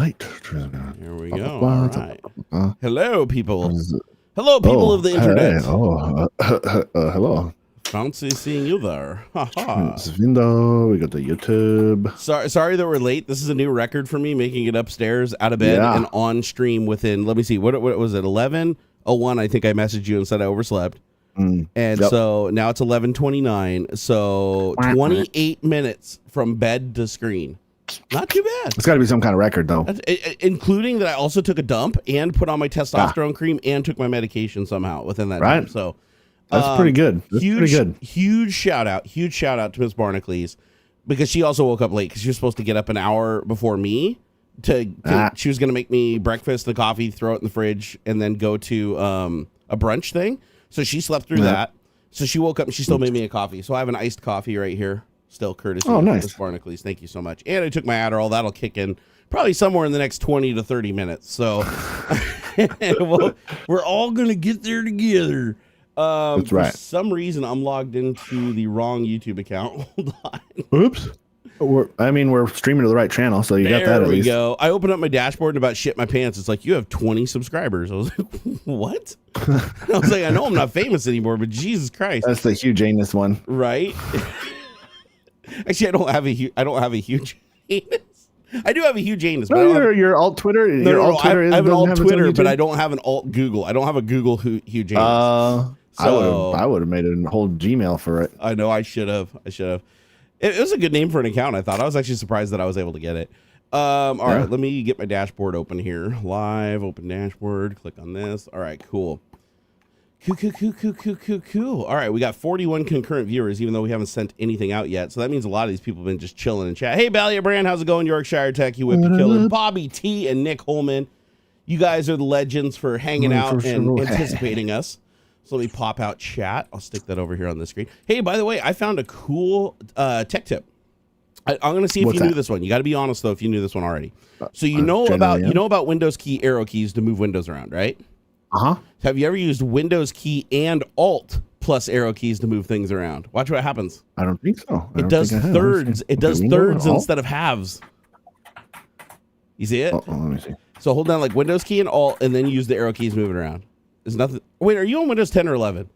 light. Here we go. All right. Hello, people. Hello, people of the internet. Hey. Hello. Fancy seeing you there. It's window. We got the YouTube. Sorry that we're late. This is a new record for me, making it upstairs, out of bed, and on stream within, let me see, what was it, 11:01? I think I messaged you and said I overslept. So now it's 11:29. So 28 minutes from bed to screen. Not too bad. It's got to be some kind of record, though. Including that I also took a dump and put on my testosterone cream and took my medication somehow within that time. So that's pretty good. That's pretty good. Huge shout out to Miss Barnacules, because she also woke up late because she was supposed to get up an hour before me. She was going to make me breakfast, the coffee, throw it in the fridge, and then go to a brunch thing. So she slept through that. So she woke up and she still made me a coffee. So I have an iced coffee right here. Still courtesy of Miss Barnacules. Thank you so much. And I took my Adderall. That'll kick in probably somewhere in the next 20 to 30 minutes. So we're all going to get there together. That's right. For some reason, I'm logged into the wrong YouTube account. Hold on. Oops. We're streaming to the right channel, so you got that at least. There we go. I opened up my dashboard and about shit my pants. It's like, you have 20 subscribers. I was like, what? I was like, I know I'm not famous anymore, but Jesus Christ. That's the huge anus one. Right? Actually, I don't have a huge anus. I do have a huge anus. No, your alt Twitter. No, I have an alt Twitter, but I don't have an alt Google. I don't have a Google huge anus. I would have made a whole Gmail for it. I know. I should have. It was a good name for an account. I thought. I was actually surprised that I was able to get it. All right, let me get my dashboard open here. Live, open dashboard. Click on this. All right, cool. Cool. All right, we got 41 concurrent viewers, even though we haven't sent anything out yet. So that means a lot of these people have been just chilling in chat. Hey, Ballia Brand, how's it going? Yorkshire Tech, you whippy killer. Bobby T and Nick Holman. You guys are the legends for hanging out and anticipating us. So let me pop out chat. I'll stick that over here on the screen. Hey, by the way, I found a cool tech tip. I'm going to see if you knew this one. You got to be honest, though, if you knew this one already. So you know about Windows key arrow keys to move windows around, right? Have you ever used Windows key and Alt plus arrow keys to move things around? Watch what happens. I don't think so. It does thirds. It does thirds instead of halves. You see it? Let me see. So hold down like Windows key and Alt, and then use the arrow keys moving around. There's nothing. Wait, are you on Windows 10 or 11?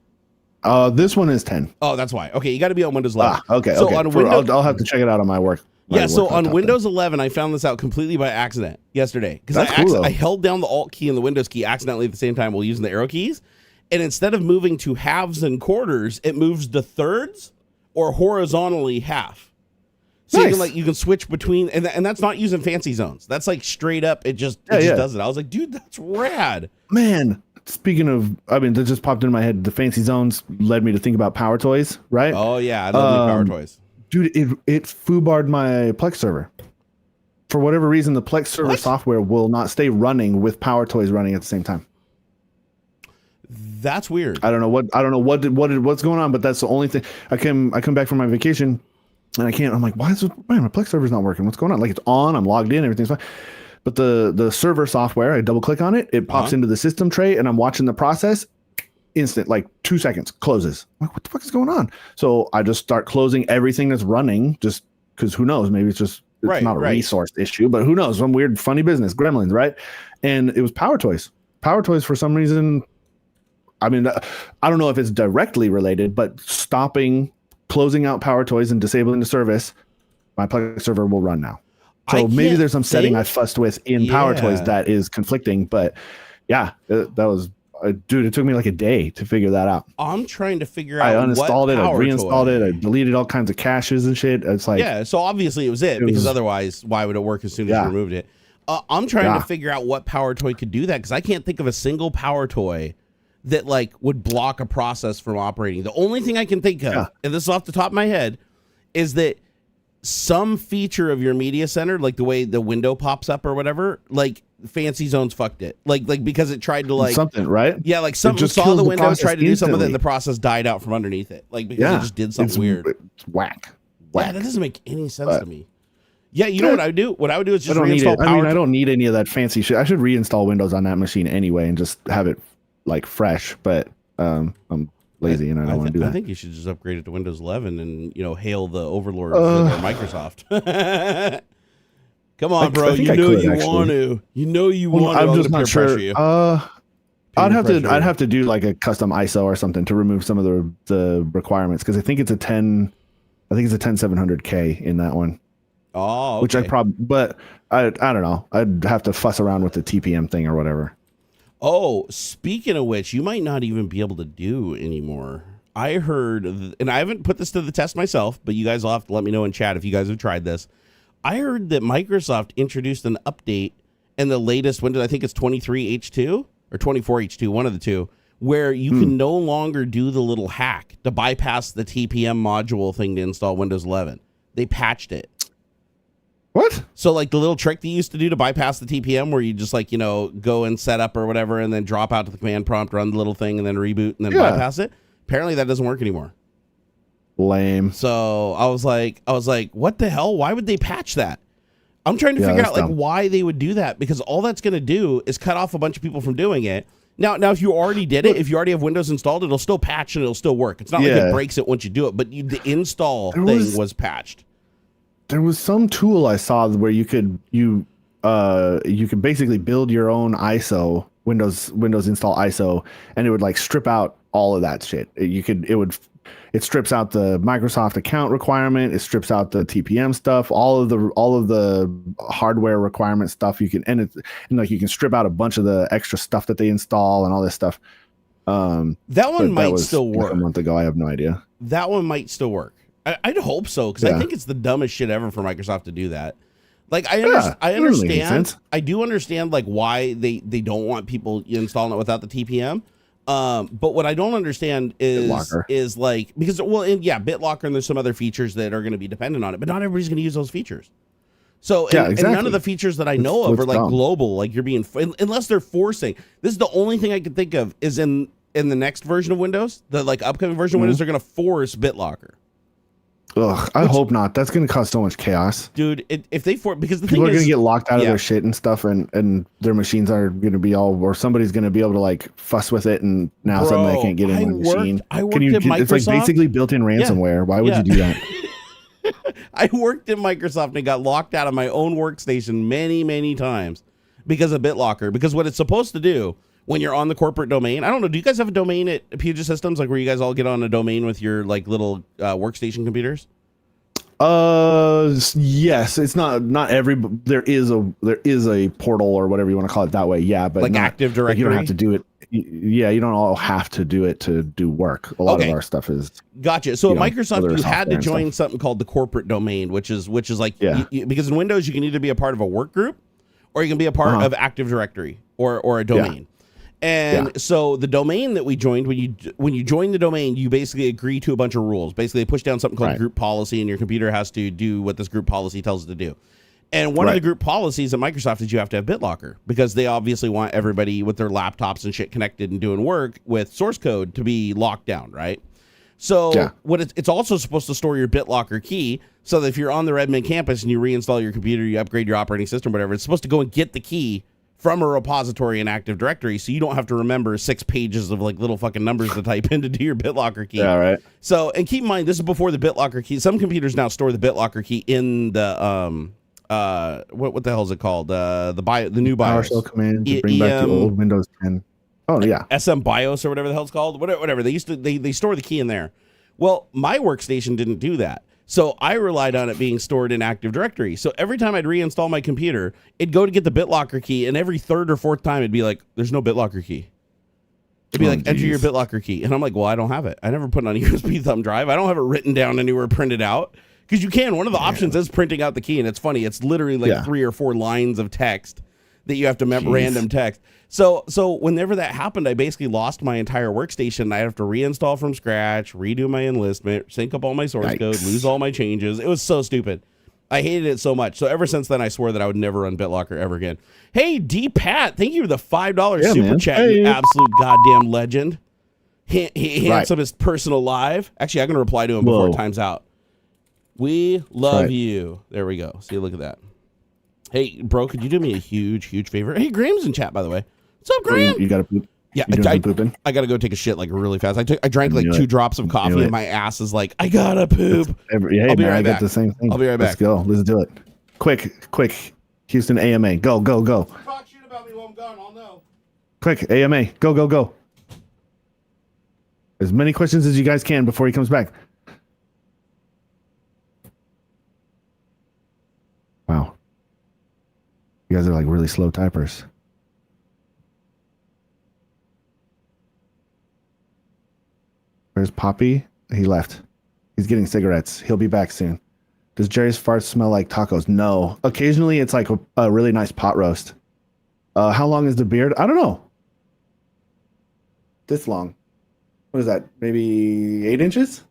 This one is 10. Oh, that's why. Okay, you got to be on Windows 11. Okay. So on Windows, I'll have to check it out on my work. So on Windows 11, I found this out completely by accident yesterday, because I held down the Alt key and the Windows key accidentally at the same time while using the arrow keys, and instead of moving to halves and quarters, it moves to thirds or horizontally half. So you can switch between, and that's not using fancy zones. That's like straight up. It just does it. I was like, dude, that's rad, man. Speaking of, that just popped into my head. The fancy zones led me to think about Power Toys, right? Oh yeah, I love Power Toys. Dude, it foobarred my Plex server. For whatever reason, the Plex server software will not stay running with Power Toys running at the same time. That's weird. I don't know what's going on, but that's the only thing. I come back from my vacation and I can't. I'm like, why my Plex server's not working? What's going on? Like, it's on. I'm logged in. Everything's fine. But the server software, I double click on it. It pops into the system tray, and I'm watching the process. Instant, like 2 seconds, closes. I'm like, what the fuck is going on? So I just start closing everything that's running, just because who knows? Maybe it's not a resource issue, but who knows? Some weird, funny business, gremlins, right? And it was Power Toys. Power Toys, for some reason, I don't know if it's directly related, but closing out Power Toys and disabling the service, my Plex server will run now. So maybe there's some setting I fussed with in Power Toys that is conflicting, but yeah, that was. Dude, it took me like a day to figure that out. I'm trying to figure out. I uninstalled it, I reinstalled it, I deleted all kinds of caches and shit. It's like, so obviously it was because otherwise, why would it work as soon as you removed it? I'm trying to figure out what Power Toy could do that, because I can't think of a single Power Toy that like would block a process from operating. The only thing I can think of, and this is off the top of my head, is that some feature of your media center, like the way the window pops up or whatever, like fancy zones fucked it, like because it tried to like something, right? Yeah, like something saw the window, tried to do something, and the process died out from underneath it, like because it just did something weird. It's whack. Yeah, that doesn't make any sense to me. Yeah, you know what I would do? What I would do is just reinstall Power. I don't need any of that fancy shit. I should reinstall Windows on that machine anyway and just have it like fresh. But I'm lazy and I don't want to do that. I think you should just upgrade it to Windows 11 and hail the overlords of Microsoft. Come on, bro. I think You I know could, you actually. want to. You know you want to. I'm just gonna not peer sure. pressure you. I'd Peer pressure. have to do like a custom ISO or something to remove some of the requirements, because I think it's a 10700K in that one. Oh, okay. Which but I don't know. I'd have to fuss around with the TPM thing or whatever. Oh, speaking of which, you might not even be able to do anymore. I heard, and I haven't put this to the test myself, but you guys will have to let me know in chat if you guys have tried this. I heard that Microsoft introduced an update in the latest Windows, I think it's 23H2 or 24H2, one of the two, where you can no longer do the little hack to bypass the TPM module thing to install Windows 11. They patched it. What? So like the little trick they used to do to bypass the TPM where you just like, you know, go and set up or whatever and then drop out to the command prompt, run the little thing and then reboot and then bypass it. Apparently that doesn't work anymore. Lame. So I was like, what the hell? Why would they patch that? I'm trying to figure out like why they would do that, because all that's going to do is cut off a bunch of people from doing it. Now, if you already did it, if you already have Windows installed, it'll still patch and it'll still work. It's not like it breaks it once you do it, but the install thing was patched. There was some tool I saw where you could basically build your own ISO, Windows install ISO, and it would like strip out all of that shit. It strips out the Microsoft account requirement, it strips out the TPM stuff, all of the hardware requirement stuff. You can like you can strip out a bunch of the extra stuff that they install and all this stuff. That one might still work. Like a month ago, I have no idea. That one might still work. I'd hope so, because I think it's the dumbest shit ever for Microsoft to do that. Like I understand. I do understand like why they don't want people installing it without the TPM. But what I don't understand is like, because BitLocker, and there's some other features that are going to be dependent on it, but not everybody's going to use those features. So and none of the features that I know of are like global, like you're being, unless they're forcing. This is the only thing I can think of is in the next version of Windows, the like upcoming version of Windows, they're going to force BitLocker. Ugh, I hope not. That's going to cause so much chaos, dude. If they because the people thing are going to get locked out of their shit and stuff, and their machines are going to be or somebody's going to be able to like fuss with it, and now suddenly they can't get in the machine. I worked at Microsoft. It's like basically built-in ransomware. Why would you do that? I worked at Microsoft and got locked out of my own workstation many times because of BitLocker. Because what it's supposed to do when you're on the corporate domain, I don't know. Do you guys have a domain at Puget Systems, like where you guys all get on a domain with your like little workstation computers? Yes, it's not every. There is a portal or whatever you want to call it that way. Yeah, but like Active Directory. Like you don't have to do it. Yeah, you don't all have to do it to do work. A lot of our stuff is. Gotcha. So at Microsoft, you had to join something called the corporate domain, which is like because in Windows you can either be a part of a work group or you can be a part of Active Directory or a domain. And so the domain that we joined, when you join the domain, you basically agree to a bunch of rules. Basically, they push down something called group policy, and your computer has to do what this group policy tells it to do. And one of the group policies at Microsoft is you have to have BitLocker, because they obviously want everybody with their laptops and shit connected and doing work with source code to be locked down, right? So what it's also supposed to store your BitLocker key, so that if you're on the Redmond campus and you reinstall your computer, you upgrade your operating system, whatever, it's supposed to go and get the key from a repository in Active Directory, so you don't have to remember 6 pages of like little fucking numbers to type in to do your BitLocker key. Yeah, right. So, and keep in mind, this is before the BitLocker key. Some computers now store the BitLocker key in the what the hell is it called? The new BIOS. PowerShell command to bring back the old Windows 10. Oh yeah, SM BIOS or whatever the hell it's called. Whatever. They used to they store the key in there. Well, my workstation didn't do that. So I relied on it being stored in Active Directory. So every time I'd reinstall my computer, it'd go to get the BitLocker key, and every third or fourth time it'd be like, there's no BitLocker key. It'd be like, enter your BitLocker key. And I'm like, well, I don't have it. I never put it on a USB thumb drive. I don't have it written down anywhere, printed out. Because you can. One of the options is printing out the key, and it's funny. It's literally like 3 or 4 lines of text that you have to random text. So whenever that happened, I basically lost my entire workstation. I have to reinstall from scratch, redo my enlistment, sync up all my source code, lose all my changes. It was so stupid. I hated it so much. So ever since then, I swore that I would never run BitLocker ever again. Hey, D Pat, thank you for the $5 super chat, you absolute goddamn legend. Handsomest person alive. Actually, I'm going to reply to him before time's out. We love you. There we go. See, look at that. Hey, bro, could you do me a huge favor? Hey, Graham's in chat, by the way. What's up, Graham? You got to poop? Yeah, I got to go take a shit like really fast. I drank like 2 drops of coffee, and my ass is like, I gotta poop. I'll be right back. I got the same thing. I'll be right back. Let's go. Let's do it. Quick. Houston, AMA. Go, go, go. Talk shit about me while I'm gone. I'll know. Quick, AMA. Go, go, go. As many questions as you guys can before he comes back. Wow. You guys are like really slow typers. Where's Poppy? He left. He's getting cigarettes. He'll be back soon. Does Jerry's farts smell like tacos? No. Occasionally it's like a really nice pot roast. How long is the beard? I don't know. This long. What is that? Maybe 8 inches?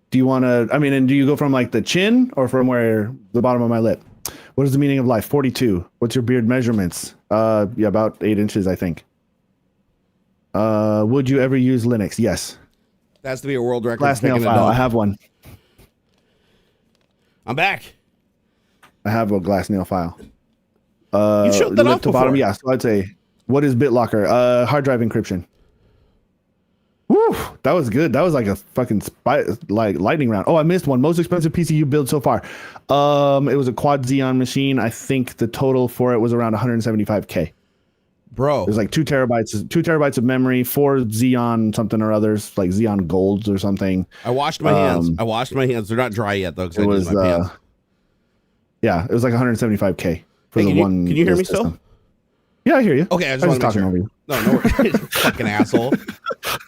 Do you want to, I mean, and do you go from like the chin or from where the bottom of my lip? What is the meaning of life? 42. What's your beard measurements? Yeah, about 8 inches, I think. Would you ever use Linux? Yes. That has to be a world record. Glass nail file. I have one. I'm back. I have a glass nail file. You showed that off to before. bottom, yeah. So I'd say, what is BitLocker? Hard drive encryption. Woo, that was good. That was like a fucking like lightning round. Oh, I missed one. Most expensive PC you built so far. It was a quad Xeon machine. I think the total for it was around 175K. Bro, there's like 2 terabytes of memory, 4 Xeon something or others, like Xeon Golds or something. I washed my hands. They're not dry yet though. It was yeah, it was like 175K for the one. Can you hear me still? Yeah, I hear you. Okay, I just want to make sure. Over you. No, fucking asshole.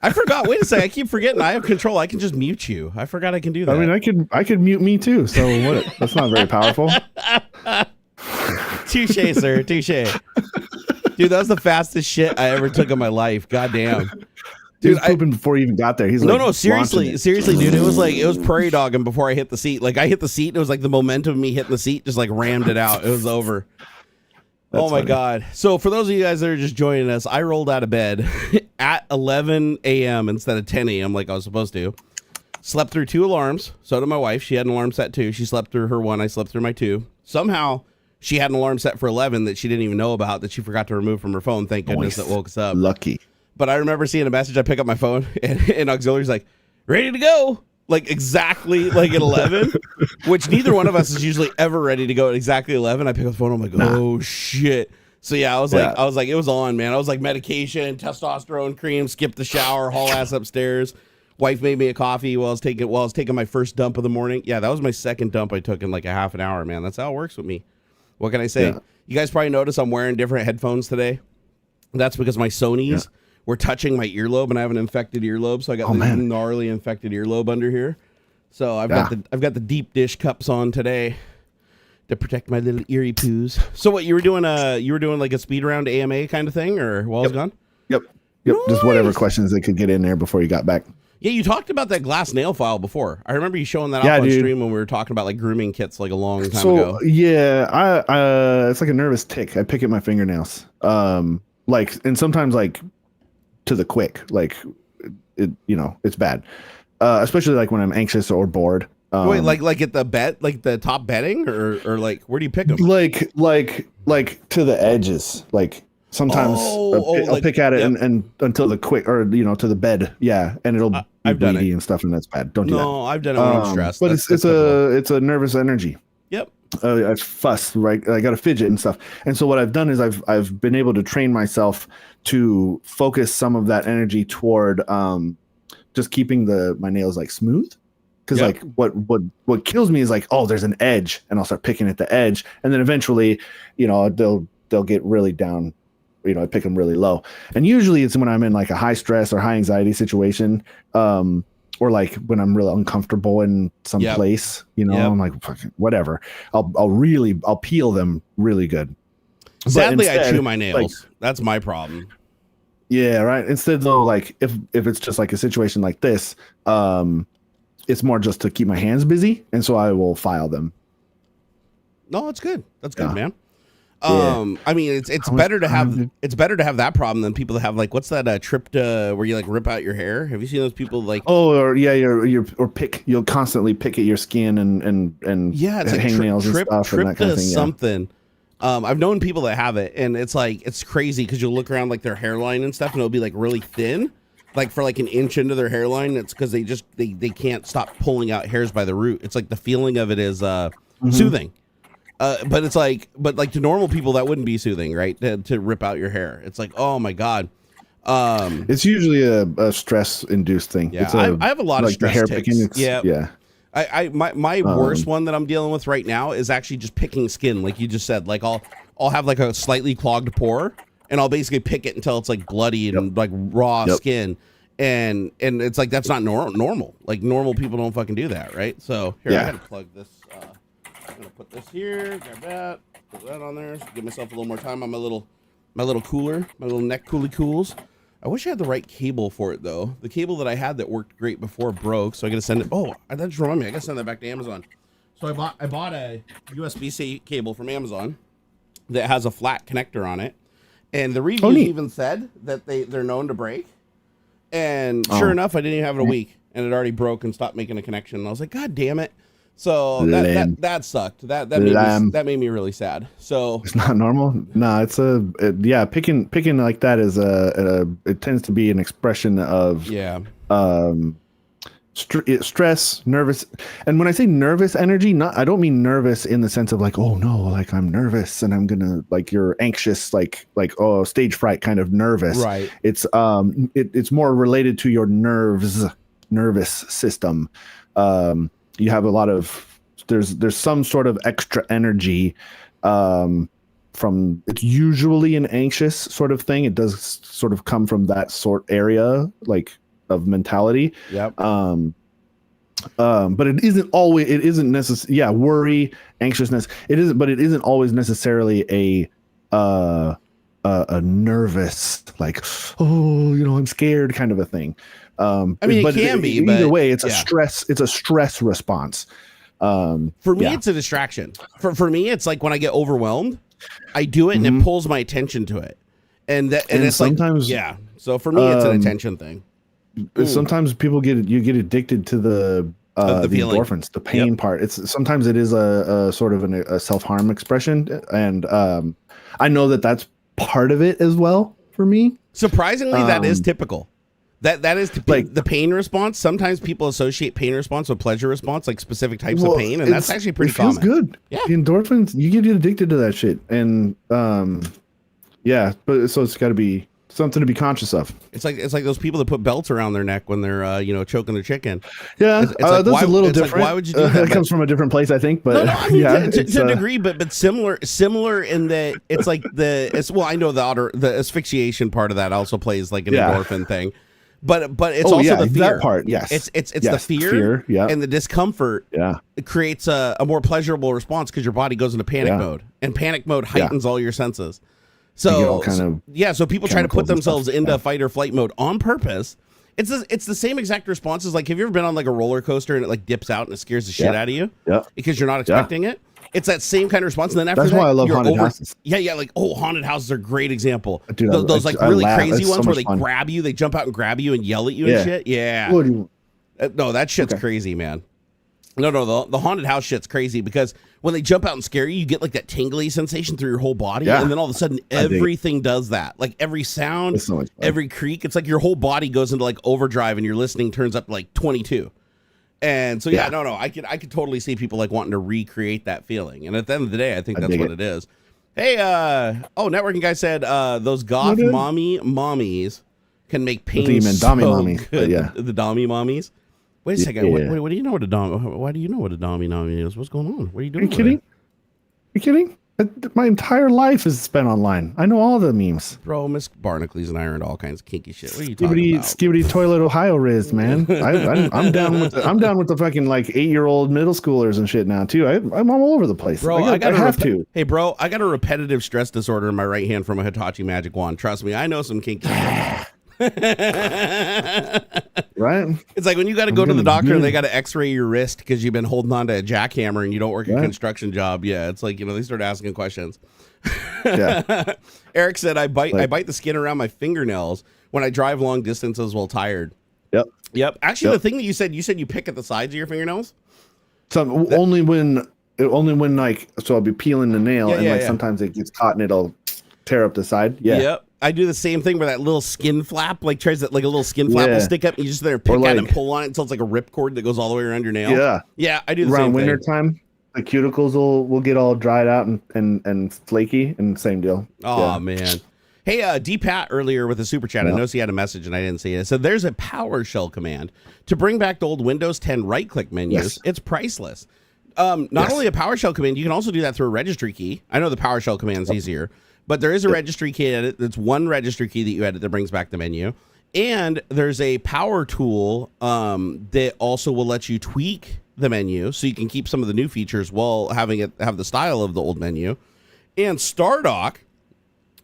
I forgot. Wait a second. I keep forgetting. I have control. I can just mute you. I forgot I can do that. I mean, I could mute me too. So what? That's not very powerful. Touche, sir. Touche. Dude, that was the fastest shit I ever took in my life. Goddamn. Dude, he was pooping before he even got there. He's like, no, seriously, dude. It was prairie dogging before I hit the seat. Like I hit the seat, and it was like the momentum of me hitting the seat just like rammed it out. It was over. Oh my God. So for those of you guys that are just joining us, I rolled out of bed at 11 a.m. instead of 10 a.m. like I was supposed to. Slept through 2 alarms. So did my wife. She had an alarm set too. She slept through her 1. I slept through my 2. Somehow she had an alarm set for 11 that she didn't even know about, that she forgot to remove from her phone. Thank goodness that woke us up. Lucky. But I remember seeing a message. I pick up my phone and AuxxZillary's like, ready to go. Like exactly like at 11, which neither one of us is usually ever ready to go at exactly 11. I pick up the phone. I'm like, oh shit. So yeah, I was like, it was on, man. I was like medication, testosterone cream, skip the shower, haul ass upstairs. Wife made me a coffee while I was taking my first dump of the morning. Yeah, that was my second dump I took in like a half an hour, man. That's how it works with me. What can I say? Yeah. You guys probably notice I'm wearing different headphones today. That's because my Sonys were touching my earlobe, and I have an infected earlobe, so I got this gnarly infected earlobe under here. So I've got the deep dish cups on today to protect my little eerie poos. So what, you were doing like a speed round AMA kind of thing, or while I was gone? Yep. Nice. Just whatever questions they could get in there before you got back. Yeah, you talked about that glass nail file before. I remember you showing that off on stream when we were talking about like grooming kits like a long time ago. Yeah, I it's like a nervous tick. I pick at my fingernails. And sometimes like to the quick, like it, it's bad. Especially like when I'm anxious or bored. Wait, like at the bed, like the top bedding, or like where do you pick them? Like to the edges, like. Sometimes I'll pick at it and until the quick, or to the bed, and it'll be bleedy and stuff, and that's bad. Don't do that. No, I've done it when I'm stressed. But it's a nervous energy. Yep. I fuss, right? I got to fidget and stuff. And so what I've done is I've been able to train myself to focus some of that energy toward just keeping my nails like smooth. Because like what kills me is like, oh, there's an edge, and I'll start picking at the edge, and then eventually, they'll get really down. I pick them really low, and usually it's when I'm in like a high stress or high anxiety situation, or like when I'm really uncomfortable in some place. I'm like, fucking whatever. I'll peel them really good. Sadly, I chew my nails. Like, that's my problem. Yeah, right. Instead, though, like if it's just like a situation like this, it's more just to keep my hands busy, and so I will file them. No, it's good. That's good, man. I mean, it's better to have that problem than people that have like, what's that where you like rip out your hair? Have you seen those people like? Oh, or you'll constantly pick at your skin and it's like hangnails and stuff and that kind of thing. Something. I've known people that have it, and it's like it's crazy because you'll look around like their hairline and stuff, and it'll be like really thin, like for like an inch into their hairline. It's because they can't stop pulling out hairs by the root. It's like the feeling of it is soothing. But it's like, to normal people that wouldn't be soothing, right? To rip out your hair. It's like, oh my God. It's usually a stress induced thing. Yeah, It's I have a lot of stress hair tics. picking. Yeah. My worst one that I'm dealing with right now is actually just picking skin, like you just said. Like I'll have like a slightly clogged pore, and I'll basically pick it until it's like bloody and like raw skin, and it's like that's not normal. Like normal people don't fucking do that, right? So here I gotta plug this. I'm gonna put this here, grab that, put that on there, give myself a little more time on my little cooler, my little neck cools. I wish I had the right cable for it though. The cable that I had that worked great before broke, so I gotta send it. Oh, that just reminded me. I gotta send that back to Amazon. So I bought a USB-C cable from Amazon that has a flat connector on it, and the reviews even said that they're known to break. And sure enough, I didn't even have it a week, and it already broke and stopped making a connection. And I was like, God damn it! So that sucked. That made me really sad. So it's not normal. No, it's picking like that is it tends to be an expression of stress, nervous. And when I say nervous energy, I don't mean nervous in the sense of like, oh no, like I'm nervous and I'm gonna, like you're anxious, like oh, stage fright kind of nervous. Right. It's more related to your nervous system. You have a lot of there's some sort of extra energy from, it's usually an anxious sort of thing. It does sort of come from that sort area, like, of mentality. Yep. But it isn't necessarily, worry, anxiousness. It isn't always necessarily a nervous, like, oh, I'm scared kind of a thing. I mean, it can be, but either way, it's a stress response. For me, it's a distraction. For me, it's like when I get overwhelmed, I do it and it pulls my attention to it. And it's sometimes, like, so for me, it's an attention thing. Sometimes people get addicted to the endorphins, the pain part. Sometimes it is a sort of a self-harm expression. And I know that's part of it as well for me. Surprisingly, that is typical. That is like the pain response. Sometimes people associate pain response with pleasure response, like specific types of pain, and that's actually pretty common. It feels good. Yeah, the endorphins, you get addicted to that shit, and but so it's got to be something to be conscious of. It's like those people that put belts around their neck when they're choking their chicken. Yeah, it's like, that's a little different. Like, why would you do that? It comes from a different place, I think. But no, I mean, to a degree, but similar in that it's like I know the asphyxiation part of that also plays like an endorphin thing. But it's also the fear. That part, yes. It's the fear and the discomfort. Yeah. It creates a more pleasurable response because your body goes into panic mode, and panic mode heightens all your senses. So so people try to put themselves into fight or flight mode on purpose. It's the same exact response as, like, have you ever been on like a roller coaster and it like dips out and it scares the shit out of you? Yeah. Because you're not expecting it. It's that same kind of response, and then after that's why I love haunted houses. Yeah, like haunted houses are a great example. Dude, those like really crazy ones where they grab you, they jump out and grab you and yell at you and shit. Yeah, no, that shit's crazy, man. No, the haunted house shit's crazy because when they jump out and scare you, you get like that tingly sensation through your whole body, and then all of a sudden everything does that. Like every sound, every creak, it's like your whole body goes into like overdrive, and your listening turns up to like 22. And so I could totally see people like wanting to recreate that feeling. And at the end of the day, I think that's what it is. Hey, networking guy said those goth mommies can make pain so good. Yeah. The dommy mommies. Wait a second. Yeah. What do you know what a dom? Why do you know what a dommy mommy is? What's going on? What are you doing? Are you kidding? You kidding? My entire life is spent online. I know all the memes. Bro, Miss Barnacules and I are into all kinds of kinky shit. What are you talking about? Skibbity toilet Ohio Riz, man. I'm down with the fucking like 8-year-old middle schoolers and shit now too. I'm all over the place. Bro, I have to. Hey, bro, I got a repetitive stress disorder in my right hand from a Hitachi magic wand. Trust me, I know some kinky shit. Right? It's like when you got to go to the doctor and they got to x-ray your wrist because you've been holding on to a jackhammer and you don't work a construction job. Yeah, it's like, they start asking questions. Yeah. Eric said, I bite the skin around my fingernails when I drive long distances while tired. Yep. Actually, the thing that you said you pick at the sides of your fingernails. So only when like, so I'll be peeling the nail sometimes it gets caught and it'll tear up the side. Yeah. Yep. I do the same thing where that little skin flap, like tries that, like a little skin flap will stick up. And you just there pick at it and pull on it until it's like a ripcord that goes all the way around your nail. Yeah. Yeah, I do the around same winter thing. time. the cuticles will get all dried out and flaky, and same deal. Oh man. Hey, D Pat earlier with a super chat. I noticed he had a message and I didn't see it. It said there's a PowerShell command to bring back the old Windows 10 right-click menus. Yes. It's priceless. Not only a PowerShell command, you can also do that through a registry key. I know the PowerShell command's easier, but there is a registry key edit. That's one registry key that you edit that brings back the menu. And there's a power tool that also will let you tweak the menu so you can keep some of the new features while having it have the style of the old menu. And Stardock,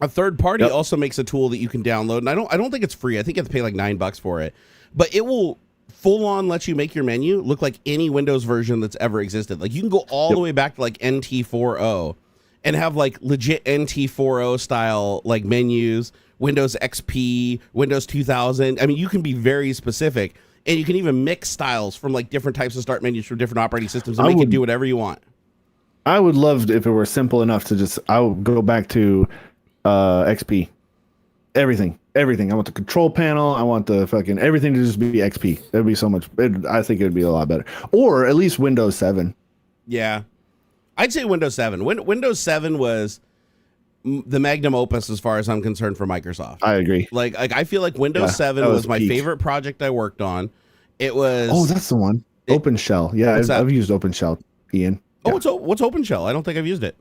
a third party, also makes a tool that you can download. And I don't think it's free. I think you have to pay like $9 for it. But it will full on let you make your menu look like any Windows version that's ever existed. Like you can go all the way back to like NT40 and have like legit NT40 style like menus, Windows XP, Windows 2000. I mean, you can be very specific, and you can even mix styles from like different types of start menus from different operating systems and make it do whatever you want. I would love if it were simple enough to just, I would go back to XP. Everything. I want the control panel. I want the fucking everything to just be XP. That'd be so much. I think it'd be a lot better. Or at least Windows 7. Yeah. I'd say Windows 7. Windows 7 was the magnum opus as far as I'm concerned for Microsoft. I agree. Like I feel like Windows 7 was my favorite project I worked on. It was... Oh, that's the one. OpenShell. Yeah, I've used OpenShell, Ian. Oh, what's OpenShell? I don't think I've used it.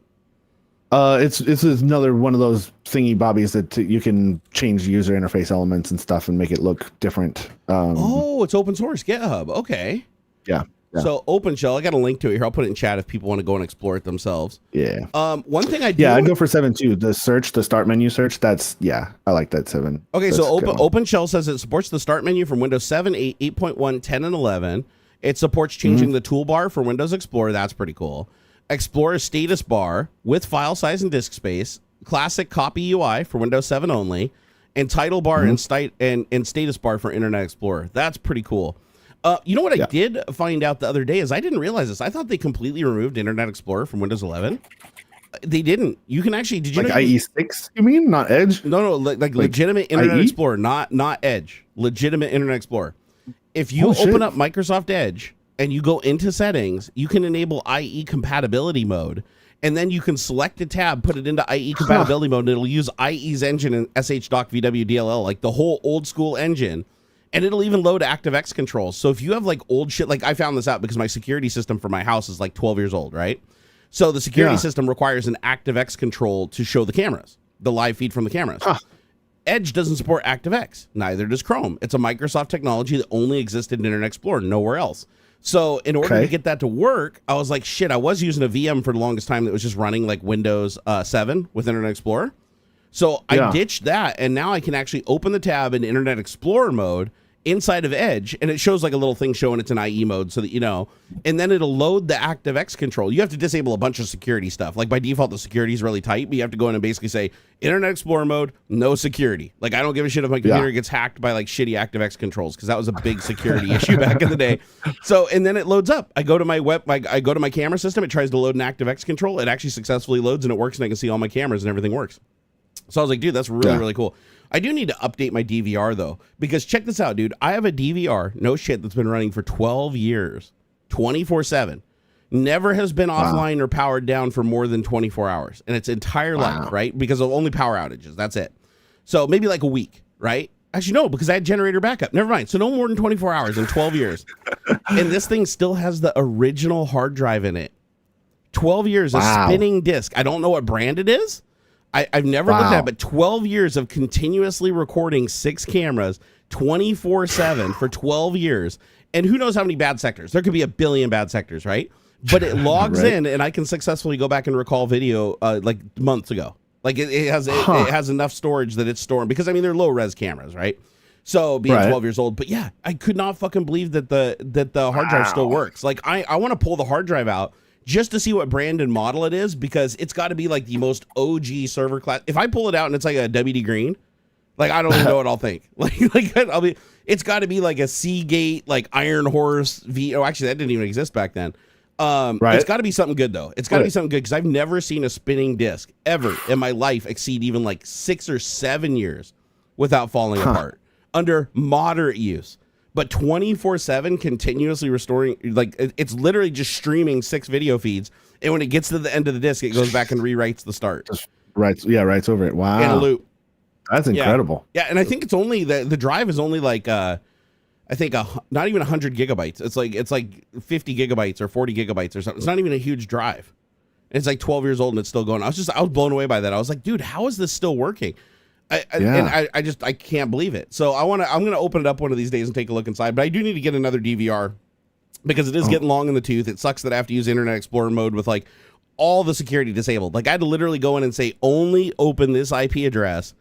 It's another one of those thingy bobbies that you can change user interface elements and stuff and make it look different. It's open source, GitHub. Okay. Yeah. So OpenShell, I got a link to it here. I'll put it in chat if people want to go and explore it themselves. Yeah. One thing I do. Yeah, I'd go for 7 too. The start menu search. I like that 7. Okay, so OpenShell says it supports the start menu from Windows 7, 8, 8.1, 10, and 11. It supports changing the toolbar for Windows Explorer. That's pretty cool. Explorer status bar with file size and disk space. Classic copy UI for Windows 7 only. And title bar and status bar for Internet Explorer. That's pretty cool. You know what I did find out the other day is I didn't realize this. I thought they completely removed Internet Explorer from Windows 11. They didn't. You can actually... Did you know IE6, you mean? Not Edge? No, like legitimate Internet Explorer, not Edge. Legitimate Internet Explorer. If you open up Microsoft Edge and you go into settings, you can enable IE compatibility mode. And then you can select a tab, put it into IE compatibility mode, and it'll use IE's engine and SHDoc VW DLL, like the whole old school engine. And it'll even load ActiveX controls. So if you have like old shit, like I found this out because my security system for my house is like 12 years old, right? So the security system requires an ActiveX control to show the cameras, the live feed from the cameras. Edge doesn't support ActiveX. Neither does Chrome. It's a Microsoft technology that only existed in Internet Explorer, nowhere else. So in order to get that to work, I was like, shit, I was using a VM for the longest time that was just running like Windows 7 with Internet Explorer. So I ditched that, and now I can actually open the tab in Internet Explorer mode inside of Edge, and it shows like a little thing showing it's in IE mode so that you know, and then it'll load the ActiveX control. You have to disable a bunch of security stuff. Like by default, the security is really tight, but you have to go in and basically say Internet Explorer mode, no security. Like I don't give a shit if my computer gets hacked by like shitty ActiveX controls, because that was a big security issue back in the day. So, and then it loads up. I go to my I go to my camera system. It tries to load an ActiveX control. It actually successfully loads and it works, and I can see all my cameras and everything works. So I was like, dude, that's really, really cool. I do need to update my DVR, though, because check this out, dude. I have a DVR, no shit, that's been running for 12 years, 24/7. Never has been offline or powered down for more than 24 hours in its entire life, right? Because of only power outages. That's it. So maybe like a week, right? Actually, no, because I had generator backup. Never mind. So no more than 24 hours in 12 years. And this thing still has the original hard drive in it. 12 years, a spinning disc. I don't know what brand it is. I've never looked at it, but 12 years of continuously recording 6 cameras 24/7 for 12 years. And who knows how many bad sectors? There could be a billion bad sectors, right? But it logs in, and I can successfully go back and recall video like months ago. Like it has enough storage that it's storing, because I mean they're low res cameras, right? So being 12 years old, but yeah, I could not fucking believe that the hard drive still works. Like I want to pull the hard drive out just to see what brand and model it is, because it's got to be like the most OG server class. If I pull it out and it's like a WD Green, like I don't even know what I'll think. It's got to be like a Seagate, like Iron Horse V. Oh, actually, that didn't even exist back then. It's got to be something good though. It's got to be something good, because I've never seen a spinning disc ever in my life exceed even like 6 or 7 years without falling apart under moderate use. but 24/7 continuously restoring, like it's literally just streaming 6 video feeds, and when it gets to the end of the disk, it goes back and rewrites the start. Just writes over it. Wow. In a loop. That's incredible. Yeah, and I think it's only the drive is only like I think not even 100 gigabytes. It's like 50 gigabytes or 40 gigabytes or something. It's not even a huge drive. And it's like 12 years old and it's still going. I was blown away by that. I was like, dude, how is this still working? I can't believe it. So I'm gonna open it up one of these days and take a look inside. But I do need to get another DVR because it is getting long in the tooth. It sucks that I have to use Internet Explorer mode with like all the security disabled. Like I had to literally go in and say only open this IP address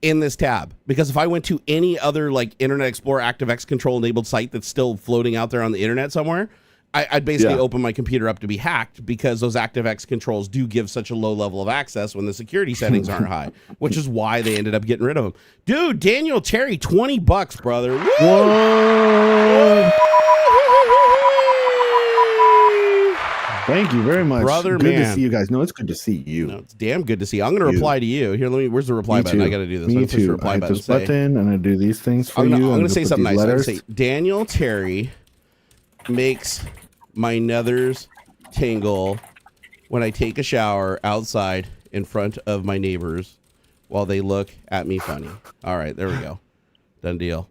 in this tab, because if I went to any other like Internet Explorer ActiveX control enabled site that's still floating out there on the internet somewhere, I'd basically open my computer up to be hacked, because those ActiveX controls do give such a low level of access when the security settings aren't high, which is why they ended up getting rid of them. Dude, Daniel Terry, $20, brother. Woo! Whoa. Thank you very much, brother. Good man. to see you guys. No, it's good to see you. No, it's damn good to see you. I'm going to reply to you. Here, where's the reply button? I got to do this. Me too. I hit this button. I'm going to do these things for you. I'm going to say something nice. I'm going to say, Daniel Terry makes my nethers tingle when I take a shower outside in front of my neighbors while they look at me funny. All right, there we go. Done deal.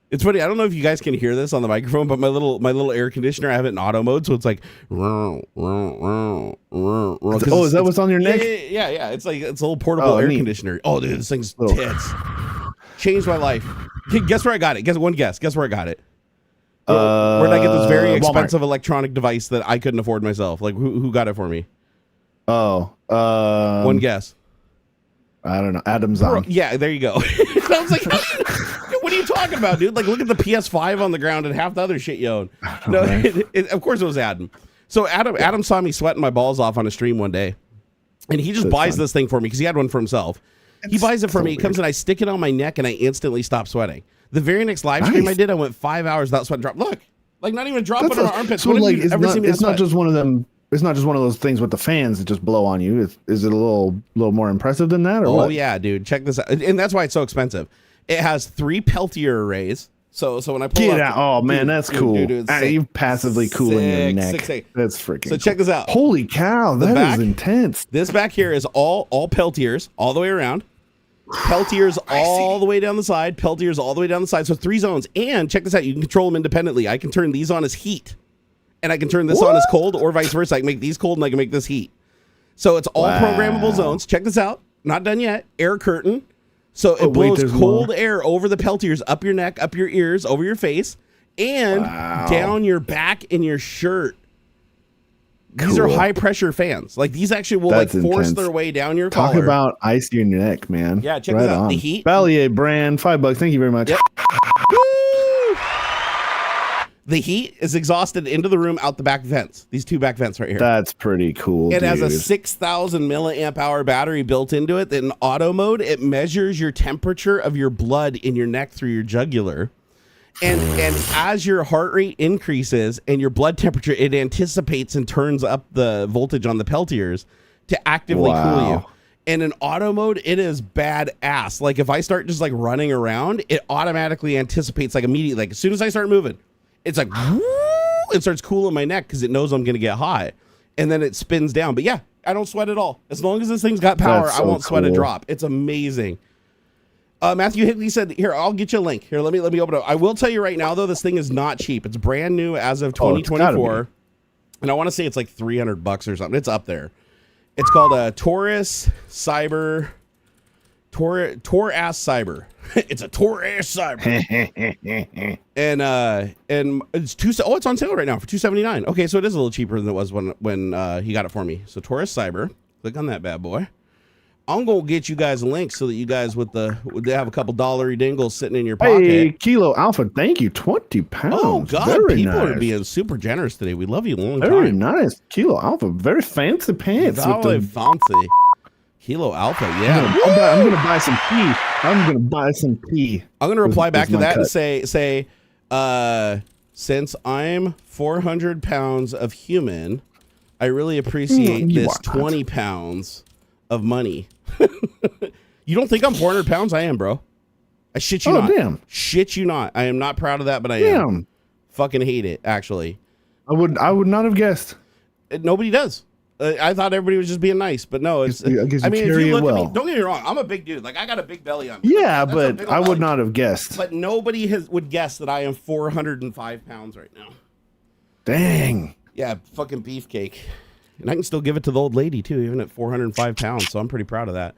It's funny. I don't know if you guys can hear this on the microphone, but my little air conditioner, I have it in auto mode, so it's like. Oh, is that what's on your neck? Yeah. It's like it's a little portable air conditioner. Oh, dude, this thing's tits. Changed my life. Guess where I got it? Guess where I got it? Where did I get this very expensive electronic device that I couldn't afford myself? Like who got it for me? One guess. I don't know. Amazon. Yeah, there you go. I was like, what are you talking about, dude? Like, look at the PS5 on the ground and half the other shit you own. No, of course it was Adam. So Adam saw me sweating my balls off on a stream one day, and he just buys this thing for me because he had one for himself. He buys it for me. He comes and I stick it on my neck, and I instantly stop sweating. The very next live stream I did, I went 5 hours without sweat drop. Look, like not even dropping on my armpits. So like, it's not just one of them. It's not just one of those things with the fans that just blow on you. Is it a little more impressive than that, or what? Oh yeah, dude. Check this out, and that's why it's so expensive. It has 3 Peltier arrays. So when I pull out, oh man, that's cool. Dude, you passively cooling your neck. That's freaking. So check this out. Holy cow, that is intense. This back here is all Peltiers all the way around. Peltiers all the way down the side. Peltiers all the way down the side. So 3 zones. And check this out. You can control them independently. I can turn these on as heat, and I can turn this on as cold, or vice versa. I can make these cold, and I can make this heat. So it's all programmable zones. Check this out. Not done yet. Air curtain. So it blows cold air over the Peltiers, up your neck, up your ears, over your face, and down your back and your shirt. These are high pressure fans. Like these actually will force their way down your collar. Talk about ice in your neck, man. Yeah, check this out. The heat. Ballier brand, $5. Thank you very much. Yep. The heat is exhausted into the room out the back vents. These 2 back vents right here. That's pretty cool. It has a 6,000 milliamp hour battery built into it. That in auto mode, it measures your temperature of your blood in your neck through your jugular. And as your heart rate increases and your blood temperature, it anticipates and turns up the voltage on the Peltiers to actively cool you. And in auto mode, it is badass. Like if I start just like running around, it automatically anticipates like immediately. Like as soon as I start moving, it's like, whoo, it starts cooling my neck because it knows I'm going to get hot. And then it spins down. But yeah, I don't sweat at all. As long as this thing's got power, I won't sweat a drop. It's amazing. Matthew Higley said, here, I'll get you a link. Here, let me open it up. I will tell you right now, though, this thing is not cheap. It's brand new as of 2024. And I want to say it's like $300 or something. It's up there. It's called a Taurus Cyber. Taurus Cyber. It's a Taurus Cyber. and it's it's on sale right now for $279. Okay, so it is a little cheaper than it was when he got it for me. So Taurus Cyber. Click on that bad boy. I'm gonna get you guys a link so that you guys they have a couple dollary dingles sitting in your pocket. Hey, Kilo Alpha, thank you, £20. Oh God, people are being super generous today. We love you a long time. Very nice, Kilo Alpha. Very fancy pants. Very fancy. Kilo Alpha, yeah. I'm gonna buy some pee. I'm gonna reply back to that and say, since I'm 400 pounds of human, I really appreciate this 20 pounds of money. You don't think I'm 400 pounds? I am, bro. I shit you not. Damn. Shit you not. I am not proud of that, but I am. Fucking hate it, actually. I would not have guessed. Nobody does. I thought everybody was just being nice, but no. It's. I mean, if you look at me, don't get me wrong. I'm a big dude. Like, I got a big belly on me. Yeah, but I would not have guessed. But nobody would guess that I am 405 pounds right now. Dang. Yeah, fucking beefcake. And I can still give it to the old lady, too, even at 405 pounds. So I'm pretty proud of that.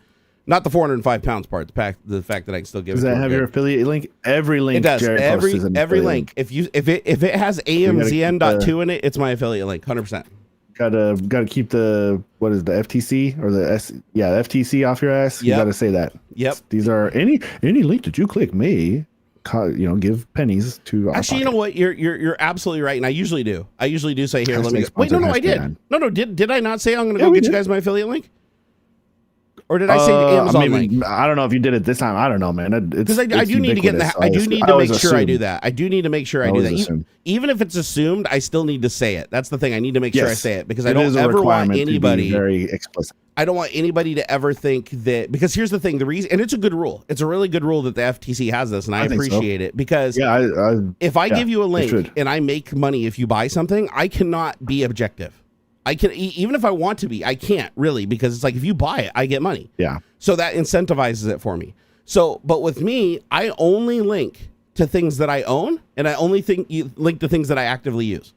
Not the 405 pounds part, the fact that I can still give it to her. Does that have your affiliate link? Every link. It does. Every link. If it has AMZN.2 in it, it's my affiliate link, 100%. Gotta keep the FTC or the FTC off your ass. You gotta say that. Yep. These are any link that you click may give pennies to. Actually, you know what? You're absolutely right, and I usually do. I usually do say, here, let me. Wait, no, I did. No, did I not say I'm gonna go get you guys my affiliate link? Or did I say Amazon link? I don't know if you did it this time. I don't know, man. Because I do need to get in the. I do need to make sure I do that. I do need to make sure I do that. Even if it's assumed, I still need to say it. That's the thing. I need to make sure I say it because I don't ever want anybody. Very explicit. I don't want anybody to ever think that, because here's the thing, the reason, and it's a good rule. It's a really good rule that the FTC has this, and I appreciate it because if I give you a link and I make money if you buy something, I cannot be objective. I can, even if I want to be, I can't really, because it's like, if you buy it, I get money. Yeah. So that incentivizes it for me. So, but with me, I only link to things that I own, and I only link to things that I actively use.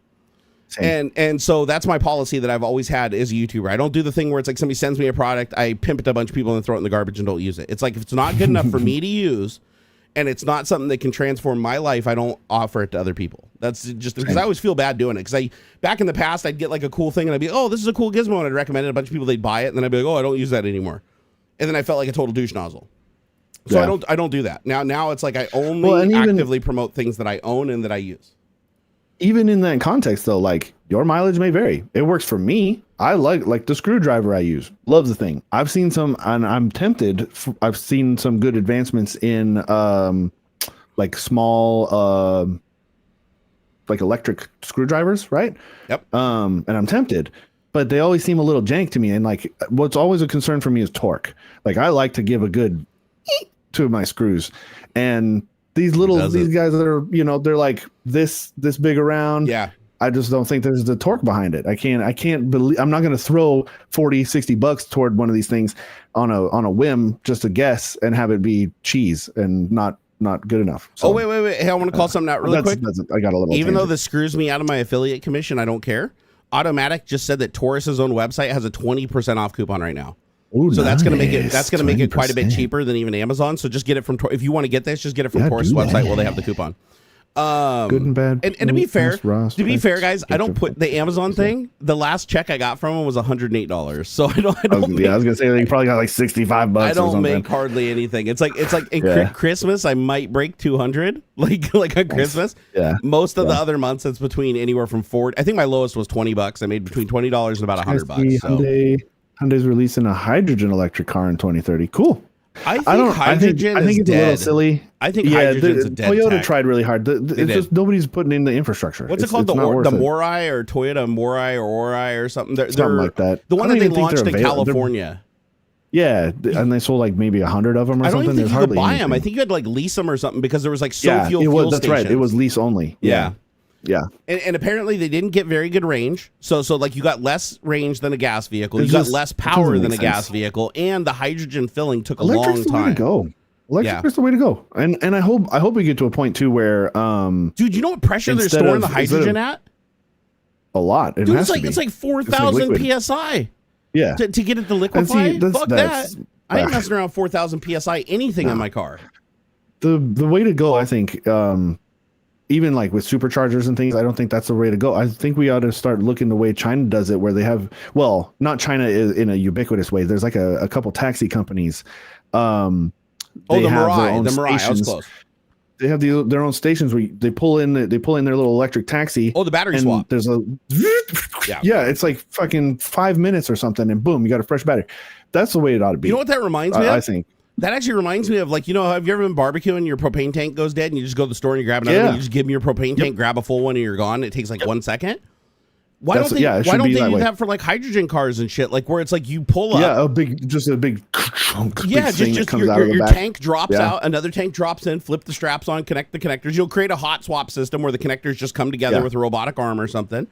Same. And so that's my policy that I've always had as a YouTuber. I don't do the thing where it's like somebody sends me a product, I pimp it to a bunch of people and throw it in the garbage and don't use it. It's like, if it's not good enough for me to use, and it's not something that can transform my life, I don't offer it to other people. That's just because I always feel bad doing it. Because back in the past, I'd get like a cool thing and I'd be, oh, this is a cool gizmo, and I'd recommend it. A bunch of people, they'd buy it, and then I'd be like, oh, I don't use that anymore. And then I felt like a total douche nozzle. So I don't do that. Now it's like I only actively promote things that I own and that I use. Even in that context, though, like, your mileage may vary. It works for me. I like the screwdriver I use. Love the thing. I've seen some, and I'm tempted. I've seen some good advancements in like small like electric screwdrivers, right? Yep. And I'm tempted, but they always seem a little jank to me. And like, what's always a concern for me is torque. Like, I like to give a good to my screws, and these guys that are, they're like this big around. Yeah. I just don't think there's the torque behind it. I can't believe, I'm not going to throw $40-$60 toward one of these things on a whim, just to guess, and have it be cheese and not good enough. So, wait. Hey, I want to call something out really quick. I got a little. Even though this screws me out of my affiliate commission, I don't care. Automatic just said that Taurus's own website has a 20% off coupon right now. Ooh, so nice. that's going to make it quite a bit cheaper than even Amazon. So just get it from, if you want to get this, just get it from Taurus' website while they have the coupon. Good and bad. And to be fair, guys, I don't put the Amazon thing. The last check I got from them was $108. So I don't. I was gonna say you probably got like $65. I don't make hardly anything. It's like in Christmas I might break 200, like on Christmas. Yeah. Most of the other months it's between anywhere from $40. I think my lowest was $20. I made between $20 and about $100. So. Hyundai's releasing a hydrogen electric car in 2030. Cool. I think hydrogen is it's dead. A little silly. I think hydrogen's a dead Toyota tech. tried really hard. It's just nobody's putting in the infrastructure. What's it called? The Morai or Toyota Morai or Ori or something? Something like that. The one that they launched in California. Yeah, and they sold like maybe 100 of them or something. I don't even think you could buy them. I think you had to like lease them or something because there was like fuel stations. That's right. It was lease only. Yeah. Yeah. And apparently they didn't get very good range. So like you got less range than a gas vehicle. You got less power than a gas vehicle. And the hydrogen filling took a long time. Electric's the way to go. And I hope we get to a point too where dude, you know what pressure they're storing the hydrogen at? A lot. Dude, it's like 4,000 PSI. Yeah. To get it to liquefy. Fuck that. I ain't messing around 4,000 PSI anything in my car. The way to go, I think, even like with superchargers and things, I don't think that's the way to go. I think we ought to start looking the way China does it, where they have, well, not China in a ubiquitous way. There's like a couple taxi companies. The Mirai. I was close. They have their own stations where they pull in their little electric taxi. Oh, the battery swap. There's it's like fucking 5 minutes or something, and boom, you got a fresh battery. That's the way it ought to be. You know what that reminds me of? I think. That actually reminds me of, like, have you ever been barbecuing and your propane tank goes dead and you just go to the store and you grab another one, you just give them your propane tank, grab a full one and you're gone. It takes like 1 second. Why don't they be do way. that for like hydrogen cars and shit? Like where it's like you pull up. Yeah, a big chunk. Yeah, thing just that comes out of the your back. tank drops out, another tank drops in, flip the straps on, connect the connectors. You'll create a hot swap system where the connectors just come together with a robotic arm or something.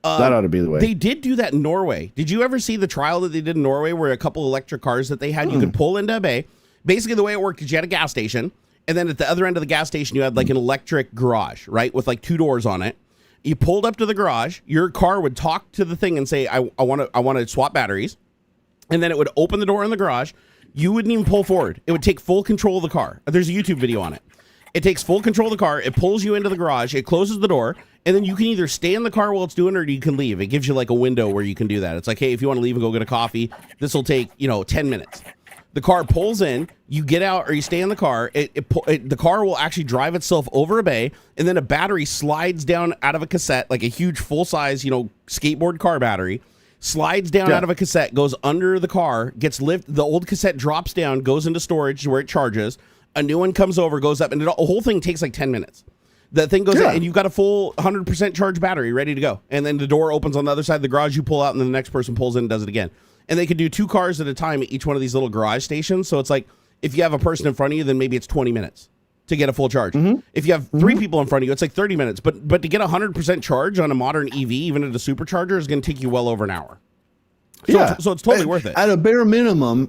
That ought to be the way. They did do that in Norway. Did you ever see the trial that they did in Norway where a couple electric cars that they had, you could pull into a bay? Basically, the way it worked is you had a gas station, and then at the other end of the gas station, you had like an electric garage, right, with like 2 doors on it. You pulled up to the garage, your car would talk to the thing and say, I want to swap batteries. And then it would open the door in the garage. You wouldn't even pull forward. It would take full control of the car. There's a YouTube video on it. It takes full control of the car. It pulls you into the garage. It closes the door. And then you can either stay in the car while it's doing it or you can leave. It gives you like a window where you can do that. It's like, hey, if you want to leave and go get a coffee, this will take, 10 minutes. The car pulls in, you get out or you stay in the car. The car will actually drive itself over a bay, and then a battery slides down out of a cassette, like a huge full-size, skateboard car battery, slides down out of a cassette, goes under the car, gets lifted. The old cassette drops down, goes into storage where it charges. A new one comes over, goes up, and the whole thing takes like 10 minutes. The thing goes in, and you've got a full 100% charged battery ready to go. And then the door opens on the other side of the garage, you pull out, and then the next person pulls in and does it again. And they could do 2 cars at a time at each one of these little garage stations. So it's like, if you have a person in front of you, then maybe it's 20 minutes to get a full charge. If you have 3 people in front of you, it's like 30 minutes. But to get 100% charge on a modern EV, even at a supercharger, is going to take you well over an hour. So it's totally worth it. At a bare minimum,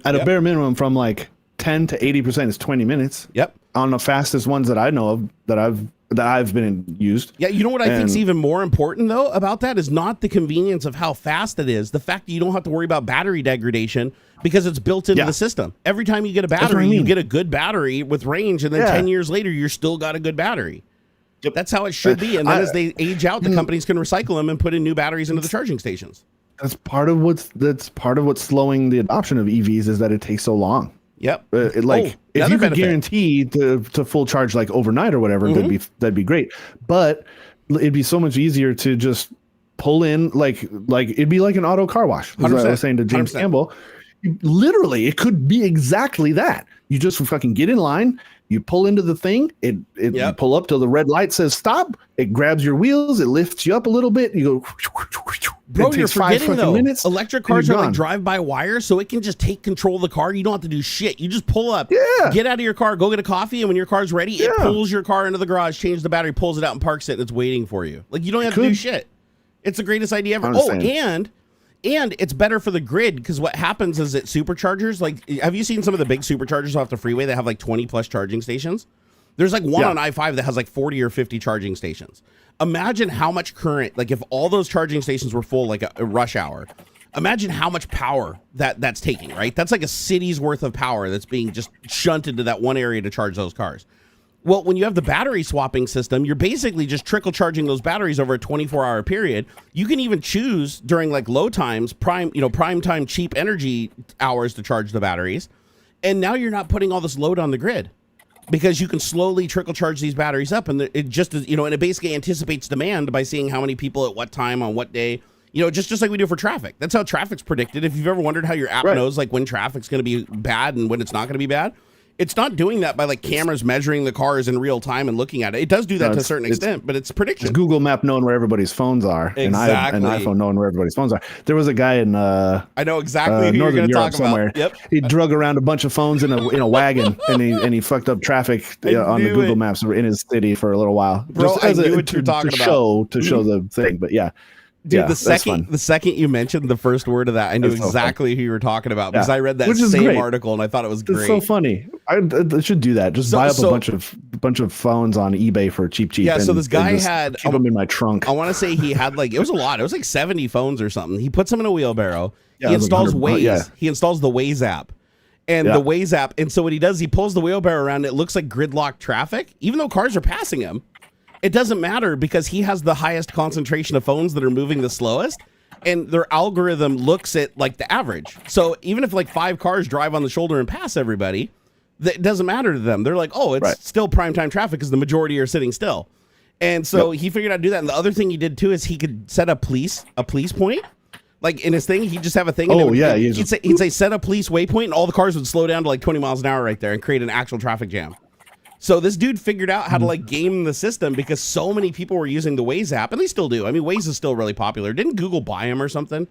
from like 10 to 80% is 20 minutes. Yep. On the fastest ones that I know of that I've been used. Yeah, you know what I think is even more important though about that is not the convenience of how fast it is. The fact that you don't have to worry about battery degradation because it's built into the system. Every time you get a battery, you get a good battery with range, and then 10 years later, you're still got a good battery. Yep. That's how it should be. And then as they age out, the companies can recycle them and put in new batteries into the charging stations. That's part of what's slowing the adoption of EVs is that it takes so long. Yep. If you could guarantee to full charge like overnight or whatever, that'd be great. But it'd be so much easier to just pull in like it'd be like an auto car wash. As I was saying to James 100%. Campbell, literally it could be exactly that. You just fucking get in line. You pull into the thing, you pull up till the red light says stop. It grabs your wheels, it lifts you up a little bit. You go. Bro, you're forgetting though. Minutes, electric cars are like drive-by-wire, so it can just take control of the car. You don't have to do shit. You just pull up, get out of your car, go get a coffee, and when your car's ready, it pulls your car into the garage, changes the battery, pulls it out, and parks it, and it's waiting for you. Like you don't have to do shit. It's the greatest idea ever. And it's better for the grid because what happens is that superchargers, like, have you seen some of the big superchargers off the freeway that have like 20 plus charging stations? There's like one on I-5 that has like 40 or 50 charging stations. Imagine how much current, like if all those charging stations were full like a rush hour, imagine how much power that's taking, right? That's like a city's worth of power that's being just shunted to that one area to charge those cars. Well, when you have the battery swapping system, you're basically just trickle charging those batteries over a 24-hour period. You can even choose during like low times, prime time, cheap energy hours to charge the batteries. And now you're not putting all this load on the grid because you can slowly trickle charge these batteries up. And it just is, and it basically anticipates demand by seeing how many people at what time on what day, just like we do for traffic. That's how traffic's predicted. If you've ever wondered how your app knows like when traffic's going to be bad and when it's not going to be bad, it's not doing that by like cameras measuring the cars in real time and looking at it. It does do that to a certain extent, but it's prediction. It's Google Map knowing where everybody's phones are, exactly. and iPhone knowing where everybody's phones are. There was a guy in I know exactly who you're going to talk somewhere. about. Yep. He drug around a bunch of phones in a wagon, and he fucked up traffic on the Google Maps in his city for a little while. Bro, just I knew what you're talking about. To show the thing, but yeah. Dude, the second you mentioned the first word of that, I knew exactly who you were talking about because I read that same article and I thought it was great. It's so funny. I should do that. Just buy up a bunch of phones on eBay for cheap. Yeah. So this guy had keep them in my trunk. I want to say he had it was a lot. It was like 70 phones or something. He puts them in a wheelbarrow. He installs Waze. Yeah. He installs the Waze app. And the Waze app. And so what he does, he pulls the wheelbarrow around. It looks like gridlock traffic, even though cars are passing him. It doesn't matter because he has the highest concentration of phones that are moving the slowest, and their algorithm looks at like the average. So even if like 5 cars drive on the shoulder and pass everybody, it doesn't matter to them. They're like, oh, it's still prime time traffic because the majority are sitting still. And so he figured out how to do that. And the other thing he did too is he could set a police point. Like in his thing, he'd just have a thing. And he'd say set a police waypoint, and all the cars would slow down to like 20 miles an hour right there and create an actual traffic jam. So this dude figured out how to like game the system because so many people were using the Waze app, and they still do. I mean, Waze is still really popular. Didn't Google buy him or something?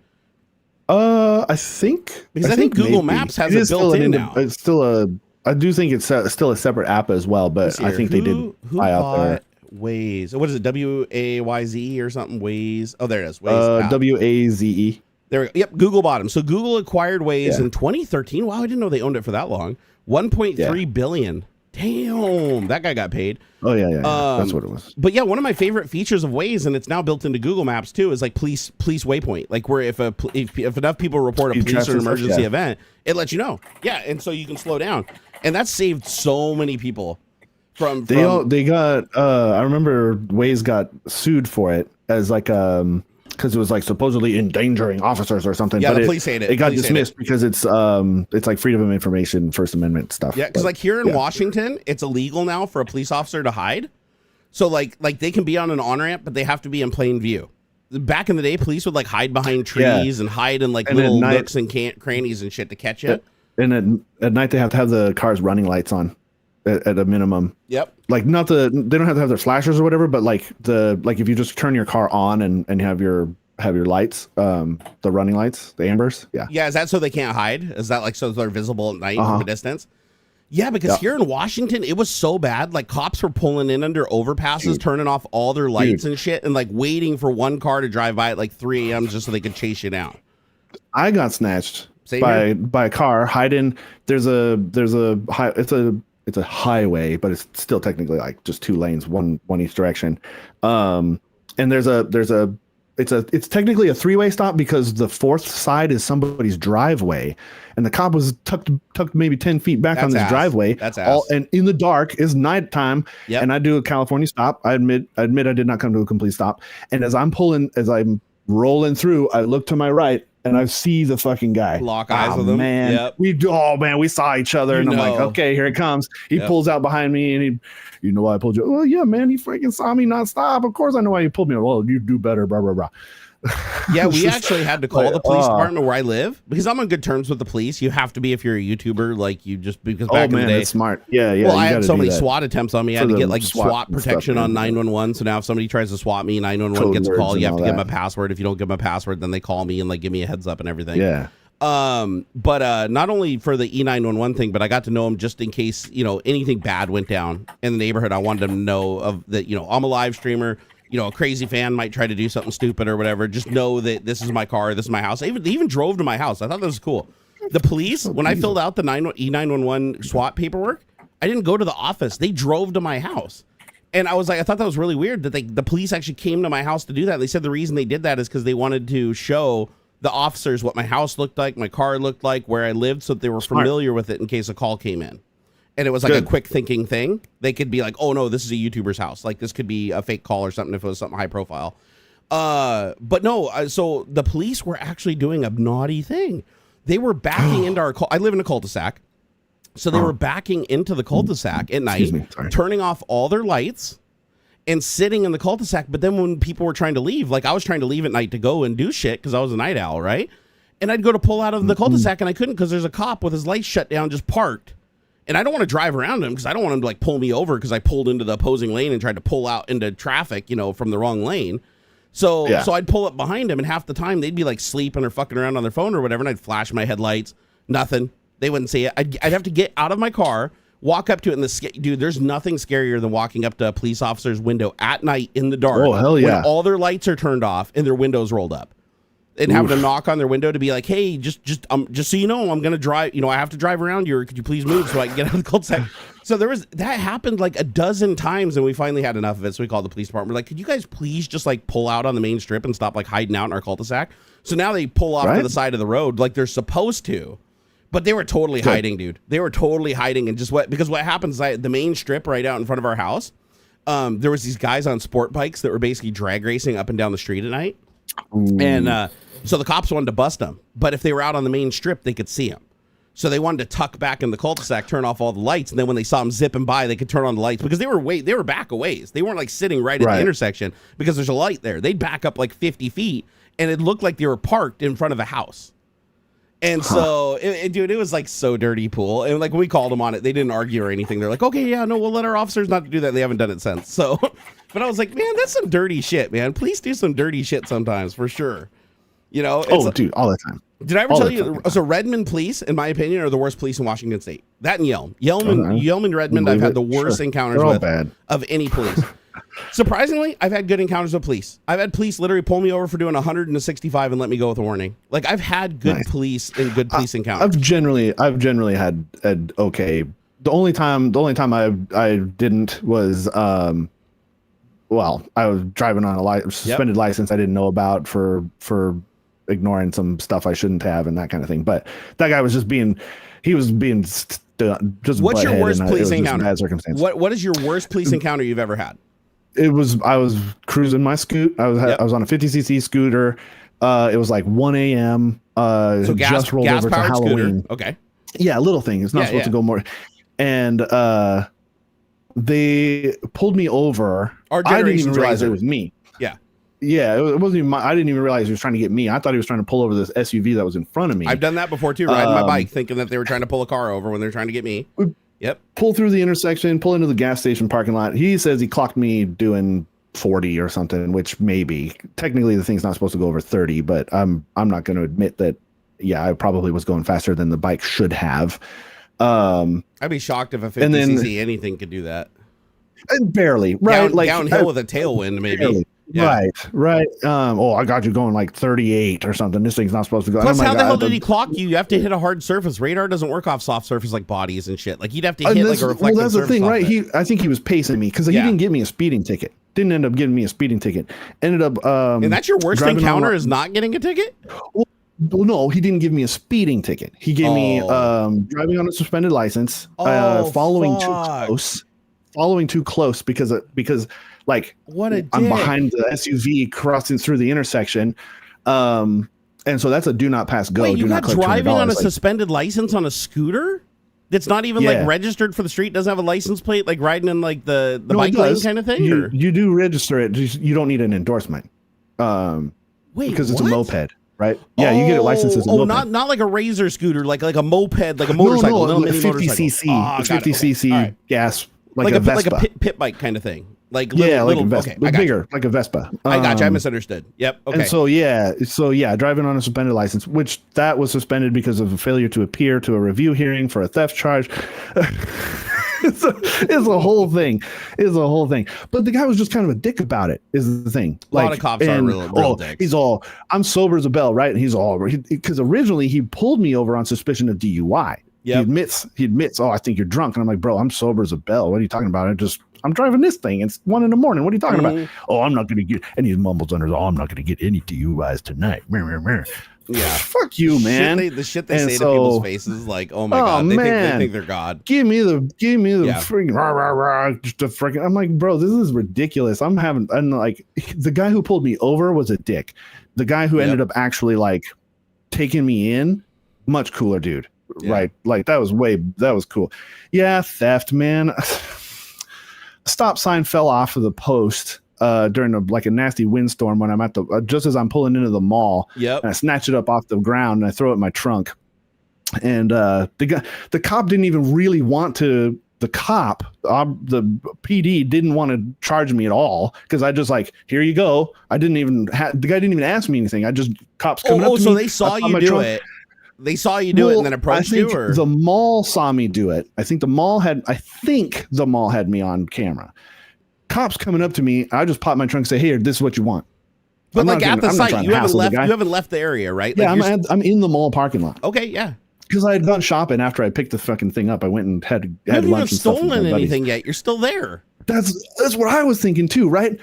I think because I think Google Maps has it built in now. It's still I do think it's still a separate app as well, but I think they did buy out there. Waze. What is it? WAYZ or something? Waze. Oh, there it is. Waze. WAZE. There we go. Yep, Google bought them. So Google acquired Waze in 2013. Wow, I didn't know they owned it for that long. 1.3 billion. Damn, that guy got paid. Oh yeah, that's what it was. But yeah, one of my favorite features of Waze, and it's now built into Google Maps too, is like police waypoint. Like where if enough people report a police or an emergency event, it lets you know. Yeah, and so you can slow down, and that saved so many people. They got. I remember Waze got sued for it as like because it was like supposedly endangering officers or something. Yeah, but the police hate it. It got dismissed because it's like freedom of information, First Amendment stuff. Yeah, because like here in Washington, it's illegal now for a police officer to hide. So like they can be on an on-ramp, but they have to be in plain view. Back in the day, police would like hide behind trees and hide in like little nooks and crannies and shit to catch you. And at night, they have to have the car's running lights on at a minimum. Yep. Like they don't have to have their flashers or whatever, but like if you just turn your car on and have your lights, the running lights, the ambers. Yeah. Yeah. Is that so they can't hide? Is that like so they're visible at night from a distance? Yeah, because here in Washington, it was so bad. Like cops were pulling in under overpasses, turning off all their lights and shit, and like waiting for one car to drive by at like 3 a.m. just so they could chase you down. I got snatched by a car hiding. It's a highway, but it's still technically like just 2 lanes, one each direction. And it's technically a 3-way stop because the 4th side is somebody's driveway, and the cop was tucked maybe 10 feet back on this driveway. That's ass. And in the dark is nighttime. Yep. And I do a California stop. I admit I did not come to a complete stop. And as I'm rolling through, I look to my right. And I see the fucking guy. Lock eyes with him. Man. Yep. We saw each other. And I'm like, okay, here it comes. He pulls out behind me and you know why I pulled you? Oh, yeah, man. He freaking saw me not stop. Of course I know why you pulled me. Well, you do better, blah, blah, blah. Yeah, we actually had to call the police department where I live because I'm on good terms with the police. You have to be if you're a YouTuber, like you just because back in the day. That's smart. Yeah. Well, I had so many SWAT attempts on me. I had to get like SWAT protection on 911. So now if somebody tries to SWAT me, 911 gets a call. You have to give them a password. If you don't give them a password, then they call me and like give me a heads up and everything. Yeah. But not only for the E911 thing, but I got to know him just in case anything bad went down in the neighborhood. I wanted them to know of that. I'm a live streamer. A crazy fan might try to do something stupid or whatever. Just know that this is my car. This is my house. They even drove to my house. I thought that was cool. The police, when I filled out the E911 SWAT paperwork, I didn't go to the office. They drove to my house. And I was like, I thought that was really weird that the police actually came to my house to do that. They said the reason they did that is because they wanted to show the officers what my house looked like, my car looked like, where I lived, so that they were familiar with it in case a call came in. And it was like a quick thinking thing. They could be like, oh no, this is a YouTuber's house. Like this could be a fake call or something if it was something high profile. But no, so the police were actually doing a naughty thing. They were backing into our I live in a cul-de-sac. So they were backing into the cul-de-sac at night, turning off all their lights and sitting in the cul-de-sac. But then when people were trying to leave, like I was trying to leave at night to go and do shit because I was a night owl, right? And I'd go to pull out of the cul-de-sac and I couldn't because there's a cop with his lights shut down just parked. And I don't want to drive around him because I don't want him to like pull me over because I pulled into the opposing lane and tried to pull out into traffic, from the wrong lane. So I'd pull up behind him, and half the time they'd be like sleeping or fucking around on their phone or whatever, and I'd flash my headlights. Nothing. They wouldn't see it. I'd have to get out of my car, walk up to it, and dude, there's nothing scarier than walking up to a police officer's window at night in the dark. Oh, hell yeah. When all their lights are turned off and their windows rolled up. And having to knock on their window to be like, hey, just so you know, I'm gonna drive. I have to drive around you. Or could you please move so I can get out of the cul-de-sac? So that happened like a dozen times, and we finally had enough of it. So we called the police department. We're like, could you guys please just like pull out on the main strip and stop like hiding out in our cul-de-sac? So now they pull off to the side of the road like they're supposed to, but they were totally hiding, dude. They were totally hiding, and because what happens is the main strip right out in front of our house. There was these guys on sport bikes that were basically drag racing up and down the street at night, and so the cops wanted to bust them, but if they were out on the main strip, they could see them. So they wanted to tuck back in the cul-de-sac, turn off all the lights, and then when they saw them zipping by, they could turn on the lights because they were back a ways. They weren't like sitting right at the intersection because there's a light there. They'd back up like 50 feet, and it looked like they were parked in front of a house. And so, dude, it was like so dirty pool. And like when we called them on it, they didn't argue or anything. They're like, okay, yeah, no, we'll let our officers not do that. They haven't done it since. So, but I was like, man, that's some dirty shit, man. Please do some dirty shit sometimes for sure. You know? Dude, all the time. Did I ever tell you? So Redmond police, in my opinion, are the worst police in Washington State. That and Yelm, Redmond, I've had the worst encounters with of any police. Surprisingly, I've had good encounters with police. I've had police literally pull me over for doing 165 and let me go with a warning. Like I've had good police and good police encounters. I've generally had okay. The only time I didn't was well, I was driving on a suspended license I didn't know about for ignoring some stuff I shouldn't have and that kind of thing. But that guy was just being just. What's your worst police encounter? Bad circumstance. What is your worst police encounter you've ever had? I was cruising my scoot. I was on a 50cc scooter. It was like 1 a.m. So just rolled over to Halloween. Scooter. Okay. Yeah, little thing. It's not supposed to go more. And they pulled me over. I didn't even realize it was me. Yeah. Yeah, it wasn't even I didn't even realize he was trying to get me. I thought he was trying to pull over this SUV that was in front of me. I've done that before too, riding my bike, thinking that they were trying to pull a car over when they're trying to get me. Yep. Pull through the intersection, pull into the gas station parking lot. He says he clocked me doing 40 or something, which maybe technically the thing's not supposed to go over 30, but I'm not going to admit that. Yeah, I probably was going faster than the bike should have. I'd be shocked if a 50cc anything could do that. Barely, right? Downhill with a tailwind, maybe. Barely. Yeah. Right. I got you going like 38 or something. This thing's not supposed to go. Plus, how the hell did he clock you? You have to hit a hard surface. Radar doesn't work off soft surface like bodies and shit. Like you'd have to hit like a reflective surface. Well, that's the thing, right? I think he was pacing me because he didn't give me a speeding ticket. Didn't end up giving me a speeding ticket. Ended up. And that's your worst encounter is not getting a ticket? Well, no, he didn't give me a speeding ticket. He gave me driving on a suspended license, following too close because like I'm behind the SUV crossing through the intersection. And so that's a do not pass go. Wait, you got driving on a suspended license on a scooter? That's not even like registered for the street, doesn't have a license plate, like riding in like the bike lane kind of thing? You do register it. You don't need an endorsement. Because it's a moped. Right? Yeah, you get a license as a moped. not like a razor scooter, like a moped, like a motorcycle. No, 50cc. 50cc gas, like a Vespa. Like a pit bike kind of thing. Like like a Vespa, bigger, like a Vespa. I got you. I misunderstood. Yep. Okay. And so driving on a suspended license, which that was suspended because of a failure to appear to a review hearing for a theft charge. It's a whole thing. But the guy was just kind of a dick about it. Is the thing. A lot of cops are real dicks. He's all, I'm sober as a bell, right? And he's all, because originally he pulled me over on suspicion of DUI. Yep. He admits, I think you're drunk. And I'm like, bro, I'm sober as a bell. What are you talking about? I'm driving this thing. It's 1 a.m. What are you talking about? Oh, I'm not going to get, and he mumbles under his, I'm not going to get any DUIs tonight. Yeah. Fuck you, man. The shit they say to people's faces, like, oh my God, they think they're God. Give me the freaking rah, rah, rah, just a freaking, I'm like, bro, this is ridiculous. I'm like, the guy who pulled me over was a dick. The guy who ended up actually like taking me in, much cooler dude. Yeah. Right. Like that was cool. Yeah. Theft, man. Stop sign fell off of the post during a nasty windstorm when I'm at the just as I'm pulling into the mall. Yep. And I snatch it up off the ground and I throw it in my trunk. And the cop didn't even really want to. The PD didn't want to charge me at all because I just like, here you go. I didn't even the guy didn't even ask me anything. I just cops coming up to me. So they saw you do it. They saw you do it and then approached you, or the mall saw me do it. I think the mall had me on camera. Cops coming up to me, I just pop my trunk and say, "Hey, this is what you want." But like at the site, you haven't left the area, right? Yeah, I'm in the mall parking lot. Okay, yeah. Because I had gone shopping after I picked the fucking thing up. I went and had lunch. You haven't stolen anything yet. You're still there. That's what I was thinking too, right?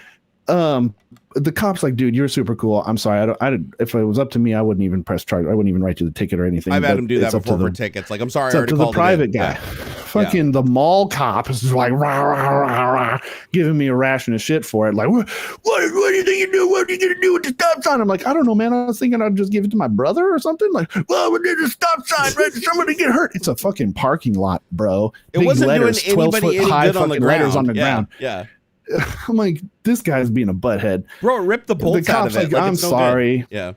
The cop's like, dude, you're super cool. I'm sorry. If it was up to me, I wouldn't even press charge. I wouldn't even write you the ticket or anything. I've had him do that before for tickets. Like, I'm sorry, I already called the private guy. Fucking the mall cop is like rah, rah, rah, rah, giving me a ration of shit for it. Like, what do you think you do? What are you gonna do with the stop sign? I'm like, I don't know, man. I was thinking I'd just give it to my brother or something. Like, well, there's a stop sign, right? Somebody get hurt. It's a fucking parking lot, bro. It wasn't letters, doing anybody any good on the ground. Letters on the ground. Yeah. I'm like, this guy's being a butthead. Bro, rip the bolts out of it. Like, I'm sorry. Yeah.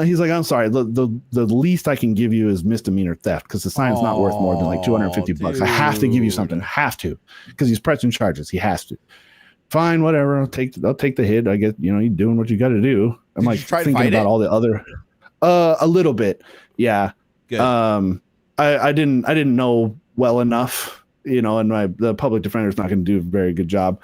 He's like, I'm sorry. The least I can give you is misdemeanor theft because the sign's not worth more than like $250. I have to give you something. I have to, because he's pressing charges. He has to. Fine, whatever. I'll take the hit. I guess, you're doing what you got to do. I'm like thinking about all the other, a little bit. Yeah. Good. I didn't know well enough, and the public defender's not going to do a very good job.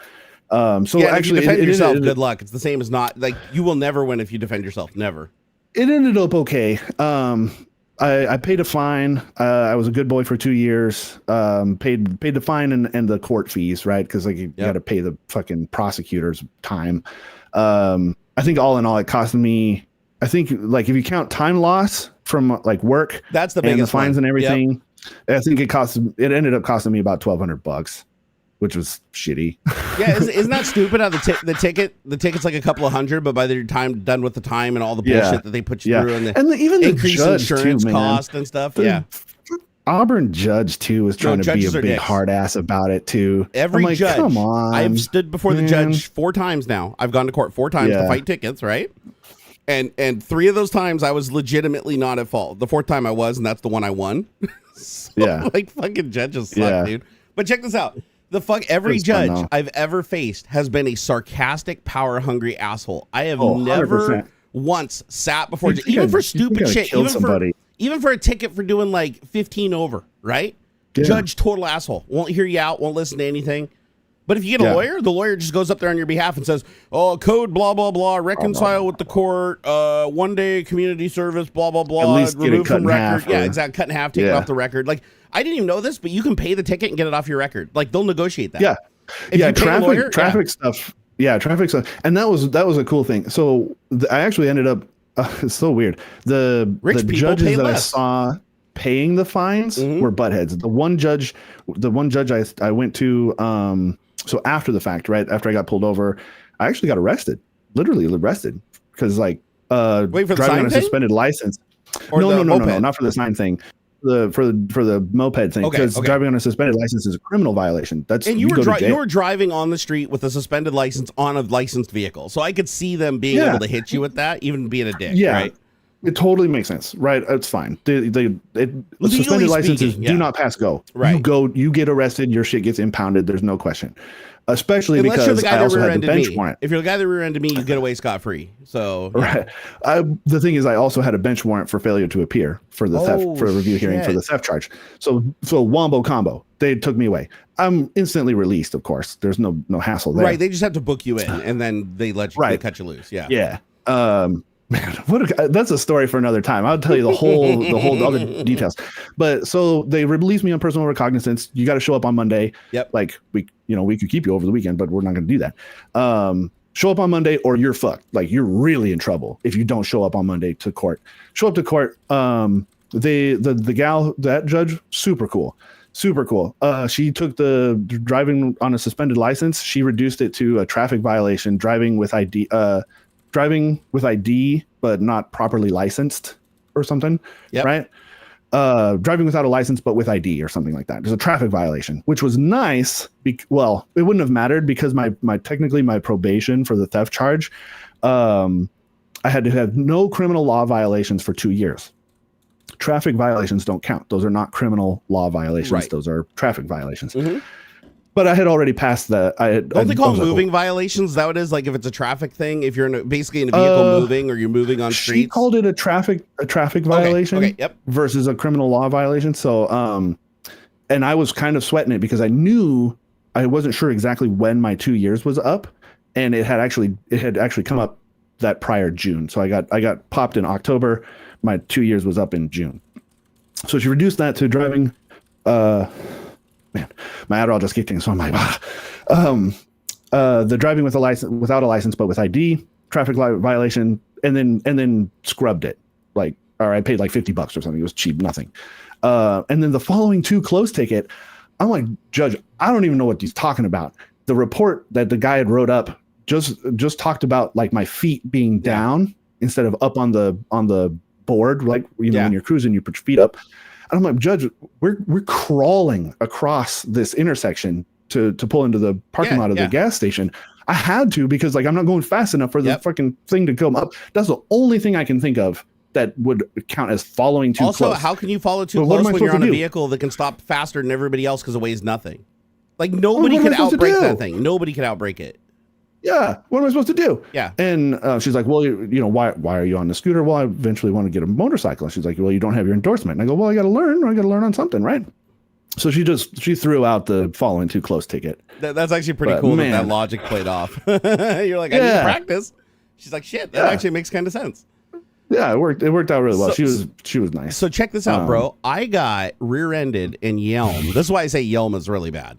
So yeah, actually, if you defend yourself, good luck. It's the same as not like you will never win if you defend yourself. Never. It ended up okay. I paid a fine. I was a good boy for 2 years. Paid the fine and the court fees, right? Because you got to pay the fucking prosecutor's time. I think all in all, it costed me. I think if you count time loss from work, that's the biggest and the fines one. and everything. Yep. I think it ended up costing me about $1,200, which was shitty. Yeah, isn't that stupid? How the ticket's like a couple of hundred, but by the time done with the time and all the bullshit that they put you through, and even the increase judge insurance too, cost and stuff, Auburn judge too was trying to be a big dicks. hard ass about it too. Every judge, come on, I've stood before the judge 4 times now. I've gone to court 4 times to fight tickets, right? And 3 of those times I was legitimately not at fault. The 4th time I was, and that's the one I won. So, fucking judges suck, dude. But check this out. Every judge I've ever faced has been a sarcastic, power-hungry asshole. I have never 100%. Once sat before, even for stupid shit, even for a ticket for doing 15 over, right? Yeah. Judge total asshole. Won't hear you out, won't listen to anything. But if you get a lawyer, the lawyer just goes up there on your behalf and says, "Oh, code blah blah blah, reconcile with the court, 1 day community service, blah blah blah, at least remove from record." Yeah, exactly. Cut in half, take it off the record. I didn't even know this, but you can pay the ticket and get it off your record. They'll negotiate that. Yeah, if you pay traffic, a lawyer, traffic stuff. Yeah, traffic stuff, and that was a cool thing. So I actually ended up. It's so weird. The judges that I saw paying the fines were buttheads. The one judge I went to. So after the fact, right after I got pulled over, I actually got arrested. Literally arrested because wait for the driving on a thing? suspended license. Or no, not for the sign thing. For the moped thing, because driving on a suspended license is a criminal violation. And you were driving on the street with a suspended license on a licensed vehicle, so I could see them being able to hit you with that, even being a dick. Yeah, right? It totally makes sense, right? It's fine. Suspended licenses do not pass go. Right, you get arrested, your shit gets impounded. There's no question. Especially unless because you're the guy I also had the bench me. warrant. If you're the guy that rear-ended me, you get away scot-free. So right. The thing is, I also had a bench warrant for failure to appear for the theft, for a review hearing for the theft charge. So wombo combo. They took me away. I'm instantly released. Of course, there's no hassle there. Right. They just have to book you in, and then they let you they cut you loose. Yeah. Yeah. Man, that's a story for another time. I'll tell you the whole other details. But so they released me on personal recognizance. You got to show up on Monday. Yep. We could keep you over the weekend, but we're not going to do that. Show up on Monday or you're fucked. You're really in trouble if you don't show up on Monday to court. Show up to court. The gal, that judge, super cool. Super cool. She took the driving on a suspended license. She reduced it to a traffic violation, driving with ID, but not properly licensed or something. Yep. Right. Driving without a license, but with ID or something like that. There's a traffic violation, which was nice. It wouldn't have mattered because my probation for the theft charge, I had to have no criminal law violations for 2 years. Traffic violations don't count. Those are not criminal law violations. Right. Those are traffic violations. Mm-hmm. But I had already passed that. Don't they call moving violations? Is that what it is? If it's a traffic thing, if you're basically in a vehicle moving or you're moving on streets? She called it a traffic violation versus a criminal law violation. So, and I was kind of sweating it because I wasn't sure exactly when my 2 years was up, and it had actually come up that prior June. So I got popped in October. My 2 years was up in June. So she reduced that to driving. Man, my Adderall just kicked in, so I'm like, the driving with a license, without a license, but with ID, traffic violation, and then scrubbed it. Or I paid $50 or something. It was cheap, nothing. And then the following 2 close ticket, I'm like, Judge, I don't even know what he's talking about. The report that the guy had wrote up just talked about my feet being down instead of up on the board, when you're cruising, you put your feet up. And I'm like, Judge, we're crawling across this intersection to pull into the parking lot of the gas station. I had to because I'm not going fast enough for the fucking thing to come up. That's the only thing I can think of that would count as following too also, close. how can you follow too But what close am I when you're supposed on to a do? vehicle that can stop faster than everybody else because it weighs nothing? Like nobody what am could I supposed to outbrake do? that thing. Nobody could outbrake it. Yeah, what am I supposed to do? Yeah. And she's like, well, you know, why are you on the scooter? Well, I eventually want to get a motorcycle. And she's like, well, you don't have your endorsement. And I go, well, I got to learn on something, right? So she threw out the following too close ticket. That's actually pretty cool that logic played off. You're like, I need to practice. She's like, shit, that actually makes kind of sense. Yeah, it worked out really well. She was nice. So check this out, bro. I got rear-ended in Yelm. This is why I say Yelm is really bad.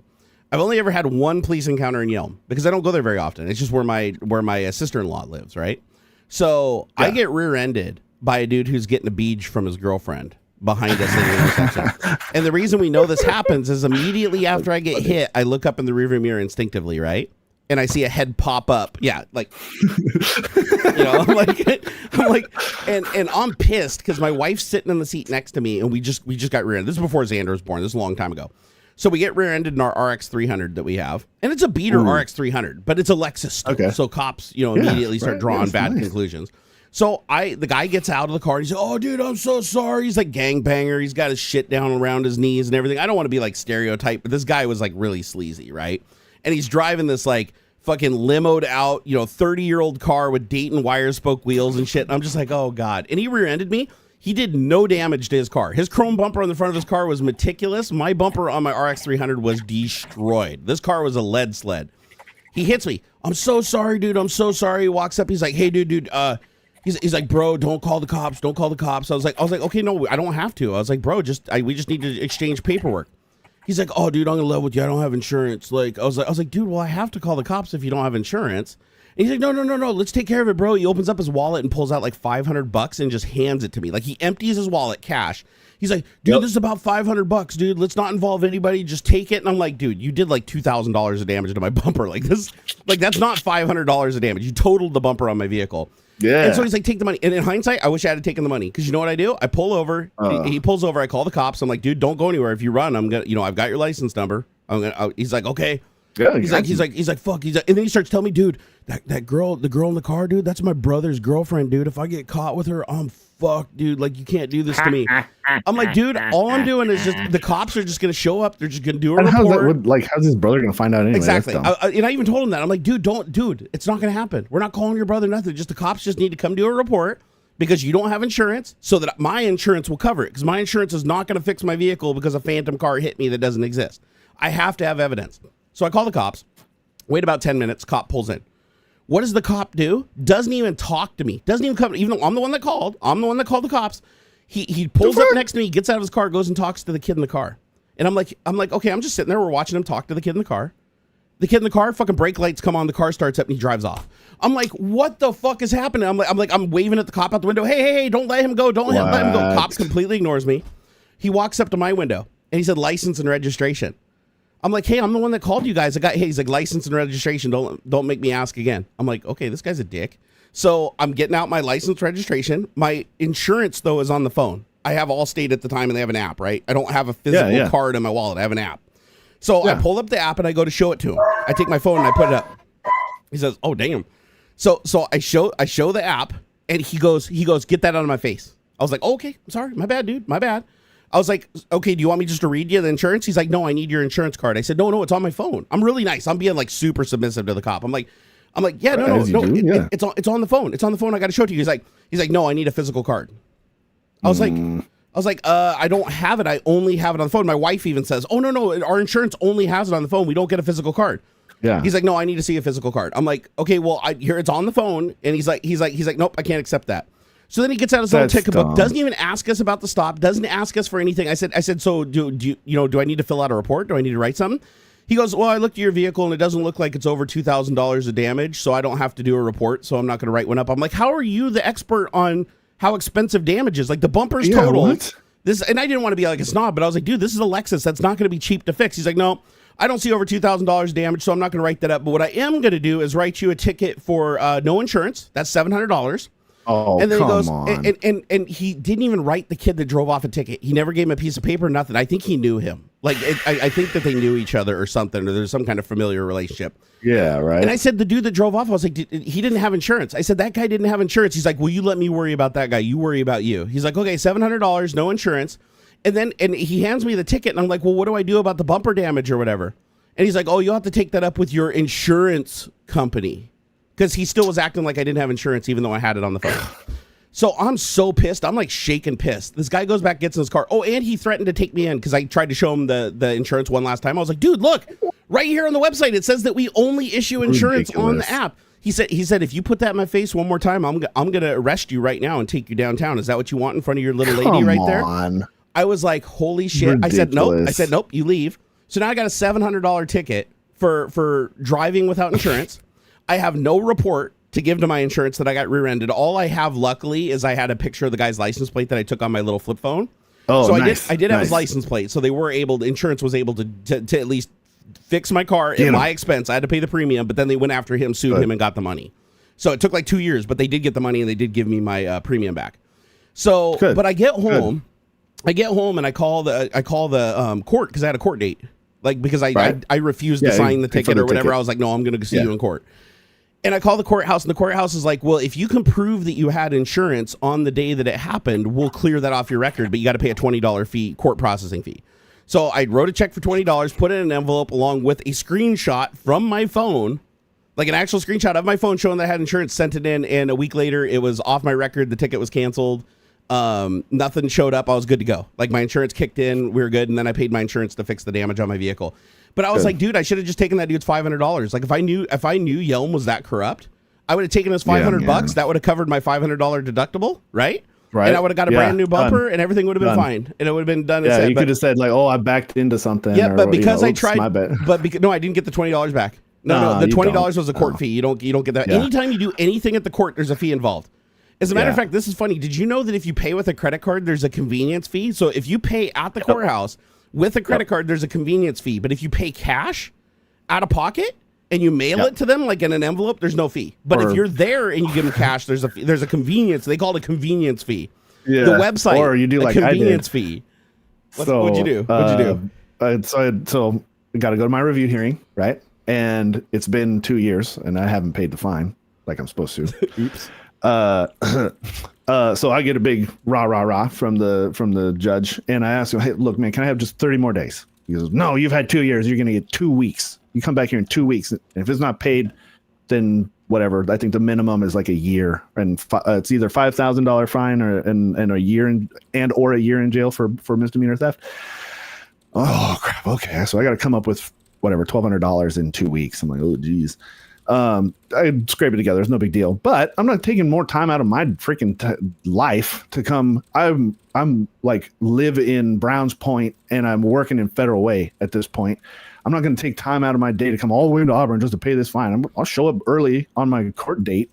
I've only ever had one police encounter in Yelm because I don't go there very often. It's just where my sister-in-law lives, right? So I get rear-ended by a dude who's getting a beach from his girlfriend behind us in the intersection. And the reason we know this happens is immediately after I get hit, I look up in the rearview mirror instinctively, right? And I see a head pop up. Yeah, like, you know, I'm like, and I'm pissed because my wife's sitting in the seat next to me, and we just got rear-ended. This is before Xander was born. This is a long time ago. So we get rear-ended in our RX 300 that we have, and it's a beater RX 300, but it's a Lexus still. Okay. So cops, you know, immediately start drawing bad conclusions. So the guy gets out of the car and he's like, oh, dude, I'm so sorry. He's like gangbanger. He's got his shit down around his knees and everything. I don't want to be like stereotype, but this guy was like really sleazy, right? And he's driving this like fucking limoed out, you know, 30-year-old car with Dayton wire spoke wheels and shit. And I'm just like, oh God. And he rear-ended me. He did no damage to his car. His chrome bumper on the front of his car was meticulous. My bumper on my RX 300 was destroyed. This car was a lead sled. He hits me. I'm so sorry, dude. I'm so sorry. He walks up. He's like, hey, dude. He's like, bro, don't call the cops. Don't call the cops. I was like, okay, no, I don't have to. I was like, bro, we just need to exchange paperwork. He's like, oh, dude, I'm gonna level with you. I don't have insurance. Like, I was like, dude, well, I have to call the cops if you don't have insurance. And he's like, no, let's take care of it, bro. He opens up his wallet and pulls out like $500 and just hands it to me. Like he empties his wallet, cash. He's like, dude, this is about $500, dude. Let's not involve anybody. Just take it. And I'm like, dude, you did like $2,000 of damage to my bumper. Like this, like that's not $500 of damage. You totaled the bumper on my vehicle. Yeah. And so he's like, take the money. And in hindsight, I wish I had taken the money because you know what I do? I pull over. He pulls over. I call the cops. I'm like, dude, don't go anywhere. If you run, I'm gonna, you know, I've got your license number. He's like, okay. Yeah, he's like, fuck. And then he starts telling me, dude, the girl in the car, dude, that's my brother's girlfriend, dude. If I get caught with her, I'm fucked, dude. Like, you can't do this to me. I'm like, dude, all I'm doing is just the cops are just gonna show up. They're just gonna do a report. How's his brother gonna find out anyway? Exactly. And I even told him that. I'm like, dude, it's not gonna happen. We're not calling your brother nothing. Just the cops just need to come do a report because you don't have insurance, so that my insurance will cover it. Because my insurance is not gonna fix my vehicle because a phantom car hit me that doesn't exist. I have to have evidence. So I call the cops. Wait about 10 minutes. Cop pulls in. What does the cop do? Doesn't even talk to me. Doesn't even come. Even though I'm the one that called. I'm the one that called the cops. He pulls up next to me, gets out of his car, goes and talks to the kid in the car. And I'm like, okay, I'm just sitting there. We're watching him talk to the kid in the car. The kid in the car, fucking brake lights come on. The car starts up and he drives off. I'm like, what the fuck is happening? I'm waving at the cop out the window. Hey, don't let him go. Don't let him go. Cop completely ignores me. He walks up to my window and he said, license and registration. I'm like, hey, I'm the one that called you guys. He's like, license and registration. Don't make me ask again. I'm like, okay, this guy's a dick. So I'm getting out my license registration. My insurance, though, is on the phone. I have Allstate at the time, and they have an app, right? I don't have a physical card in my wallet. I have an app. So I pull up the app, and I go to show it to him. I take my phone, and I put it up. He says, oh, damn. So I show the app, and he goes, get that out of my face. I was like, oh, okay, I'm sorry. My bad, dude. My bad. I was like, okay, do you want me just to read you the insurance? He's like, no, I need your insurance card. I said, no, it's on my phone. I'm really nice. I'm being like super submissive to the cop. I'm like, yeah, no, it's on the phone. It's on the phone. I got to show it to you. He's like, no, I need a physical card. I was like, I don't have it. I only have it on the phone. My wife even says, oh, no, our insurance only has it on the phone. We don't get a physical card. Yeah. He's like, no, I need to see a physical card. I'm like, okay, well, here it's on the phone. And he's like, nope, I can't accept that. So then he gets out his own ticket book, doesn't even ask us about the stop, doesn't ask us for anything. I said, so do I need to fill out a report? Do I need to write something? He goes, well, I looked at your vehicle and it doesn't look like it's over $2,000 of damage, so I don't have to do a report, so I'm not going to write one up. I'm like, how are you the expert on how expensive damage is? Like the bumper's total. What? And I didn't want to be like a snob, but I was like, dude, this is a Lexus. That's not going to be cheap to fix. He's like, no, I don't see over $2,000 damage, so I'm not going to write that up. But what I am going to do is write you a ticket for no insurance. That's $700. Oh, And then he come goes, on. and he didn't even write the kid that drove off a ticket. He never gave him a piece of paper, nothing. I think he knew him. Like, I think that they knew each other or something, or there's some kind of familiar relationship. Yeah, right. And I said, the dude that drove off, I was like, he didn't have insurance. I said, that guy didn't have insurance. He's like, will you let me worry about that guy? You worry about you. He's like, okay, $700, no insurance. And he hands me the ticket, and I'm like, well, what do I do about the bumper damage or whatever? And he's like, oh, you'll have to take that up with your insurance company. Because he still was acting like I didn't have insurance, even though I had it on the phone. So I'm so pissed. I'm like shaking pissed. This guy goes back, gets in his car. Oh, and he threatened to take me in because I tried to show him the insurance one last time. I was like, dude, look, right here on the website, it says that we only issue insurance on the app. He said, if you put that in my face one more time, I'm gonna arrest you right now and take you downtown. Is that what you want in front of your little lady right there? I was like, holy shit. Ridiculous. I said, nope, you leave. So now I got a $700 ticket for driving without insurance. I have no report to give to my insurance that I got rear-ended. All I have, luckily, is I had a picture of the guy's license plate that I took on my little flip phone. Oh, so nice. I did have his license plate. So they were able to, insurance was able to at least fix my car at my expense. I had to pay the premium, but then they went after him, sued him, and got the money. So it took like 2 years, but they did get the money and they did give me my premium back. So, but I get home. And I call the court because I had a court date. Like, because I refused to sign the ticket or whatever. I was like, no, I'm going to see you in court. And I call the courthouse, and the courthouse is like, well, if you can prove that you had insurance on the day that it happened, we'll clear that off your record, but you got to pay a $20 fee, court processing fee. So I wrote a check for $20, put it in an envelope along with a screenshot from my phone, like an actual screenshot of my phone showing that I had insurance, sent it in, and a week later, it was off my record. The ticket was canceled. Nothing showed up. I was good to go. Like, my insurance kicked in. We were good. And then I paid my insurance to fix the damage on my vehicle. But I was like, dude, I should have just taken that dude's $500. Like, if I knew Yelm was that corrupt, I would have taken his $500. That would have covered my $500 deductible, right? Right. And I would have got a brand new bumper, and everything would have been fine, and it would have been done. Yeah, you could have said like, "Oh, I backed into something." Yeah, but because I tried, my bad. No, I didn't get the $20 back. No, the $20 was a court fee. You don't get that. Yeah. Anytime you do anything at the court, there's a fee involved. As a matter of fact, this is funny. Did you know that if you pay with a credit card, there's a convenience fee? So if you pay at the courthouse with a credit card, there's a convenience fee. But if you pay cash out of pocket and you mail it to them like in an envelope, there's no fee. But if you're there and you give them cash, there's a convenience. They call it a convenience fee. Yeah. The website, or you do like convenience fee. What'd you do? So I got to go to my review hearing, right? And it's been 2 years, and I haven't paid the fine like I'm supposed to. Oops. So I get a big rah from the judge, and I ask him, "Hey, look, man, can I have just 30 more days?" He goes, "No, you've had 2 years. You're going to get 2 weeks. You come back here in 2 weeks, and if it's not paid, then whatever. I think the minimum is like a year, and it's either $5,000 fine and a year or a year in jail for misdemeanor theft." Oh crap! Okay, so I got to come up with whatever $1,200 in 2 weeks. I'm like, oh geez. I scrape it together. It's no big deal, but I'm not taking more time out of my freaking life to come. I'm like live in Browns Point, and I'm working in Federal Way at this point. I'm not going to take time out of my day to come all the way to Auburn just to pay this fine. I'll show up early on my court date.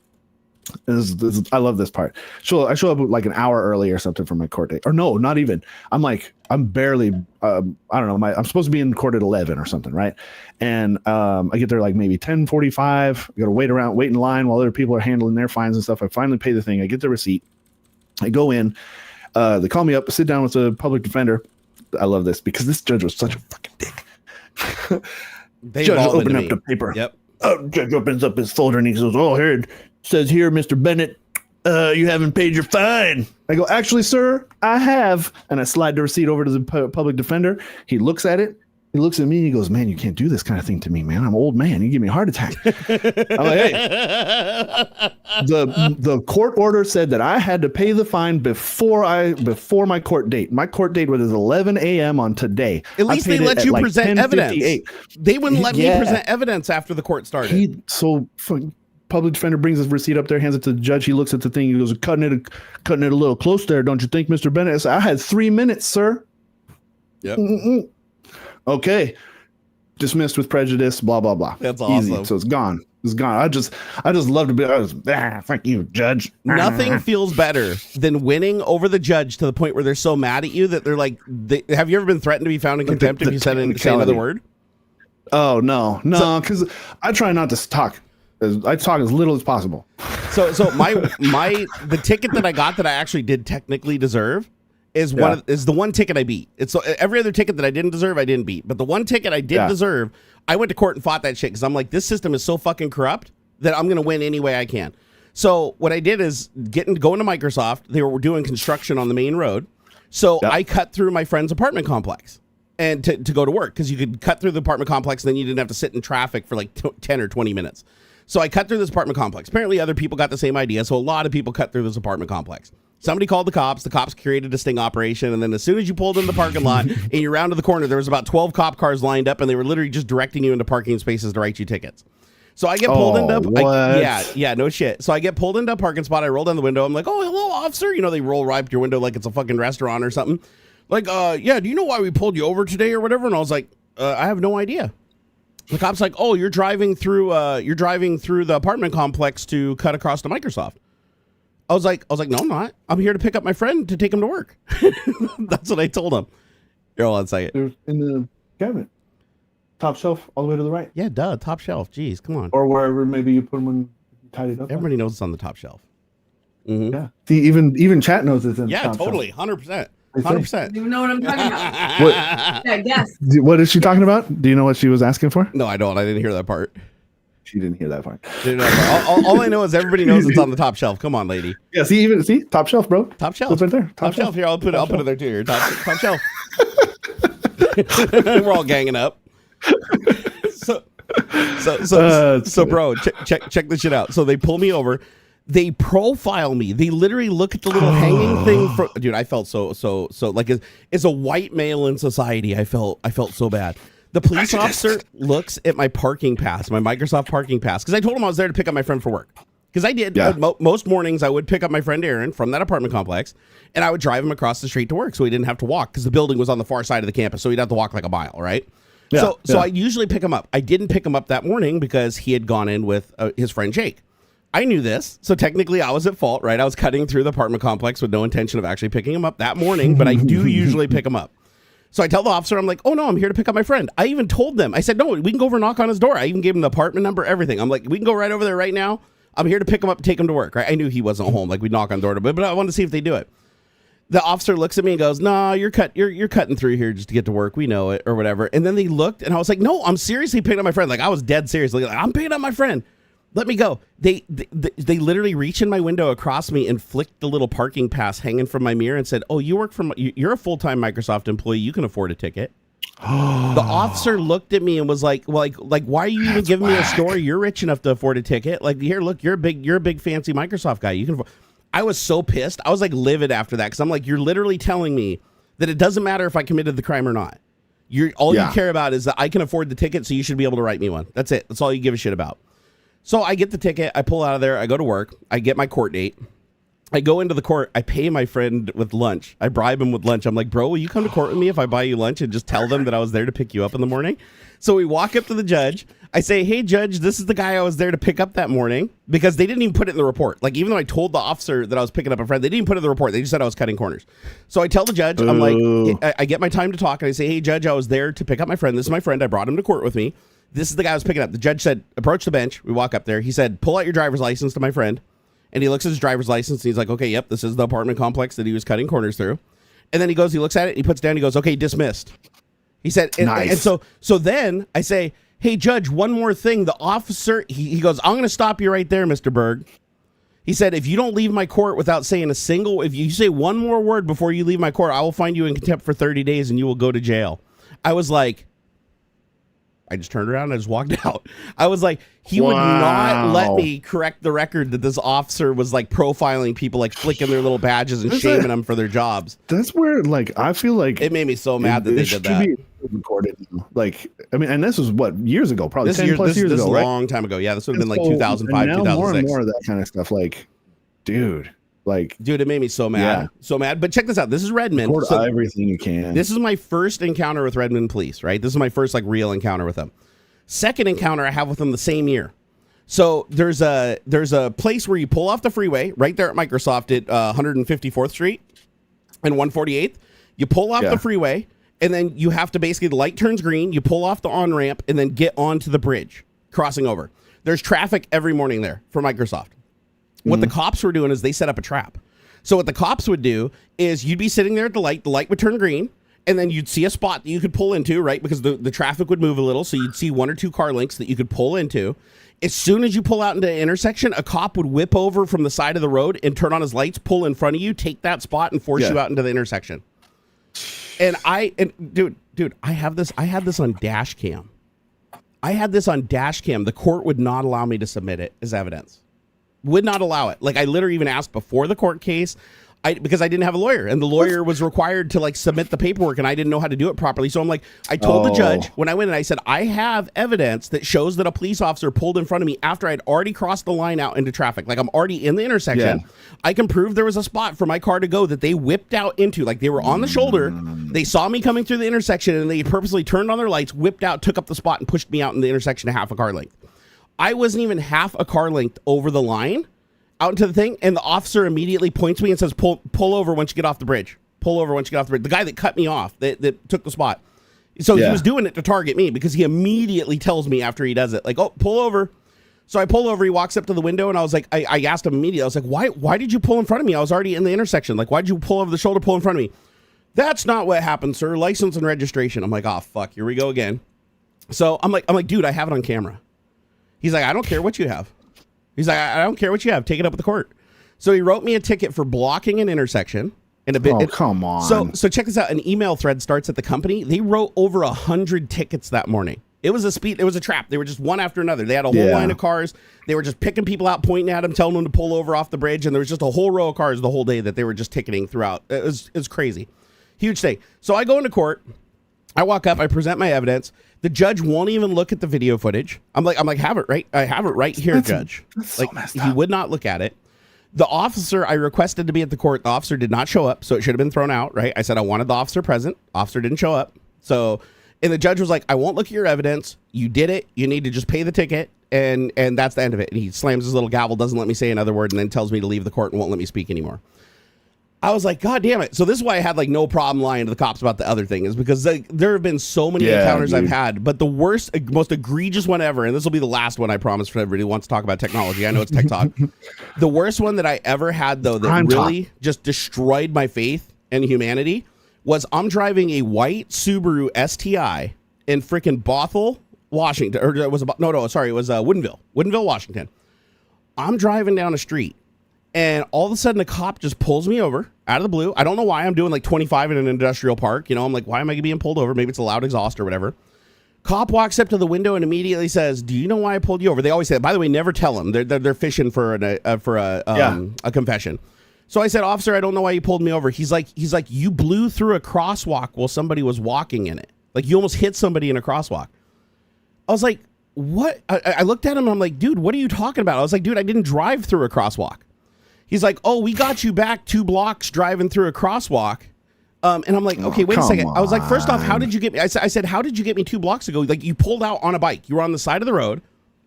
I love this part. So I show up like an hour early or something for my court date, or no, not even. I'm barely. I don't know. I'm supposed to be in court at 11 or something, right? And I get there like maybe 10:45. I got to wait in line while other people are handling their fines and stuff. I finally pay the thing. I get the receipt. I go in. They call me up. Sit down with the public defender. I love this because this judge was such a fucking dick. Judge opened up the paper. Yep. Judge opens up his folder and he goes, "Oh, here it says here, Mr. Bennett, you haven't paid your fine." I go, "Actually, sir, I have." And I slide the receipt over to the public defender. He looks at it. He looks at me and he goes, "Man, you can't do this kind of thing to me, man. I'm an old man. You give me a heart attack." I'm like, "Hey, the court order said that I had to pay the fine before my court date. My court date was 11 a.m. on today. At least they let you present evidence. They wouldn't let me present evidence after the court started. Public defender brings his receipt up there, hands it to the judge. He looks at the thing. He goes, cutting it a little close there, don't you think, Mr. Bennett?" I said, "I had 3 minutes, sir." Yep. Okay. Dismissed with prejudice, blah, blah, blah. That's awesome. Easy. So it's gone. It's gone. I just love to be, thank you, judge. Nothing feels better than winning over the judge to the point where they're so mad at you that they're like, have you ever been threatened to be found in contempt if you say another word? Oh, no, because I try not to talk I talk as little as possible. So the ticket that I got that I actually did technically deserve is is the one ticket I beat. It's every other ticket that I didn't deserve, I didn't beat. But the one ticket I did deserve, I went to court and fought that shit because I'm like, this system is so fucking corrupt that I'm gonna win any way I can. So what I did is go into Microsoft. They were doing construction on the main road, so I cut through my friend's apartment complex and to go to work because you could cut through the apartment complex and then you didn't have to sit in traffic for like 10 or 20 minutes. So I cut through this apartment complex. Apparently other people got the same idea, so a lot of people cut through this apartment complex. Somebody called the cops. The cops created a sting operation, and then as soon as you pulled in the parking lot and you rounded the corner, there was about 12 cop cars lined up, and they were literally just directing you into parking spaces to write you tickets. So I get pulled into no shit. So I get pulled into a parking spot. I roll down the window. I'm like, "Oh, hello, officer." You know, they roll right up your window like it's a fucking restaurant or something. Like, yeah, do you know why we pulled you over today or whatever? And I was like, I have no idea. The cop's like, "Oh, you're driving through the apartment complex to cut across to Microsoft." I was like, no, I'm not. I'm here to pick up my friend to take him to work. That's what I told him. Here, hold on a second. They're in the cabinet. Top shelf, all the way to the right. Yeah, duh, top shelf. Jeez, come on. Or wherever maybe you put them when you tied it up. Everybody knows it's on the top shelf. Mm-hmm. Yeah. See, even chat knows it's in the top totally, shelf. 100%. I don't even know what I'm talking about. What? Yeah, yes. What is she talking about? Do you know what she was asking for? No, I don't. I didn't hear that part. She didn't hear that part. All I know is everybody knows it's on the top shelf. Come on, lady. Yeah, see, top shelf, bro. Top shelf. It's right there. Top shelf. Here, I'll put it there too. Here, top shelf. We're all ganging up. So, bro, check this shit out. So they pull me over. They profile me. They literally look at the little hanging thing. Dude, I felt so like as a white male in society, I felt so bad. The police officer looks at my parking pass, my Microsoft parking pass, because I told him I was there to pick up my friend for work. Because I did. Yeah. Most mornings, I would pick up my friend Aaron from that apartment complex, and I would drive him across the street to work so he didn't have to walk because the building was on the far side of the campus, so he'd have to walk like a mile, right? Yeah, so I usually pick him up. I didn't pick him up that morning because he had gone in with his friend Jake. I knew this, so technically I was at fault, right? I was cutting through the apartment complex with no intention of actually picking him up that morning, but I do usually pick him up. So I tell the officer, I'm like, "Oh no, I'm here to pick up my friend." I even told them, I said, "No, we can go over and knock on his door." I even gave him the apartment number, everything. I'm like, "We can go right over there right now. I'm here to pick him up, take him to work." Right? I knew he wasn't home. Like we'd knock on the door, but I wanted to see if they do it. The officer looks at me and goes, "Nah, you're cutting through here just to get to work. We know it," or whatever. And then they looked, and I was like, "No, I'm seriously picking up my friend." Like I was dead serious. Like I'm picking up my friend. Let me go. They literally reach in my window across me and flicked the little parking pass hanging from my mirror and said, "Oh, you're a full-time Microsoft employee. You can afford a ticket." The officer looked at me and was like, why are you even giving me a story? You're rich enough to afford a ticket. Like, here, look, you're a big fancy Microsoft guy. You can afford. I was so pissed. I was like livid after that because I'm like, you're literally telling me that it doesn't matter if I committed the crime or not. You care about is that I can afford the ticket, so you should be able to write me one. That's it. That's all you give a shit about. So I get the ticket. I pull out of there. I go to work. I get my court date. I go into the court. I pay my friend with lunch. I bribe him with lunch. I'm like, "Bro, will you come to court with me if I buy you lunch and just tell them that I was there to pick you up in the morning?" So we walk up to the judge. I say, "Hey, judge, this is the guy I was there to pick up that morning," because they didn't even put it in the report. Like, even though I told the officer that I was picking up a friend, they didn't put it in the report. They just said I was cutting corners. So I tell the judge, I'm like, I get my time to talk, and I say, "Hey, judge, I was there to pick up my friend. This is my friend. I brought him to court with me. This is the guy I was picking up." The judge said, "Approach the bench." We walk up there. He said, "Pull out your driver's license," to my friend. And he looks at his driver's license and he's like, "Okay, yep, this is the apartment complex that he was cutting corners through." And then he looks at it, and he puts it down, he goes, "Okay, dismissed." He said, nice. And so then I say, "Hey, judge, one more thing." The officer, he goes, "I'm going to stop you right there, Mr. Berg." He said, "If you don't leave my court without saying if you say one more word before you leave my court, I will find you in contempt for 30 days and you will go to jail." I was like, I just turned around and I just walked out. I was like, he would not let me correct the record that this officer was like profiling people, like flicking their little badges and shaming them for their jobs. That's where, like, I feel like it made me so mad that they did that. Be recorded. Like, I mean, and this was what, years ago, probably 10 plus years ago, right? This long time ago. Yeah, this would have been like 2005, 2006. More and more of that kind of stuff. Like, dude, it made me so mad. So mad. But check this out. This is Redmond. Record everything you can. This is my first encounter with Redmond police, right? This is my first like real encounter with them. Second encounter I have with them the same year. So there's a place where you pull off the freeway right there at Microsoft at 154th Street and 148th. You pull off the freeway, and then you have to basically, the light turns green, you pull off the on-ramp, and then get onto the bridge, crossing over. There's traffic every morning there for Microsoft. What the cops were doing is they set up a trap. So what the cops would do is you'd be sitting there at the light would turn green, and then you'd see a spot that you could pull into, right? Because the traffic would move a little, so you'd see 1 or 2 car links that you could pull into. As soon as you pull out into the intersection, a cop would whip over from the side of the road and turn on his lights, pull in front of you, take that spot, and force you out into the intersection. And dude, I had this on dash cam. The court would not allow me to submit it as evidence. Would not allow it. Like, I literally even asked before the court case, because I didn't have a lawyer, and the lawyer was required to like submit the paperwork, and I didn't know how to do it properly. So I'm like, I told the judge when I went, and I said, I have evidence that shows that a police officer pulled in front of me after I'd already crossed the line out into traffic. Like, I'm already in the intersection. Yeah. I can prove there was a spot for my car to go that they whipped out into. Like, they were on the shoulder. They saw me coming through the intersection, and they purposely turned on their lights, whipped out, took up the spot, and pushed me out in the intersection a half a car length. I wasn't even half a car length over the line out into the thing, and the officer immediately points me and says, pull over once you get off the bridge. Pull over once you get off the bridge. The guy that cut me off, that took the spot. So he was doing it to target me, because he immediately tells me after he does it, like, oh, pull over. So I pull over, he walks up to the window, and I was like, I asked him immediately, I was like, why did you pull in front of me? I was already in the intersection. Like, why did you pull over the shoulder, pull in front of me? That's not what happened, sir. License and registration. I'm like, oh, fuck, here we go again. So I'm like, dude, I have it on camera. He's like, I don't care what you have. He's like, I don't care what you have. Take it up with the court. So he wrote me a ticket for blocking an intersection. And a bit. Oh, come on. So check this out. An email thread starts at the company. They wrote over 100 tickets that morning. It was a trap. They were just one after another. They had a whole line of cars. They were just picking people out, pointing at them, telling them to pull over off the bridge. And there was just a whole row of cars the whole day that they were just ticketing throughout. It was crazy. Huge thing. So I go into court. I walk up. I present my evidence. The judge won't even look at the video footage. I'm like, have it right. I have it right here, Judge. That's like, so messed he up. would not look at it. The officer, I requested to be at the court. The officer did not show up, so it should have been thrown out, right? I said I wanted the officer present. Officer didn't show up. So, and the judge was like, I won't look at your evidence. You did it. You need to just pay the ticket, and that's the end of it. And he slams his little gavel, doesn't let me say another word, and then tells me to leave the court and won't let me speak anymore. I was like, God damn it. So this is why I had like no problem lying to the cops about the other thing, is because there have been so many encounters I've had, but the worst, most egregious one ever, and this will be the last one, I promise, for everybody who wants to talk about technology. I know it's Tech Talk. The worst one that I ever had, though, that really just destroyed my faith in humanity was I'm driving a white Subaru STI in freaking Bothell, Washington, or it was Woodinville, Washington. I'm driving down a street. And all of a sudden, a cop just pulls me over out of the blue. I don't know why. I'm doing like 25 in an industrial park. You know, I'm like, why am I being pulled over? Maybe it's a loud exhaust or whatever. Cop walks up to the window and immediately says, do you know why I pulled you over? They always say that. By the way, never tell them. They're fishing for a confession. So I said, officer, I don't know why you pulled me over. He's like, you blew through a crosswalk while somebody was walking in it. Like, you almost hit somebody in a crosswalk. I was like, what? I looked at him and I'm like, dude, what are you talking about? I was like, dude, I didn't drive through a crosswalk. He's like, oh, we got you back 2 blocks driving through a crosswalk. And I'm like, okay, wait a second. I was like, first off, how did you get me? I said, how did you get me 2 blocks ago? Like, you pulled out on a bike. You were on the side of the road.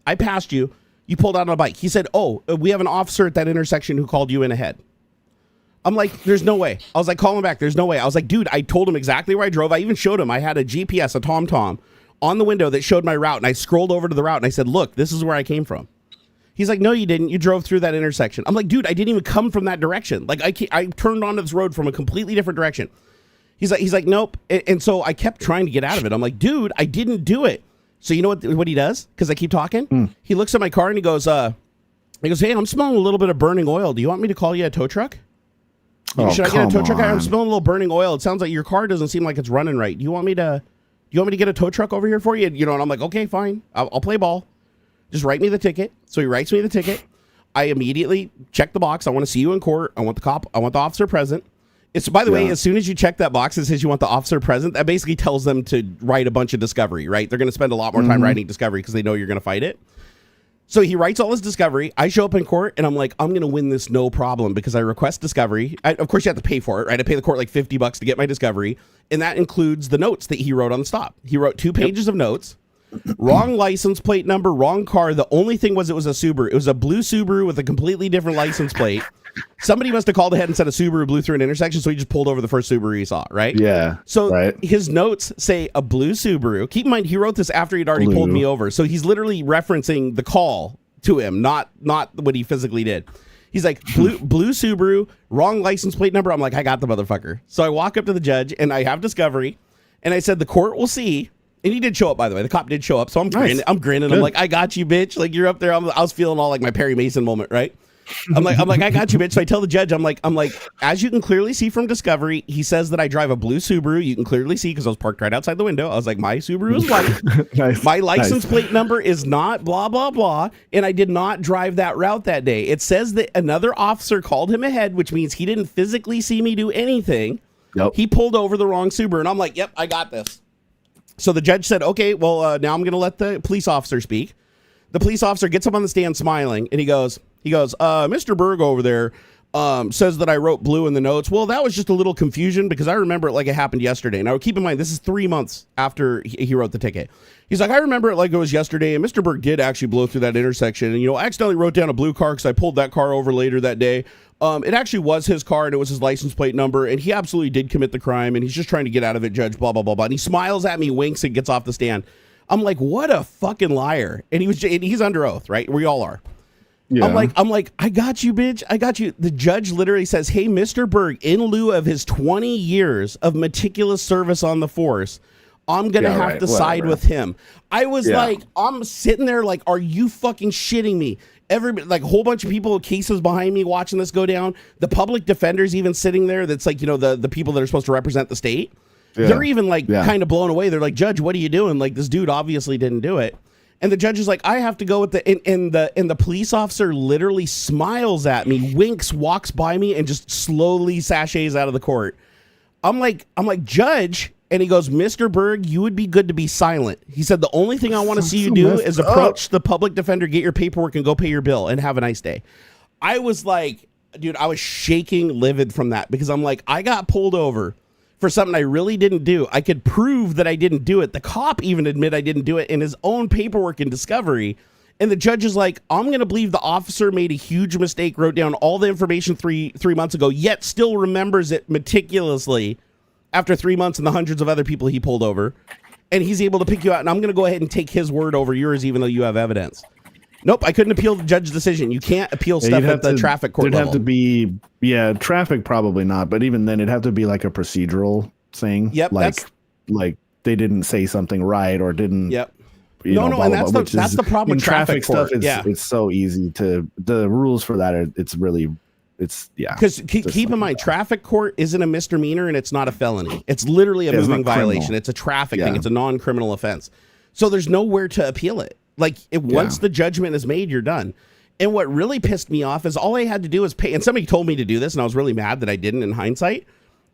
I passed you. You pulled out on a bike. He said, oh, we have an officer at that intersection who called you in ahead. I'm like, there's no way. I was like, call him back. There's no way. I was like, dude, I told him exactly where I drove. I even showed him. I had a GPS, a TomTom, on the window that showed my route. And I scrolled over to the route and I said, look, this is where I came from. He's like, no, you didn't. You drove through that intersection. I'm like, dude, I didn't even come from that direction. Like, I turned onto this road from a completely different direction. He's like, nope. And so I kept trying to get out of it. I'm like, dude, I didn't do it. So you know what he does? Because I keep talking. He looks at my car and he goes, hey, I'm smelling a little bit of burning oil. Do you want me to call you a tow truck? Should I get a tow truck? I'm smelling a little burning oil. It sounds like your car doesn't seem like it's running right. Do you want me to get a tow truck over here for you? You know, and I'm like, okay, fine. I'll play ball. Just write me the ticket. So he writes me the ticket. I immediately check the box. I want to see you in court. I want the officer present. It's, by the way, as soon as you check that box that says you want the officer present, that basically tells them to write a bunch of discovery, right? They're going to spend a lot more time writing discovery because they know you're going to fight it. So he writes all his discovery. I show up in court and I'm like, I'm going to win this no problem because I request discovery. Of course, you have to pay for it, right? I pay the court like $50 to get my discovery. And that includes the notes that he wrote on the stop. He wrote 2 pages of notes. Wrong license plate number, wrong car. The only thing was it was a Subaru. It was a blue Subaru with a completely different license plate. somebody must have called ahead and said a Subaru blew through an intersection, so he just pulled over the first Subaru he saw, right? Yeah. So right. his notes say a blue Subaru. Keep in mind, he wrote this after he'd already pulled me over, so he's literally referencing the call to him, not what he physically did. He's like, blue Subaru, wrong license plate number. I'm like, I got the motherfucker. So I walk up to the judge, and I have discovery, and I said, the court will see. And he did show up, by the way. The cop did show up, so I'm grinning. I'm grinning. I'm like, I got you, bitch. Like, you're up there. I was feeling all like my Perry Mason moment, right? I'm like, I got you, bitch. So I tell the judge, I'm like, as you can clearly see from discovery, he says that I drive a blue Subaru. You can clearly see because I was parked right outside the window. I was like, my Subaru is white. Nice. My license plate number is not blah, blah, blah. And I did not drive that route that day. It says that another officer called him ahead, which means he didn't physically see me do anything. Yep. He pulled over the wrong Subaru. And I'm like, yep, I got this. So the judge said, okay, well, now I'm going to let the police officer speak. The police officer gets up on the stand smiling, and he goes, Mr. Berg over there says that I wrote blue in the notes. Well, that was just a little confusion because I remember it like it happened yesterday. Now, keep in mind, this is 3 months after he wrote the ticket. He's like, I remember it like it was yesterday, and Mr. Berg did actually blow through that intersection. And, I accidentally wrote down a blue car because I pulled that car over later that day. It actually was his car, and it was his license plate number, and he absolutely did commit the crime, and he's just trying to get out of it, judge, blah, blah, blah, blah. And he smiles at me, winks, and gets off the stand. I'm like, what a fucking liar. And he's under oath, right? We all are. Yeah. I'm like, I got you, bitch. I got you. The judge literally says, hey, Mr. Berg, in lieu of his 20 years of meticulous service on the force, I'm going to have to side with him. I was like, I'm sitting there like, are you fucking shitting me? Everybody, like a whole bunch of people, cases behind me watching this go down. The public defender's even sitting there. That's like, the people that are supposed to represent the state. Yeah. They're even like kind of blown away. They're like, Judge, what are you doing? Like, this dude obviously didn't do it. And the judge is like, I have to go with the police officer literally smiles at me, winks, walks by me, and just slowly sachets out of the court. I'm like, Judge. And he goes, Mr. Berg, you would be good to be silent. He said, the only thing I want to see you do is approach the public defender, get your paperwork, and go pay your bill, and have a nice day. I was like, dude, I was shaking livid from that because I'm like, I got pulled over for something I really didn't do. I could prove that I didn't do it. The cop even admit I didn't do it in his own paperwork and discovery. And the judge is like, I'm going to believe the officer made a huge mistake, wrote down all the information three months ago, yet still remembers it meticulously after 3 months and the hundreds of other people he pulled over, and he's able to pick you out, and I'm going to go ahead and take his word over yours, even though you have evidence. Nope, I couldn't appeal the judge's decision. You can't appeal stuff at the traffic court level. It'd have to be, traffic probably not, but even then it'd have to be like a procedural thing. Yep, like they didn't say something right or didn't. Yep. Blah, and that's blah, the problem with traffic stuff. court. It's so easy to, the rules for that because keep in mind, traffic court isn't a misdemeanor and it's not a felony. It's literally a moving violation. It's a traffic thing. It's a non-criminal offense. So there's nowhere to appeal it. Like once the judgment is made, you're done. And what really pissed me off is all I had to do was pay. And somebody told me to do this, and I was really mad that I didn't. In hindsight,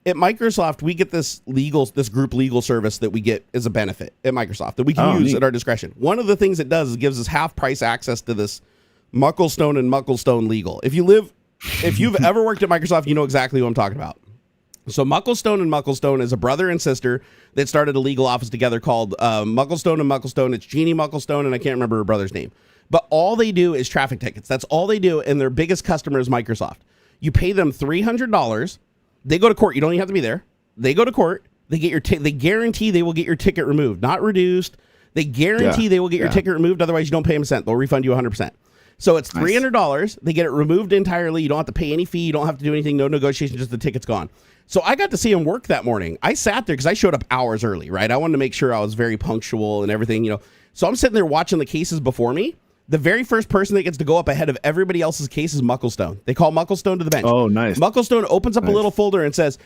at Microsoft, we get this group legal service that we get as a benefit at Microsoft that we can use at our discretion. One of the things it does is it gives us half price access to this Mucklestone and Mucklestone Legal. If you've ever worked at Microsoft, you know exactly what I'm talking about. So Mucklestone and Mucklestone is a brother and sister that started a legal office together called Mucklestone and Mucklestone. It's Jeannie Mucklestone, and I can't remember her brother's name. But all they do is traffic tickets. That's all they do, and their biggest customer is Microsoft. You pay them $300. They go to court. You don't even have to be there. They go to court. They get they guarantee they will get your ticket removed, not reduced. They guarantee they will get your ticket removed. Otherwise, you don't pay them a cent. They'll refund you 100%. So it's $300. They get it removed entirely. You don't have to pay any fee. You don't have to do anything. No negotiation. Just the ticket's gone. So I got to see him work that morning. I sat there because I showed up hours early, right? I wanted to make sure I was very punctual and everything, So I'm sitting there watching the cases before me. The very first person that gets to go up ahead of everybody else's case is Mucklestone. They call Mucklestone to the bench. Oh, nice. Mucklestone opens up a little folder and says,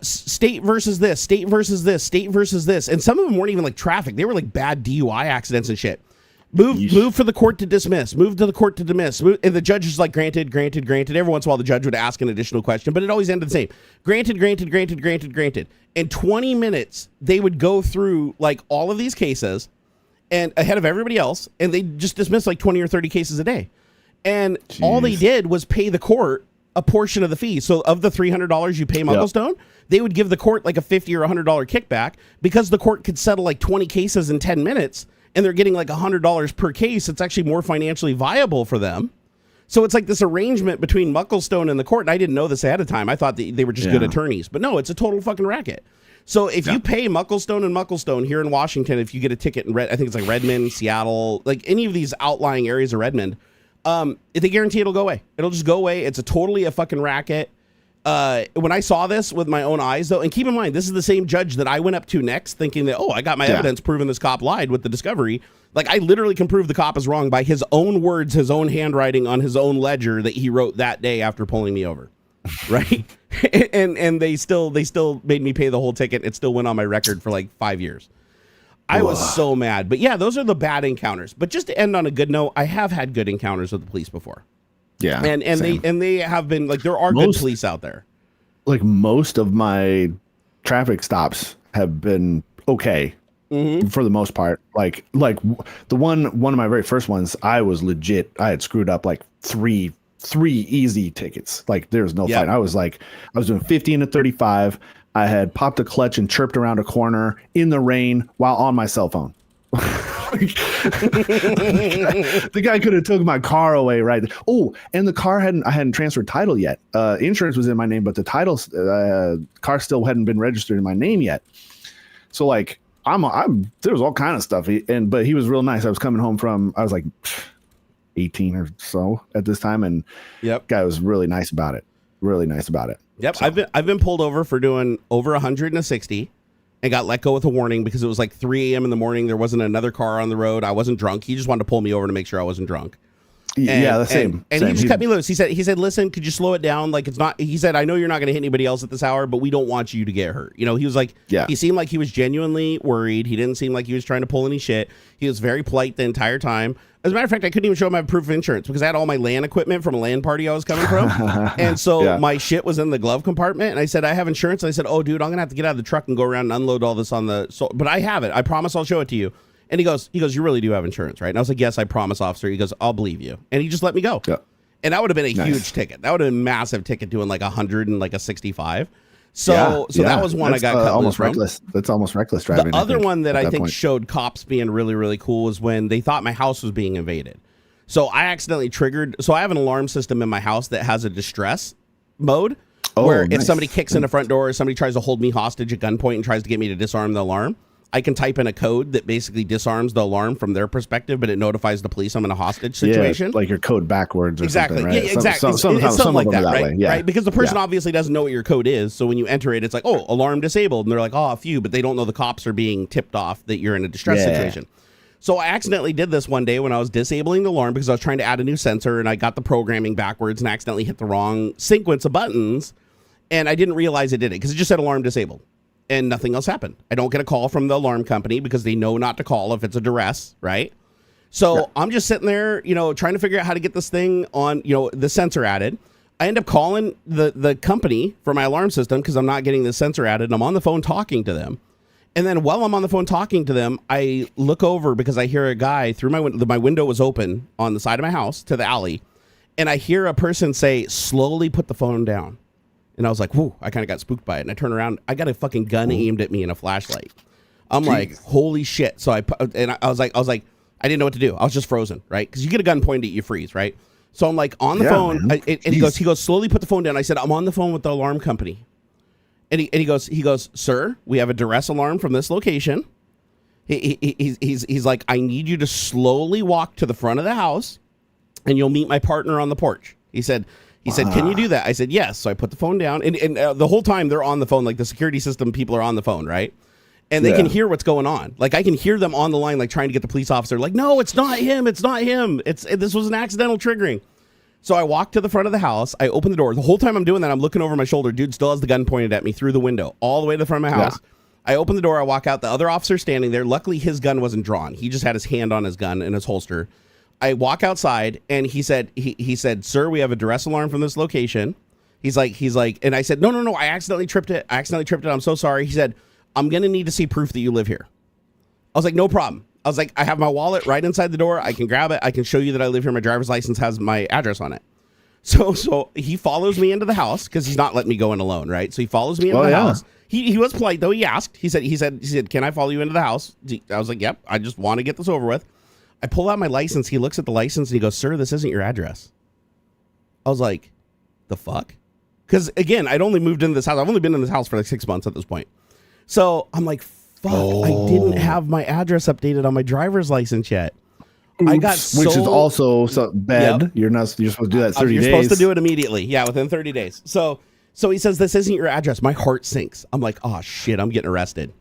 state versus this, state versus this, state versus this. And some of them weren't even like traffic. They were like bad DUI accidents and shit. Move for the court to dismiss. Move to the court to dismiss. And the judge is like, granted. Every once in a while, the judge would ask an additional question, but it always ended the same. Granted. In 20 minutes, they would go through like all of these cases and ahead of everybody else, and they just dismiss like 20 or 30 cases a day. And all they did was pay the court a portion of the fee. So of the $300 you pay Mucklestone, they would give the court like a $50 or $100 kickback because the court could settle like 20 cases in 10 minutes. And they're getting like $100 per case. It's actually more financially viable for them. So it's like this arrangement between Mucklestone and the court, and I didn't know this ahead of time. I thought that they were just good attorneys, but no, it's a total fucking racket. So if you pay Mucklestone here in Washington, if you get a ticket in I think it's like Redmond, Seattle, like any of these outlying areas of Redmond, they guarantee it'll go away. It'll just go away. It's a fucking racket. When I saw this with my own eyes, though, and keep in mind, this is the same judge that I went up to next, thinking that, I got my evidence proving this cop lied with the discovery. Like, I literally can prove the cop is wrong by his own words, his own handwriting on his own ledger that he wrote that day after pulling me over, right? and they still made me pay the whole ticket. It still went on my record for like 5 years. I was so mad. But yeah, those are the bad encounters. But just to end on a good note, I have had good encounters with the police before. Yeah, and they have been like, there are good police out there. Like most of my traffic stops have been okay for the most part. Like the one of my very first ones, I was legit. I had screwed up like three easy tickets. Like there's no fight. I was doing 15 to 35. I had popped a clutch and chirped around a corner in the rain while on my cell phone. The guy could have took my car away, right? Oh, and the car I hadn't transferred title yet. Insurance was in my name, but the title car still hadn't been registered in my name yet. So like there was all kind of stuff. But he was real nice. I was coming home I was like 18 or so at this time, and guy was really nice about it. Yep, so. I've been pulled over for doing over 160. And got let go with a warning because it was like 3 a.m. in the morning. There wasn't another car on the road. I wasn't drunk. He just wanted to pull me over to make sure I wasn't drunk. The same. And he just cut me loose. He said, listen, could you slow it down? Like, it's not, he said, I know you're not going to hit anybody else at this hour, but we don't want you to get hurt. You know, he was like, he seemed like he was genuinely worried. He didn't seem like he was trying to pull any shit. He was very polite the entire time. As a matter of fact, I couldn't even show him my proof of insurance because I had all my LAN equipment from a LAN party I was coming from. And so my shit was in the glove compartment. And I said, I have insurance. And I said, oh, dude, I'm going to have to get out of the truck and go around and unload all this on but I have it. I promise I'll show it to you. And he goes, you really do have insurance, right? And I was like, yes, I promise, officer. He goes, I'll believe you. And he just let me go. Yeah. And that would have been a huge ticket. That would have been a massive ticket doing like 100 and like a 65. So that was one I got cut almost loose reckless. From. That's almost reckless driving. The other one that I think showed cops being really, really cool was when they thought my house was being invaded. So I accidentally triggered. So I have an alarm system in my house that has a distress mode where if somebody kicks in the front door or somebody tries to hold me hostage at gunpoint and tries to get me to disarm the alarm, I can type in a code that basically disarms the alarm from their perspective, but it notifies the police I'm in a hostage situation. Yeah, like your code backwards or something, right? Yeah, exactly. It's something like that, right? Yeah. Right? Because the person obviously doesn't know what your code is. So when you enter it, it's like, oh, alarm disabled. And they're like, oh, phew, but they don't know the cops are being tipped off that you're in a distress situation. So I accidentally did this one day when I was disabling the alarm because I was trying to add a new sensor and I got the programming backwards and accidentally hit the wrong sequence of buttons. And I didn't realize it did it because it just said alarm disabled. And nothing else happened. I don't get a call from the alarm company because they know not to call if it's a duress, right? So I'm just sitting there, trying to figure out how to get this thing on, the sensor added. I end up calling the company for my alarm system because I'm not getting the sensor added. And I'm on the phone talking to them. And then while I'm on the phone talking to them, I look over because I hear a guy through my window. My window was open on the side of my house to the alley. And I hear a person say, slowly put the phone down. And I was like, whoa, I kind of got spooked by it. And I turn around, I got a fucking gun aimed at me and a flashlight. I'm like, holy shit. So I was like, I didn't know what to do. I was just frozen, right? Because you get a gun pointed at you, freeze, right? So I'm like on the phone, and he goes, slowly put the phone down. I said, I'm on the phone with the alarm company. And he goes, sir, we have a duress alarm from this location. He's like, I need you to slowly walk to the front of the house, and you'll meet my partner on the porch. He said, can you do that? I said, yes. So I put the phone down, and the whole time they're on the phone, like the security system people are on the phone, right? And they can hear what's going on. Like I can hear them on the line, like trying to get the police officer, like, no, it's not him. It's not him. This was an accidental triggering. So I walk to the front of the house. I open the door. The whole time I'm doing that, I'm looking over my shoulder. Dude still has the gun pointed at me through the window, all the way to the front of my house. I open the door. I walk out. The other officer's standing there. Luckily, his gun wasn't drawn. He just had his hand on his gun in his holster. I walk outside, and he said, sir, we have a duress alarm from this location. He's like, and I said, no, I accidentally tripped it. I'm so sorry. He said, I'm going to need to see proof that you live here. I was like, no problem. I was like, I have my wallet right inside the door. I can grab it. I can show you that I live here. My driver's license has my address on it. So he follows me into the house because he's not letting me go in alone, right? So he follows me into the house. He was polite though. He asked. He said, can I follow you into the house? I was like, yep. I just want to get this over with. I pull out my license. He looks at the license and he goes, sir, this isn't your address. I was like, the fuck? Because again, I'd only moved into this house. I've only been in this house for like 6 months at this point. So I'm like, fuck, I didn't have my address updated on my driver's license yet. Oops. I got Which is also bad. Yep. You're supposed to do that 30 days. You're supposed to do it immediately. Yeah, within 30 days. So he says, this isn't your address. My heart sinks. I'm like, oh shit, I'm getting arrested.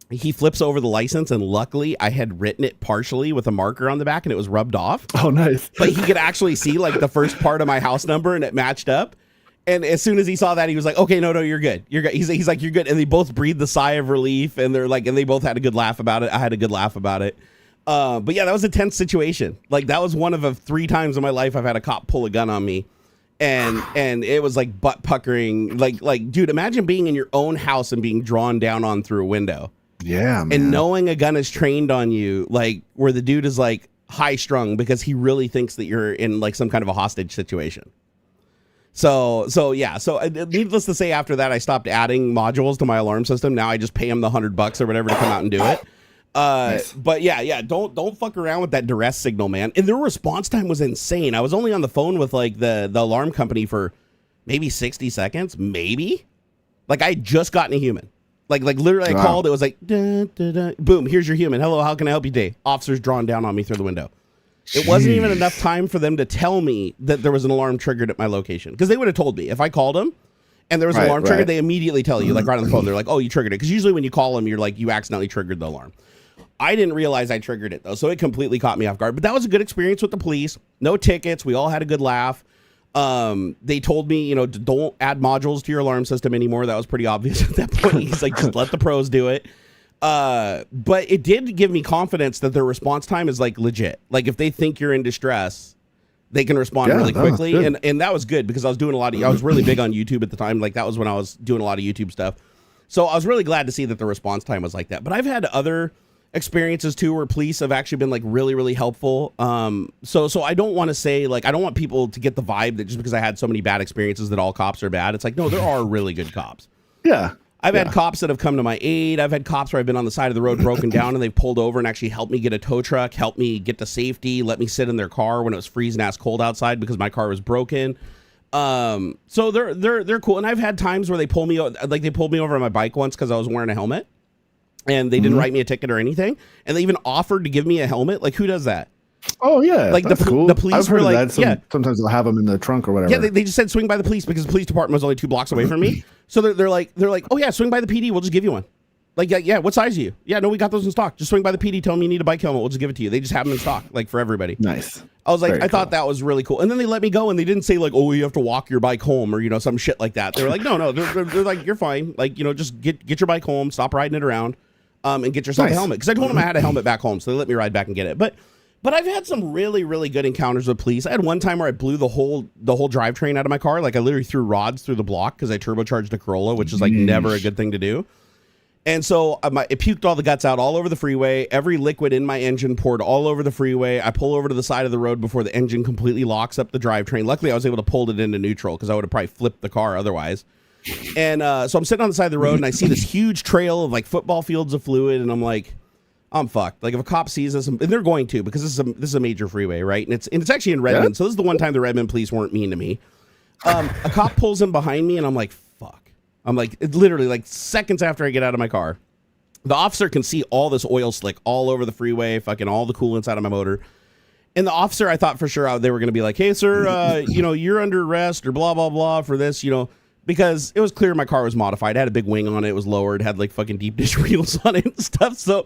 He flips over the license, and luckily I had written it partially with a marker on the back and it was rubbed off. Oh, nice. But he could actually see like the first part of my house number and it matched up. And as soon as he saw that, he was like, okay, no, you're good. You're good. He's like, you're good. And they both breathed the sigh of relief, and they're like, and they both had a good laugh about it. I had a good laugh about it. But yeah, that was a tense situation. Like that was one of 3 times in my life I've had a cop pull a gun on me. And it was like butt puckering. Like, dude, imagine being in your own house and being drawn down on through a window. Yeah, man. And knowing a gun is trained on you, like where the dude is like high strung because he really thinks that you're in like some kind of a hostage situation. So yeah. So needless to say, after that, I stopped adding modules to my alarm system. Now I just pay him the $100 or whatever to come out and do it. Nice. But yeah. Don't fuck around with that duress signal, man. And their response time was insane. I was only on the phone with like the alarm company for maybe 60 seconds, maybe. Like I had just gotten a human. Like literally, I called. It was like, dun, dun, dun. Boom, here's your human. Hello, how can I help you today? Officer's drawn down on me through the window. Jeez. It wasn't even enough time for them to tell me that there was an alarm triggered at my location. Because they would have told me. If I called them and there was an alarm triggered, they immediately tell you, like right on the phone. They're like, oh, you triggered it. Because usually when you call them, you're like, you accidentally triggered the alarm. I didn't realize I triggered it, though. So it completely caught me off guard. But that was a good experience with the police. No tickets. We all had a good laugh. They told me, don't add modules to your alarm system anymore. That was pretty obvious at that point. He's like, just let the pros do it. But it did give me confidence that their response time is like legit. Like if they think you're in distress, they can respond really quickly. And that was good because I was doing I was really big on YouTube at the time. Like that was when I was doing a lot of YouTube stuff. So I was really glad to see that the response time was like that. But I've had other experiences too where police have actually been like really, really helpful. So I don't want to say like, I don't want people to get the vibe that just because I had so many bad experiences that all cops are bad. It's like, no, there are really good cops. Yeah. I've had cops that have come to my aid. I've had cops where I've been on the side of the road broken down and they've pulled over and actually helped me get a tow truck, helped me get to safety, let me sit in their car when it was freezing ass cold outside because my car was broken. So they're cool. And I've had times where they pulled me over on my bike once because I was wearing a helmet. And they didn't write me a ticket or anything. And they even offered to give me a helmet. Like, who does that? Oh, yeah. Like, cool. The police I've heard were like, that. Sometimes they'll have them in the trunk or whatever. Yeah, they just said swing by the police because the police department was only 2 blocks away from me. So they're like, oh, yeah, swing by the PD. We'll just give you one. Like, yeah, what size are you? Yeah, no, we got those in stock. Just swing by the PD. Tell them you need a bike helmet. We'll just give it to you. They just have them in stock, like, for everybody. Nice. I was like, I thought that was really cool. And then they let me go, and they didn't say, like, oh, you have to walk your bike home or, some shit like that. They were like, no. They're like, you're fine. Like, just get your bike home. Stop riding it around. And get yourself a helmet. Because I told them I had a helmet back home, so they let me ride back and get it. But I've had some really, really good encounters with police. I had one time where I blew the whole drivetrain out of my car. Like I literally threw rods through the block because I turbocharged a Corolla, which is like never a good thing to do. And so it puked all the guts out all over the freeway. Every liquid in my engine poured all over the freeway. I pull over to the side of the road before the engine completely locks up the drivetrain. Luckily, I was able to pull it into neutral because I would have probably flipped the car otherwise. And so I'm sitting on the side of the road and I see this huge trail of like football fields of fluid. And I'm like, I'm fucked. Like if a cop sees us, and they're going to, because this is a major freeway, right? And it's actually in Redmond. Yeah. So this is the one time the Redmond police weren't mean to me. A cop pulls in behind me and I'm like, fuck. I'm like, it literally like seconds after I get out of my car, the officer can see all this oil slick all over the freeway, fucking all the coolants out of my motor. And the officer, I thought for sure they were going to be like, hey, sir, you're under arrest or blah, blah, blah for this, because it was clear my car was modified. It had a big wing on it. It was lowered, had like fucking deep dish wheels on it and stuff. So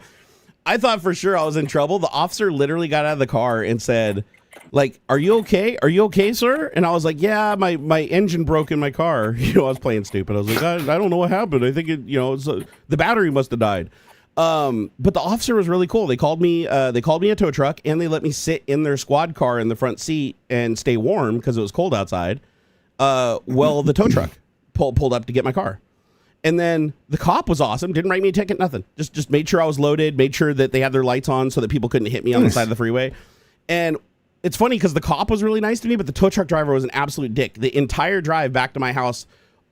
I thought for sure I was in trouble. The officer literally got out of the car and said, like, are you okay? Are you okay, sir? And I was like, yeah, my engine broke in my car. I was playing stupid. I was like, I don't know what happened. I think the battery must have died. But the officer was really cool. They called me a tow truck and they let me sit in their squad car in the front seat and stay warm because it was cold outside. Well, the tow truck pulled up to get my car. And then the cop was awesome. Didn't write me a ticket, nothing. Just made sure I was loaded, made sure that they had their lights on so that people couldn't hit me on the side of the freeway. And it's funny because the cop was really nice to me, but the tow truck driver was an absolute dick. The entire drive back to my house,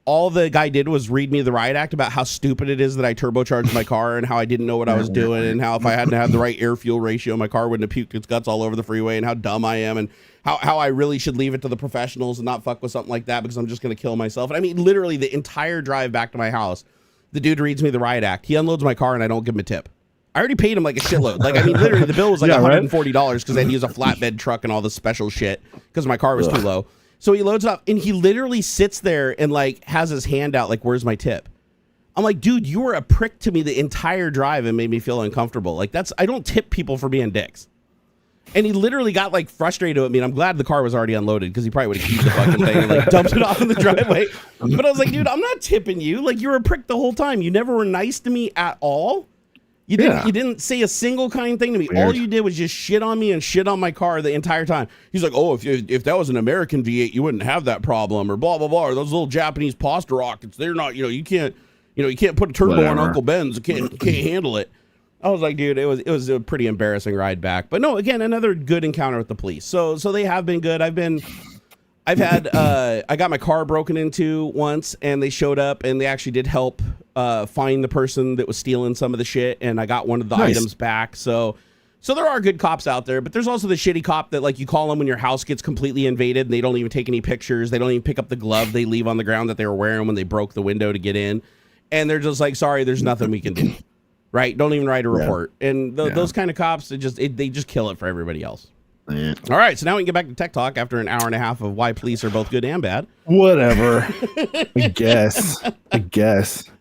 all the guy did was read me the riot act about how stupid it is that I turbocharged my car and how I didn't know what I was doing and how if I hadn't had the right air fuel ratio, my car wouldn't have puked its guts all over the freeway and how dumb I am and how I really should leave it to the professionals and not fuck with something like that because I'm just going to kill myself. And I mean, literally the entire drive back to my house, the dude reads me the riot act. He unloads my car and I don't give him a tip. I already paid him like a shitload. Like, I mean, literally the bill was like $140 because I had to use a flatbed truck and all this special shit because my car was too low. So he loads it up and he literally sits there and like has his hand out like, where's my tip? I'm like, dude, you were a prick to me the entire drive and made me feel uncomfortable. Like I don't tip people for being dicks. And he literally got like frustrated with me. And I'm glad the car was already unloaded because he probably would have kept the fucking thing and like dumped it off in the driveway. But I was like, dude, I'm not tipping you. Like, you were a prick the whole time. You never were nice to me at all. You didn't say a single kind thing to me. Weird. All you did was just shit on me and shit on my car the entire time. He's like, oh, if that was an American V8, you wouldn't have that problem, or blah blah blah. Or those little Japanese pasta rockets, they're not. You can't put a turbo on Uncle Ben's. You can't handle it. I was like, dude, it was a pretty embarrassing ride back. But no, again, another good encounter with the police. So they have been good. I got my car broken into once and they showed up and they actually did help find the person that was stealing some of the shit, and I got one of the items back. So there are good cops out there, but there's also the shitty cop that like you call them when your house gets completely invaded and they don't even take any pictures. They don't even pick up the glove they leave on the ground that they were wearing when they broke the window to get in. And they're just like, sorry, there's nothing we can do. Right? Don't even write a report. And those kind of cops, they just kill it for everybody else. Yeah. All right, so now we can get back to tech talk after an hour and a half of why police are both good and bad. Whatever. I guess.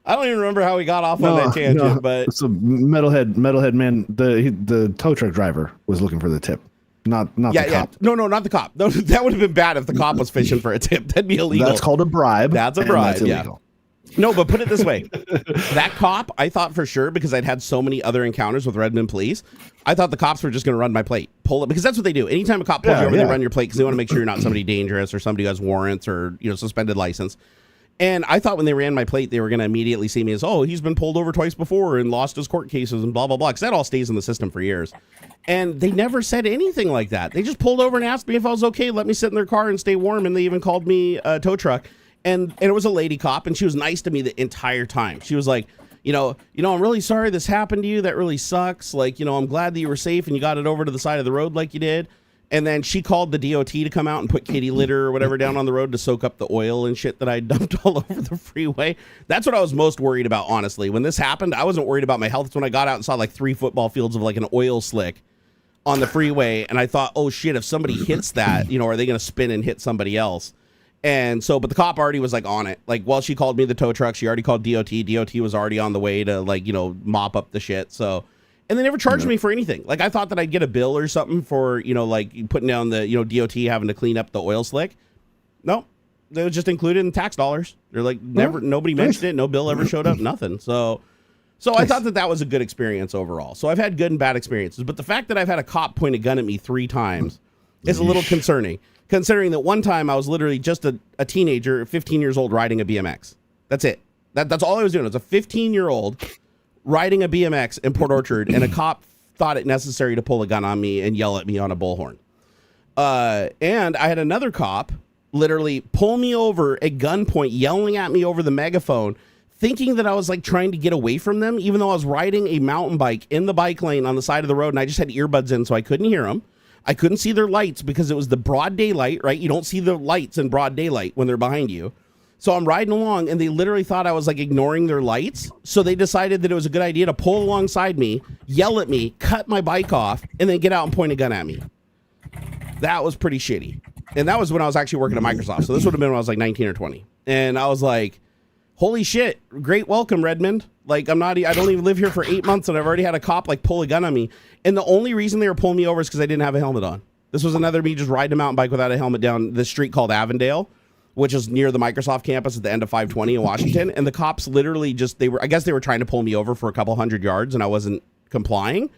I don't even remember how we got off on that tangent, but so metalhead man, the tow truck driver was looking for the tip, not the cop. No, not the cop. That would have been bad if the cop was fishing for a tip. That'd be illegal. That's called a bribe. That's a bribe. That's illegal. No, but put it this way. That cop, I thought for sure, because I'd had so many other encounters with Redmond police, I thought the cops were just going to run my plate, pull it, because that's what they do. Anytime a cop pulls you over, they run your plate because they want to make sure you're not somebody dangerous or somebody who has warrants or suspended license. And I thought when they ran my plate, they were going to immediately see me as, oh, he's been pulled over twice before and lost his court cases and blah, blah, blah, because that all stays in the system for years. And they never said anything like that. They just pulled over and asked me if I was okay, let me sit in their car and stay warm, and they even called me a tow truck. And it was a lady cop, and she was nice to me the entire time. She was like, I'm really sorry this happened to you. That really sucks. Like, I'm glad that you were safe and you got it over to the side of the road like you did. And then she called the DOT to come out and put kitty litter or whatever down on the road to soak up the oil and shit that I dumped all over the freeway. That's what I was most worried about, honestly. When this happened, I wasn't worried about my health. It's when I got out and saw like 3 football fields of like an oil slick on the freeway. And I thought, oh shit, if somebody hits that, are they going to spin and hit somebody else? And so, but the cop already was like on it. Like, while she called me the tow truck, she already called DOT. DOT was already on the way to like, mop up the shit. So, and they never charged me for anything. Like, I thought that I'd get a bill or something for, like putting down the, DOT having to clean up the oil slick. No, they was just included in tax dollars. They're like, nobody mentioned it. No bill ever showed up, nothing. So I thought that was a good experience overall. So I've had good and bad experiences, but the fact that I've had a cop point a gun at me 3 times is a little concerning. Considering that one time I was literally just a teenager, 15 years old, riding a BMX. That's it. That's all I was doing. I was a 15-year-old riding a BMX in Port Orchard, and a cop thought it necessary to pull a gun on me and yell at me on a bullhorn. And I had another cop literally pull me over at gunpoint, yelling at me over the megaphone, thinking that I was like trying to get away from them, even though I was riding a mountain bike in the bike lane on the side of the road, and I just had earbuds in so I couldn't hear them. I couldn't see their lights because it was the broad daylight, right? You don't see the lights in broad daylight when they're behind you. So I'm riding along and they literally thought I was like ignoring their lights. So they decided that it was a good idea to pull alongside me, yell at me, cut my bike off, and then get out and point a gun at me. That was pretty shitty. And that was when I was actually working at Microsoft. So this would have been when I was like 19 or 20. And I was like, holy shit, great welcome, Redmond. Like, I don't even live here for 8 months and I've already had a cop like pull a gun on me. And the only reason they were pulling me over is because I didn't have a helmet on. This was another me just riding a mountain bike without a helmet down the street called Avondale, which is near the Microsoft campus at the end of 520 in Washington. And the cops literally I guess they were trying to pull me over for a couple 100 yards and I wasn't complying,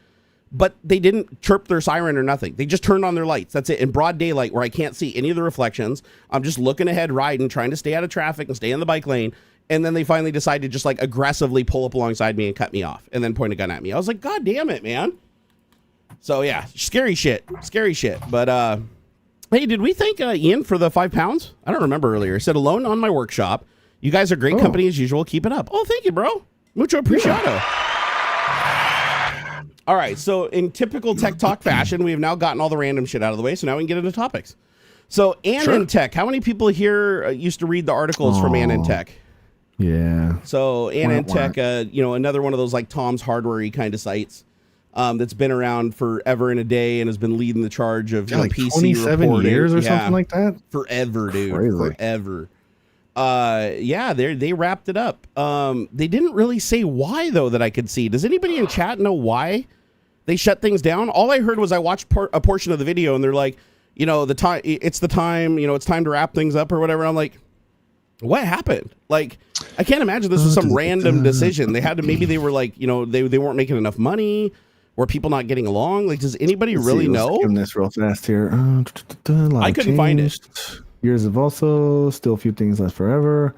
but they didn't chirp their siren or nothing. They just turned on their lights. That's it, in broad daylight where I can't see any of the reflections. I'm just looking ahead, riding, trying to stay out of traffic and stay in the bike lane. And then they finally decided to just like aggressively pull up alongside me and cut me off and then point a gun at me. I was like, God damn it, man. So yeah, scary shit. But hey, did we thank Ian for the £5? I don't remember earlier. It said, alone on my workshop, You guys are great company as usual. Keep it up. Oh, thank you, bro. Mucho apreciado. All right, so in typical tech talk fashion, we have now gotten all the random shit out of the way, so now we can get into topics. So AnandTech, how many people here used to read the articles from AnandTech? Yeah. So AnandTech, another one of those like Tom's Hardware-y kind of sites that's been around forever and a day and has been leading the charge of like PC 27 reporting. years or something like that? Forever, dude. Crazy. Forever. They wrapped it up. They didn't really say why, though, that I could see. Does anybody in chat know why they shut things down? All I heard was I watched a portion of the video and they're like, it's time to wrap things up or whatever. I'm like, what happened? Like, I can't imagine this was some random decision. They were like, they weren't making enough money. Were people not getting along? Like, does anybody really know? Let's this real fast here. I couldn't find it. Years have also still a few things left forever.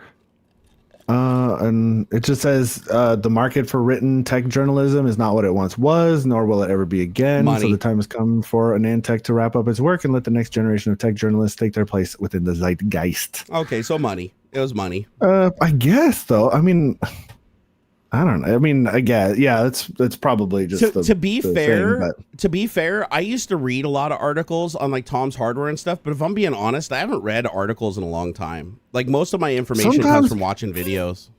And it just says the market for written tech journalism is not what it once was, nor will it ever be again. Money. So the time has come for AnandTech to wrap up its work and let the next generation of tech journalists take their place within the zeitgeist. Okay, so money. It was money. I guess, though. I mean, I don't know. I mean, I guess, yeah, it's probably just to be fair. thing, to be fair, I used to read a lot of articles on like Tom's Hardware and stuff, but if I'm being honest, I haven't read articles in a long time. Like most of my information comes from watching videos.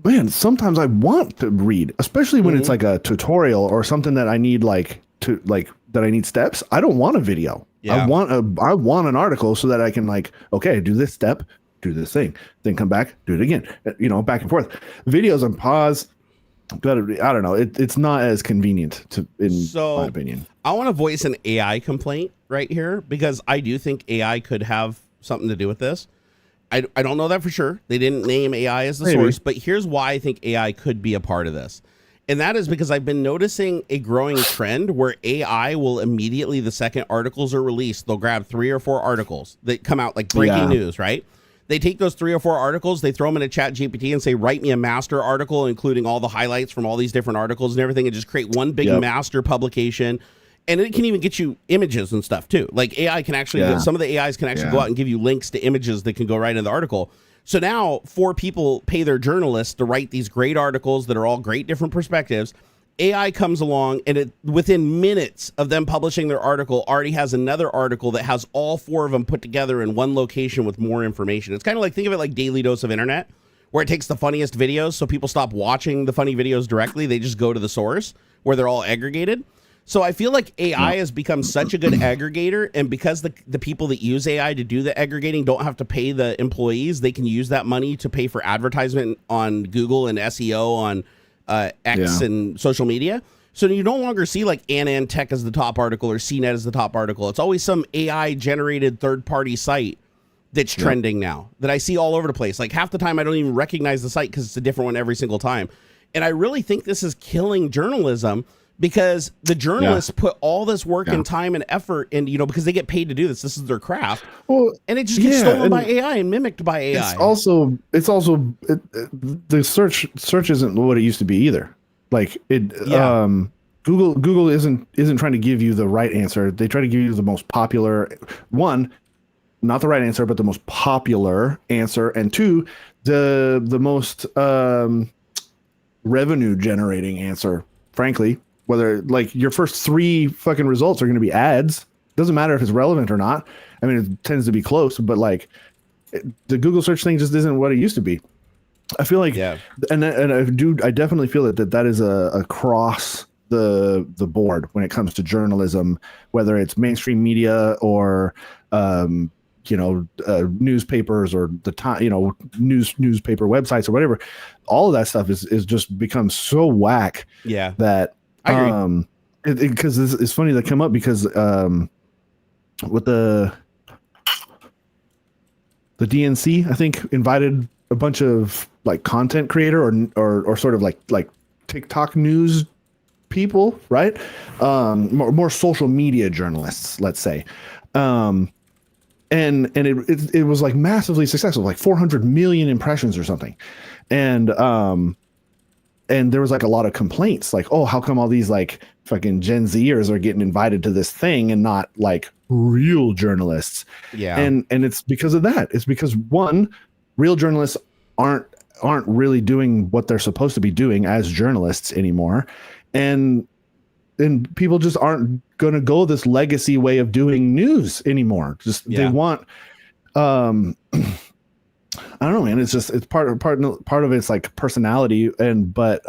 Man, sometimes I want to read, especially when it's like a tutorial or something that I need that I need steps. I don't want a video. Yeah. I want an article so that I can okay, do this step, do this thing, then come back, do it again, back and forth. Videos on pause, but I don't know. It's not as convenient in my opinion. I want to voice an AI complaint right here because I do think AI could have something to do with this. I don't know that for sure. They didn't name AI as the source, but here's why I think AI could be a part of this. And that is because I've been noticing a growing trend where AI will immediately, the second articles are released, they'll grab 3 or 4 articles that come out like breaking news, right? They take those 3 or 4 articles, they throw them in a chat GPT and say, write me a master article, including all the highlights from all these different articles and everything, and just create one big master publication. And it can even get you images and stuff too. Like AI can actually, some of the AIs can actually go out and give you links to images that can go right in the article. So now 4 people pay their journalists to write these great articles that are all great different perspectives. AI comes along and within minutes of them publishing their article already has another article that has all 4 of them put together in one location with more information. It's kind of like, think of it like Daily Dose of Internet, where it takes the funniest videos so people stop watching the funny videos directly. They just go to the source where they're all aggregated. So I feel like AI has become such a good aggregator, and because the people that use AI to do the aggregating don't have to pay the employees, they can use that money to pay for advertisement on Google and SEO on X and social media. So you no longer see like AnandTech as the top article or CNET as the top article. It's always some AI generated third-party site that's trending now that I see all over the place. Like half the time I don't even recognize the site because it's a different one every single time. And I really think this is killing journalism, because the journalists put all this work and time and effort and because they get paid to do this. This is their craft. Well, and it just gets stolen by AI and mimicked by AI. It's also the search isn't what it used to be either. Like Google isn't trying to give you the right answer. They try to give you the most popular one, not the right answer, but the most popular answer, and 2, the most revenue generating answer, frankly. Whether like your first 3 fucking results are going to be ads, doesn't matter if it's relevant or not. I mean, it tends to be close, but like the Google search thing just isn't what it used to be. I feel like, and I definitely feel that is across the board when it comes to journalism, whether it's mainstream media or newspapers or the time, newspaper websites or whatever. All of that stuff is just become so whack. Yeah, that. I agree. Because it's funny that come up because with the DNC, I think invited a bunch of like content creator or sort of like TikTok news people, right? More social media journalists, let's say. And it was like massively successful, like 400 million impressions or something. And there was like a lot of complaints, like, oh, how come all these like fucking Gen Zers are getting invited to this thing and not like real journalists? Yeah. And it's because of that. It's because 1, real journalists aren't really doing what they're supposed to be doing as journalists anymore, and people just aren't going to go this legacy way of doing news anymore. Just they want I don't know, man. It's just it's part of it's like personality, but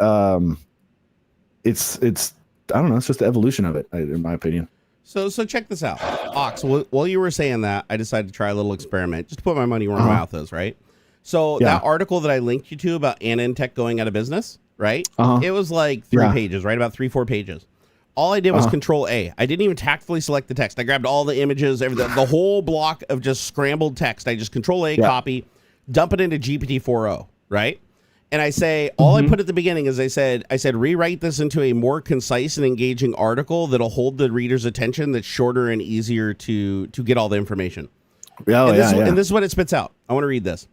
it's I don't know. It's just the evolution of it, in my opinion. So check this out, Ox. While you were saying that, I decided to try a little experiment just to put my money where my mouth is. Right. So that article that I linked you to about AnandTech going out of business, right? It was like 3 pages, right? About 3-4 pages. All I did was Control A. I didn't even tactfully select the text. I grabbed all the images, the whole block of just scrambled text. I just Control A, copy, dump it into GPT-4o, right? And I say, all I put at the beginning is I said, rewrite this into a more concise and engaging article that'll hold the reader's attention, that's shorter and easier to get all the information. And this is what it spits out. I want to read this.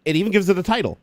It even gives it a title.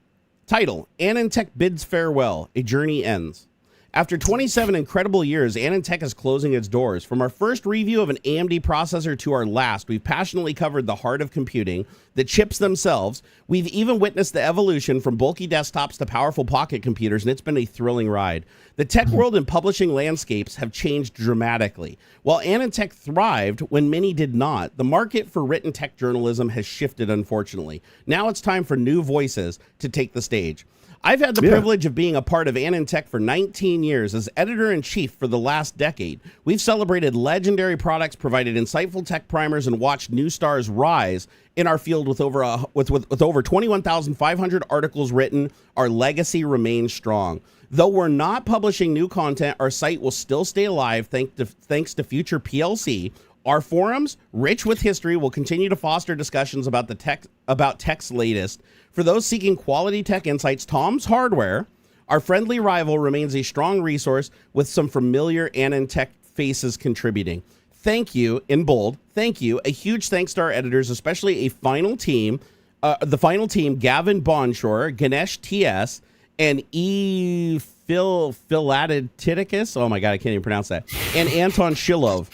AnandTech bids farewell. A journey ends. After 27 incredible years, AnandTech is closing its doors. From our first review of an AMD processor to our last, we've passionately covered the heart of computing, the chips themselves. We've even witnessed the evolution from bulky desktops to powerful pocket computers, and it's been a thrilling ride. The tech world and publishing landscapes have changed dramatically. While AnandTech thrived when many did not, the market for written tech journalism has shifted, unfortunately. Now it's time for new voices to take the stage. I've had the privilege of being a part of AnandTech for 19 years as editor-in-chief for the last decade. We've celebrated legendary products, provided insightful tech primers, and watched new stars rise in our field with over 21,500 articles written. Our legacy remains strong. Though we're not publishing new content, our site will still stay alive thanks to future PLC. Our forums, rich with history, will continue to foster discussions about tech's latest. For those seeking quality tech insights, Tom's Hardware, our friendly rival, remains a strong resource with some familiar AnandTech faces contributing. Thank you, in bold, thank you. A huge thanks to our editors, especially the final team, Gavin Bonshore, Ganesh TS, and Philatidicus. Oh my God, I can't even pronounce that. And Anton Shilov.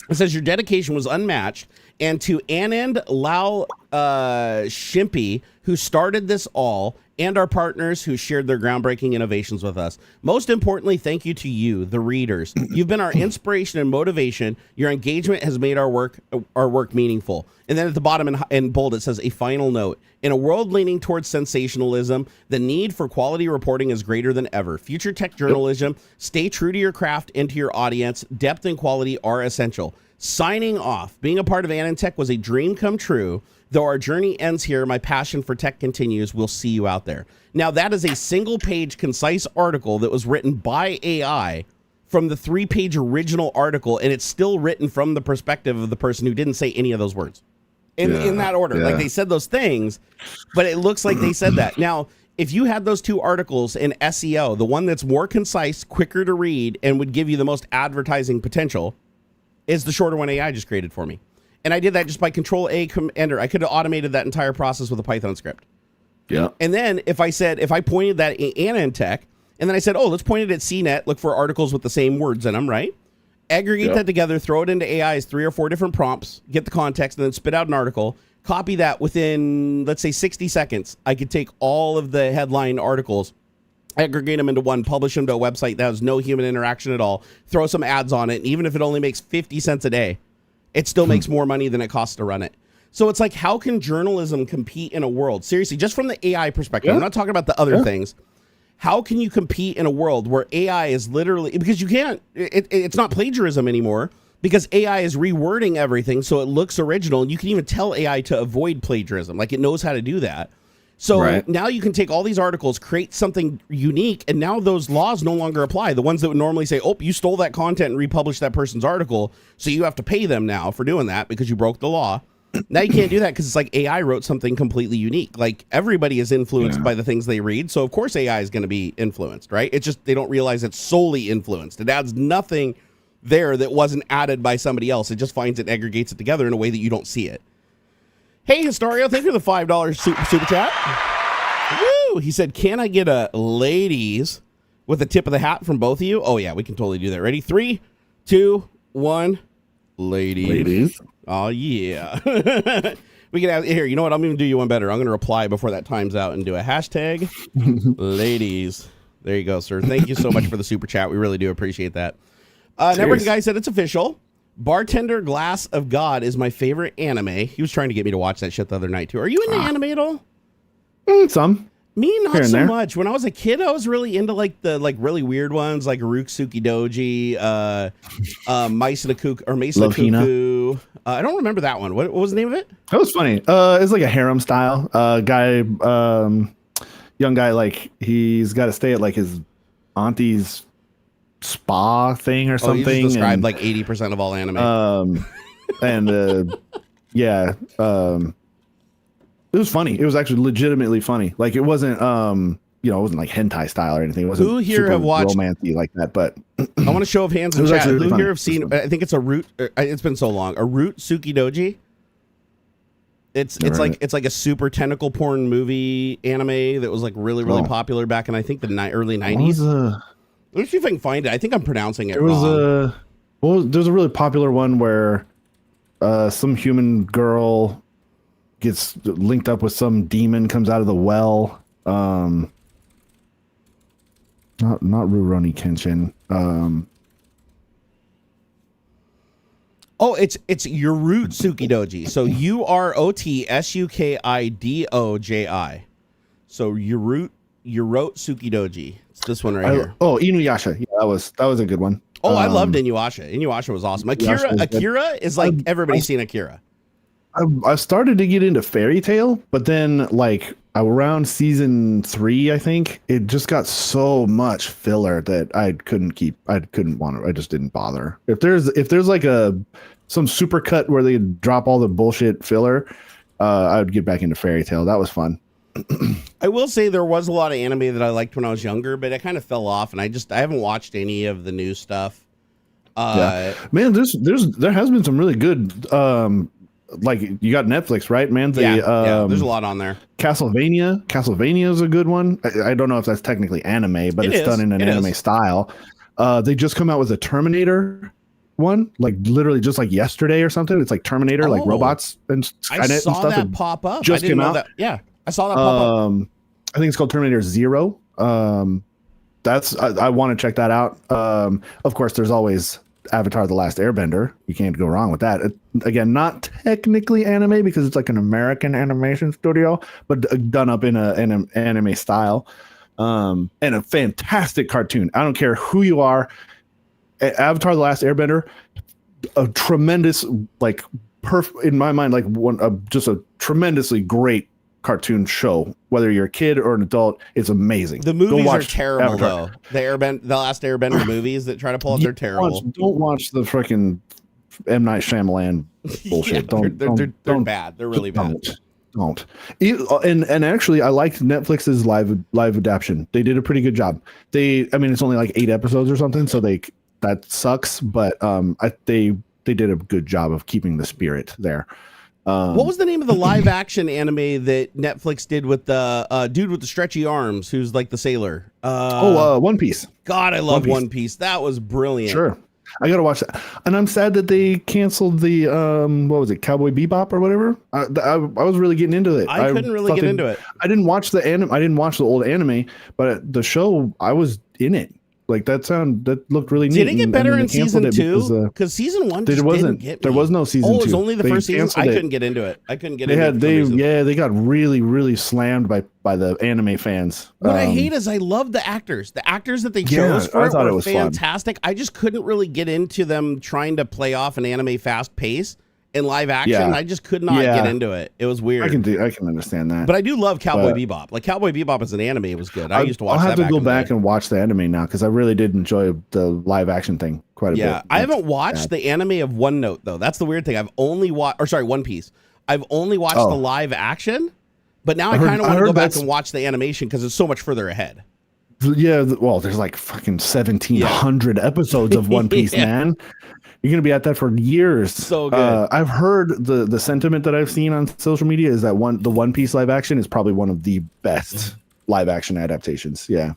It says your dedication was unmatched. And to Anand Lal Shimpi, who started this all, and our partners who shared their groundbreaking innovations with us. Most importantly, thank you to you, the readers. You've been our inspiration and motivation. Your engagement has made our work meaningful. And then at the bottom in bold, it says a final note. In a world leaning towards sensationalism, the need for quality reporting is greater than ever. Future tech journalism, stay true to your craft and to your audience. Depth and quality are essential. Signing off. Being a part of AnandTech was a dream come true. Though our journey ends here, my passion for tech continues. We'll see you out there. Now, that is a single-page, concise article that was written by AI from the 3-page original article, and it's still written from the perspective of the person who didn't say any of those words in that order. Like, they said those things, but it looks like they said that. Now, if you had those two articles in SEO, the one that's more concise, quicker to read, and would give you the most advertising potential is the shorter one AI just created for me. And I did that just by Control A, Enter. I could have automated that entire process with a Python script. Yeah. And then if I pointed that in AnandTech, and then I said, oh, let's point it at CNET, look for articles with the same words in them, right? Aggregate that together, throw it into AI's 3 or 4 different prompts, get the context, and then spit out an article. Copy that within, let's say, 60 seconds. I could take all of the headline articles, aggregate them into one, publish them to a website that has no human interaction at all, throw some ads on it, and even if it only makes 50 cents a day, it still makes more money than it costs to run it. So it's like, how can journalism compete in a world? Seriously, just from the AI perspective, I'm not talking about the other things. How can you compete in a world where AI is literally, because you can't, it's not plagiarism anymore, because AI is rewording everything so it looks original, and you can even tell AI to avoid plagiarism. Like, it knows how to do that. So now you can take all these articles, create something unique, and now those laws no longer apply. The ones that would normally say, oh, you stole that content and republished that person's article, so you have to pay them now for doing that because you broke the law. Now you can't do that because it's like AI wrote something completely unique. Like, everybody is influenced by the things they read, so of course AI is going to be influenced, right? It's just they don't realize it's solely influenced. It adds nothing there that wasn't added by somebody else. It just finds it and aggregates it together in a way that you don't see it. Hey, Historio, thank you for the $5 super chat. Woo! He said, can I get a ladies with a tip of the hat from both of you? Oh, yeah, we can totally do that. Ready? 3, 2, 1. Ladies. Oh, yeah. We can have here. You know what? I'm going to do you one better. I'm going to reply before that time's out and do a hashtag ladies. There you go, sir. Thank you so much for the super chat. We really do appreciate that. Networking guy said it's official. Bartender Glass of God is my favorite anime. He was trying to get me to watch that shit the other night too. Are you into anime at all? Some. Me, not so much. When I was a kid, I was really into like the really weird ones, like Ruksuki Doji, Mice in a Cuckoo or Mace in a Cuckoo. I don't remember that one. What was the name of it? That was funny. It's like a harem style guy, young guy. Like he's got to stay at like his auntie's spa thing or something. You just described like 80% of all anime. Yeah. It was funny. It was actually legitimately funny. Like it wasn't, it wasn't like hentai style or anything. It wasn't who here have watched romancy like that. But I want to show of hands in chat. Really who here have seen? I think it's a root. It's been so long. A root Tsukidoji. It's like a super tentacle porn movie anime that was like really popular back in I think the early 90s. Let me see if I can find it. I think I'm pronouncing it wrong. There's a really popular one where some human girl gets linked up with some demon, comes out of the well. Not Rurouni Kenshin. It's Urut Tsukidoji. So UROTSUKIDOJI. So Urut Tsukidoji. It's this one right here. Oh, Inuyasha. Yeah, that was a good one. Oh, I loved Inuyasha. Inuyasha was awesome. Akira is like everybody's seen Akira. I started to get into Fairy Tail, but then like around season 3, I think it just got so much filler that I just didn't bother. If there's like some super cut where they drop all the bullshit filler, I would get back into Fairy Tail. That was fun. I will say there was a lot of anime that I liked when I was younger, but I kind of fell off, and I haven't watched any of the new stuff. Man, there has been some really good. Like you got Netflix, right, man? There's a lot on there. Castlevania is a good one. I don't know if that's technically anime, but it's done in an anime style. They just come out with a Terminator one, like literally just like yesterday or something. It's like Terminator, like robots and Skynet and stuff. I saw that pop up. Just came out. Yeah, I saw that pop up. I think it's called Terminator Zero. I want to check that out. Of course, there's always Avatar: The Last Airbender. You can't go wrong with that. Again, not technically anime because it's like an American animation studio, but done up in an anime style. And a fantastic cartoon. I don't care who you are. Avatar: The Last Airbender, a tremendous, like, in my mind, like just a tremendously great cartoon show. Whether you're a kid or an adult, it's amazing. The movies are terrible though. The Last Airbender movies that try to pull it, they're terrible. Don't watch the freaking M. Night Shyamalan bullshit. They're bad. They're really bad. Don't. And actually, I liked Netflix's live adaptation. They did a pretty good job. It's only like 8 episodes or something, so that sucks. But they did a good job of keeping the spirit there. What was the name of the live action anime that Netflix did with the dude with the stretchy arms who's like the sailor? One Piece. God, I love One Piece. That was brilliant. Sure. I got to watch that. And I'm sad that they canceled the, what was it, Cowboy Bebop or whatever? I was really getting into it. I couldn't really get into it. I didn't watch the I didn't watch the old anime, but the show, I was in it. Like that looked really neat. Did it get better in season 2? Because season 1 just didn't get me. There was no season 2. Oh, it was only the first season? I couldn't get into it. They got really, really slammed by the anime fans. What I hate is I love the actors. The actors that they chose for it were fantastic. Fun. I just couldn't really get into them trying to play off an anime fast pace in live action. Yeah. I just could not get into it. It was weird. I can understand that. But I do love Cowboy Bebop. Like Cowboy Bebop as an anime, it was good. I used to watch that. I'll have to go back and watch the anime now because I really did enjoy the live action thing quite a bit. Yeah, I haven't watched the anime of One Note though. That's the weird thing. I've only watched, One Piece. I've only watched the live action, but now I kind of want to go back and watch the animation because it's so much further ahead. Yeah, well, there's like fucking 1,700 episodes of One Piece, man. You're gonna be at that for years. So good. I've heard the sentiment that I've seen on social media is that the One Piece live action is probably one of the best live action adaptations. Yeah.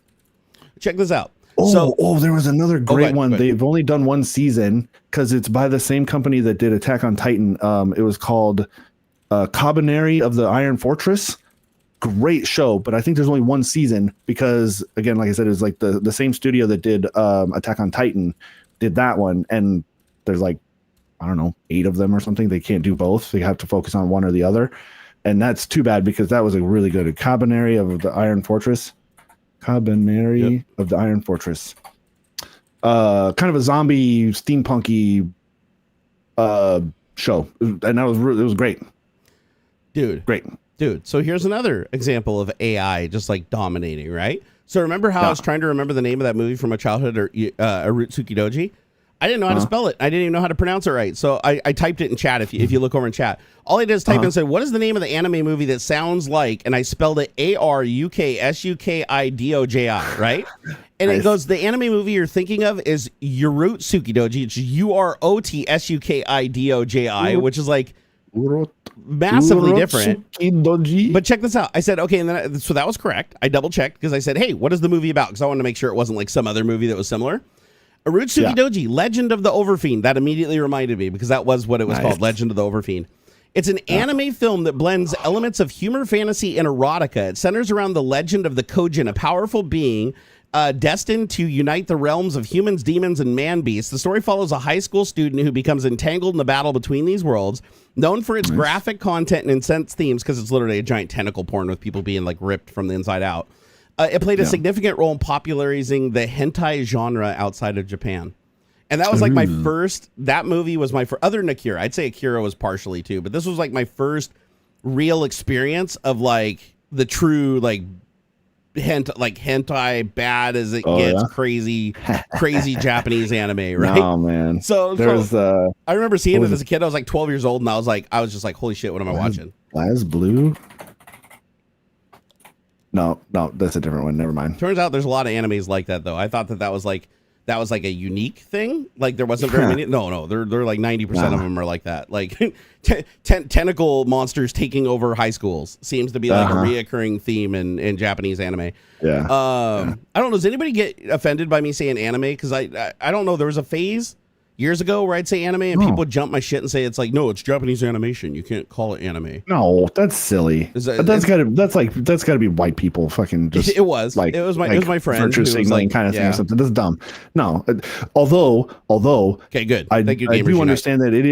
Check this out. There was another great one. They've only done one season because it's by the same company that did Attack on Titan. It was called Cabaneri of the Iron Fortress. Great show, but I think there's only one season because, again, like I said, it's like the same studio that did Attack on Titan did that one, and there's like, I don't know, 8 of them or something. They can't do both. They have to focus on one or the other, and that's too bad because that was a really good Cabaneri of the Iron Fortress. Cabaneri of the Iron Fortress. Kind of a zombie steampunky show, and that was it was great, dude. So here's another example of AI just like dominating, right? So remember how I was trying to remember the name of that movie from my childhood, or Arutsuki Doji? I didn't know how to spell it. I didn't even know how to pronounce it right. So I typed it in chat. If you look over in chat, all I did is type in and said, what is the name of the anime movie that sounds like, and I spelled it ARUKSUKIDOJI, right? And it goes, the anime movie you're thinking of is Urotsuki Doji. It's UROTSUKIDOJI, which is like massively different. But check this out. I said, okay, and then so that was correct. I double checked because I said, hey, what is the movie about? Because I wanted to make sure it wasn't like some other movie that was similar. Arutsuki Doji, Legend of the Overfiend. That immediately reminded me because that was what it was called, Legend of the Overfiend. It's an anime film that blends elements of humor, fantasy, and erotica. It centers around the legend of the Kojin, a powerful being destined to unite the realms of humans, demons, and man-beasts. The story follows a high school student who becomes entangled in the battle between these worlds. Known for its graphic content and intense themes, because it's literally a giant tentacle porn with people being like ripped from the inside out. It played a significant role in popularizing the hentai genre outside of Japan. And that was like my first, that movie was my first, other than Akira. I'd say Akira was partially too, but this was like my first real experience of like the true like hentai, bad as it gets, crazy Japanese anime, right? Oh man. So I remember seeing it as a kid. I was like 12 years old, and I was just like, holy shit, what am I watching? Blaz Blue? No, that's a different one. Never mind. Turns out there's a lot of animes like that, though. I thought that was like a unique thing. Like there wasn't very many. No, they're like 90% of them are like that. Like tentacle monsters taking over high schools seems to be like a reoccurring theme in Japanese anime. Yeah. I don't know. Does anybody get offended by me saying anime? Because I don't know. There was a phase years ago where I'd say anime and people would jump my shit and say it's like, no, it's Japanese animation. You can't call it anime. No, that's silly. That's gotta be white people fucking just. It was like it was my friend. Virtue signaling kind of thing or something. That's dumb. No, although. Okay, good. Thank you, I do understand that it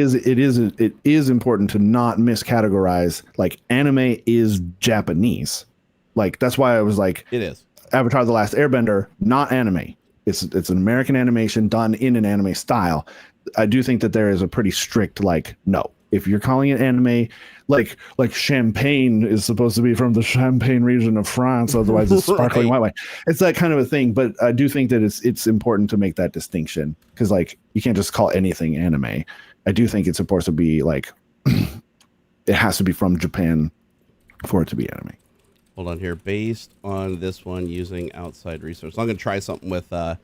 is important to not miscategorize. Like anime is Japanese. Like that's why I was like, it is Avatar: The Last Airbender, not anime. It's an American animation done in an anime style. I do think that there is a pretty strict like no. If you're calling it anime, like champagne is supposed to be from the Champagne region of France, otherwise it's sparkling white wine. It's that kind of a thing. But I do think that it's important to make that distinction because like you can't just call anything anime. I do think it's supposed to be like it has to be from Japan for it to be anime. Hold on here. Based on this one using outside resources, I'm going to try something with a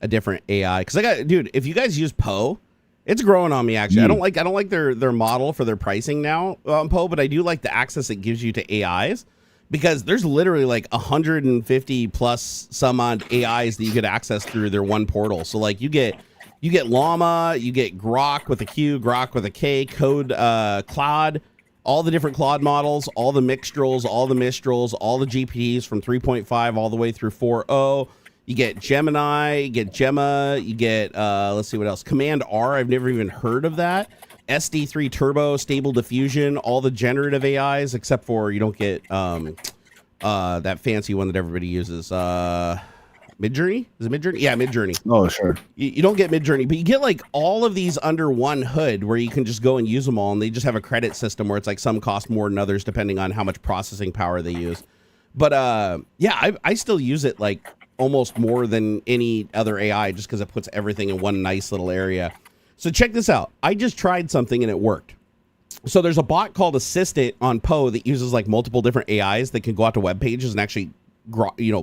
different AI because dude, if you guys use Poe, it's growing on me actually. I don't like their model for their pricing now on Poe, but I do like the access it gives you to AIs because there's literally like 150 plus some odd AIs that you could access through their one portal. So like you get Llama, you get Grok with a Q, Grok with a K, Code, Claude. All the different Claude models, all the Mixtrals, all the Mistrals, all the GPTs from 3.5 all the way through 4.0. You get Gemini, you get Gemma, you get, let's see what else. Command R, I've never even heard of that. SD3 Turbo, Stable Diffusion, all the generative AIs, except for you don't get that fancy one that everybody uses. Midjourney? Is it Midjourney? Yeah, Midjourney. Oh, sure. You don't get Midjourney, but you get like all of these under one hood where you can just go and use them all, and they just have a credit system where it's like some cost more than others depending on how much processing power they use. But yeah, I still use it like almost more than any other AI just because it puts everything in one nice little area. So check this out. I just tried something and it worked. So there's a bot called Assistant on Poe that uses like multiple different AIs that can go out to web pages and actually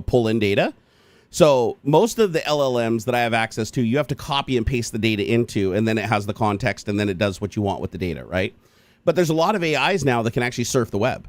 pull in data. So most of the LLMs that I have access to, you have to copy and paste the data into, and then it has the context, and then it does what you want with the data, right? But there's a lot of AIs now that can actually surf the web.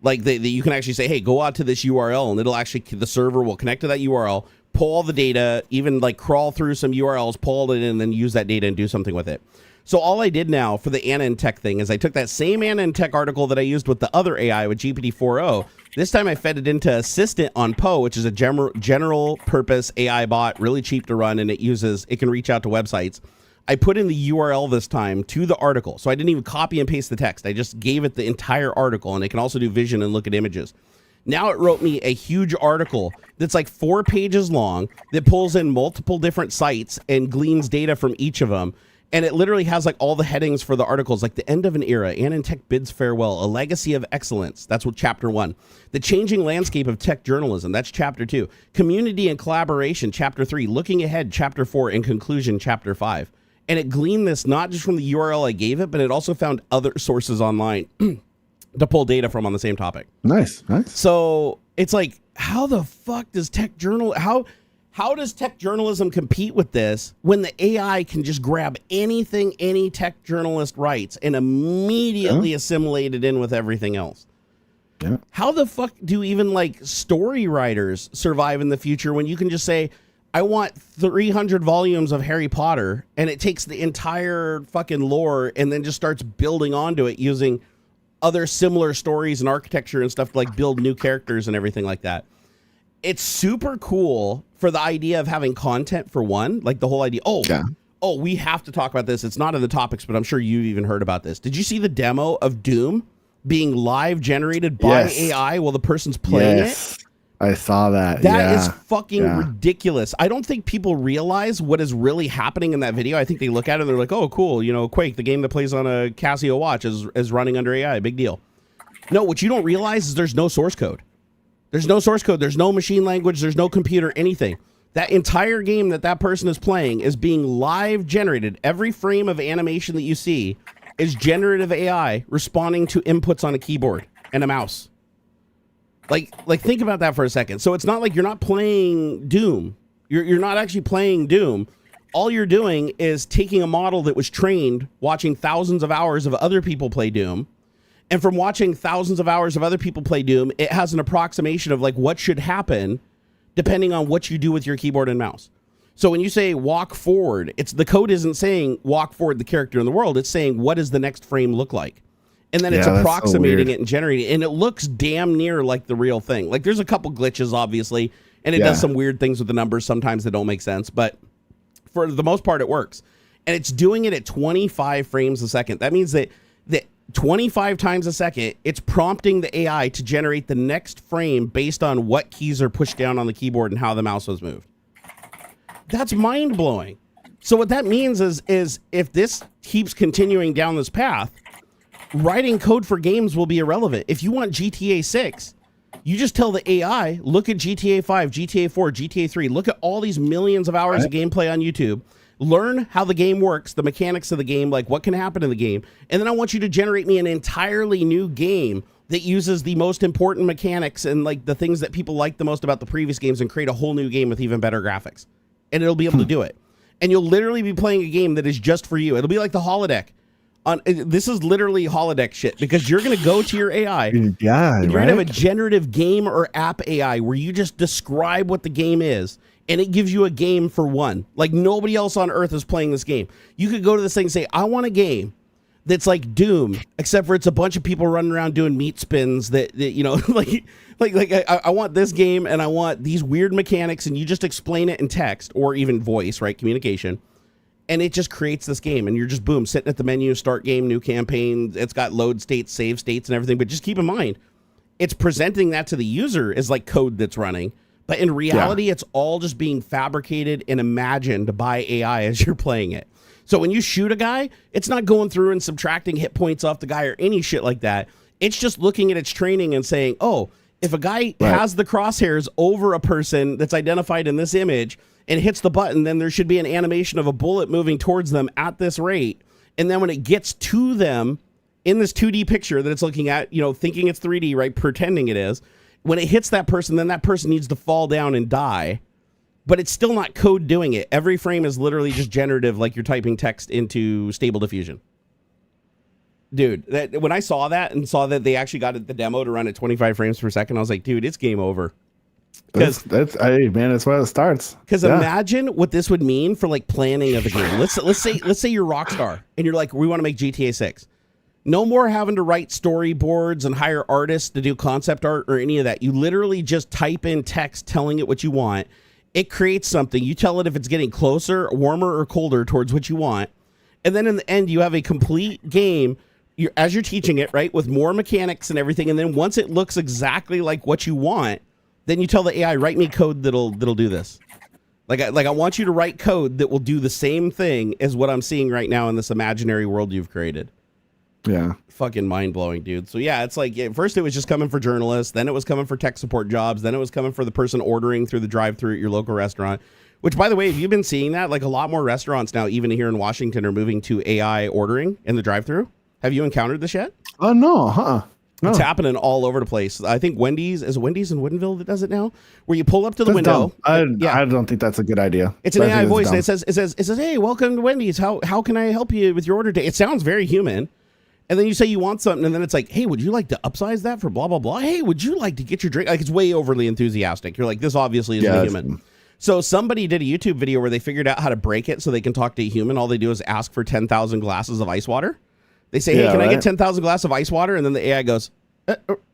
Like you can actually say, hey, go out to this URL, and it'll actually, the server will connect to that URL, pull all the data, even like crawl through some URLs, pull it in, and then use that data and do something with it. So all I did now for the AnandTech thing is I took that same AnandTech article that I used with the other AI with GPT-4o. This time I fed it into Assistant on Poe, which is a general purpose AI bot, really cheap to run, and it can reach out to websites. I put in the URL this time to the article. So I didn't even copy and paste the text. I just gave it the entire article, and it can also do vision and look at images. Now it wrote me a huge article that's like 4 pages long that pulls in multiple different sites and gleans data from each of them. And it literally has like all the headings for the articles, like the end of an era, AnandTech bids farewell, a legacy of excellence. That's what chapter 1. The changing landscape of tech journalism. That's chapter 2. Community and collaboration, chapter 3. Looking ahead, chapter 4. In conclusion, chapter 5. And it gleaned this not just from the URL I gave it, but it also found other sources online to pull data from on the same topic. Nice. So it's like, how the fuck does how does tech journalism compete with this when the AI can just grab anything any tech journalist writes and immediately assimilate it in with everything else? Yeah. How the fuck do even like story writers survive in the future when you can just say, I want 300 volumes of Harry Potter, and it takes the entire fucking lore and then just starts building onto it using other similar stories and architecture and stuff to like build new characters and everything like that. It's super cool for the idea of having content for one, like the whole idea. Oh, we have to talk about this. It's not in the topics, but I'm sure you've even heard about this. Did you see the demo of Doom being live generated by AI while the person's playing it? I saw that. That is fucking ridiculous. I don't think people realize what is really happening in that video. I think they look at it and they're like, oh, cool. You know, Quake, the game that plays on a Casio watch is running under AI. Big deal. No, what you don't realize is there's no source code. There's no source code. There's no machine language. There's no computer, anything. That entire game that person is playing is being live generated. Every frame of animation that you see is generative AI responding to inputs on a keyboard and a mouse. Like think about that for a second. So it's not like you're not playing Doom. You're not actually playing Doom. All you're doing is taking a model that was trained watching thousands of hours of other people play Doom. And from watching thousands of hours of other people play Doom, it has an approximation of like what should happen depending on what you do with your keyboard and mouse. So when you say walk forward, the code isn't saying walk forward the character in the world. It's saying what does the next frame look like? And then it's approximating it and generating it. And it looks damn near like the real thing. Like there's a couple glitches, obviously, and it does some weird things with the numbers sometimes that don't make sense. But for the most part, it works. And it's doing it at 25 frames a second. That means that 25 times a second, it's prompting the AI to generate the next frame based on what keys are pushed down on the keyboard and how the mouse was moved. That's mind-blowing. So what that means is if this keeps continuing down this path, writing code for games will be irrelevant. If you want GTA 6, you just tell the AI, look at GTA 5, GTA 4, GTA 3, look at all these millions of hours of gameplay on YouTube, learn how the game works, the mechanics of the game, like what can happen in the game, and then I want you to generate me an entirely new game that uses the most important mechanics and like the things that people like the most about the previous games and create a whole new game with even better graphics. And it'll be able to do it. And you'll literally be playing a game that is just for you. It'll be like the holodeck. This is literally holodeck shit because you're going to go to your AI. Yeah, and you're going to have a generative game or app AI where you just describe what the game is and it gives you a game for one. Like nobody else on earth is playing this game. You could go to this thing and say, I want a game that's like Doom, except for it's a bunch of people running around doing meat spins that you know, I want this game and I want these weird mechanics, and you just explain it in text or even voice, right? Communication. And it just creates this game, and you're just, boom, sitting at the menu, start game, new campaign. It's got load states, save states, and everything. But just keep in mind, it's presenting that to the user as like code that's running. But in reality, it's all just being fabricated and imagined by AI as you're playing it. So when you shoot a guy, it's not going through and subtracting hit points off the guy or any shit like that. It's just looking at its training and saying, oh, if a guy has the crosshairs over a person that's identified in this image and hits the button, then there should be an animation of a bullet moving towards them at this rate. And then when it gets to them in this 2D picture that it's looking at, you know, thinking it's 3D, right? Pretending it is. When it hits that person, then that person needs to fall down and die. But it's still not code doing it. Every frame is literally just generative, like you're typing text into Stable Diffusion. Dude, when I saw that and saw that they actually got the demo to run at 25 frames per second, I was like, dude, it's game over. That's hey man, that's where it starts. Because imagine what this would mean for like planning of a game. Let's say you're Rockstar and you're like, we want to make GTA 6. No more having to write storyboards and hire artists to do concept art or any of that. You literally just type in text telling it what you want. It creates something. You tell it if it's getting closer, warmer, or colder towards what you want. And then in the end, you have a complete game as you're teaching it, right, with more mechanics and everything. And then once it looks exactly like what you want, then you tell the AI, write me code that'll do this. Like I want you to write code that will do the same thing as what I'm seeing right now in this imaginary world you've created. Yeah. Fucking mind-blowing, dude. So yeah, it's like, at first it was just coming for journalists, then it was coming for tech support jobs, then it was coming for the person ordering through the drive-thru at your local restaurant, which, by the way, have you been seeing that? Like, a lot more restaurants now, even here in Washington, are moving to AI ordering in the drive-thru. Have you encountered this yet? Oh, no, No. It's happening all over the place. I think Wendy's in Woodinville that does it now, where you pull up to the window. I don't think that's a good idea. It's an AI voice, and it says, hey, welcome to Wendy's. How can I help you with your order today? It sounds very human. And then you say you want something, and then it's like, hey, would you like to upsize that for blah, blah, blah? Hey, would you like to get your drink? Like, it's way overly enthusiastic. You're like, this obviously isn't a human. So somebody did a YouTube video where they figured out how to break it so they can talk to a human. All they do is ask for 10,000 glasses of ice water. They say, hey, can I get 10,000 glasses of ice water? And then the AI goes,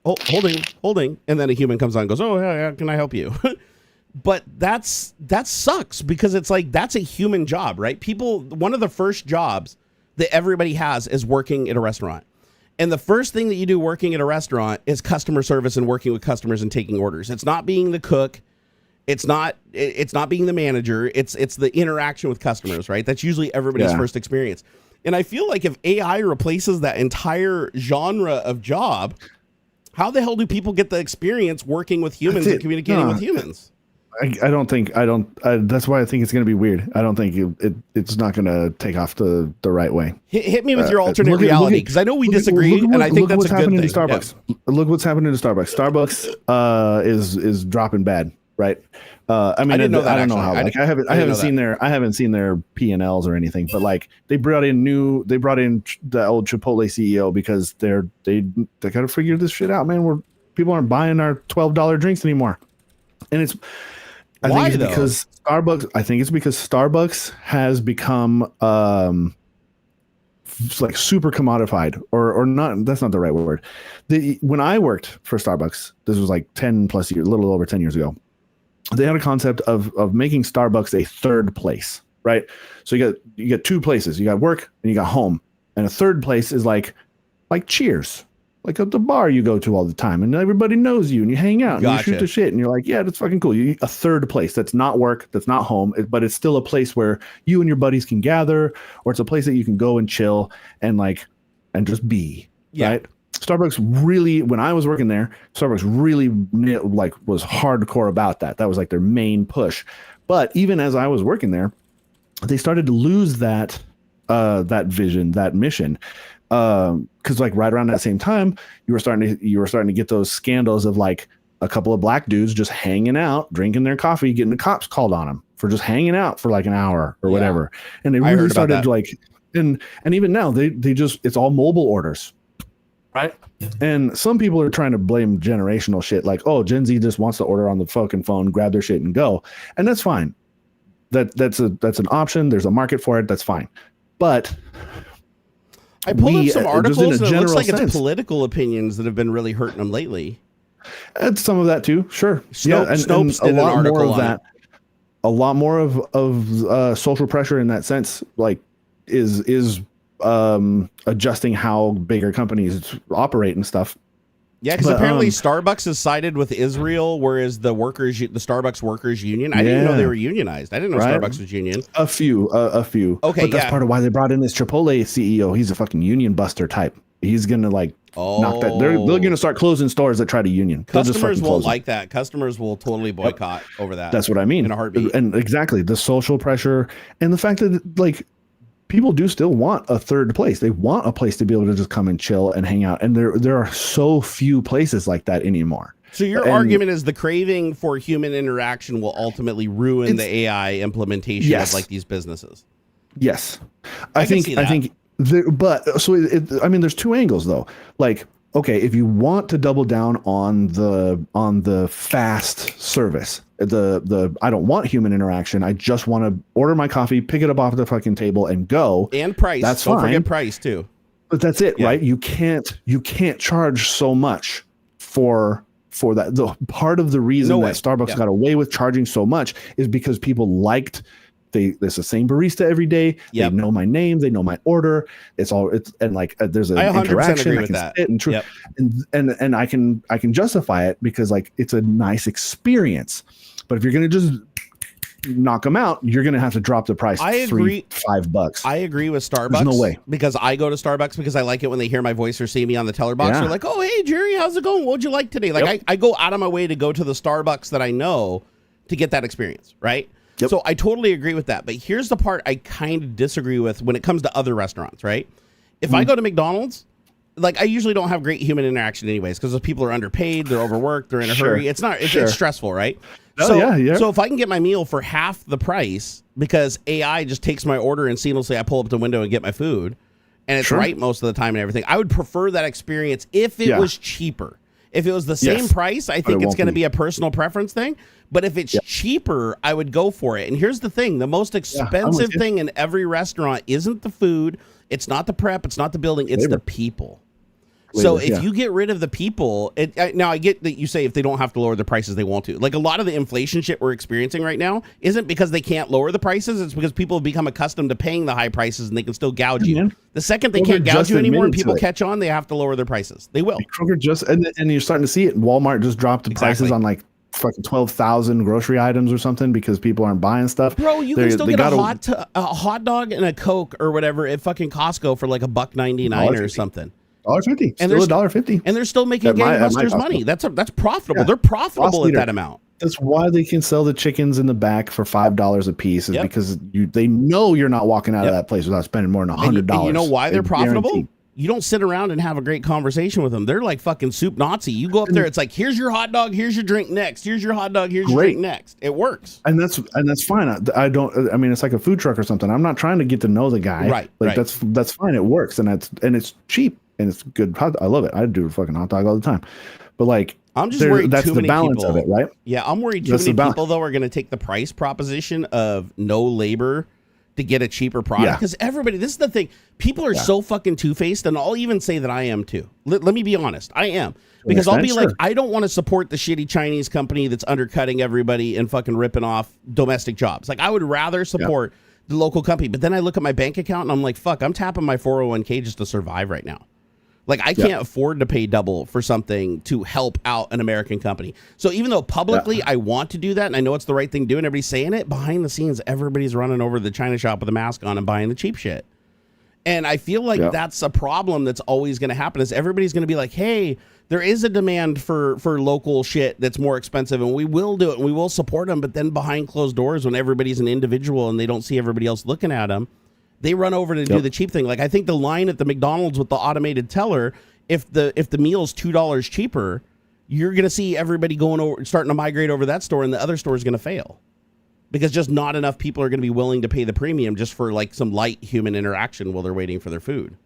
holding. And then a human comes on and goes, oh, yeah, can I help you? But that sucks because it's like, that's a human job, right? One of the first jobs that everybody has is working at a restaurant. And the first thing that you do working at a restaurant is customer service and working with customers and taking orders. It's not being the cook. It's not being the manager. It's the interaction with customers, right? That's usually everybody's first experience. And I feel like if AI replaces that entire genre of job, how the hell do people get the experience working with humans and communicating with humans? That's why I think it's going to be weird. I don't think it's not going to take off the right way. Hit me with your alternate reality, because I know we disagree, and I think that's a good thing. Starbucks. Yeah. Look what's happening to Starbucks. Starbucks is dropping bad, right? I mean, I don't know how. Like, I haven't seen their P&Ls or anything, but like they brought in the old Chipotle CEO because they got to figure this shit out, man. People aren't buying our $12 drinks anymore, and I think it's because Starbucks has become like super commodified or not. That's not the right word. When I worked for Starbucks, this was like 10 plus years, a little over 10 years ago. They had a concept of making Starbucks a third place, right? So you got two places. You got work and you got home, and a third place is like Cheers. Like at the bar you go to all the time and everybody knows you and you hang out and you shoot the shit and you're like, yeah, that's fucking cool. A third place that's not work, that's not home, but it's still a place where you and your buddies can gather, or it's a place that you can go and chill and just be, right? Starbucks really, when I was working there, Starbucks really was hardcore about that. That was like their main push. But even as I was working there, they started to lose that vision, that mission. Because like right around that same time, you were starting to get those scandals of like a couple of black dudes just hanging out, drinking their coffee, getting the cops called on them for just hanging out for like an hour or whatever. And they really started like, and even now they just, it's all mobile orders, right? And some people are trying to blame generational shit, like, oh, Gen Z just wants to order on the fucking phone, grab their shit and go, and that's fine. That's an option. There's a market for it. That's fine, but. I pulled up some articles, and it looks like it's political opinions that have been really hurting them lately. It's some of that too, sure. Snopes did an article on that. A lot more of social pressure in that sense, like is adjusting how bigger companies operate and stuff. Yeah, because apparently Starbucks has sided with Israel, whereas the Starbucks workers union, I didn't know they were unionized. I didn't know Starbucks was union. A few. Okay, but that's part of why they brought in this Chipotle CEO. He's a fucking union buster type. He's gonna knock that. They're gonna start closing stores that try to union. Customers won't like that. Customers will totally boycott over that. That's what I mean. In a heartbeat. And exactly the social pressure and the fact that people do still want a third place. They want a place to be able to just come and chill and hang out. And there are so few places like that anymore. So your argument is the craving for human interaction will ultimately ruin the AI implementation of like these businesses. Yes. I think, there's two angles though. Like okay, if you want to double down on the fast service, the I don't want human interaction. I just want to order my coffee, pick it up off the fucking table, and go. And price. That's Don't fine. forget price too. But that's it, right? You can't charge so much for that. The part of the reason that Starbucks got away with charging so much is because people liked there's the same barista every day. They know my name, they know my order. There's an interaction. I can sit and I can justify it because like it's a nice experience. But if you're gonna just knock them out, you're gonna have to drop the price. I agree. $5. I agree with Starbucks. There's no way, because I go to Starbucks because I like it when they hear my voice or see me on the teller box. They're like, "Oh, hey Jerry, how's it going? What'd you like today?" Like I go out of my way to go to the Starbucks that I know to get that experience, right? So I totally agree with that. But here's the part I kind of disagree with when it comes to other restaurants, right? If I go to McDonald's, like I usually don't have great human interaction anyways, because those people are underpaid, they're overworked, they're in a hurry. It's stressful, right? So if I can get my meal for half the price because AI just takes my order and seamlessly I pull up the window and get my food, and it's right most of the time and everything, I would prefer that experience if it was cheaper. If it was the same price, I think it's going to be a personal preference thing. But if it's cheaper, I would go for it. And here's the thing. The most expensive thing in every restaurant isn't the food. It's not the prep. It's not the building. It's the people. So if you get rid of the people, now I get that you say if they don't have to lower the prices, they won't to. Like a lot of the inflation shit we're experiencing right now isn't because they can't lower the prices. It's because people have become accustomed to paying the high prices and they can still gouge you. The second they can't gouge you anymore and people catch on, they have to lower their prices. They will. Kroger and you're starting to see it. Walmart just dropped the prices on like fucking 12,000 grocery items or something because people aren't buying stuff. Bro, you can still get a hot dog and a Coke or whatever at fucking Costco for like $1.99 or something. $1.50, still $1.50, and they're still making gangbusters money. That's profitable. They're profitable at that amount. That's why they can sell the chickens in the back for $5 a piece, is because they know you're not walking out of that place without spending more than $100. You know why they're profitable? Guaranteed. You don't sit around and have a great conversation with them. They're like fucking soup Nazi. You go up there, it's like, here's your hot dog, here's your drink next. Here's your hot dog, here's your drink next. It works. And that's fine. I mean, it's like a food truck or something. I'm not trying to get to know the guy. That's fine. It works, and it's cheap. And it's good. I love it. I do a fucking hot dog all the time. But like, I'm just worried that's too the many balance people, of it, right? Yeah, I'm worried too many people though are going to take the price proposition of no labor to get a cheaper product. Because everybody, this is the thing. People are so fucking two-faced, and I'll even say that I am too. Let me be honest. I am. Because I'll be like, I don't want to support the shitty Chinese company that's undercutting everybody and fucking ripping off domestic jobs. Like, I would rather support the local company. But then I look at my bank account and I'm like, fuck, I'm tapping my 401k just to survive right now. Like, I can't afford to pay double for something to help out an American company. So even though publicly I want to do that, and I know it's the right thing to do, and everybody's saying it, behind the scenes, everybody's running over to the China shop with a mask on and buying the cheap shit. And I feel like that's a problem that's always going to happen, is everybody's going to be like, hey, there is a demand for local shit that's more expensive, and we will do it, and we will support them. But then behind closed doors, when everybody's an individual and they don't see everybody else looking at them, they run over to do the cheap thing. Like, I think the line at the McDonald's with the automated teller, if the meal's $2 cheaper, you're going to see everybody starting to migrate over that store, and the other store is going to fail because just not enough people are going to be willing to pay the premium just for like some light human interaction while they're waiting for their food.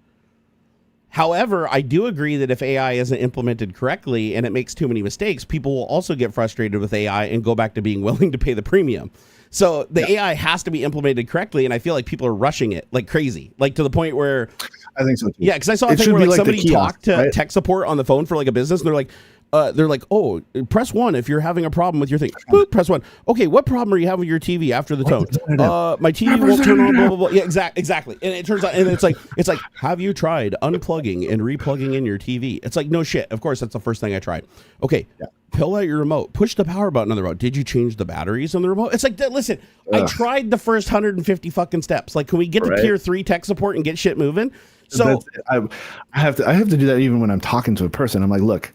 However, I do agree that if AI isn't implemented correctly and it makes too many mistakes, people will also get frustrated with AI and go back to being willing to pay the premium. So the AI has to be implemented correctly, and I feel like people are rushing it like crazy, like to the point where I think so too. Yeah, because I saw a thing where like somebody talked to tech support on the phone for like a business, and they're like, oh, press 1 if you're having a problem with your thing. Boop, press 1. Okay, what problem are you having with your TV after the tone? My TV won't turn on. Blah blah blah. Yeah, exactly. And it turns out, and it's like, have you tried unplugging and replugging in your TV? It's like, no shit. Of course, that's the first thing I tried. Okay. Pull out your remote, push the power button on the remote. Did you change the batteries on the remote? It's like, listen, I tried the first 150 fucking steps. Like, can we get to tier 3 tech support and get shit moving? So I have to do that even when I'm talking to a person. I'm like, look,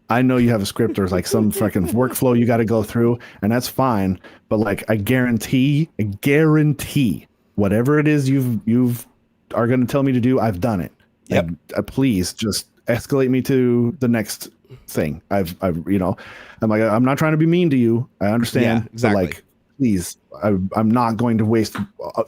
I know you have a script or like some fucking workflow you got to go through, and that's fine. But like, I guarantee whatever it is you've are going to tell me to do, I've done it. Yep. Please just escalate me to the next thing. I'm like, I'm not trying to be mean to you. I understand. Yeah, exactly. But like, please, I'm not going to waste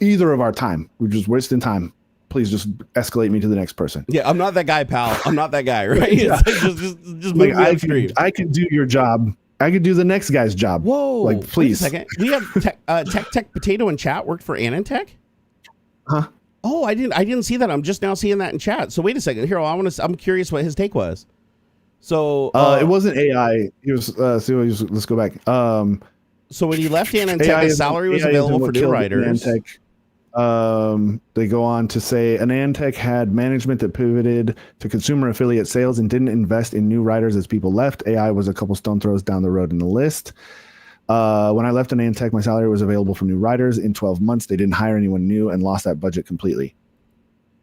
either of our time. We're just wasting time. please just escalate me to the next person. Yeah, I'm not that guy, pal. I'm not that guy, right? Yeah. It's like, just move me upstream. I could do your job. I could do the next guy's job. Whoa. Like, please. Wait a second. We have Tech Potato in chat worked for AnandTech? Huh? Oh, I didn't see that. I'm just now seeing that in chat. So wait a second. Here, I'm curious what his take was. So it wasn't AI. He was let's go back. So when he left AnandTech, his salary was available for new writers. They go on to say AnandTech had management that pivoted to consumer affiliate sales and didn't invest in new writers as people left. AI was a couple stone throws down the road in the list. When I left AnandTech, my salary was available for new writers. In 12 months, they didn't hire anyone new and lost that budget completely.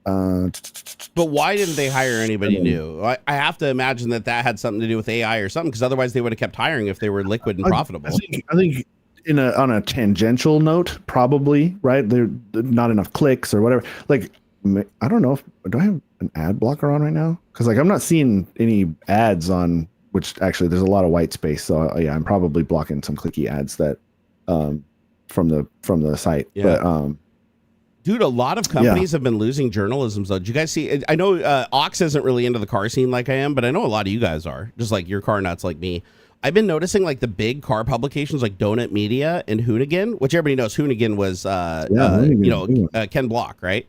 But why didn't they hire anybody new? I have to imagine that had something to do with AI or something, because otherwise they would have kept hiring if they were liquid and profitable. I think on a tangential note, probably, right? They're not enough clicks or whatever. Like, I don't know. Do I have an ad blocker on right now? Because like I'm not seeing any ads on. Which actually there's a lot of white space. So yeah, I'm probably blocking some clicky ads that from the site. Yeah. But dude, a lot of companies have been losing journalism. So did you guys see? I know Aux isn't really into the car scene like I am, but I know a lot of you guys are. Just like you're car nuts like me. I've been noticing like the big car publications like Donut Media and Hoonigan, which everybody knows Hoonigan was Ken Block, right?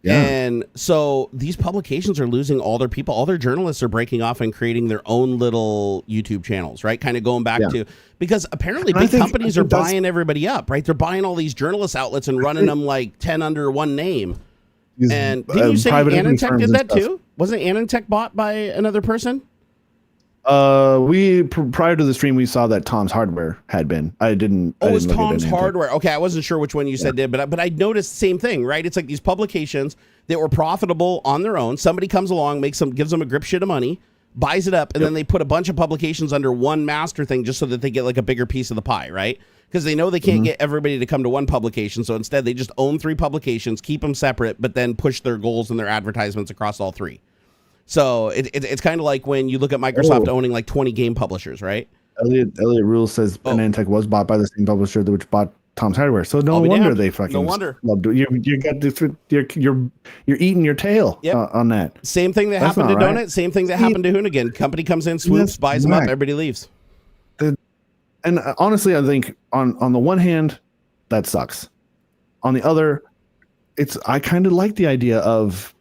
Yeah. And so these publications are losing all their people. All their journalists are breaking off and creating their own little YouTube channels, right? Kind of going back to, because apparently big companies are buying everybody up, right? They're buying all these journalist outlets and running them like 10 under one name. And didn't you say AnandTech did that too? Wasn't AnandTech bought by another person? Prior to the stream, we saw that Tom's Hardware had been. It was Tom's Hardware. Okay, I wasn't sure which one you said did, but I noticed the same thing, right? It's like these publications that were profitable on their own. Somebody comes along, gives them a grip shit of money, buys it up, and then they put a bunch of publications under one master thing just so that they get like a bigger piece of the pie, right? Because they know they can't get everybody to come to one publication, so instead they just own 3 publications, keep them separate, but then push their goals and their advertisements across all 3. So it's kind of like when you look at Microsoft owning like 20 game publishers, right? Elliot Rule says AnandTech was bought by the same publisher which bought Tom's Hardware. So no wonder they fucking loved it. You got this. You're eating your tail on that. Same thing that happened to Donut. Same thing that happened to Hoonigan. Company comes in, swoops, buys them up, everybody leaves. And honestly, I think on the one hand, that sucks. On the other, I kind of like the idea of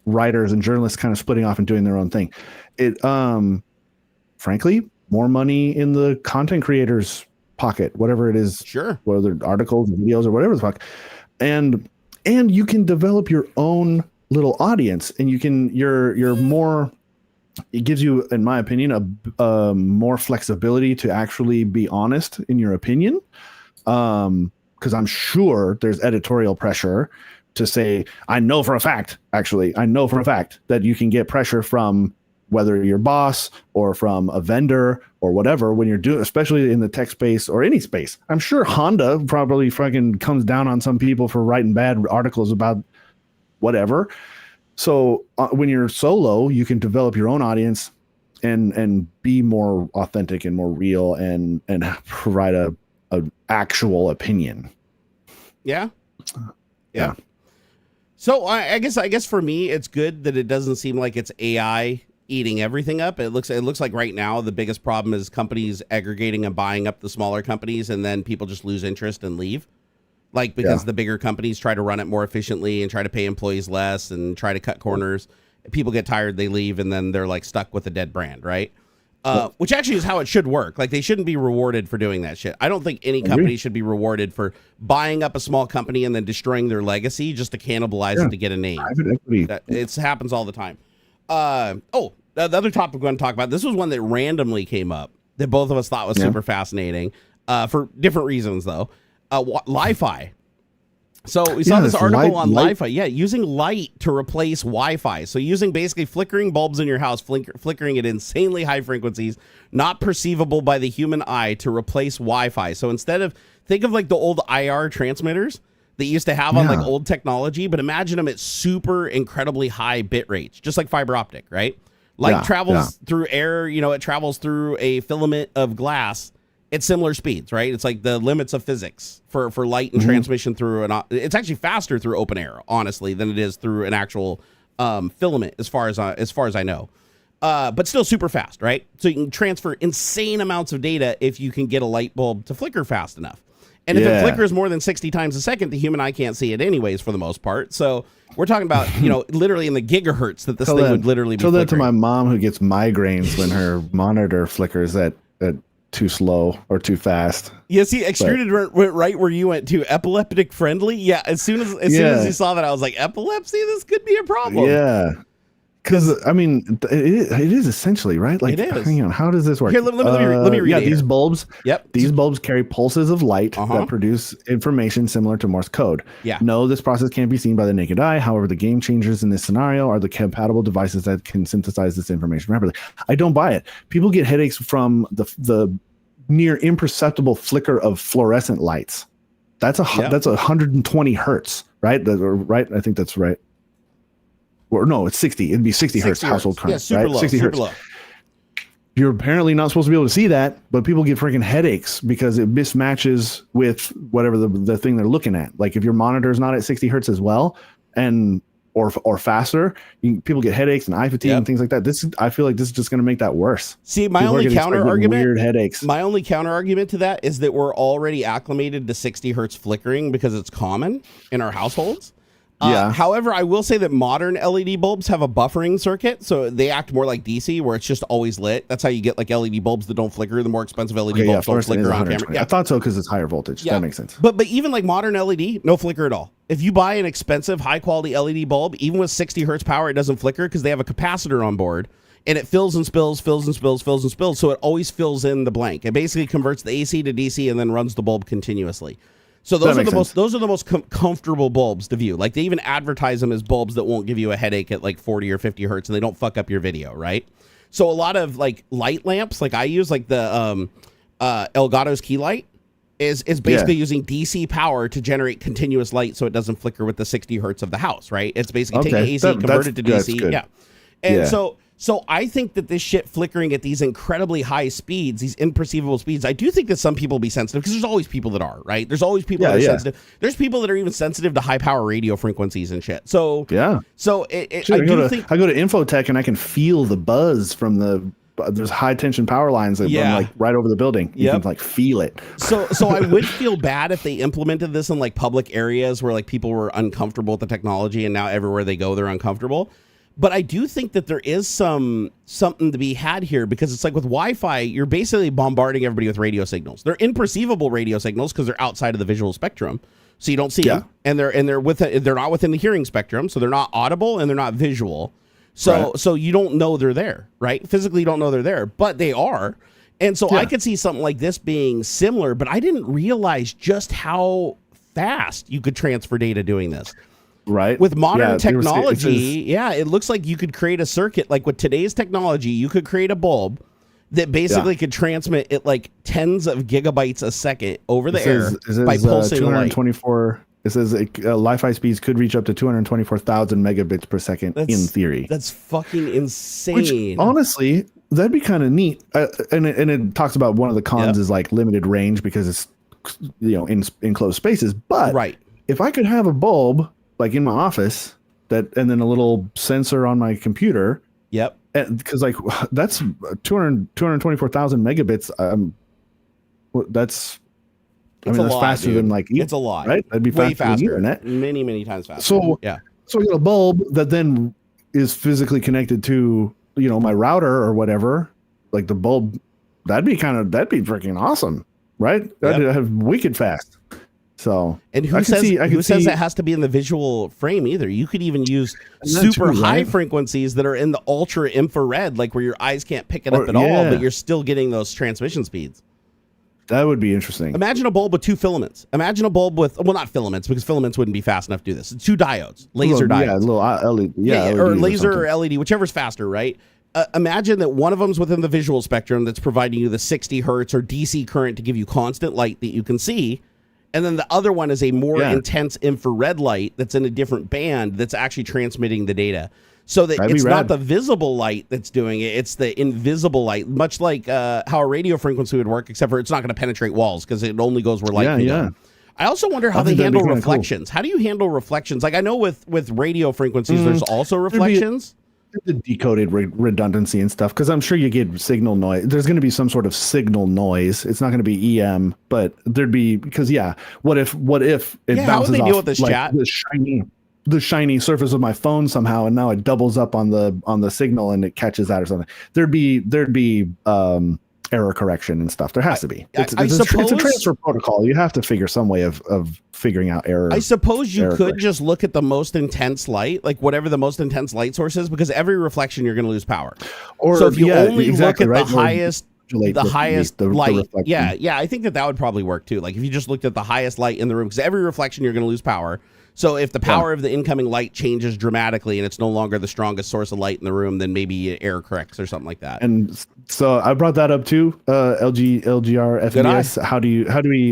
writers and journalists kind of splitting off and doing their own thing. Frankly, more money in the content creators' pocket, whatever it is. Sure. Whether articles, videos, or whatever the fuck. And you can develop your own little audience, and you're more. It gives you, in my opinion, a more flexibility to actually be honest in your opinion. Because I'm sure there's editorial pressure to say, I know for a fact that you can get pressure from whether your boss or from a vendor or whatever when you're doing, especially in the tech space or any space. I'm sure Honda probably fucking comes down on some people for writing bad articles about whatever. So when you're solo, you can develop your own audience and be more authentic and more real and provide a actual opinion. Yeah. So I guess for me, it's good that it doesn't seem like it's AI eating everything up. It looks like right now the biggest problem is companies aggregating and buying up the smaller companies, and then people just lose interest and leave. Like because the bigger companies try to run it more efficiently and try to pay employees less and try to cut corners. People get tired, they leave, and then they're like stuck with a dead brand, right? Which actually is how it should work. Like they shouldn't be rewarded for doing that shit. I don't think any company should be rewarded for buying up a small company and then destroying their legacy just to cannibalize it to get a name. It happens all the time. The other topic we're going to talk about, this was one that randomly came up that both of us thought was super fascinating for different reasons though. Li-Fi. So we saw this article on Li-Fi. Yeah, using light to replace Wi-Fi. So using basically flickering bulbs in your house, flickering at insanely high frequencies, not perceivable by the human eye to replace Wi-Fi. So instead of, think of like the old IR transmitters that you used to have on like old technology, but imagine them at super incredibly high bit rates, just like fiber optic, right? Light travels through air, it travels through a filament of glass It's similar speeds, right? It's like the limits of physics for light and transmission through it's actually faster through open air, honestly, than it is through an actual filament, as far as I know. But still super fast, right? So you can transfer insane amounts of data if you can get a light bulb to flicker fast enough. And if it flickers more than 60 times a second, the human eye can't see it anyways, for the most part. So we're talking about, literally in the gigahertz that this thing would literally be flickering. Tell that to my mom, who gets migraines when her monitor flickers at too slow or too fast. Yeah, see, Extruded went right where you went to, epileptic friendly. Yeah, as soon as you saw that, I was like, epilepsy, this could be a problem. Yeah. Because, I mean, it is essentially, right? Like, it is. How does this work? Here, let me read yeah, it these here. bulbs. Yep. These bulbs carry pulses of light that produce information similar to Morse code. Yeah. No, this process can't be seen by the naked eye. However, the game changers in this scenario are the compatible devices that can synthesize this information rapidly. I don't buy it. People get headaches from the near imperceptible flicker of fluorescent lights. That's 120 hertz, right? Right? I think that's right. Or no, it's 60. It'd be 60 hertz household current, super right? low, 60 hertz. low. You're apparently not supposed to be able to see that, but people get freaking headaches because it mismatches with whatever the thing they're looking at. Like if your monitor is not at 60 hertz as well, or faster, people get headaches and eye fatigue and things like that. I feel like this is just going to make that worse. See, my people only counter argument, weird headaches. My only counter argument to that is that we're already acclimated to 60 hertz flickering because it's common in our households. However, I will say that modern LED bulbs have a buffering circuit, so they act more like DC, where it's just always lit. That's how you get like LED bulbs that don't flicker. The more expensive LED bulbs don't flicker on camera. I thought so because it's higher voltage. That makes sense. But even like modern LED, no flicker at all. If you buy an expensive, high quality LED bulb, even with 60 hertz power, it doesn't flicker because they have a capacitor on board, and it fills and spills, fills and spills, fills and spills. So it always fills in the blank. It basically converts the AC to DC and then runs the bulb continuously. So those are the most comfortable bulbs to view. Like they even advertise them as bulbs that won't give you a headache at like 40 or 50 hertz, and they don't fuck up your video, right? So a lot of like light lamps, like I use, like the Elgato's key light, is basically using DC power to generate continuous light, so it doesn't flicker with the 60 hertz of the house, right? It's basically taking AC, converted to DC, and So I think that this shit flickering at these incredibly high speeds, these imperceivable speeds, I do think that some people will be sensitive, because there's always people that are, right? There's always people that are sensitive. There's people that are even sensitive to high power radio frequencies and shit. So I go to Infotech and I can feel the buzz from there's high tension power lines that run like right over the building. You can like feel it. So I would feel bad if they implemented this in like public areas where like people were uncomfortable with the technology, and now everywhere they go they're uncomfortable. But I do think that there is something to be had here, because it's like with Wi-Fi, you're basically bombarding everybody with radio signals. They're imperceivable radio signals because they're outside of the visual spectrum, so you don't see them, and they're not within the hearing spectrum, so they're not audible and they're not visual. So you don't know they're there, right? Physically, you don't know they're there, but they are. And so I could see something like this being similar, but I didn't realize just how fast you could transfer data doing this. Right. With modern technology, it looks like you could create a circuit. Like with today's technology, you could create a bulb that basically could transmit at like tens of gigabytes a second over the air by pulsing 224. It says Wi-Fi speeds could reach up to 224,000 megabits per second in theory. That's fucking insane. Which, honestly, that'd be kind of neat. And it talks about one of the cons is like limited range because it's in enclosed spaces. But if I could have a bulb like in my office and then a little sensor on my computer. Yep. Because like that's 224,000 megabits. That's faster than like it's a lot, right? That'd be way faster than the internet. Many times faster. So I get a bulb that then is physically connected to my router or whatever. Like the bulb, that'd be freaking awesome, right? That'd have wicked fast. So, and who says that has to be in the visual frame either? You could even use super high frequencies that are in the ultra infrared, like where your eyes can't pick it up at all, but you're still getting those transmission speeds. That would be interesting. Imagine a bulb with two filaments. Imagine a bulb with, well, not filaments, because filaments wouldn't be fast enough to do this. Two diodes, laser diodes. Or laser or LED, whichever's faster, right? Imagine that one of them's within the visual spectrum that's providing you the 60 hertz or DC current to give you constant light that you can see. And then the other one is a more intense infrared light that's in a different band that's actually transmitting the data. So that That'd be it's rad. not the visible light that's doing it, it's the invisible light, much like how a radio frequency would work, except for it's not going to penetrate walls because it only goes where light can go. I also wonder how they handle reflections. How do you handle reflections? Like I know with radio frequencies, there's also reflections. The decoded redundancy and stuff, because I'm sure you get signal noise. There's going to be some sort of signal noise. It's not going to be EM, but there'd be, because what if it bounces how would they off deal with this like chat? The shiny surface of my phone somehow, and now it doubles up on the signal and it catches that or something. There'd be error correction and stuff. There has to be. It's a transfer protocol. You have to figure some way of figuring out error. I suppose you could correction. just look at the most intense light, like whatever the most intense light source is, because every reflection you're going to lose power. Or so if you only exactly, look at right? the highest light, reflection. yeah, I think that would probably work too. Like if you just looked at the highest light in the room, because every reflection you're going to lose power. So if the power of the incoming light changes dramatically and it's no longer the strongest source of light in the room, then maybe it error corrects or something like that. And so I brought that up too. LGR FMS.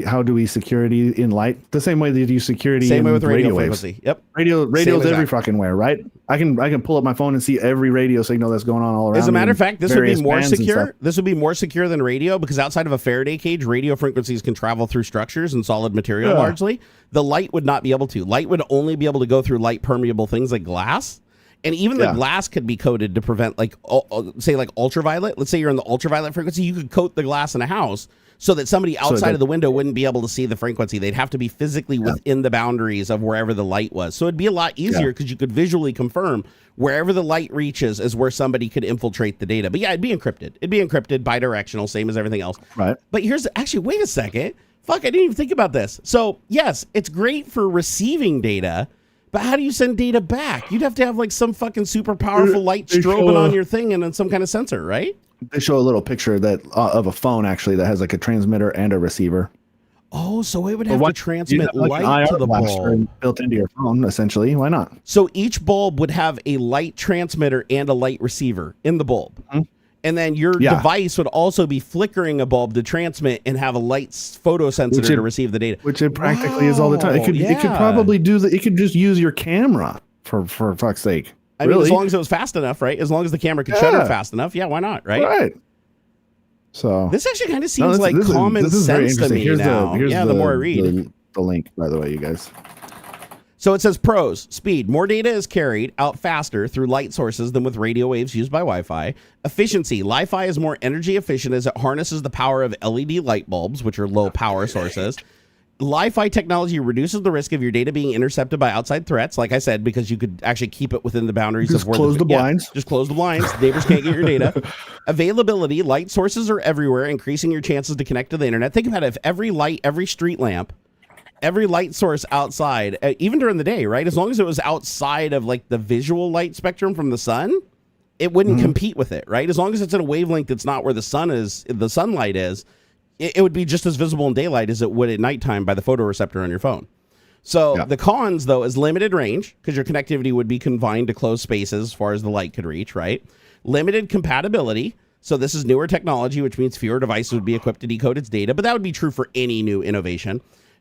How do we security in light? The same way that you do security Same way with radio waves. frequency. Yep. Radio's every fucking where, right? I can pull up my phone and see every radio signal that's going on all around. As a matter of fact, this would be more bands and secure. stuff. This would be more secure than radio because outside of a Faraday cage, radio frequencies can travel through structures and solid material largely. The light would not be able to. Light would only be able to go through light permeable things like glass. And even the glass could be coated to prevent, like, say, like ultraviolet. Let's say you're in the ultraviolet frequency. You could coat the glass in a house so that somebody outside of the window wouldn't be able to see the frequency. They'd have to be physically within the boundaries of wherever the light was. So it'd be a lot easier because you could visually confirm wherever the light reaches is where somebody could infiltrate the data. But yeah, it'd be encrypted. It'd be encrypted, bidirectional, same as everything else. Right. But wait a second. Fuck, I didn't even think about this. So yes, it's great for receiving data. But how do you send data back? You'd have to have like some fucking super powerful light strobing on your thing and then some kind of sensor, right? They show a little picture that of a phone actually that has like a transmitter and a receiver. Oh, so it would have to transmit light like to the bulb built into your phone, essentially. Why not? So each bulb would have a light transmitter and a light receiver in the bulb. Mm-hmm. And then your device would also be flickering a bulb to transmit and have a light photo sensor to receive the data. Which it practically is all the time. It could probably do that. It could just use your camera for fuck's sake. I mean, as long as it was fast enough, right? As long as the camera could shutter fast enough. Yeah, why not, right? Right. So this actually kind of seems like common sense to me now. The more I read. The link, by the way, you guys. So it says pros, speed. More data is carried out faster through light sources than with radio waves used by Wi-Fi. Efficiency. Li-Fi is more energy efficient as it harnesses the power of LED light bulbs, which are low power sources. Li-Fi technology reduces the risk of your data being intercepted by outside threats, like I said, because you could actually keep it within the boundaries of where close the blinds. Just close the blinds. Neighbors can't get your data. Availability. Light sources are everywhere, increasing your chances to connect to the internet. Think about it. If every light, every street lamp, every light source outside, even during the day, right? As long as it was outside of like the visual light spectrum from the sun, it wouldn't compete with it, right? As long as it's in a wavelength that's not where the sunlight is, it would be just as visible in daylight as it would at nighttime by the photoreceptor on your phone. So the cons, though, is limited range because your connectivity would be confined to closed spaces as far as the light could reach, right? Limited compatibility. So this is newer technology, which means fewer devices would be equipped to decode its data, but that would be true for any new innovation.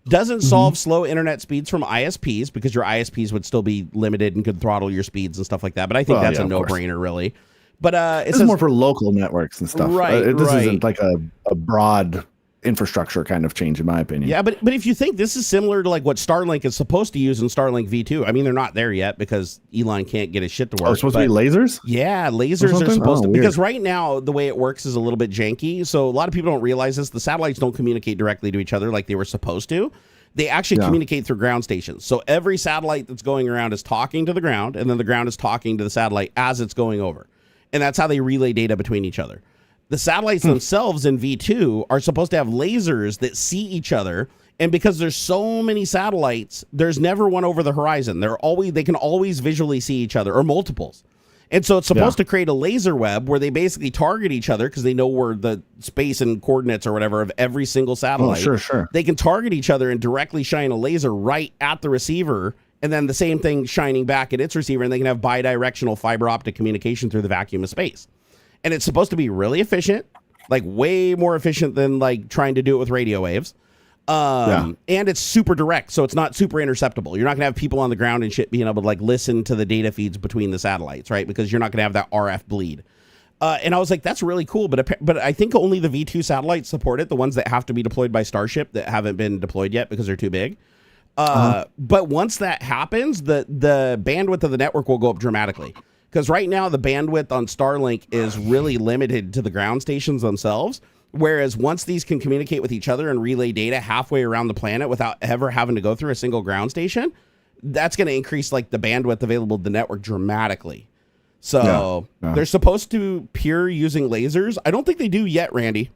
Doesn't solve slow internet speeds from ISPs because your ISPs would still be limited and could throttle your speeds and stuff like that. But I think that's a no-brainer, really. But it's more for local networks and stuff. Right. This isn't like a broad infrastructure kind of change, in my opinion. Yeah, but if you think this is similar to like what Starlink is supposed to use in Starlink V2, I mean, they're not there yet because Elon can't get his shit to work. Oh, it's supposed to be lasers? Yeah, lasers are supposed to, because right now the way it works is a little bit janky. So a lot of people don't realize this. The satellites don't communicate directly to each other like they were supposed to. They actually communicate through ground stations. So every satellite that's going around is talking to the ground, and then the ground is talking to the satellite as it's going over. And that's how they relay data between each other. The satellites themselves in V2 are supposed to have lasers that see each other. And because there's so many satellites, there's never one over the horizon. They can always visually see each other, or multiples. And so it's supposed to create a laser web where they basically target each other because they know where the space and coordinates or whatever of every single satellite. Oh, sure. They can target each other and directly shine a laser right at the receiver, and then the same thing shining back at its receiver, and they can have bidirectional fiber optic communication through the vacuum of space. And it's supposed to be really efficient, like way more efficient than like trying to do it with radio waves. And it's super direct, so it's not super interceptable. You're not gonna have people on the ground and shit being able to like listen to the data feeds between the satellites, right? Because you're not gonna have that RF bleed. And I was like, that's really cool, but I think only the V2 satellites support it, the ones that have to be deployed by Starship that haven't been deployed yet because they're too big. But once that happens, the bandwidth of the network will go up dramatically. Because right now the bandwidth on Starlink is really limited to the ground stations themselves. Whereas once these can communicate with each other and relay data halfway around the planet without ever having to go through a single ground station, that's going to increase like the bandwidth available to the network dramatically. So they're supposed to peer using lasers. I don't think they do yet, Randy.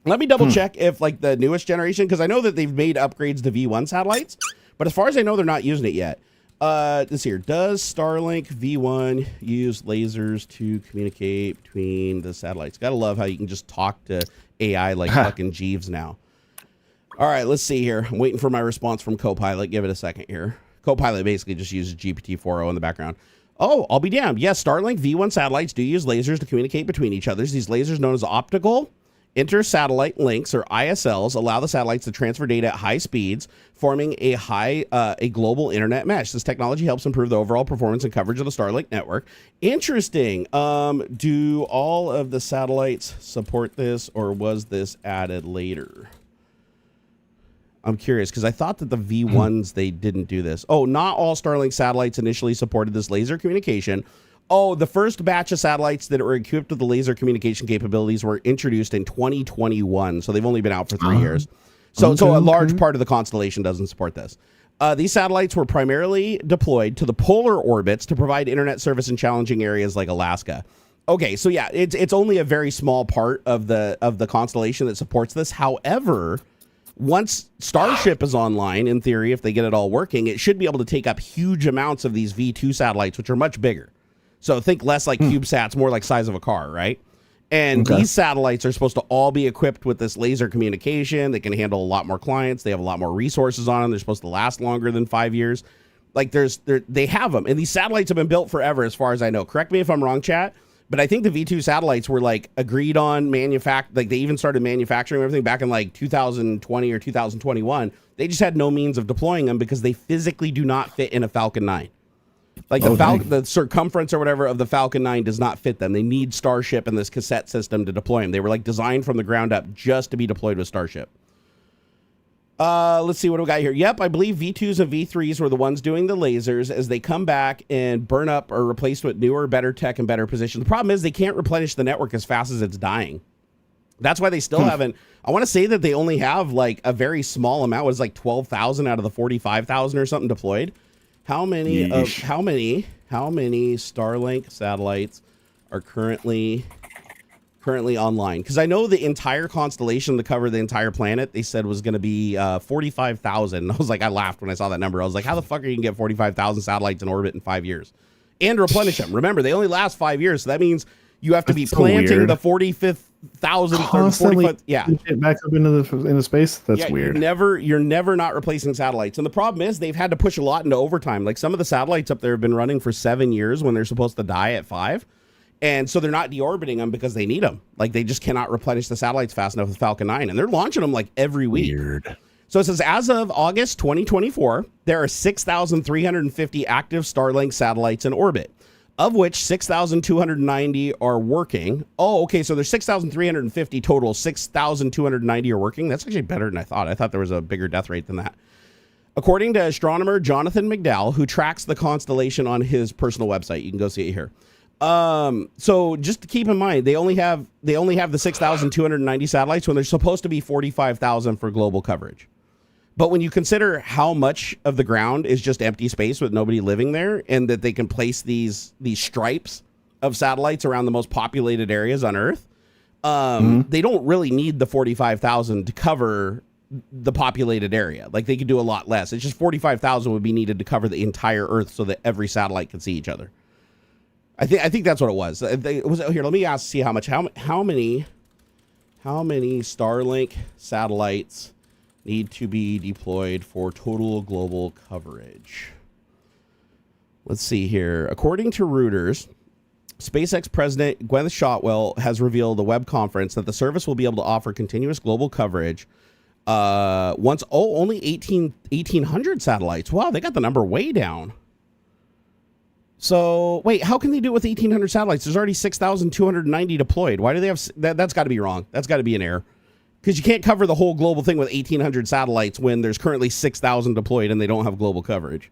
Let me double check if like the newest generation, because I know that they've made upgrades to V1 satellites, but as far as I know, they're not using it yet. This here, does Starlink V1 use lasers to communicate between the satellites? Gotta love how you can just talk to AI like fucking Jeeves now. All right, let's see here. I'm waiting for my response from Copilot. Give it a second here. Copilot basically just uses GPT-4o in the background. Oh, I'll be damned. Yes, Starlink V1 satellites do use lasers to communicate between each other. These lasers, known as optical inter-satellite links, or ISLs, allow the satellites to transfer data at high speeds, forming a global internet mesh. This technology helps improve the overall performance and coverage of the Starlink network. Interesting. Do all of the satellites support this, or was this added later? I'm curious, because I thought that the V1s, they didn't do this. Oh, not all Starlink satellites initially supported this laser communication. Oh, the first batch of satellites that were equipped with the laser communication capabilities were introduced in 2021, so they've only been out for 3 years. So a large part of the constellation doesn't support this. These satellites were primarily deployed to the polar orbits to provide internet service in challenging areas like Alaska. Okay, so yeah, it's only a very small part of the constellation that supports this. However, once Starship is online, in theory, if they get it all working, it should be able to take up huge amounts of these V2 satellites, which are much bigger. So think less like CubeSats, more like size of a car, right? And these satellites are supposed to all be equipped with this laser communication. They can handle a lot more clients. They have a lot more resources on them. They're supposed to last longer than 5 years. Like they have them. And these satellites have been built forever, as far as I know. Correct me if I'm wrong, chat. But I think the V2 satellites were like agreed on like they even started manufacturing everything back in like 2020 or 2021. They just had no means of deploying them because they physically do not fit in a Falcon 9. Like the circumference or whatever of the Falcon 9 does not fit them. They need Starship and this cassette system to deploy them. They were like designed from the ground up just to be deployed with Starship. Let's see what we got here. Yep, I believe V2s and V3s were the ones doing the lasers as they come back and burn up or replaced with newer, better tech and better positions. The problem is they can't replenish the network as fast as it's dying. That's why they still haven't. I want to say that they only have like a very small amount. It was like 12,000 out of the 45,000 or something deployed. How many Starlink satellites are currently online? Because I know the entire constellation to cover the entire planet, they said was going to be 45,000. I was like, I laughed when I saw that number. I was like, how the fuck are you going to get 45,000 satellites in orbit in 5 years and replenish them? Remember, they only last 5 years, so that means you have to be planting the 45,000 constantly. Get back up into space. That's weird. You're never not replacing satellites. And the problem is they've had to push a lot into overtime. Like some of the satellites up there have been running for 7 years when they're supposed to die at 5. And so they're not deorbiting them because they need them. Like they just cannot replenish the satellites fast enough with Falcon 9. And they're launching them like every week. Weird. So it says as of August 2024, there are 6,350 active Starlink satellites in orbit, of which 6,290 are working. Oh, okay. So there's 6,350 total. 6,290 are working. That's actually better than I thought. I thought there was a bigger death rate than that. According to astronomer Jonathan McDowell, who tracks the constellation on his personal website. You can go see it here. So just to keep in mind, they only have the 6,290 satellites when there's supposed to be 45,000 for global coverage. But when you consider how much of the ground is just empty space with nobody living there, and that they can place these stripes of satellites around the most populated areas on Earth, they don't really need the 45,000 to cover the populated area. Like they could do a lot less. It's just 45,000 would be needed to cover the entire Earth so that every satellite can see each other. I think that's what it was. Here, let me see how many Starlink satellites need to be deployed for total global coverage. Let's see here. According to Reuters, SpaceX President Gwyneth Shotwell has revealed a web conference that the service will be able to offer continuous global coverage Only 1,800 satellites. Wow, they got the number way down. So wait, how can they do it with 1,800 satellites? There's already 6,290 deployed. Why do they have that? That's got to be wrong. That's got to be an error, because you can't cover the whole global thing with 1,800 satellites when there's currently 6,000 deployed and they don't have global coverage.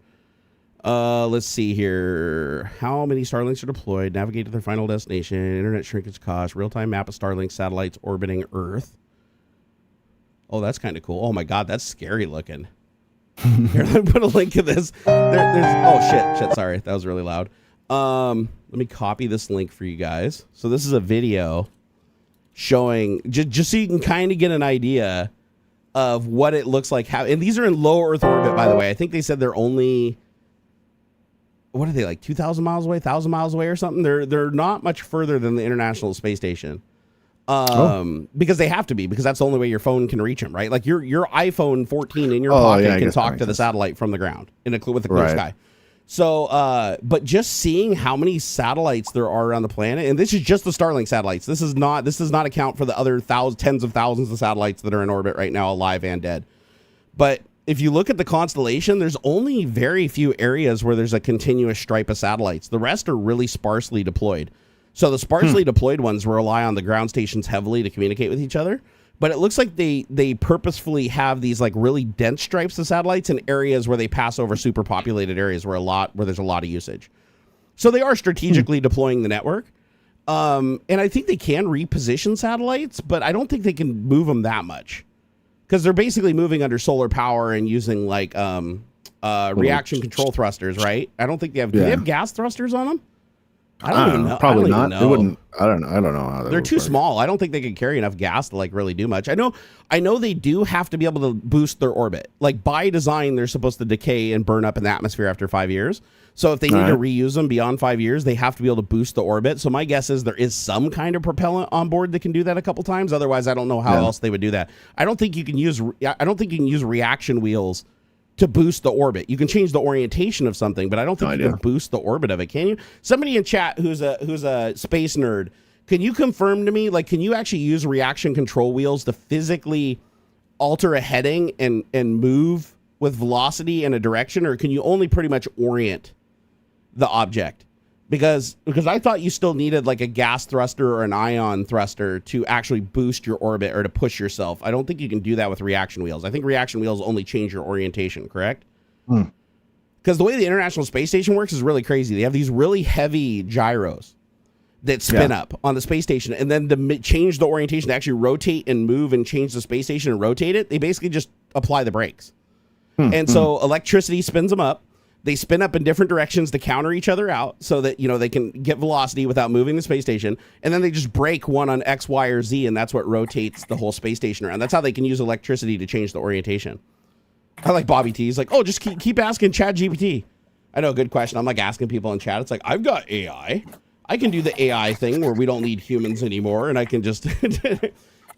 Let's see here. How many Starlinks are deployed? Navigate to their final destination. Internet shrinkage cost. Real-time map of Starlink satellites orbiting Earth. Oh, that's kind of cool. Oh my God, that's scary looking. Here, let me put a link to this. Shit. Sorry, that was really loud. Let me copy this link for you guys. So this is a video showing just so you can kind of get an idea of what it looks like. And these are in low Earth orbit, by the way. I think they said they're only, what are they, like 2,000 miles away, 1,000 miles away or something? They're not much further than the International Space Station. Because they have to be, because that's the only way your phone can reach them, right? Like your iPhone 14 in your pocket can talk to the satellite from the ground with a clear sky. So, but just seeing how many satellites there are around the planet, and this is just the Starlink satellites. This does not account for the other tens of thousands of satellites that are in orbit right now, alive and dead. But if you look at the constellation, there's only very few areas where there's a continuous stripe of satellites. The rest are really sparsely deployed. So the sparsely deployed ones rely on the ground stations heavily to communicate with each other. But it looks like they purposefully have these like really dense stripes of satellites in areas where they pass over super populated areas where there's a lot of usage. So they are strategically deploying the network. And I think they can reposition satellites, but I don't think they can move them that much, because they're basically moving under solar power and using like reaction control thrusters, right? I don't think they have. Do they have gas thrusters on them? I don't even know. Probably not. It wouldn't. I don't know how that. They're too small. I don't think they can carry enough gas to like really do much. I know they do have to be able to boost their orbit. Like by design, they're supposed to decay and burn up in the atmosphere after 5 years. So if they need to reuse them beyond 5 years, they have to be able to boost the orbit. So my guess is there is some kind of propellant on board that can do that a couple times. Otherwise, I don't know how else they would do that. I don't think you can use reaction wheels to boost the orbit. You can change the orientation of something, but I don't think you can boost the orbit of it. Can you? Somebody in chat who's a space nerd, can you confirm to me, like, can you actually use reaction control wheels to physically alter a heading and move with velocity in a direction, or can you only pretty much orient the object? Because I thought you still needed like a gas thruster or an ion thruster to actually boost your orbit or to push yourself. I don't think you can do that with reaction wheels. I think reaction wheels only change your orientation, correct? Because the way the International Space Station works is really crazy. They have these really heavy gyros that spin up on the space station, and then to change the orientation, to actually rotate and move and change the space station and rotate it, they basically just apply the brakes. And so electricity spins them up. They spin up in different directions to counter each other out so that, they can get velocity without moving the space station. And then they just break one on X, Y, or Z, and that's what rotates the whole space station around. That's how they can use electricity to change the orientation. I like Bobby T. He's like, oh, just keep asking ChatGPT. I know, good question. I'm like asking people in chat. It's like, I've got AI. I can do the AI thing where we don't need humans anymore, and I can just...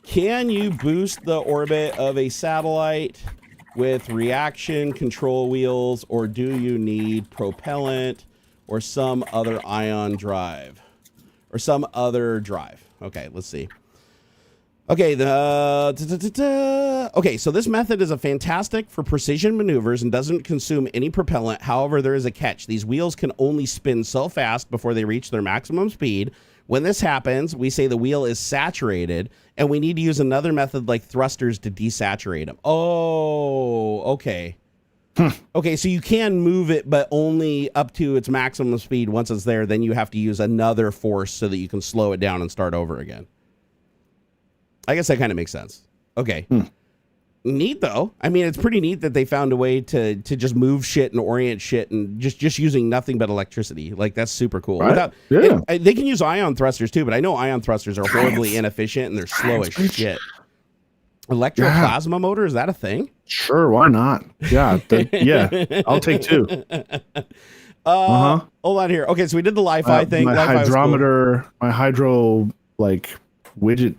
Can you boost the orbit of a satellite with reaction control wheels, or do you need propellant or some other ion drive or some other drive? Okay, let's see. Okay, okay, so this method is fantastic for precision maneuvers and doesn't consume any propellant. However, there is a catch. These wheels can only spin so fast before they reach their maximum speed. When this happens, we say the wheel is saturated, and we need to use another method like thrusters to desaturate them. Oh, okay. Okay, so you can move it, but only up to its maximum speed. Once it's there, then you have to use another force so that you can slow it down and start over again. I guess that kind of makes sense. Okay. Neat, though. I mean, it's pretty neat that they found a way to just move shit and orient shit and just using nothing but electricity. Like, that's super cool. Right? They can use ion thrusters, too, but I know ion thrusters are horribly inefficient and they're slow as shit. Electroplasma motor, is that a thing? Sure, why not? Yeah, I'll take two. Hold on here. Okay, so we did the Li-Fi thing. My Li-Fi hydrometer, my hydro, widget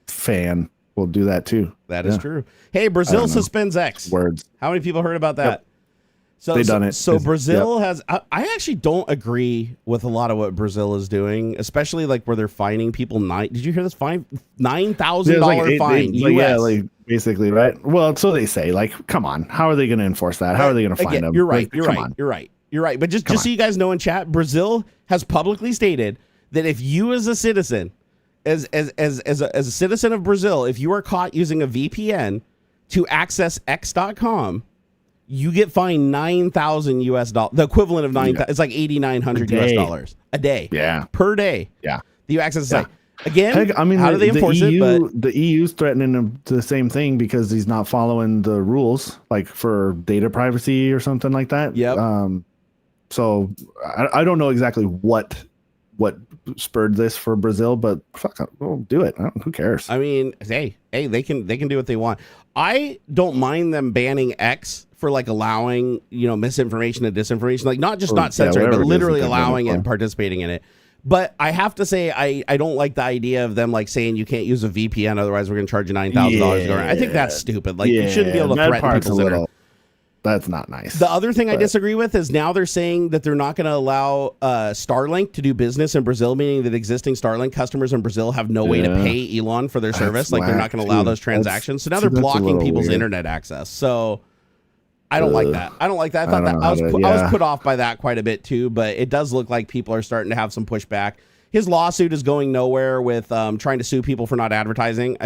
fan will do that too. That is true. Hey, Brazil suspends X. Words. How many people heard about that? So They've done it. So Brazil has. I actually don't agree with a lot of what Brazil is doing, especially like where they're fining people. Did you hear this? $9,000 fine. US. Yeah, like basically, right? Well, so they say. Like, come on, how are they going to enforce that? How are they going to find them? You're right. Like, You're right. But just so you guys know in chat, Brazil has publicly stated that if you as a citizen, as a citizen of Brazil, if you are caught using a VPN to access X.com, you get fined $9,000 the equivalent of 9,000. It's like $8,900 US a day. Yeah, per day. Yeah, you access the site. Again, heck, I mean, how do they enforce EU, it? But the EU's threatening him the same thing because he's not following the rules, like for data privacy or something like that. Yep. So I don't know exactly what spurred this for Brazil, but fuck, we'll do it. Who cares? I mean, hey, they can do what they want. I don't mind them banning X for like allowing, misinformation and disinformation, like not censoring, but literally allowing it and participating in it. But I have to say, I don't like the idea of them like saying you can't use a VPN, otherwise we're going to charge you $9,000. I think that's stupid. Like you shouldn't be able to threaten people's internet. That's not nice. The other thing I disagree with is now they're saying that they're not going to allow Starlink to do business in Brazil, meaning that existing Starlink customers in Brazil have no way to pay Elon for their service. Like they're not going to allow those transactions. So now they're blocking people's internet access. So I don't like that. I thought that I was put off by that quite a bit too, but it does look like people are starting to have some pushback. His lawsuit is going nowhere with trying to sue people for not advertising.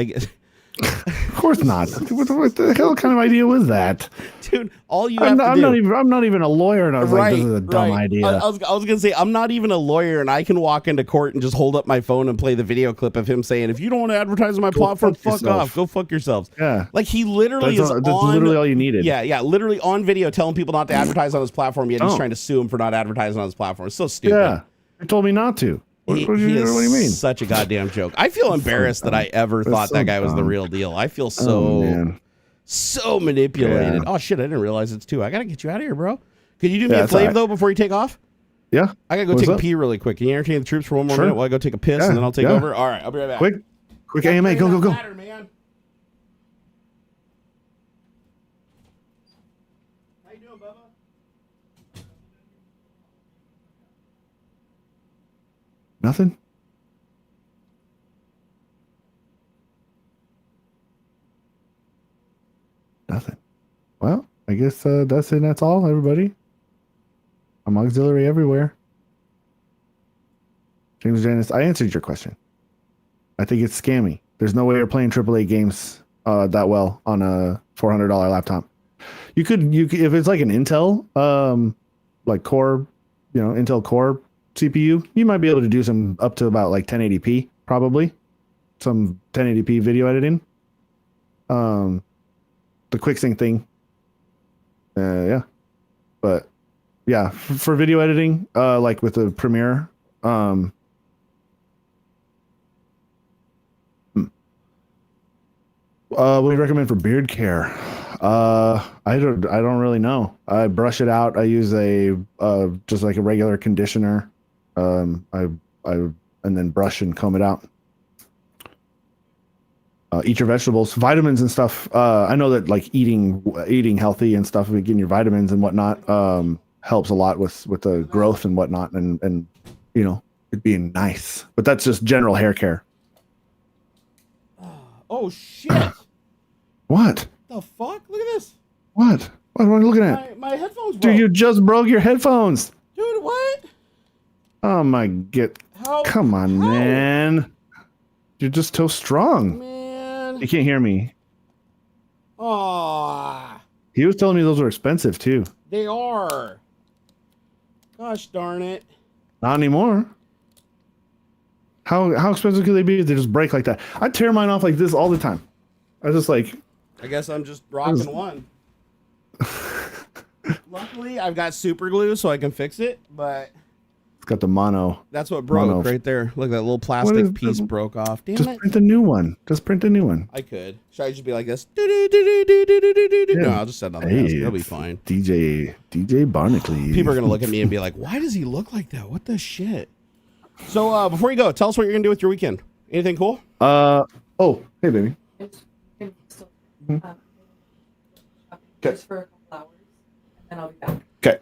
Of course not. What the hell kind of idea was that, dude? All you have to do. I'm not even a lawyer, and I was like, this is a dumb idea. I was gonna say I'm not even a lawyer, and I can walk into court and just hold up my phone and play the video clip of him saying, "If you don't want to advertise on my platform, fuck off. Go fuck yourselves." Yeah, like he literally that's literally all you needed. Yeah, literally on video telling people not to advertise on his platform. Yet he's trying to sue him for not advertising on his platform. It's so stupid. Yeah, he told me not to. What do you mean? Such a goddamn joke. I feel embarrassed that I ever thought that guy was the real deal. I feel so manipulated. Oh shit, I didn't realize it's 2. I gotta get you out of here, bro. Could you do me a favor though before you take off? Yeah. I gotta go take a pee really quick. Can you entertain the troops for one more minute while I go take a piss and then I'll take over? All right, I'll be right back. Quick AMA, go. Matter, man. How you doing, Bubba? Nothing. Well, I guess that's it. That's all, everybody. I'm AuxxZillary everywhere. James Janice, I answered your question. I think it's scammy. There's no way you're playing AAA games that well on a $400 laptop. You could if it's like an Intel like Core, Intel Core CPU, you might be able to do some up to about like 1080p, probably some 1080p video editing. The QuickSync thing, but yeah, for video editing, like with the Premiere, what do you recommend for beard care? I don't really know. I brush it out. I use a just like a regular conditioner. I and then brush and comb it out. Eat your vegetables, vitamins and stuff. I know that like eating healthy and stuff, getting your vitamins and whatnot, helps a lot with the growth and whatnot, and it being nice. But that's just general hair care. Oh shit! What? The fuck? Look at this. What are you looking at? My headphones broke. Dude, you just broke your headphones. Dude, what? Oh my god! Come on, man. You're just so strong. Man. You can't hear me. Aw. He was telling me those were expensive too. They are. Gosh darn it. Not anymore. How expensive could they be if they just break like that? I tear mine off like this all the time. I just like. I guess I'm just rocking one. Luckily, I've got super glue so I can fix it, but it's got the mono. That's what broke right there. Look, that little plastic piece broke off. Damn just print a new one. I could. Should I just be like this? No, I'll just set nothing else. It'll be fine. DJ Barnacules. People are gonna look at me and be like, "Why does he look like that? What the shit?" So before you go, tell us what you're gonna do with your weekend. Anything cool? Oh, hey baby. Just for a couple hours. and I'll be back. Okay.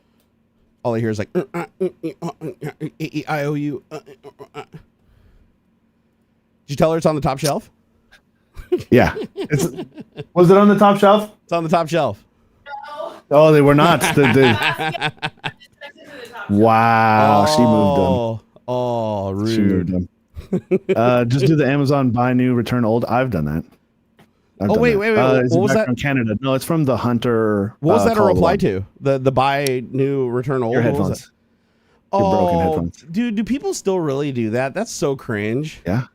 All I hear is like A-E-I-O-U. Did you tell her it's on the top shelf? Yeah. Was it on the top shelf? It's on the top shelf. Oh, they were not. Wow, she moved them. Oh, rude. She moved them. Just do the Amazon buy new, return old. I've done that. Wait. What was that from Canada? No, it's from the Hunter. What was that a call reply one. to? The buy new, return old? Your What was headphones. it? Your broken headphones. Dude, do people still really do that? That's so cringe. Yeah.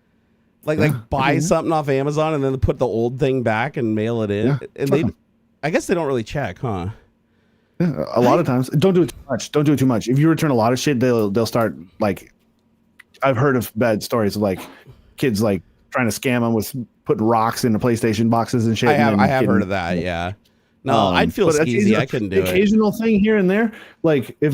Like buy something off Amazon and then put the old thing back and mail it in. Yeah, And I guess they don't really check, huh? Yeah, a lot of times. Don't do it too much. Don't do it too much. If you return a lot of shit, they'll start like. I've heard of bad stories of like kids like trying to scam them with putting rocks into PlayStation boxes and shit. I have heard of that. Yeah. No, I'd feel skeezy. I couldn't do it. Occasional thing here and there, like if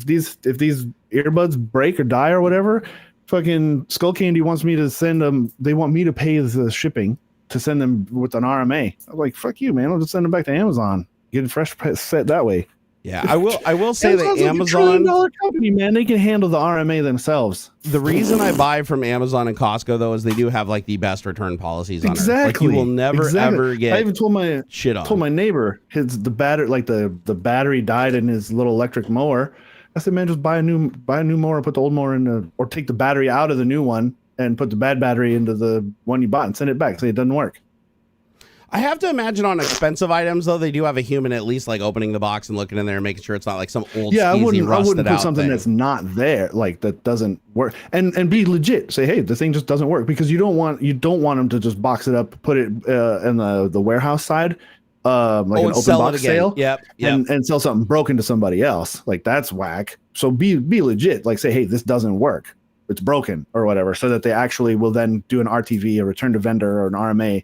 these earbuds break or die or whatever, fucking Skull Candy wants me to send them. They want me to pay the shipping to send them with an RMA. I'm like, fuck you, man. I'll just send them back to Amazon. Get a fresh set that way. Yeah, I will say that Amazon's Amazon, like $1 trillion company, man, they can handle the RMA themselves. the reason I buy from Amazon and Costco though is they do have like the best return policies on it. Like you will never ever get. I even told my neighbor the battery died in his little electric mower. I said, man, just buy a new mower, put the old mower in or take the battery out of the new one and put the bad battery into the one you bought and send it back. Say it doesn't work. I have to imagine on expensive items though, they do have a human at least like opening the box and looking in there and making sure it's not like some old I wouldn't put something thing that's not there, like that doesn't work, and be legit. Say, hey, the thing just doesn't work, because you don't want them to just box it up, put it in the warehouse side, like an open box sale, and sell something broken to somebody else. Like that's whack. So be legit. Like say, hey, this doesn't work. It's broken or whatever, so that they actually will then do an RTV, a return to vendor, or an RMA.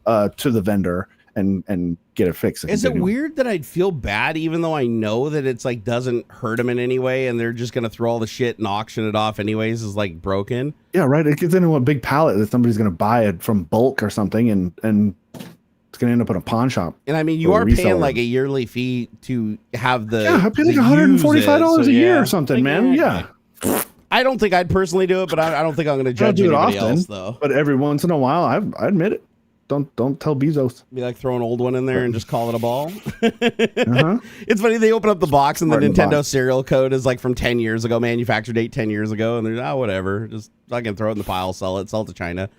To the vendor and get it fixed. Is it weird that I'd feel bad even though I know that it's like doesn't hurt them in any way and they're just gonna throw all the shit and auction it off anyways is like broken? Yeah, right. It gets into a big pallet that somebody's gonna buy it from bulk or something and it's gonna end up in a pawn shop. And I mean you are paying like a yearly fee to have the I pay like $145 a year or something, man. Yeah. I don't think I'd personally do it, but I don't think I'm gonna judge anybody else though. But every once in a while I admit it. Don't tell Bezos. Be like throw an old one in there and just call it a ball. It's funny, they open up the box and the Nintendo serial code is like from 10 years ago, manufacture date 10 years ago, and they're whatever, just fucking throw it in the pile, sell it to China.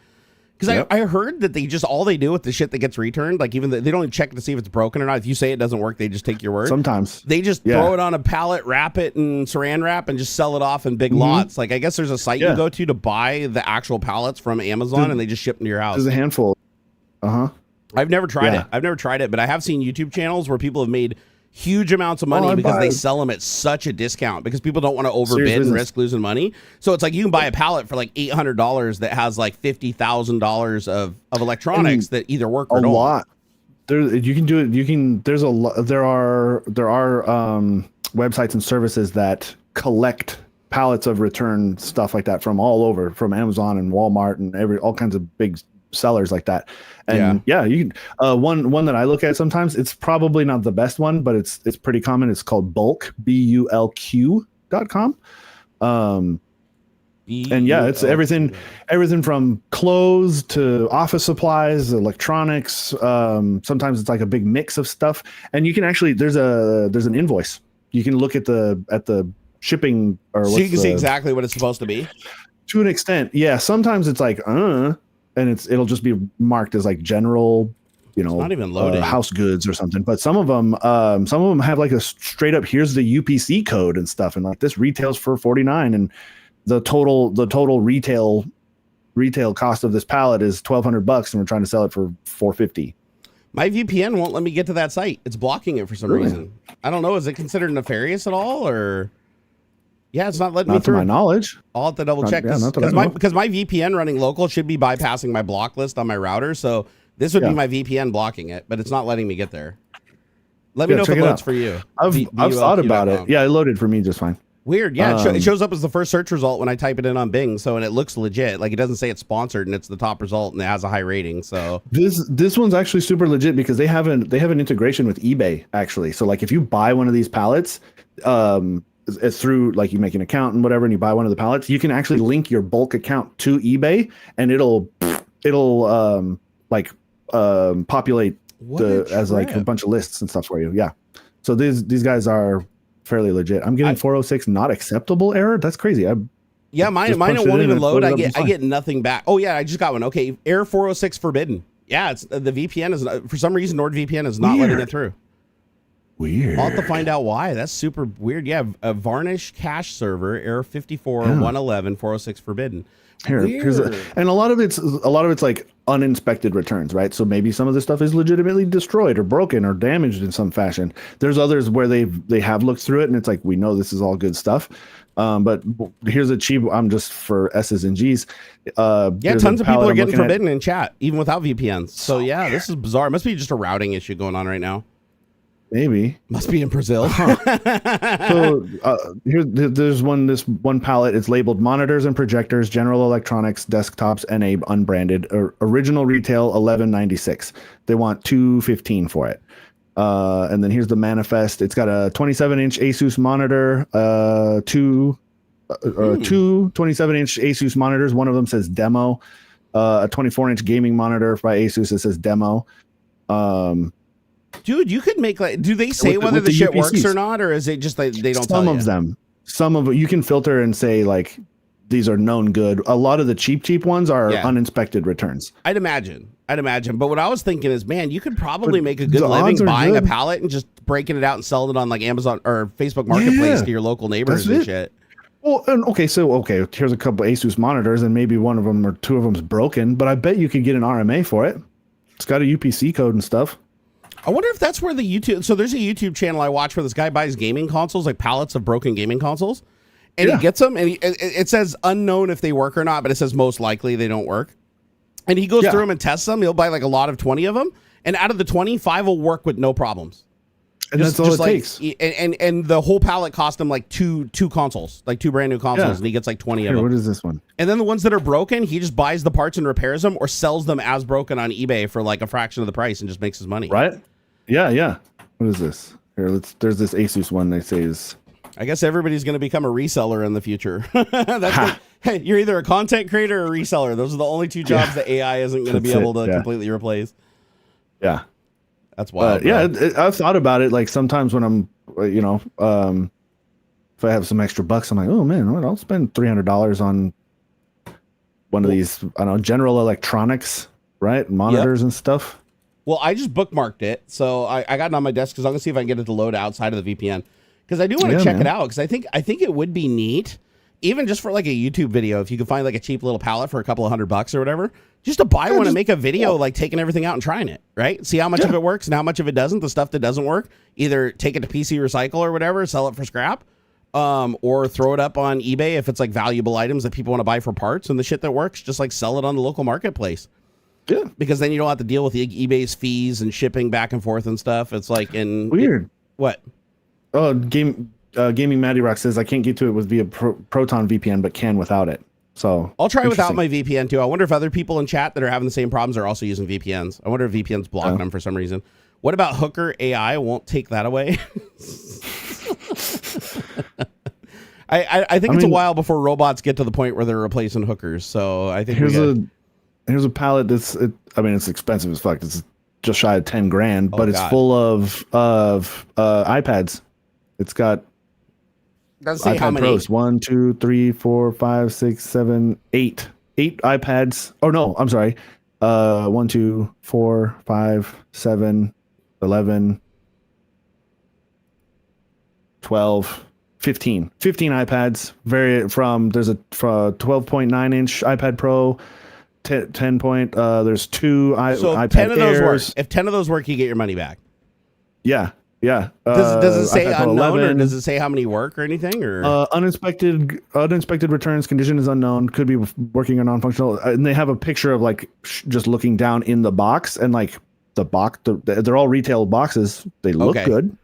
Because I heard that they just all they do with the shit that gets returned, like even they don't even check to see if it's broken or not. If you say it doesn't work, they just take your word. Sometimes they just throw it on a pallet, wrap it in saran wrap, and just sell it off in big lots. Like I guess there's a site you go to buy the actual pallets from Amazon, and they just ship them to your house. There's a handful. I've never tried it, but I have seen YouTube channels where people have made huge amounts of money because they sell them at such a discount because people don't want to overbid and risk losing money. So it's like you can buy a pallet for like $800 that has like $50,000 of electronics that either work or don't. A lot. You can do it. There's a lot. There are websites and services that collect pallets of return stuff like that from all over, from Amazon and Walmart and all kinds of big sellers like that. And you can, one that I look at sometimes, it's probably not the best one, but it's pretty common. It's called bulk, bulq.com. And it's everything from clothes to office supplies, electronics. Sometimes it's like a big mix of stuff, and you can actually there's an invoice. You can look at the shipping, or so you can see exactly what it's supposed to be. To an extent, yeah. Sometimes it's like and it'll just be marked as like general, it's not even loading house goods or something. But some of them have like a straight up, here's the UPC code and stuff, and like this retails for $49, and the total retail cost of this pallet is $1,200, and we're trying to sell it for $450. My VPN won't let me get to that site. It's blocking it for some reason. I don't know. Is it considered nefarious at all, or? Yeah, it's not letting me through. Not to my knowledge. I'll have to double check because my VPN running local should be bypassing my block list on my router. So this would be my VPN blocking it, but it's not letting me get there. Let me know if it loads for you. I've thought about it. Yeah, it loaded for me just fine. Weird. Yeah, it shows up as the first search result when I type it in on Bing. So, and it looks legit. Like, it doesn't say it's sponsored, and it's the top result, and it has a high rating. So this one's actually super legit because they have an integration with eBay actually. So like if you buy one of these pallets, it's through like you make an account and whatever, and you buy one of the pallets, you can actually link your bulk account to eBay, and it'll populate as like a bunch of lists and stuff for you. Yeah. So these guys are fairly legit. I'm getting 406 not acceptable error. That's crazy. Mine it won't even load. I get nothing back. Oh yeah, I just got one. Okay, error 406 forbidden. Yeah, it's the VPN is for some reason NordVPN is not letting it through. Weird. I'll have to find out why. That's super weird. Yeah, a varnish cache server error 54.111 406 forbidden. Here's and a lot of it's like uninspected returns, right? So maybe some of this stuff is legitimately destroyed or broken or damaged in some fashion. There's others where they have looked through it and it's like, we know this is all good stuff. But here's a cheap. I'm just for S's and G's. Tons of people are getting forbidden in chat, even without VPNs. So yeah, this is bizarre. It must be just a routing issue going on right now. Maybe must be in Brazil. So there's one pallet. It's labeled monitors and projectors, general electronics, desktops, NA unbranded. Original retail $11.96. They want $2.15 for it. And then here's the manifest. It's got a 27-inch Asus monitor, two 27-inch Asus monitors. One of them says demo. A 24-inch gaming monitor by Asus that says demo. Dude, you could make like. Do they say whether the shit works or not, or is it just like they don't tell you? Some of you can filter and say like these are known good. A lot of the cheap ones are uninspected returns. I'd imagine. But what I was thinking is, man, you could probably make a good living buying a pallet and just breaking it out and selling it on like Amazon or Facebook Marketplace to your local neighbors and shit. Well, here's a couple Asus monitors and maybe one of them or two of them's broken, but I bet you could get an RMA for it. It's got a UPC code and stuff. I wonder if that's where the YouTube. So there's a YouTube channel I watch where this guy buys gaming consoles, like pallets of broken gaming consoles, and he gets them, and it says unknown if they work or not, but it says most likely they don't work. And he goes through them and tests them. He'll buy like a lot of 20 of them, and out of the 20, 5 will work with no problems. And that's all it takes. And the whole pallet cost him like two consoles, like 2 brand new consoles, and he gets like 20 of them. What is this one? And then the ones that are broken, he just buys the parts and repairs them, or sells them as broken on eBay for like a fraction of the price and just makes his money. Right? Yeah. What is this? Here, there's this Asus one they say is. I guess everybody's going to become a reseller in the future. Hey, you're either a content creator or a reseller. Those are the only 2 jobs that AI isn't going to be able to completely replace. Yeah. That's wild. I've thought about it. Like sometimes when I'm, if I have some extra bucks, I'm like, oh man, I'll spend $300 on one of these, I don't know, general electronics, right? Monitors and stuff. Well, I just bookmarked it. So I got it on my desk because I'm going to see if I can get it to load outside of the VPN. Because I do want to check it out. Because I think it would be neat, even just for like a YouTube video, if you could find like a cheap little pallet for a couple of $100 or whatever, just to buy one and make a video like taking everything out and trying it, right? See how much of it works and how much of it doesn't. The stuff that doesn't work, either take it to PC Recycle or whatever, sell it for scrap, or throw it up on eBay if it's like valuable items that people want to buy for parts, and the shit that works, just like sell it on the local marketplace. Yeah, because then you don't have to deal with the eBay's fees and shipping back and forth and stuff. It's like weird. What? Oh, Gaming Matty Rock says I can't get to it with via Proton VPN, but can without it. So I'll try without my VPN too. I wonder if other people in chat that are having the same problems are also using VPNs. I wonder if VPNs blocking them for some reason. What about Hooker AI? Won't take that away. I think it's a while before robots get to the point where they're replacing hookers. So I think here's a pallet that's it's expensive as fuck. It's just shy of 10 grand, but it's full of iPads. It's got doesn't say how many. Pros. 1, 2, 3, 4, 5, 6, 7, 8. 8 iPads. Oh no, I'm sorry. 1, 2, 4, 5, 7, 11, 12, 15. 15 iPads. There's a 12.9 inch iPad Pro. 10 point. There's 2 iPad 10 of those Airs. work. If 10 of those work, you get your money back. Yeah. Does it say unknown, or does it say how many work or anything? Or uninspected returns, condition is unknown, could be working or non-functional. And they have a picture of like just looking down in the box, and like the box, they're all retail boxes. They look good.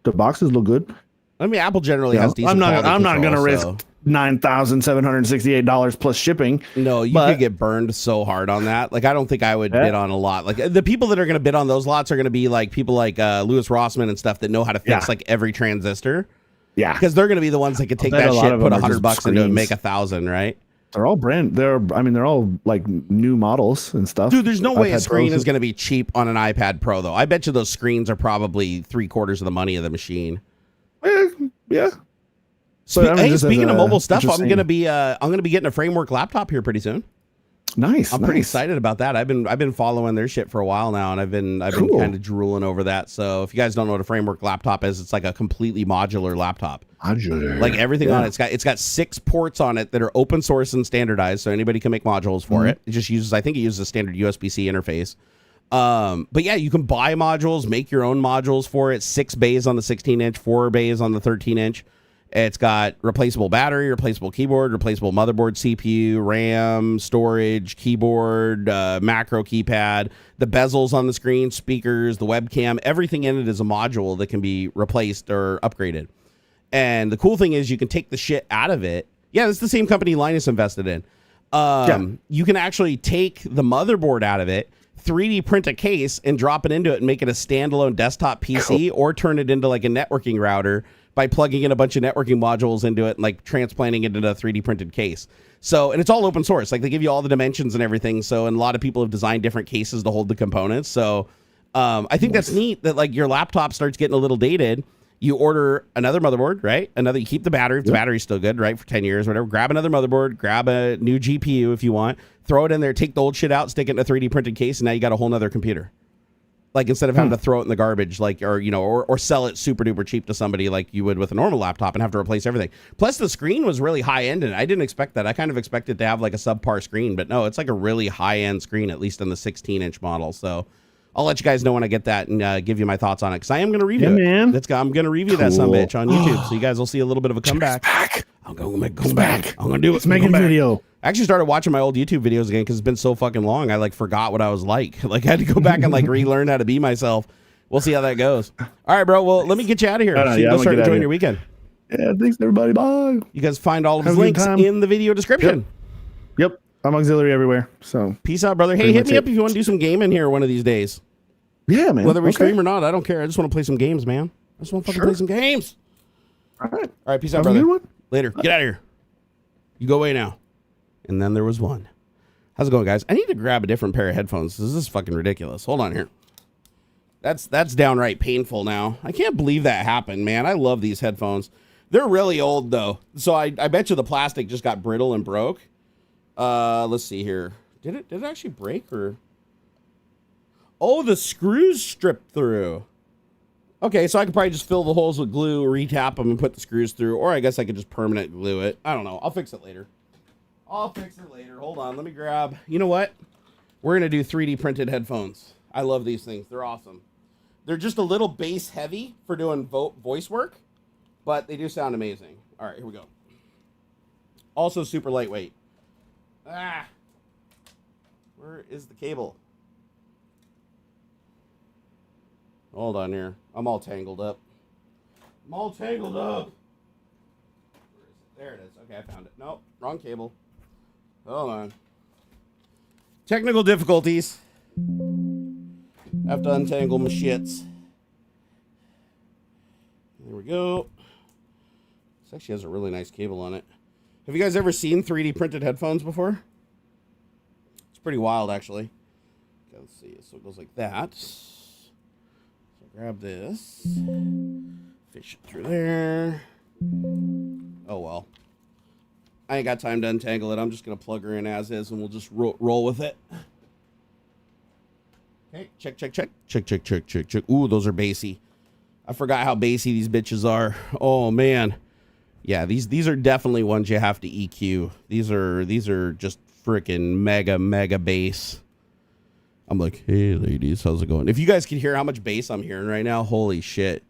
The boxes look good. I mean, Apple generally has decent. I'm not quality going to control, risk so. $9,768 plus shipping. No, you could get burned so hard on that. Like, I don't think I would bid on a lot. Like, the people that are going to bid on those lots are going to be like people like Louis Rossmann and stuff that know how to fix like every transistor. Yeah, because they're going to be the ones that could take that shit, put $100 into it, and make 1,000, right? They're all they're all like new models and stuff. Dude, there's no way a screen is going to be cheap on an iPad Pro, though. I bet you those screens are probably 3/4 of the money of the machine. Yeah. Speaking of mobile stuff, I'm gonna be getting a framework laptop here pretty soon. Nice. I'm pretty excited about that. I've been following their shit for a while now, and I've been kind of drooling over that. So if you guys don't know what a framework laptop is, it's like a completely modular laptop. Like everything on it. It's got 6 ports on it that are open source and standardized, so anybody can make modules for it. It just uses, I think it uses a standard USB-C interface. But yeah, you can buy modules, make your own modules for it. 6 bays on the 16-inch, 4 bays on the 13-inch. It's got replaceable battery, replaceable keyboard, replaceable motherboard, CPU, RAM, storage, keyboard, macro keypad, the bezels on the screen, speakers, the webcam, everything in it is a module that can be replaced or upgraded. And the cool thing is you can take the shit out of it. Yeah, it's the same company Linus invested in. You can actually take the motherboard out of it, 3D print a case and drop it into it and make it a standalone desktop PC or turn it into like a networking router by plugging in a bunch of networking modules into it and like transplanting it into a 3D printed case. So, and it's all open source. Like they give you all the dimensions and everything. So, and a lot of people have designed different cases to hold the components. So, I think that's neat that like your laptop starts getting a little dated. You order another motherboard, right? You keep the battery. If the battery's still good, right? For 10 years, whatever. Grab another motherboard, grab a new GPU if you want, throw it in there, take the old shit out, stick it in a 3D printed case, and now you got a whole nother computer. Like instead of having to throw it in the garbage, like, or sell it super duper cheap to somebody like you would with a normal laptop and have to replace everything. Plus the screen was really high end and I didn't expect that. I kind of expected to have like a subpar screen, but no, it's like a really high end screen, at least in the 16-inch model. So I'll let you guys know when I get that and give you my thoughts on it. Cause I am going to review it. Man. I'm going to review that sumbitch on YouTube. So you guys will see a little bit of a comeback. I'm going to make a comeback. I'm going to do it. Let's make a video. I actually started watching my old YouTube videos again because it's been so fucking long. I like forgot what I was like. Like I had to go back and like relearn how to be myself. We'll see how that goes. All right, bro. Well, let me get you out of here. So you can start enjoying your weekend. Yeah, thanks everybody. Bye. You guys find all of his links in the video description. Yep. I'm AuxxZillary everywhere. So peace out, brother. Hey, hit me up if you want to do some gaming here one of these days. Yeah, man. Whether we stream or not, I don't care. I just want to play some games, man. I just want to fucking play some games. All right. Peace out, brother. Later. Get out of here. You go away now. And then there was one. How's it going, guys? I need to grab a different pair of headphones. This is fucking ridiculous. Hold on here. That's downright painful now. I can't believe that happened, man. I love these headphones. They're really old, though. So I bet you the plastic just got brittle and broke. Let's see here. Did it actually break or... Oh, the screws stripped through. Okay, so I could probably just fill the holes with glue, retap them, and put the screws through. Or I guess I could just permanent glue it. I don't know. I'll fix it later. Hold on. Let me grab... You know what? We're going to do 3D printed headphones. I love these things. They're awesome. They're just a little bass heavy for doing voice work, but they do sound amazing. All right, here we go. Also super lightweight. Where is the cable? Hold on here. I'm all tangled up. Where is it? There it is. Okay, I found it. Nope, wrong cable. Hold on. Technical difficulties. Have to untangle my shits. There we go. This actually has a really nice cable on it. Have you guys ever seen 3D printed headphones before? It's pretty wild, actually. Okay, let's see. So it goes like that. So grab this. Fish it through there. Oh, well. I ain't got time to untangle it. I'm just going to plug her in as is, and we'll just roll with it. Okay, check. Ooh, those are bassy. I forgot how bassy these bitches are. Oh, man. Yeah, these are definitely ones you have to EQ. These are just freaking mega bass. I'm like, hey, ladies, how's it going? If you guys can hear how much bass I'm hearing right now, holy shit.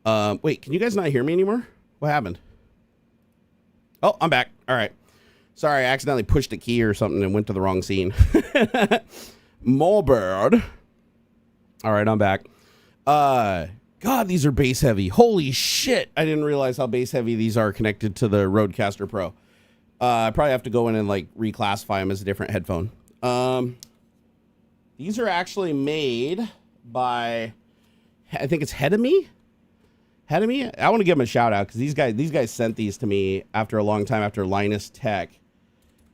Wait, can you guys not hear me anymore? What happened? Oh, I'm back. All right. Sorry, I accidentally pushed a key or something and went to the wrong scene. Mulbird. All right, I'm back. God, these are bass heavy. Holy shit. I didn't realize how bass heavy these are connected to the Rodecaster Pro. I probably have to go in and like reclassify them as a different headphone. These are actually made by, I think it's Hedemy. I want to give them a shout out because these guys sent these to me after a long time after Linus Tech.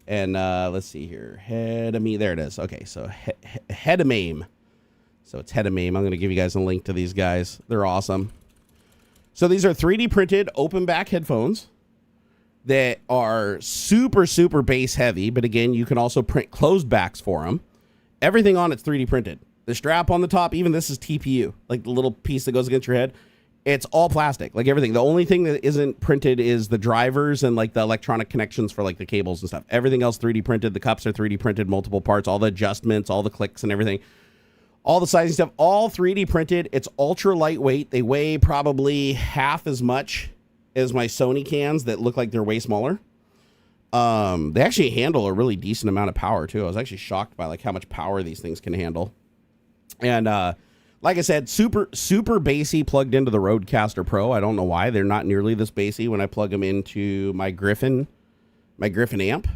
And let's see here. Hedemy. There it is. Okay, so Hedemy. So it's Hedemy. I'm going to give you guys a link to these guys. They're awesome. So these are 3D printed open back headphones that are super, super bass heavy. But again, you can also print closed backs for them. Everything on it's 3D printed. The strap on the top, even this is TPU, like the little piece that goes against your head. It's all plastic, like everything. The only thing that isn't printed is the drivers and like the electronic connections for like the cables and stuff. Everything else 3D printed. The cups are 3D printed, multiple parts, all the adjustments, all the clicks and everything. All the sizing stuff, all 3D printed. It's ultra lightweight. They weigh probably half as much as my Sony cans that look like they're way smaller. They actually handle a really decent amount of power too. I was actually shocked by like how much power these things can handle. And like I said, super, super bassy plugged into the Rodecaster Pro. I don't know why. They're not nearly this bassy when I plug them into my Griffin amp.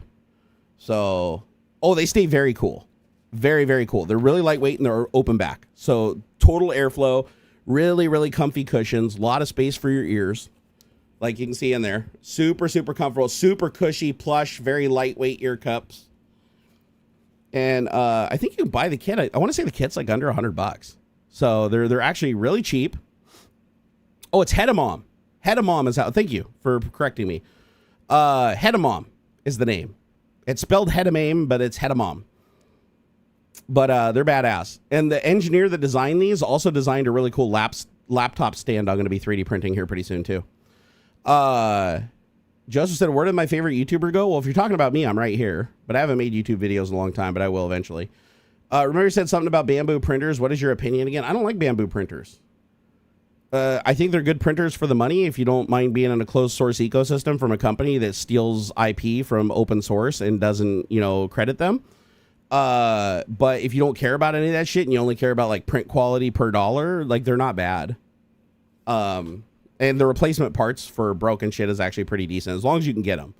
So, they stay very cool. Very, very cool. They're really lightweight and they're open back. So total airflow, really, really comfy cushions, a lot of space for your ears. Like you can see in there, super, super comfortable, super cushy, plush, very lightweight ear cups. And I think you can buy the kit. I want to say the kit's like under $100. So they're actually really cheap. Oh, it's Hedemom. Hedemom is out. Thank you for correcting me. Hedemom is the name. It's spelled Hedemame, but it's Hedemom. But they're badass. And the engineer that designed these also designed a really cool laptop stand I'm going to be 3D printing here pretty soon too. Joseph said, where did my favorite YouTuber go? Well, if you're talking about me, I'm right here. But I haven't made YouTube videos in a long time, but I will eventually. Remember you said something about bamboo printers. What is your opinion again? I don't like bamboo printers. I think they're good printers for the money if you don't mind being in a closed source ecosystem from a company that steals IP from open source and doesn't, credit them. But if you don't care about any of that shit and you only care about like print quality per dollar, like they're not bad. And the replacement parts for broken shit is actually pretty decent as long as you can get them.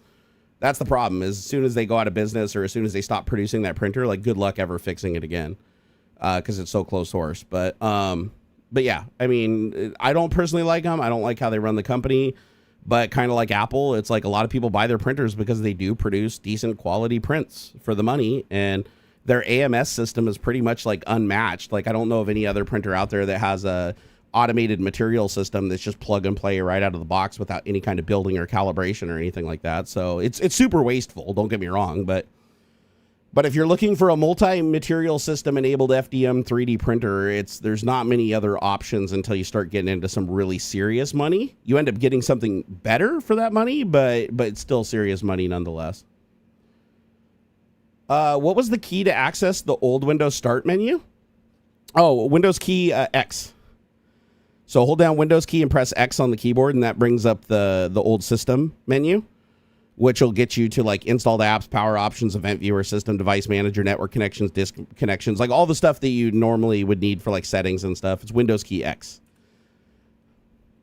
That's the problem is as soon as they go out of business or as soon as they stop producing that printer, like good luck ever fixing it again. Cause it's so closed source, but yeah, I mean, I don't personally like them. I don't like how they run the company, but kind of like Apple, it's like a lot of people buy their printers because they do produce decent quality prints for the money. And their AMS system is pretty much like unmatched. Like I don't know of any other printer out there that has a automated material system that's just plug and play right out of the box without any kind of building or calibration or anything like that. So it's super wasteful. Don't get me wrong, but if you're looking for a multi-material system enabled FDM 3D printer, there's not many other options until you start getting into some really serious money. You end up getting something better for that money, but it's still serious money nonetheless. What was the key to access the old Windows Start menu? Oh, Windows key X. So hold down Windows key and press X on the keyboard, and that brings up the old system menu, which will get you to like installed apps, power options, event viewer, system device manager, network connections, disk connections, like all the stuff that you normally would need for like settings and stuff. It's Windows key X.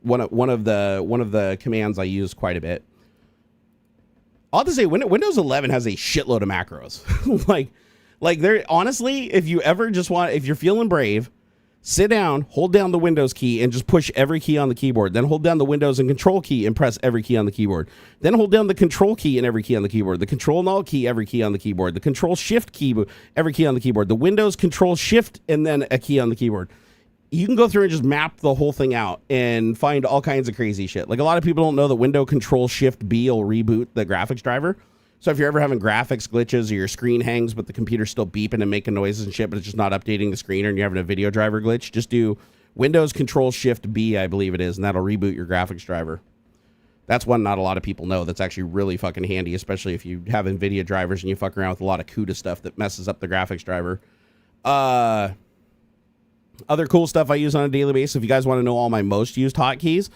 One of the commands I use quite a bit. I'll have to say Windows 11 has a shitload of macros. like they're honestly, if you're feeling brave, sit down, hold down the Windows key, and just push every key on the keyboard. Then hold down the Windows and Control key and press every key on the keyboard. Then hold down the Control key and every key on the keyboard. The Control and Alt key, every key on the keyboard. The Control Shift key, every key on the keyboard. The Windows Control Shift and then a key on the keyboard. You can go through and just map the whole thing out and find all kinds of crazy shit. Like a lot of people don't know that Windows Control Shift B will reboot the graphics driver. So if you're ever having graphics glitches or your screen hangs, but the computer's still beeping and making noises and shit, but it's just not updating the screen, and you're having a video driver glitch, just do Windows Control Shift B, I believe it is, and that'll reboot your graphics driver. That's one not a lot of people know. That's actually really fucking handy, especially if you have NVIDIA drivers and you fuck around with a lot of CUDA stuff that messes up the graphics driver. Other cool stuff I use on a daily basis. If you guys want to know all my most used hotkeys,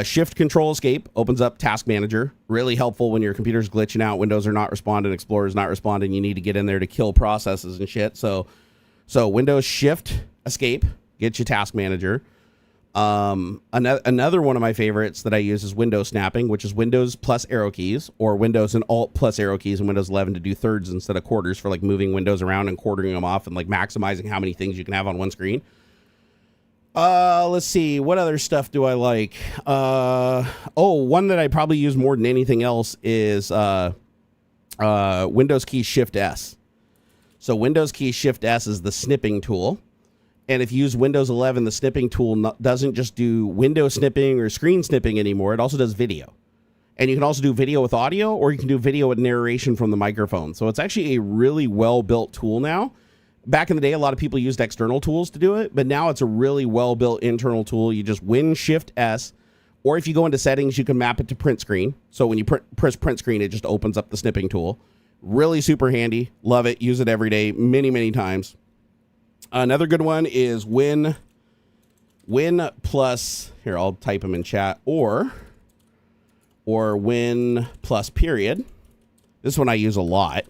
Shift Control Escape opens up Task Manager. Really helpful when your computer's glitching out, Windows are not responding, Explorer's not responding. You need to get in there to kill processes and shit. So Windows Shift Escape gets you Task Manager. Another one of my favorites that I use is window snapping, which is Windows plus arrow keys, or Windows and Alt plus arrow keys in Windows 11 to do thirds instead of quarters for like moving windows around and quartering them off and like maximizing how many things you can have on one screen. Let's see. What other stuff do I like? One that I probably use more than anything else is Windows key Shift S. So Windows key Shift S is the snipping tool. And if you use Windows 11, the snipping tool doesn't just do window snipping or screen snipping anymore. It also does video. And you can also do video with audio, or you can do video with narration from the microphone. So it's actually a really well-built tool now. Back in the day, a lot of people used external tools to do it, but now it's a really well-built internal tool. You just Shift S, or if you go into settings, you can map it to print screen. So when you press print screen, it just opens up the snipping tool. Really super handy. Love it. Use it every day, many, many times. Another good one is Win plus, here, I'll type them in chat, or Win plus period. This one I use a lot.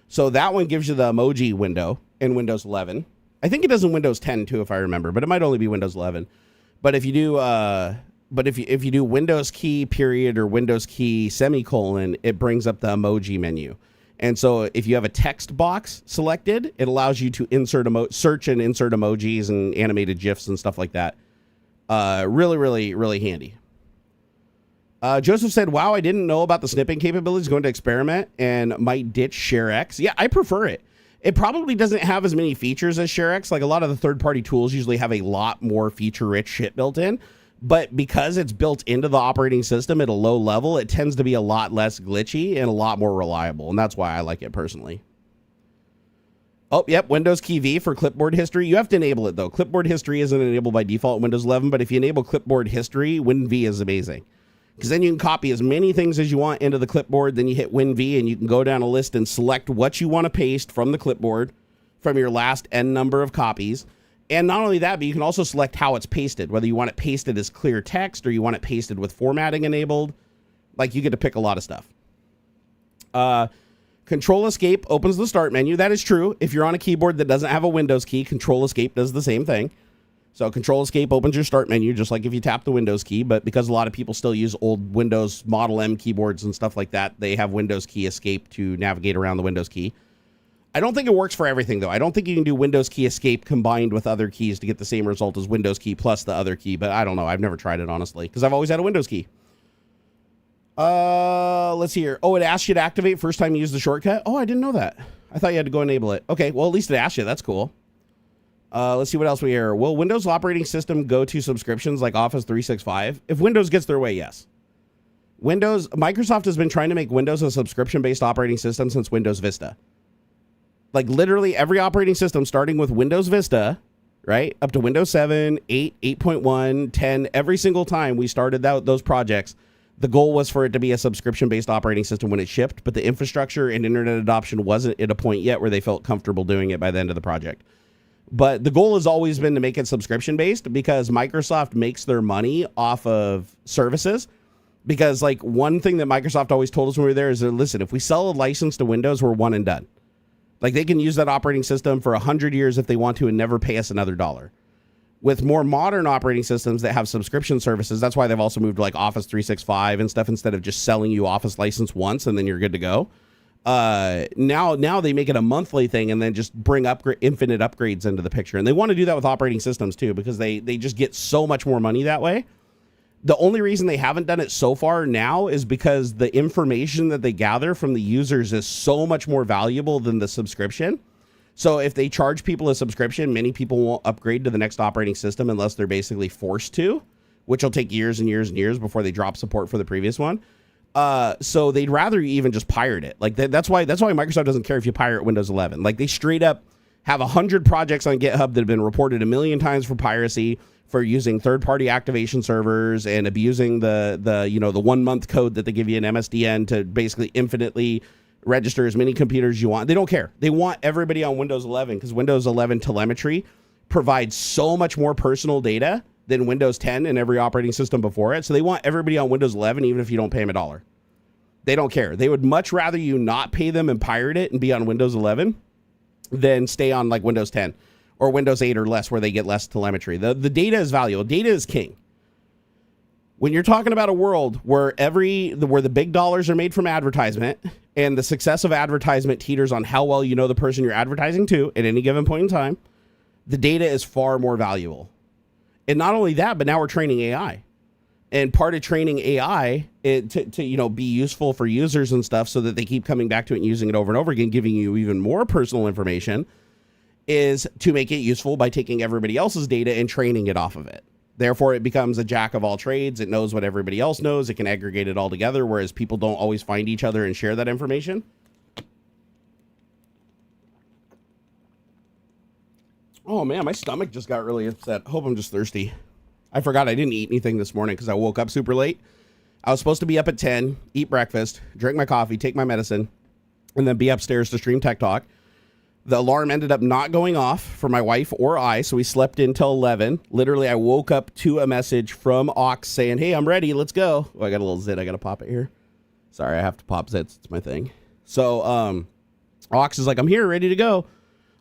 So that one gives you the emoji window in Windows 11. I think it does in Windows 10 too, if I remember, but it might only be Windows 11. But if you do, if you do Windows key period or Windows key semicolon, it brings up the emoji menu. And so if you have a text box selected, it allows you to search and insert emojis and animated GIFs and stuff like that. Really, really, really handy. Joseph said, wow, I didn't know about the snipping capabilities, going to experiment and might ditch ShareX. Yeah, I prefer it. It probably doesn't have as many features as ShareX. Like a lot of the third-party tools usually have a lot more feature-rich shit built in. But because it's built into the operating system at a low level, it tends to be a lot less glitchy and a lot more reliable. And that's why I like it personally. Oh, yep, Windows key V for clipboard history. You have to enable it, though. Clipboard history isn't enabled by default in Windows 11, but if you enable clipboard history, WinV is amazing. Because then you can copy as many things as you want into the clipboard, then you hit WinV, and you can go down a list and select what you want to paste from the clipboard from your last N number of copies. And not only that, but you can also select how it's pasted, whether you want it pasted as clear text or you want it pasted with formatting enabled. Like, you get to pick a lot of stuff. Control Escape opens the start menu. That is true. If you're on a keyboard that doesn't have a Windows key, Control Escape does the same thing. So Control Escape opens your start menu, just like if you tap the Windows key. But because a lot of people still use old Windows Model M keyboards and stuff like that, they have Windows key Escape to navigate around the Windows key. I don't think it works for everything, though. I don't think you can do Windows key Escape combined with other keys to get the same result as Windows key plus the other key. But I don't know. I've never tried it, honestly, because I've always had a Windows key. Let's see here. Oh, it asks you to activate first time you use the shortcut. Oh, I didn't know that. I thought you had to go enable it. Okay, well, at least it asked you. That's cool. Let's see what else we hear. Will Windows operating system go to subscriptions like Office 365? If Windows gets their way, yes. Microsoft has been trying to make Windows a subscription-based operating system since Windows Vista. Like literally every operating system starting with Windows Vista, right, up to Windows 7, 8, 8.1, 10, every single time we started those projects, the goal was for it to be a subscription-based operating system when it shipped, but the infrastructure and internet adoption wasn't at a point yet where they felt comfortable doing it by the end of the project. But the goal has always been to make it subscription-based because Microsoft makes their money off of services. Because like one thing that Microsoft always told us when we were there is that, listen, if we sell a license to Windows, we're one and done. Like they can use that operating system for 100 years if they want to and never pay us another dollar. With more modern operating systems that have subscription services, that's why they've also moved to like Office 365 and stuff instead of just selling you Office license once and then you're good to go. Now they make it a monthly thing and then just bring infinite upgrades into the picture. And they want to do that with operating systems too because they just get so much more money that way. The only reason they haven't done it so far now is because the information that they gather from the users is so much more valuable than the subscription. So if they charge people a subscription, many people won't upgrade to the next operating system unless they're basically forced to, which will take years and years and years before they drop support for the previous one. So they'd rather you even just pirate it. Like that's why Microsoft doesn't care if you pirate Windows 11. Like they straight up have 100 projects on GitHub that have been reported 1 million times for piracy, for using third-party activation servers and abusing the 1 month code that they give you in MSDN to basically infinitely register as many computers as you want. They don't care. They want everybody on Windows 11 because Windows 11 telemetry provides so much more personal data than Windows 10 and every operating system before it. So they want everybody on Windows 11 even if you don't pay them $1. They don't care. They would much rather you not pay them and pirate it and be on Windows 11 than stay on like Windows 10. or Windows 8 or less, where they get less telemetry. The data is valuable. Data is king. When you're talking about a world where where the big dollars are made from advertisement, and the success of advertisement teeters on how well you know the person you're advertising to at any given point in time, the data is far more valuable. And not only that, but now we're training AI. And part of training AI to be useful for users and stuff, so that they keep coming back to it and using it over and over again, giving you even more personal information, is to make it useful by taking everybody else's data and training it off of it. Therefore, it becomes a jack of all trades. It knows what everybody else knows. It can aggregate it all together, whereas people don't always find each other and share that information. Oh man, my stomach just got really upset. Hope I'm just thirsty. I forgot I didn't eat anything this morning because I woke up super late. I was supposed to be up at 10, eat breakfast, drink my coffee, take my medicine, and then be upstairs to stream Tech Talk. The alarm ended up not going off for my wife or I, so we slept in till 11. Literally, I woke up to a message from Aux saying, hey, I'm ready, let's go. Oh, I got a little zit, I got to pop it here. Sorry, I have to pop zits, it's my thing. So, Aux is like, I'm here, ready to go.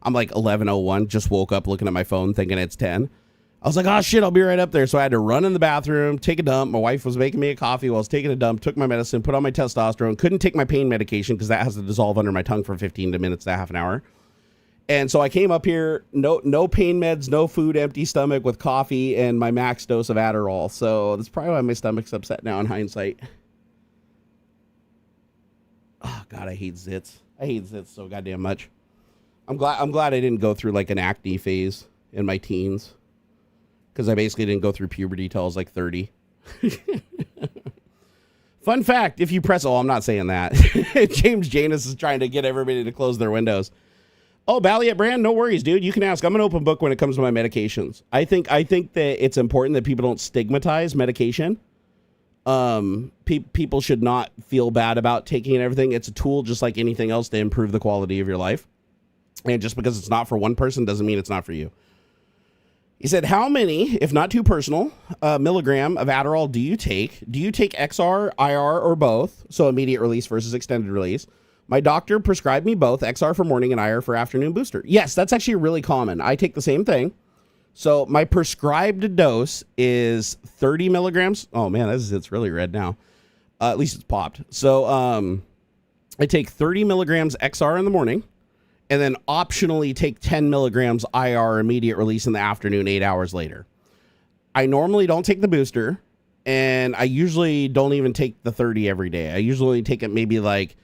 I'm like 11:01, just woke up looking at my phone thinking it's 10. I was like, oh shit, I'll be right up there. So I had to run in the bathroom, take a dump. My wife was making me a coffee while I was taking a dump, took my medicine, put on my testosterone, couldn't take my pain medication because that has to dissolve under my tongue for 15 minutes to half an hour. And so I came up here, no pain meds, no food, empty stomach with coffee and my max dose of Adderall. So that's probably why my stomach's upset now in hindsight. Oh God, I hate zits. I hate zits so goddamn much. I'm glad I didn't go through like an acne phase in my teens, because I basically didn't go through puberty till I was like 30. Fun fact, if you press, oh, I'm not saying that. James Janus is trying to get everybody to close their windows. Oh, Balliet Brand, no worries, dude. You can ask. I'm an open book when it comes to my medications. I think that it's important that people don't stigmatize medication. People should not feel bad about taking everything. It's a tool just like anything else to improve the quality of your life. And just because it's not for one person doesn't mean it's not for you. He said, how many, if not too personal, milligram of Adderall do you take? Do you take XR, IR, or both? So immediate release versus extended release. My doctor prescribed me both, XR for morning and IR for afternoon booster. Yes, that's actually really common. I take the same thing. So my prescribed dose is 30 milligrams. Oh man, it's really red now. At least it's popped. So I take 30 milligrams XR in the morning, and then optionally take 10 milligrams IR immediate release in the afternoon, 8 hours later. I normally don't take the booster, and I usually don't even take the 30 every day. I usually take it maybe like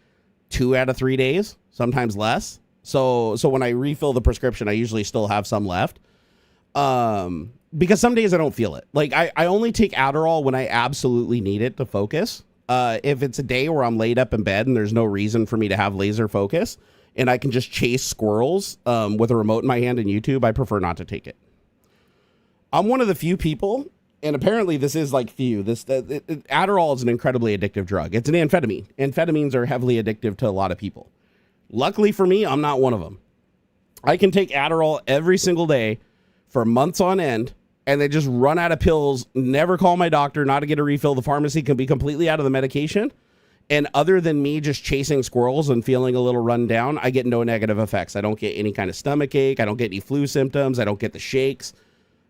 2 out of 3 days, sometimes less. So when I refill the prescription, I usually still have some left. Because some days I don't feel it. Like I only take Adderall when I absolutely need it to focus. If it's a day where I'm laid up in bed and there's no reason for me to have laser focus, and I can just chase squirrels with a remote in my hand and YouTube, I prefer not to take it. I'm one of the few people, and apparently this is like few. Adderall is an incredibly addictive drug. It's an amphetamine. Amphetamines are heavily addictive to a lot of people. Luckily for me, I'm not one of them. I can take Adderall every single day for months on end, and they just run out of pills, never call my doctor, not to get a refill. The pharmacy can be completely out of the medication. And other than me just chasing squirrels and feeling a little run down, I get no negative effects. I don't get any kind of stomach ache. I don't get any flu symptoms. I don't get the shakes.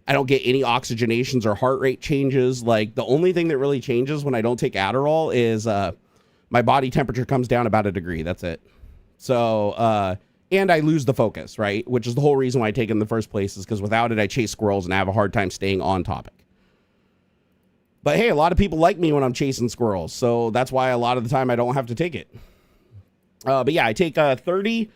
I don't get any oxygenations or heart rate changes. Like the only thing that really changes when I don't take Adderall is my body temperature comes down about 1 degree. That's it. So, and I lose the focus, right? Which is the whole reason why I take it in the first place, is because without it, I chase squirrels and I have a hard time staying on topic. But hey, a lot of people like me when I'm chasing squirrels, so that's why a lot of the time I don't have to take it. But yeah, I take a 30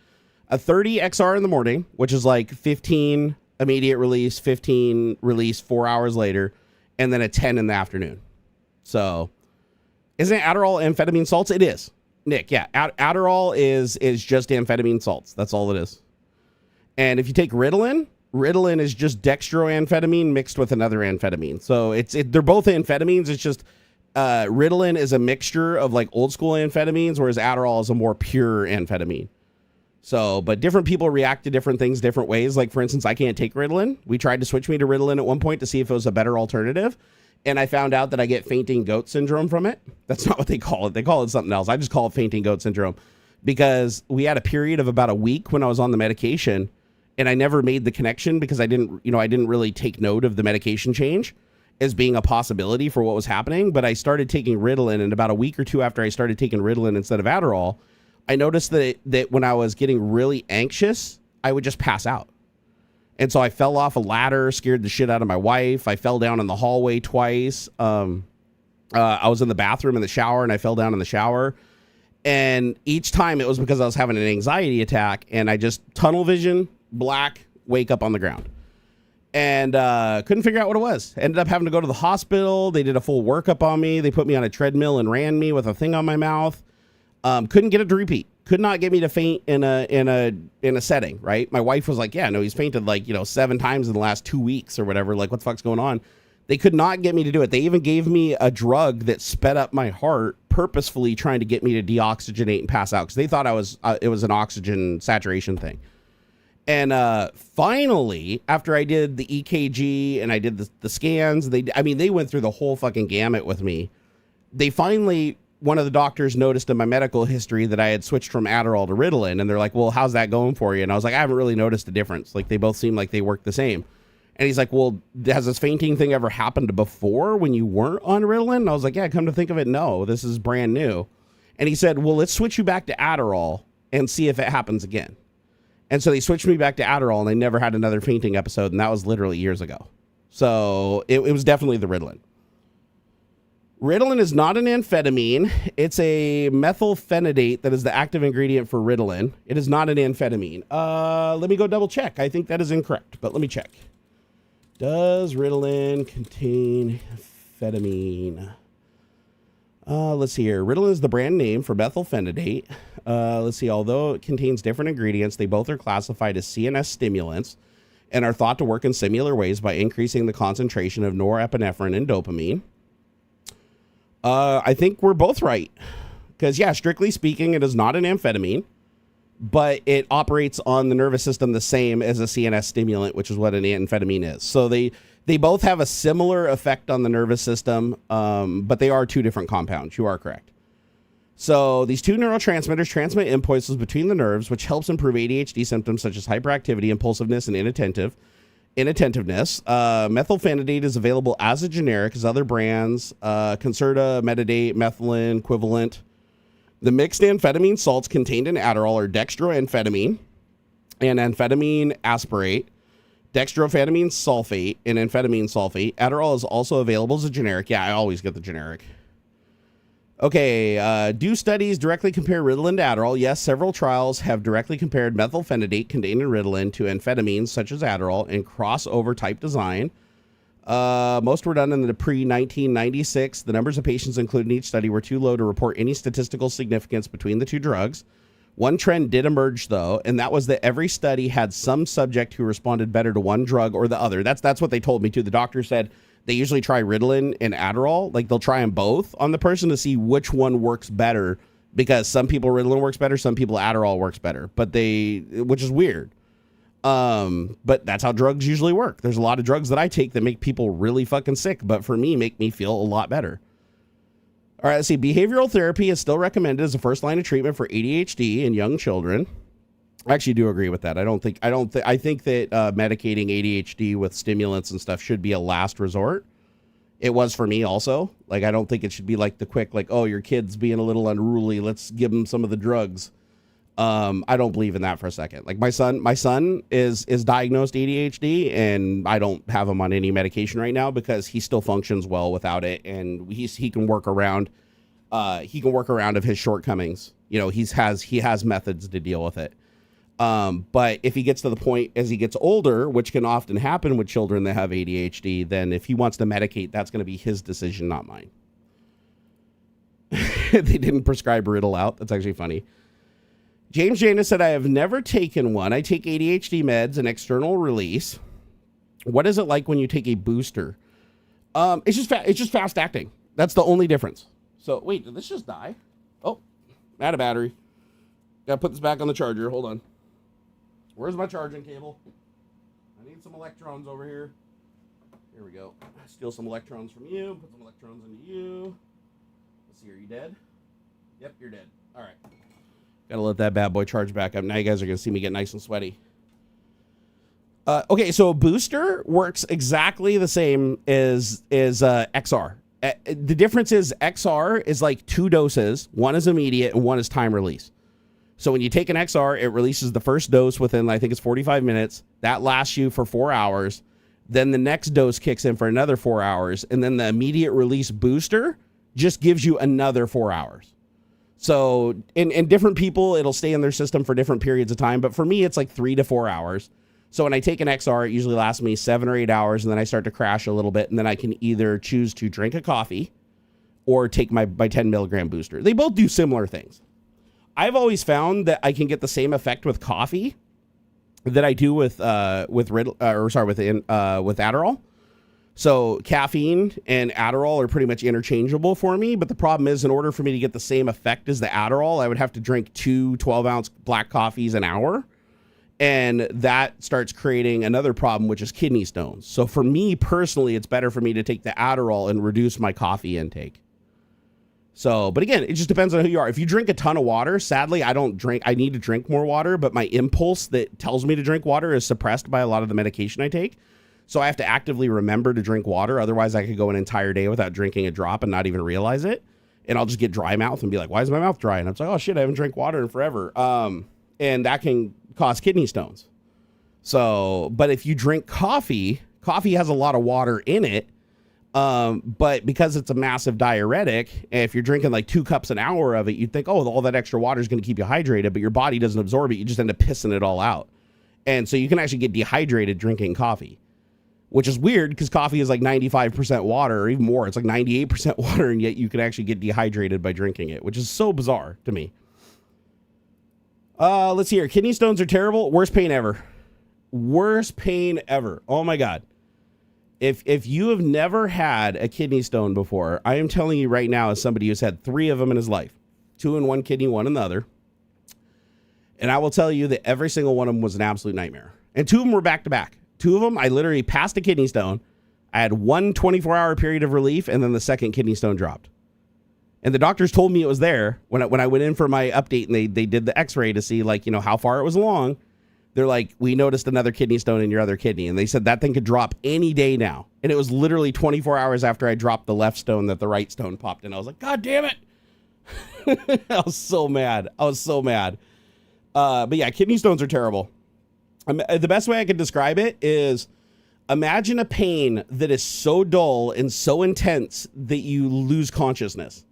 XR in the morning, which is like 15 immediate release, 15 release 4 hours later, and then a 10 in the afternoon. So isn't Adderall amphetamine salts? It is. Nick, yeah, Adderall is just amphetamine salts. That's all it is. And if you take Ritalin is just dextroamphetamine mixed with another amphetamine. So they're both amphetamines. It's just Ritalin is a mixture of like old school amphetamines, whereas Adderall is a more pure amphetamine. So, but different people react to different things different ways. Like for instance, I can't take Ritalin. We tried to switch me to Ritalin at one point to see if it was a better alternative. And I found out that I get fainting goat syndrome from it. That's not what they call it. They call it something else. I just call it fainting goat syndrome because we had a period of about a week when I was on the medication, And I never made the connection because I didn't really take note of the medication change as being a possibility for what was happening. But I started taking Ritalin, and about a week or two after I started taking Ritalin instead of Adderall, I noticed that when I was getting really anxious, I would just pass out. And so I fell off a ladder, scared the shit out of my wife. I fell down in the hallway twice. I was in the bathroom in the shower, and I fell down in the shower. And each time it was because I was having an anxiety attack, and I just tunnel vision, black, wake up on the ground. And couldn't figure out what it was. Ended up having to go to the hospital. They did a full workup on me. They put me on a treadmill and ran me with a thing on my mouth. Couldn't get it to repeat. Could not get me to faint in a setting, right? My wife was like, yeah, no, he's fainted 7 times in the last 2 weeks or whatever. Like, what the fuck's going on? They could not get me to do it. They even gave me a drug that sped up my heart, purposefully trying to get me to deoxygenate and pass out because they thought it was an oxygen saturation thing. And finally, after I did the EKG and I did the scans, they went through the whole fucking gamut with me. They finally, one of the doctors noticed in my medical history that I had switched from Adderall to Ritalin, and they're like, well, how's that going for you? And I was like, I haven't really noticed a difference. Like, they both seem like they work the same. And he's like, well, has this fainting thing ever happened before when you weren't on Ritalin? And I was like, yeah, come to think of it, no, this is brand new. And he said, well, let's switch you back to Adderall and see if it happens again. And so they switched me back to Adderall, and I never had another fainting episode, and that was literally years ago. So it was definitely the Ritalin. Ritalin is not an amphetamine. It's a methylphenidate that is the active ingredient for Ritalin. It is not an amphetamine. Let me go double check. I think that is incorrect, but let me check. Does Ritalin contain amphetamine? Let's see here. Ritalin is the brand name for methylphenidate. Let's see. Although it contains different ingredients, they both are classified as CNS stimulants and are thought to work in similar ways by increasing the concentration of norepinephrine and dopamine. I think we're both right. Because, yeah, strictly speaking, it is not an amphetamine, but it operates on the nervous system the same as a CNS stimulant, which is what an amphetamine is. So they both have a similar effect on the nervous system, but they are two different compounds. You are correct. So these two neurotransmitters transmit impulses between the nerves, which helps improve ADHD symptoms such as hyperactivity, impulsiveness, and inattentiveness. Methylphenidate is available as a generic as other brands, Concerta, Metadate, Methylene, Equivalent. The mixed amphetamine salts contained in Adderall are dextroamphetamine and amphetamine asparate, dextroamphetamine sulfate, and amphetamine sulfate. Adderall is also available as a generic. Yeah, I always get the generic. Okay, do studies directly compare Ritalin to Adderall? Yes, several trials have directly compared methylphenidate contained in Ritalin to amphetamines such as Adderall in crossover type design. Most were done in the pre-1996. The numbers of patients included in each study were too low to report any statistical significance between the two drugs. One trend did emerge, though, and that was that every study had some subject who responded better to one drug or the other. That's what they told me, too. The doctor said they usually try Ritalin and Adderall. Like, they'll try them both on the person to see which one works better, because some people Ritalin works better, some people Adderall works better, which is weird. But that's how drugs usually work. There's a lot of drugs that I take that make people really fucking sick, but for me, make me feel a lot better. All right, let's see. Behavioral therapy is still recommended as a first line of treatment for ADHD in young children. I actually do agree with that. I think that medicating ADHD with stimulants and stuff should be a last resort. It was for me also. Like, I don't think it should be like the quick, like, oh, your kid's being a little unruly, let's give him some of the drugs. I don't believe in that for a second. Like, my son is diagnosed ADHD, and I don't have him on any medication right now because he still functions well without it, and he can work around of his shortcomings. You know, he has methods to deal with it. But if he gets to the point as he gets older, which can often happen with children that have ADHD, then if he wants to medicate, that's going to be his decision, not mine. They didn't prescribe Riddle out. That's actually funny. James Janus said, I have never taken one. I take ADHD meds and external release. What is it like when you take a booster? It's just fast acting. That's the only difference. So wait, did this just die? Oh, I'm out of battery. Gotta put this back on the charger. Hold on. Where's my charging cable? I need some electrons over here. Here we go. Steal some electrons from you. Put some electrons into you. Let's see, are you dead? Yep, you're dead. All right. Gotta let that bad boy charge back up. Now you guys are gonna see me get nice and sweaty. Okay, so a booster works exactly the same as XR. The difference is XR is like 2 doses. One is immediate and one is time release. So when you take an XR, it releases the first dose within, I think it's 45 minutes. That lasts you for 4 hours. Then the next dose kicks in for another 4 hours. And then the immediate release booster just gives you another 4 hours. So in different people, it'll stay in their system for different periods of time. But for me, it's like 3 to 4 hours. So when I take an XR, it usually lasts me 7 or 8 hours. And then I start to crash a little bit. And then I can either choose to drink a coffee or take my 10 milligram booster. They both do similar things. I've always found that I can get the same effect with coffee that I do with Adderall. So caffeine and Adderall are pretty much interchangeable for me. But the problem is, in order for me to get the same effect as the Adderall, I would have to drink 2 12-ounce black coffees an hour. And that starts creating another problem, which is kidney stones. So for me personally, it's better for me to take the Adderall and reduce my coffee intake. So, but again, it just depends on who you are. If you drink a ton of water, sadly, I don't drink. I need to drink more water, but my impulse that tells me to drink water is suppressed by a lot of the medication I take. So I have to actively remember to drink water. Otherwise, I could go an entire day without drinking a drop and not even realize it. And I'll just get dry mouth and be like, why is my mouth dry? And I'm like, oh shit, I haven't drank water in forever. And that can cause kidney stones. So, but if you drink coffee has a lot of water in it. But because it's a massive diuretic, if you're drinking like 2 cups an hour of it, you'd think, oh, all that extra water is going to keep you hydrated, but your body doesn't absorb it. You just end up pissing it all out. And so you can actually get dehydrated drinking coffee, which is weird because coffee is like 95% water or even more. It's like 98% water, and yet you can actually get dehydrated by drinking it, which is so bizarre to me. Let's see here. Kidney stones are terrible. Worst pain ever. Worst pain ever. Oh my God. If you have never had a kidney stone before, I am telling you right now, as somebody who's had 3 of them in his life, 2 in one kidney, 1 in the other. And I will tell you that every single one of them was an absolute nightmare. And 2 of them were back to back. 2 of them, I literally passed a kidney stone. I had 1 24-hour period of relief, and then the second kidney stone dropped. And the doctors told me it was there when I went in for my update, and they did the x-ray to see, like, you know, how far it was along. They're like, we noticed another kidney stone in your other kidney. And they said that thing could drop any day now. And it was literally 24 hours after I dropped the left stone that the right stone popped in. I was like, God damn it. I was so mad. But yeah, kidney stones are terrible. The best way I could describe it is imagine a pain that is so dull and so intense that you lose consciousness.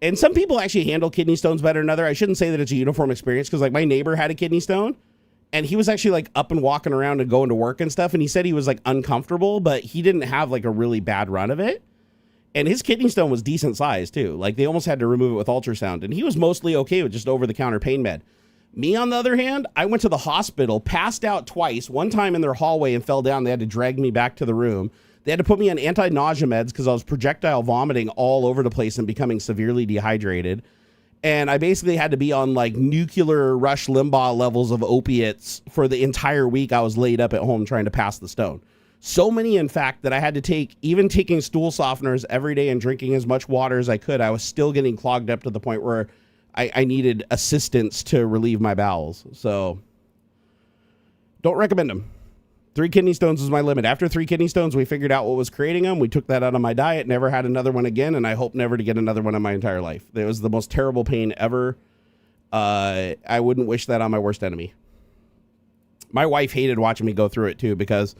And some people actually handle kidney stones better than others. I shouldn't say that it's a uniform experience because, like, my neighbor had a kidney stone and he was actually like up and walking around and going to work and stuff. And he said he was like uncomfortable, but he didn't have like a really bad run of it. And his kidney stone was decent size too. Like, they almost had to remove it with ultrasound, and he was mostly okay with just over-the-counter pain med. Me, on the other hand, I went to the hospital, passed out twice, one time in their hallway and fell down. They had to drag me back to the room. They had to put me on anti-nausea meds because I was projectile vomiting all over the place and becoming severely dehydrated. And I basically had to be on like nuclear Rush Limbaugh levels of opiates for the entire week I was laid up at home trying to pass the stone. So many, in fact, that I had to take, even taking stool softeners every day and drinking as much water as I could, I was still getting clogged up to the point where I needed assistance to relieve my bowels. So don't recommend them. 3 kidney stones was my limit. After 3 kidney stones, we figured out what was creating them. We took that out of my diet, never had another one again, and I hope never to get another one in my entire life. It was the most terrible pain ever. I wouldn't wish that on my worst enemy. My wife hated watching me go through it too because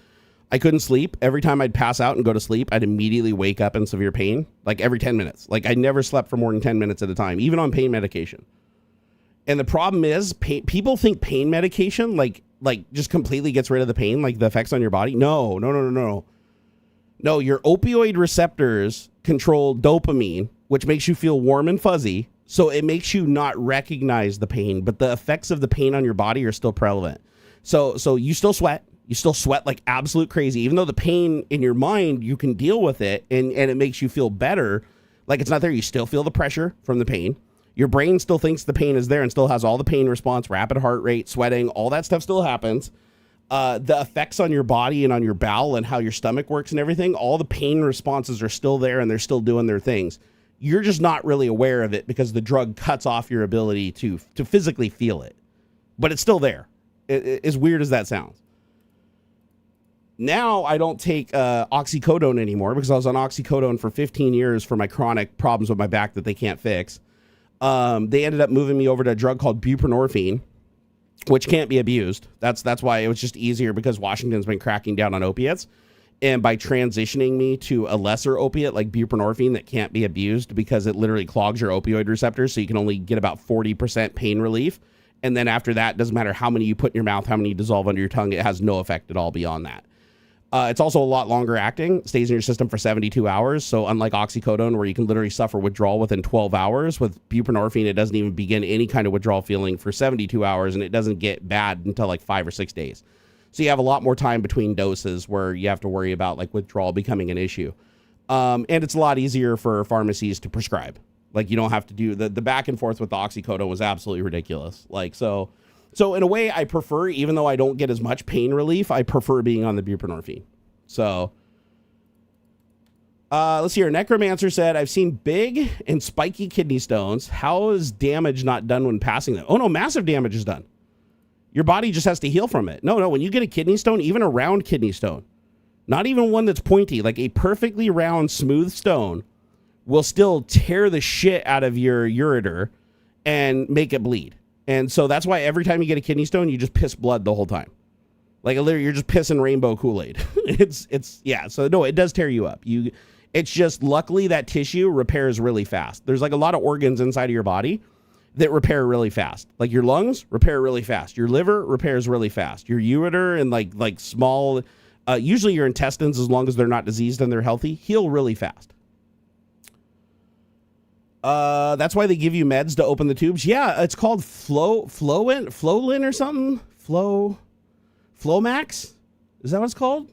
I couldn't sleep. Every time I'd pass out and go to sleep, I'd immediately wake up in severe pain, like every 10 minutes. Like, I never slept for more than 10 minutes at a time, even on pain medication. And the problem is, people think pain medication, like just completely gets rid of the pain, like the effects on your body. No. No, your opioid receptors control dopamine, which makes you feel warm and fuzzy. So it makes you not recognize the pain, but the effects of the pain on your body are still prevalent. So you still sweat. You still sweat like absolute crazy, even though the pain in your mind, you can deal with it and it makes you feel better. Like, it's not there. You still feel the pressure from the pain. Your brain still thinks the pain is there and still has all the pain response, rapid heart rate, sweating, all that stuff still happens. The effects on your body and on your bowel and how your stomach works and everything, all the pain responses are still there and they're still doing their things. You're just not really aware of it because the drug cuts off your ability to physically feel it. But it's still there, as weird as that sounds. Now I don't take oxycodone anymore because I was on oxycodone for 15 years for my chronic problems with my back that they can't fix. They ended up moving me over to a drug called buprenorphine, which can't be abused. That's why it was just easier because Washington's been cracking down on opiates. And by transitioning me to a lesser opiate like buprenorphine that can't be abused because it literally clogs your opioid receptors, so you can only get about 40% pain relief. And then after that, doesn't matter how many you put in your mouth, how many you dissolve under your tongue, it has no effect at all beyond that. It's also a lot longer acting, stays in your system for 72 hours. So unlike oxycodone, where you can literally suffer withdrawal within 12 hours, with buprenorphine, it doesn't even begin any kind of withdrawal feeling for 72 hours, and it doesn't get bad until like 5 or 6 days. So you have a lot more time between doses where you have to worry about like withdrawal becoming an issue. And it's a lot easier for pharmacies to prescribe. Like you don't have to do the back and forth with the oxycodone was absolutely ridiculous. Like, so in a way I prefer, even though I don't get as much pain relief, I prefer being on the buprenorphine. So, let's see here. Necromancer said, I've seen big and spiky kidney stones. How is damage not done when passing them? Oh no, massive damage is done. Your body just has to heal from it. No, when you get a kidney stone, even a round kidney stone, not even one that's pointy, like a perfectly round, smooth stone will still tear the shit out of your ureter and make it bleed. And so that's why every time you get a kidney stone, you just piss blood the whole time. Like literally, you're just pissing rainbow Kool-Aid. Yeah. So no, it does tear you up. It's just luckily that tissue repairs really fast. There's like a lot of organs inside of your body that repair really fast. Like your lungs repair really fast. Your liver repairs really fast. Your ureter and like small, usually your intestines, as long as they're not diseased and they're healthy, heal really fast. That's why they give you meds to open the tubes. Yeah, it's called Flolin or something. Flomax? Is that what it's called?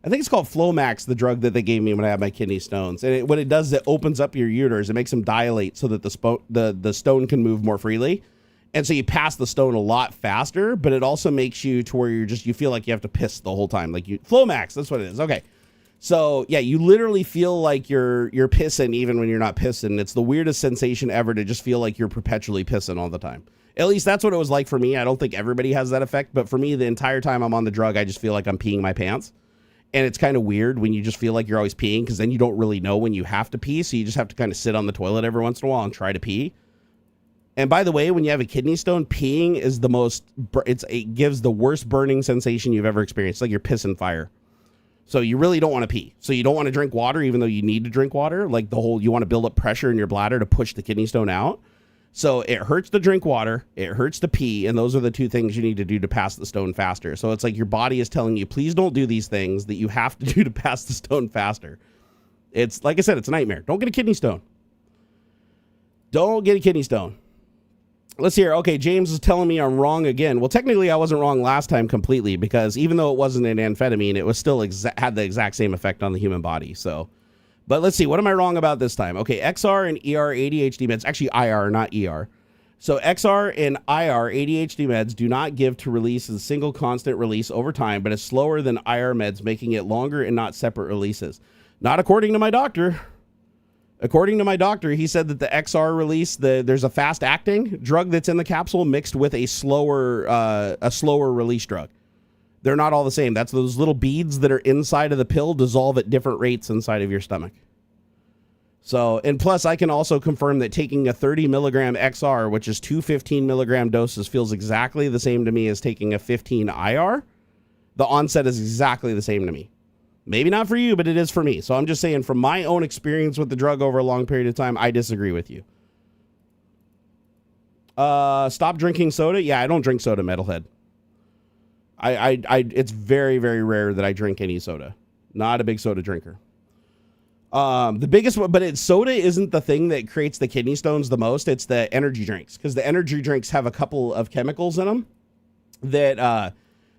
I think it's called Flomax, the drug that they gave me when I had my kidney stones. And what it does is it opens up your ureters. It makes them dilate so that the stone can move more freely. And so you pass the stone a lot faster, but it also makes you to where you feel like you have to piss the whole time. Flomax, that's what it is. Okay. So yeah, you literally feel like you're pissing even when you're not pissing. It's the weirdest sensation ever to just feel like you're perpetually pissing all the time. At least that's what it was like for me. I don't think everybody has that effect, but for me, the entire time I'm on the drug, I just feel like I'm peeing my pants. And it's kind of weird when you just feel like you're always peeing, because then you don't really know when you have to pee. So you just have to kind of sit on the toilet every once in a while and try to pee. And by the way, when you have a kidney stone, peeing is it gives the worst burning sensation you've ever experienced. It's like you're pissing fire. So you really don't want to pee. So you don't want to drink water, even though you need to drink water. Like you want to build up pressure in your bladder to push the kidney stone out. So it hurts to drink water, it hurts to pee, and those are the two things you need to do to pass the stone faster. So it's like your body is telling you, please don't do these things that you have to do to pass the stone faster. It's, like I said, it's a nightmare. Don't get a kidney stone. Don't get a kidney stone. Let's hear. Okay, James is telling me I'm wrong again. Well, technically, I wasn't wrong last time completely, because even though it wasn't an amphetamine, it was still had the exact same effect on the human body. So, but let's see. What am I wrong about this time? Okay, XR and ER ADHD meds, actually IR, not ER. So XR and IR ADHD meds do not give to release a single constant release over time, but it's slower than IR meds, making it longer and not separate releases. Not according to my doctor. According to my doctor, he said that the XR release, there's a fast-acting drug that's in the capsule mixed with a slower release drug. They're not all the same. That's those little beads that are inside of the pill dissolve at different rates inside of your stomach. So, and plus, I can also confirm that taking a 30 milligram XR, which is 2 15 milligram doses, feels exactly the same to me as taking a 15 IR. The onset is exactly the same to me. Maybe not for you, but it is for me. So I'm just saying, from my own experience with the drug over a long period of time, I disagree with you. Stop drinking soda. Yeah, I don't drink soda, metalhead. It's very, very rare that I drink any soda. Not a big soda drinker. The biggest one, but soda isn't the thing that creates the kidney stones the most. It's the energy drinks, because the energy drinks have a couple of chemicals in them that,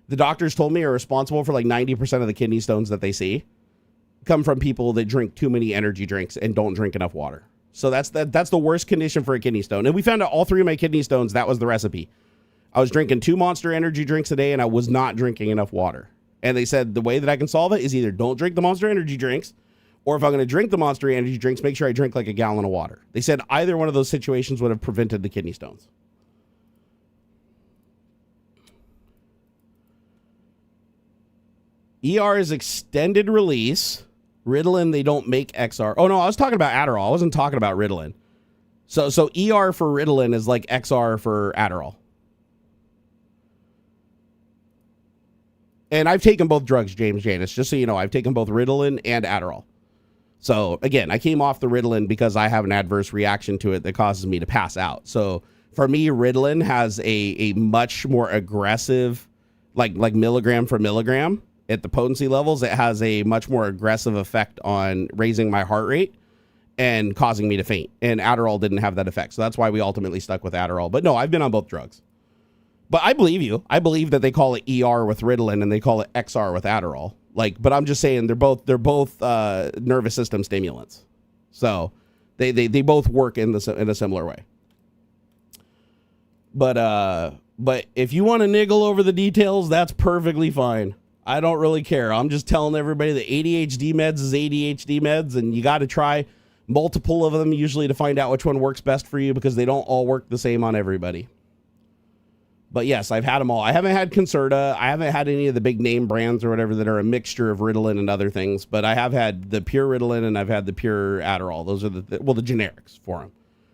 the doctors told me are responsible for like 90% of the kidney stones that they see come from people that drink too many energy drinks and don't drink enough water. So that's the worst condition for a kidney stone. And we found out all 3 of my kidney stones, that was the recipe. I was drinking 2 Monster energy drinks a day and I was not drinking enough water. And they said the way that I can solve it is either don't drink the Monster energy drinks, or if I'm going to drink the Monster energy drinks, make sure I drink like a gallon of water. They said either one of those situations would have prevented the kidney stones. ER is extended release. Ritalin, they don't make XR. Oh, no, I was talking about Adderall. I wasn't talking about Ritalin. So ER for Ritalin is like XR for Adderall. And I've taken both drugs, James Janus, just so you know. I've taken both Ritalin and Adderall. So, again, I came off the Ritalin because I have an adverse reaction to it that causes me to pass out. So, for me, Ritalin has a much more aggressive, like milligram for milligram at the potency levels. It has a much more aggressive effect on raising my heart rate and causing me to faint. And Adderall didn't have that effect. So, that's why we ultimately stuck with Adderall. But, no, I've been on both drugs. But I believe you. I believe that they call it ER with Ritalin and they call it XR with Adderall. But I'm just saying they're both nervous system stimulants. So they both work in a similar way. But if you want to niggle over the details, that's perfectly fine. I don't really care. I'm just telling everybody that ADHD meds is ADHD meds, and you got to try multiple of them usually to find out which one works best for you, because they don't all work the same on everybody. But yes, I've had them all. I haven't had Concerta. I haven't had any of the big name brands or whatever that are a mixture of Ritalin and other things. But I have had the pure Ritalin and I've had the pure Adderall. Those are the generics for them.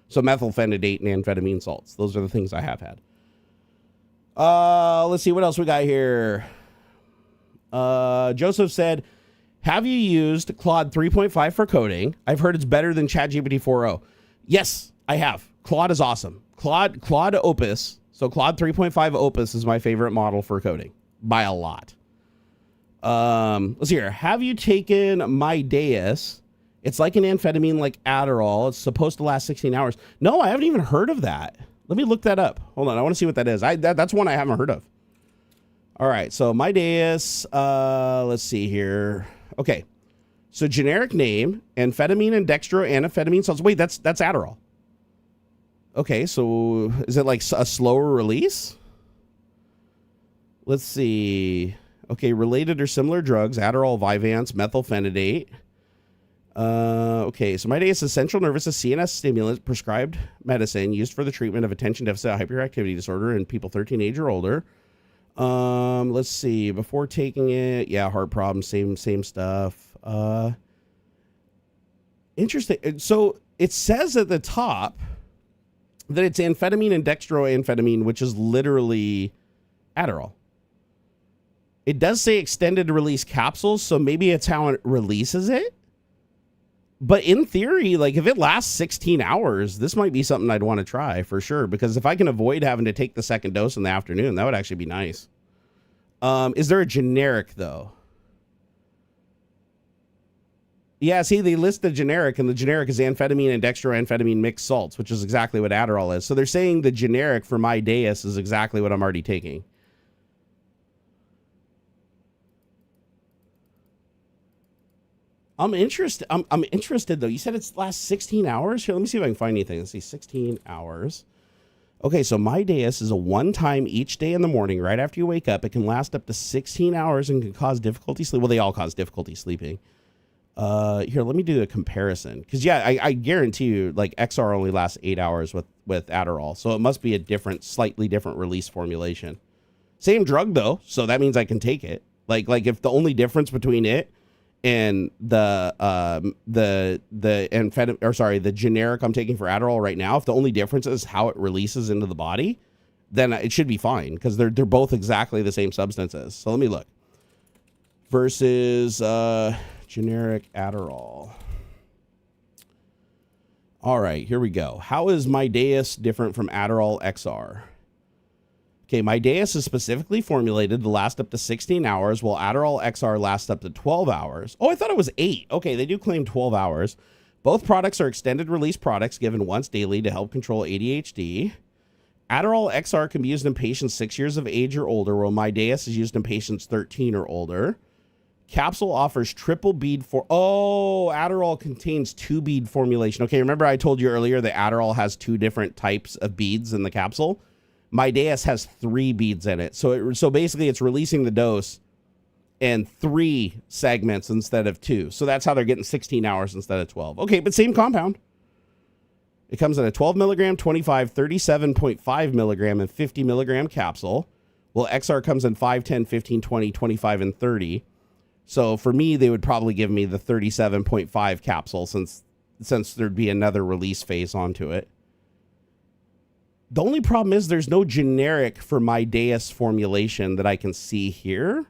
So methylphenidate and amphetamine salts. Those are the things I have had. Let's see what else we got here. Joseph said, have you used Claude 3.5 for coding? I've heard it's better than ChatGPT 4.0. Yes, I have. Claude is awesome. Claude Opus. So Claude 3.5 Opus is my favorite model for coding by a lot. Let's see here. Have you taken Mideas? It's like an amphetamine like Adderall. It's supposed to last 16 hours. No, I haven't even heard of that. Let me look that up. Hold on. I want to see what that is. That's one I haven't heard of. All right. So Mideas, let's see here. Okay. So generic name, amphetamine and dextroamphetamine salts. Wait, that's Adderall. Okay, so is it like a slower release? Let's see. Okay, related or similar drugs, Adderall, Vyvanse, methylphenidate. Okay, so Mideas is central nervous, a CNS stimulant, prescribed medicine used for the treatment of attention deficit hyperactivity disorder in people 13 age or older. Let's see. Before taking it, yeah, heart problems, same stuff. Interesting. So it says at the top that it's amphetamine and dextroamphetamine, which is literally Adderall. It does say extended release capsules, so maybe it's how it releases it. But in theory, like if it lasts 16 hours, this might be something I'd want to try for sure, because if I can avoid having to take the second dose in the afternoon, that would actually be nice. Is there a generic though? Yeah, see, they list the generic, and the generic is amphetamine and dextroamphetamine mixed salts, which is exactly what Adderall is. So they're saying the generic for Mideas is exactly what I'm already taking. I'm interested. I'm interested though. You said it's lasts 16 hours. Here, let me see if I can find anything. Let's see, 16 hours. Okay, so Mideas is a one-time each day in the morning, right after you wake up. It can last up to 16 hours and can cause difficulty sleep. Well, they all cause difficulty sleeping. Here, let me do a comparison, because yeah, I guarantee you, like XR only lasts 8 hours with Adderall, so it must be a slightly different release formulation. Same drug though, so that means I can take it. Like if the only difference between it and the generic I'm taking for Adderall right now, if the only difference is how it releases into the body, then it should be fine, because they're both exactly the same substances. So let me look. Versus generic Adderall. All right, here we go. How is Mideas different from Adderall XR? Okay, Mideas is specifically formulated to last up to 16 hours, while Adderall XR lasts up to 12 hours. Oh, I thought it was 8. Okay, they do claim 12 hours. Both products are extended release products given once daily to help control ADHD. Adderall XR can be used in patients 6 years of age or older, while Mideas is used in patients 13 or older. Capsule offers triple bead Adderall contains 2 bead formulation. Okay, remember I told you earlier that Adderall has 2 different types of beads in the capsule? Mideas has 3 beads in it. So basically it's releasing the dose in 3 segments instead of 2. So that's how they're getting 16 hours instead of 12. Okay, but same compound. It comes in a 12 milligram, 25, 37.5 milligram, and 50 milligram capsule. Well, XR comes in 5, 10, 15, 20, 25, and 30. So for me, they would probably give me the 37.5 capsule since there'd be another release phase onto it. The only problem is there's no generic for my Deus formulation that I can see here.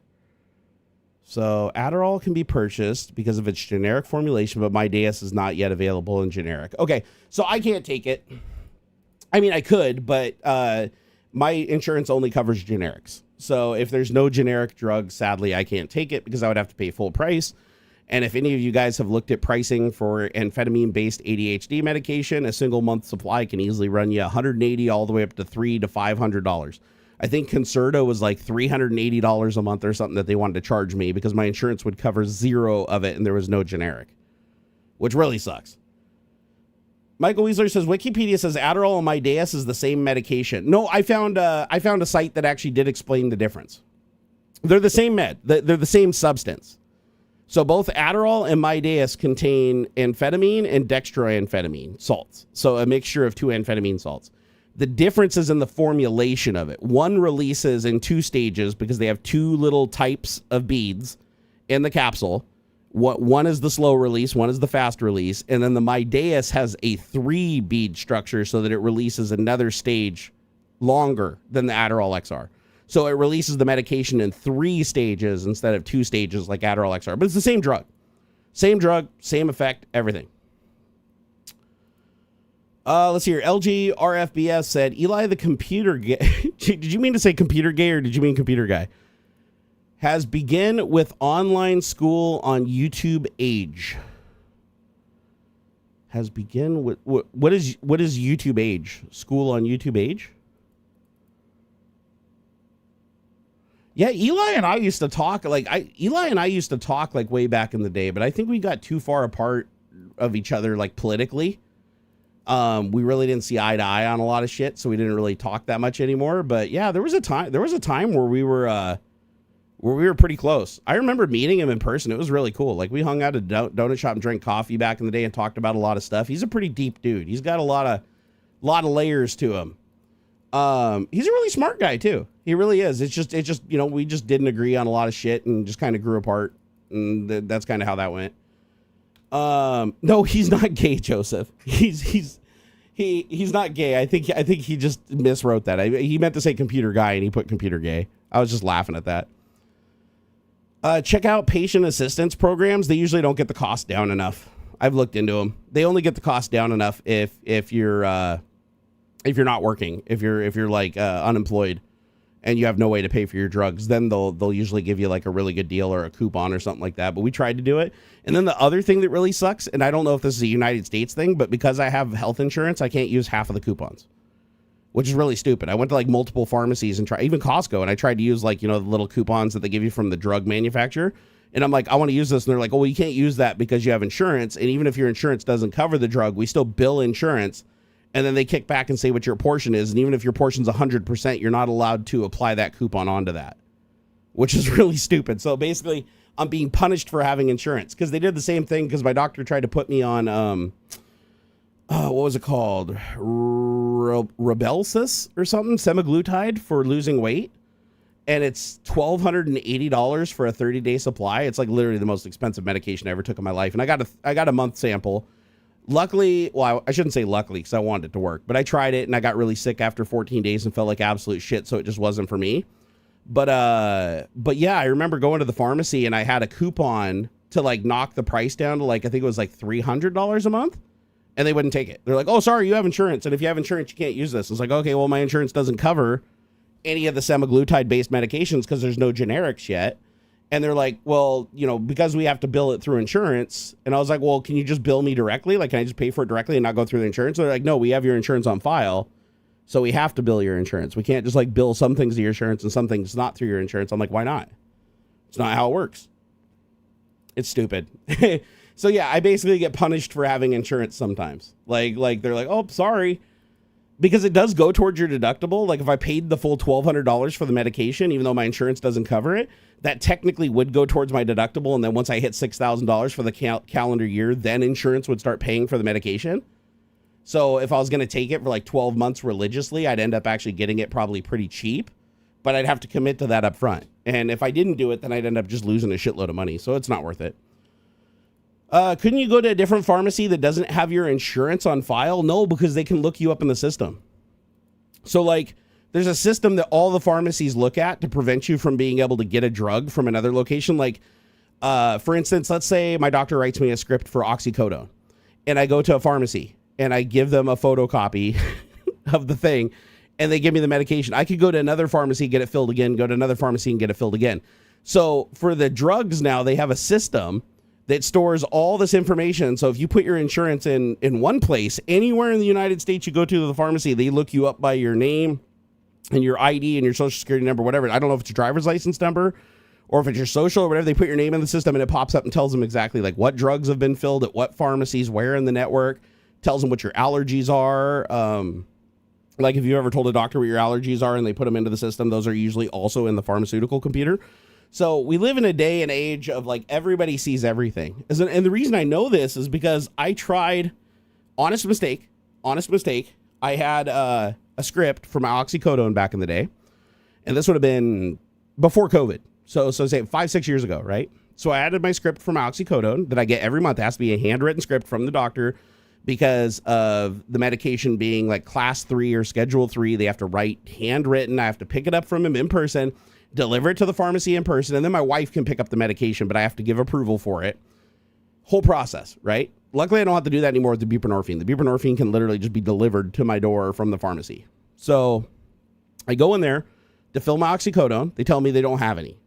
So Adderall can be purchased because of its generic formulation, but my Deus is not yet available in generic. Okay, so I can't take it. I mean, I could, but my insurance only covers generics. So if there's no generic drug, sadly, I can't take it because I would have to pay full price. And if any of you guys have looked at pricing for amphetamine-based ADHD medication, a single month supply can easily run you $180 all the way up to $300 to $500. I think Concerta was like $380 a month or something that they wanted to charge me because my insurance would cover zero of it and there was no generic, which really sucks. Michael Weasler says, Wikipedia says Adderall and Mideas is the same medication. No, I found a site that actually did explain the difference. They're the same med. They're the same substance. So both Adderall and Mideas contain amphetamine and dextroamphetamine salts. So a mixture of two amphetamine salts. The difference is in the formulation of it. One releases in 2 stages because they have 2 little types of beads in the capsule. One is the slow release, one is the fast release, and then the Mideas has a 3 bead structure so that it releases another stage longer than the Adderall XR. So it releases the medication in 3 stages instead of 2 stages like Adderall XR. But it's the same drug. Same drug, same effect, everything. Let's hear. LG RFBS said, Eli the computer gay. Did you mean to say computer gay or did you mean computer guy? Has begun with online school on YouTube age. Has begun with what is YouTube age? School on YouTube age? Yeah, Eli and I used to talk like way back in the day, but I think we got too far apart of each other like politically. We really didn't see eye to eye on a lot of shit, so we didn't really talk that much anymore. But yeah, there was a time where we were pretty close. I remember meeting him in person. It was really cool. Like we hung out at a donut shop and drank coffee back in the day and talked about a lot of stuff. He's a pretty deep dude. He's got a lot of layers to him. He's a really smart guy too. He really is. It's just, we just didn't agree on a lot of shit and just kind of grew apart. And that's kind of how that went. No, he's not gay, Joseph. He's not gay. I think he just miswrote that. He meant to say computer guy and he put computer gay. I was just laughing at that. Check out patient assistance programs. They usually don't get the cost down enough. I've looked into them. They only get the cost down enough if you're not working, if you're like unemployed and you have no way to pay for your drugs, then they'll usually give you like a really good deal or a coupon or something like that. But we tried to do it. And then the other thing that really sucks, and I don't know if this is a United States thing, but because I have health insurance, I can't use half of the coupons, which is really stupid. I went to like multiple pharmacies and even Costco, and I tried to use like, the little coupons that they give you from the drug manufacturer. And I'm like, I want to use this. And they're like, oh, well, you can't use that because you have insurance. And even if your insurance doesn't cover the drug, we still bill insurance. And then they kick back and say what your portion is. And even if your portion's 100%, you're not allowed to apply that coupon onto that, which is really stupid. So basically, I'm being punished for having insurance because they did the same thing because my doctor tried to put me on, what was it called? Rybelsus or something, semaglutide for losing weight. And it's $1,280 for a 30-day supply. It's like literally the most expensive medication I ever took in my life. And I got a month sample. Luckily, well, I shouldn't say luckily because I wanted it to work, but I tried it and I got really sick after 14 days and felt like absolute shit. So it just wasn't for me. But yeah, I remember going to the pharmacy and I had a coupon to like knock the price down to like, I think it was like $300 a month, and they wouldn't take it. They're like, oh, sorry, you have insurance. And if you have insurance, you can't use this. It's like, okay, well, my insurance doesn't cover any of the semaglutide based medications because there's no generics yet. And they're like, well, because we have to bill it through insurance. And I was like, well, can you just bill me directly? Like, can I just pay for it directly and not go through the insurance? So they're like, no, we have your insurance on file. So we have to bill your insurance. We can't just like bill some things to your insurance and some things not through your insurance. I'm like, why not? It's not how it works. It's stupid. So yeah, I basically get punished for having insurance sometimes. Like they're like, oh, sorry. Because it does go towards your deductible. Like if I paid the full $1,200 for the medication, even though my insurance doesn't cover it, that technically would go towards my deductible. And then once I hit $6,000 for the calendar year, then insurance would start paying for the medication. So if I was going to take it for like 12 months religiously, I'd end up actually getting it probably pretty cheap, but I'd have to commit to that up front. And if I didn't do it, then I'd end up just losing a shitload of money. So it's not worth it. Couldn't you go to a different pharmacy that doesn't have your insurance on file? No, because they can look you up in the system. So like there's a system that all the pharmacies look at to prevent you from being able to get a drug from another location. Like, for instance, let's say my doctor writes me a script for oxycodone and I go to a pharmacy and I give them a photocopy of the thing and they give me the medication. I could go to another pharmacy, get it filled again, go to another pharmacy and get it filled again. So for the drugs now, they have a system that stores all this information. So if you put your insurance in one place, anywhere in the United States you go to the pharmacy, they look you up by your name and your ID and your social security number, whatever. I don't know if it's your driver's license number or if it's your social or whatever. They put your name in the system and it pops up and tells them exactly like what drugs have been filled at what pharmacies, where in the network, tells them what your allergies are. Like if you ever told a doctor what your allergies are and they put them into the system, those are usually also in the pharmaceutical computer. So we live in a day and age of like everybody sees everything. And the reason I know this is because I tried, honest mistake. I had a script for my oxycodone back in the day. And this would have been before COVID. So say 5-6 years ago, right? So I added my script for my oxycodone that I get every month. It has to be a handwritten script from the doctor because of the medication being like class 3 or schedule 3. They have to write handwritten. I have to pick it up from him in person, deliver it to the pharmacy in person, and then my wife can pick up the medication, but I have to give approval for it. Whole process, right? Luckily, I don't have to do that anymore with the buprenorphine. The buprenorphine can literally just be delivered to my door from the pharmacy. So I go in there to fill my oxycodone. They tell me they don't have any.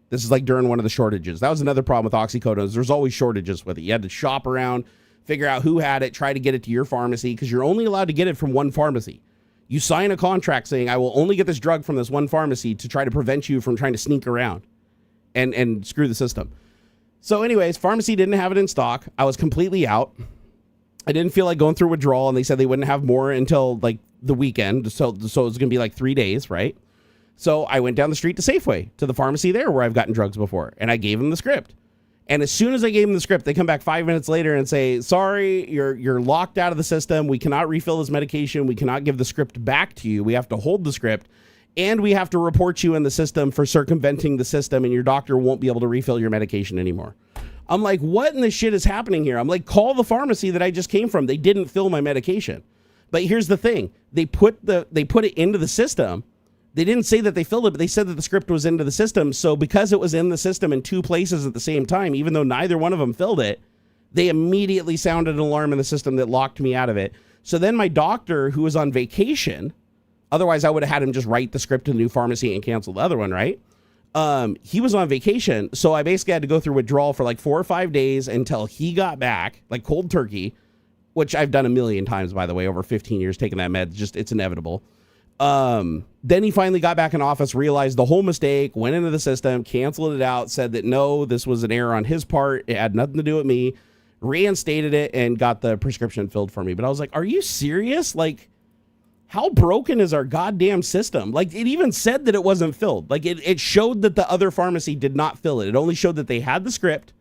This is like during one of the shortages. That was another problem with oxycodones. There's always shortages with it. You had to shop around, figure out who had it, try to get it to your pharmacy because you're only allowed to get it from one pharmacy. You sign a contract saying, I will only get this drug from this one pharmacy to try to prevent you from trying to sneak around and screw the system. So anyways, pharmacy didn't have it in stock. I was completely out. I didn't feel like going through withdrawal, and they said they wouldn't have more until like the weekend. So it was going to be like 3 days, right? So I went down the street to Safeway, to the pharmacy there where I've gotten drugs before, and I gave them the script. And as soon as I gave them the script, they come back 5 minutes later and say, sorry, you're locked out of the system. We cannot refill this medication. We cannot give the script back to you. We have to hold the script, and we have to report you in the system for circumventing the system, and your doctor won't be able to refill your medication anymore. I'm like, what in the shit is happening here? I'm like, call the pharmacy that I just came from. They didn't fill my medication. But here's the thing. They put it into the system. They didn't say that they filled it, but they said that the script was into the system. So because it was in the system in two places at the same time, even though neither one of them filled it, they immediately sounded an alarm in the system that locked me out of it. So then my doctor, who was on vacation, otherwise I would have had him just write the script to the new pharmacy and cancel the other one, right? He was on vacation. So I basically had to go through withdrawal for like 4 or 5 days until he got back, like cold turkey, which I've done a million times, by the way, over 15 years taking that med. It's inevitable. Then he finally got back in office, realized the whole mistake, went into the system, canceled it out, said that no, this was an error on his part. It had nothing to do with me, reinstated it, and got the prescription filled for me. But I was like, are you serious? Like, how broken is our goddamn system? Like, it even said that it wasn't filled. Like, it showed that the other pharmacy did not fill it. It only showed that they had the script,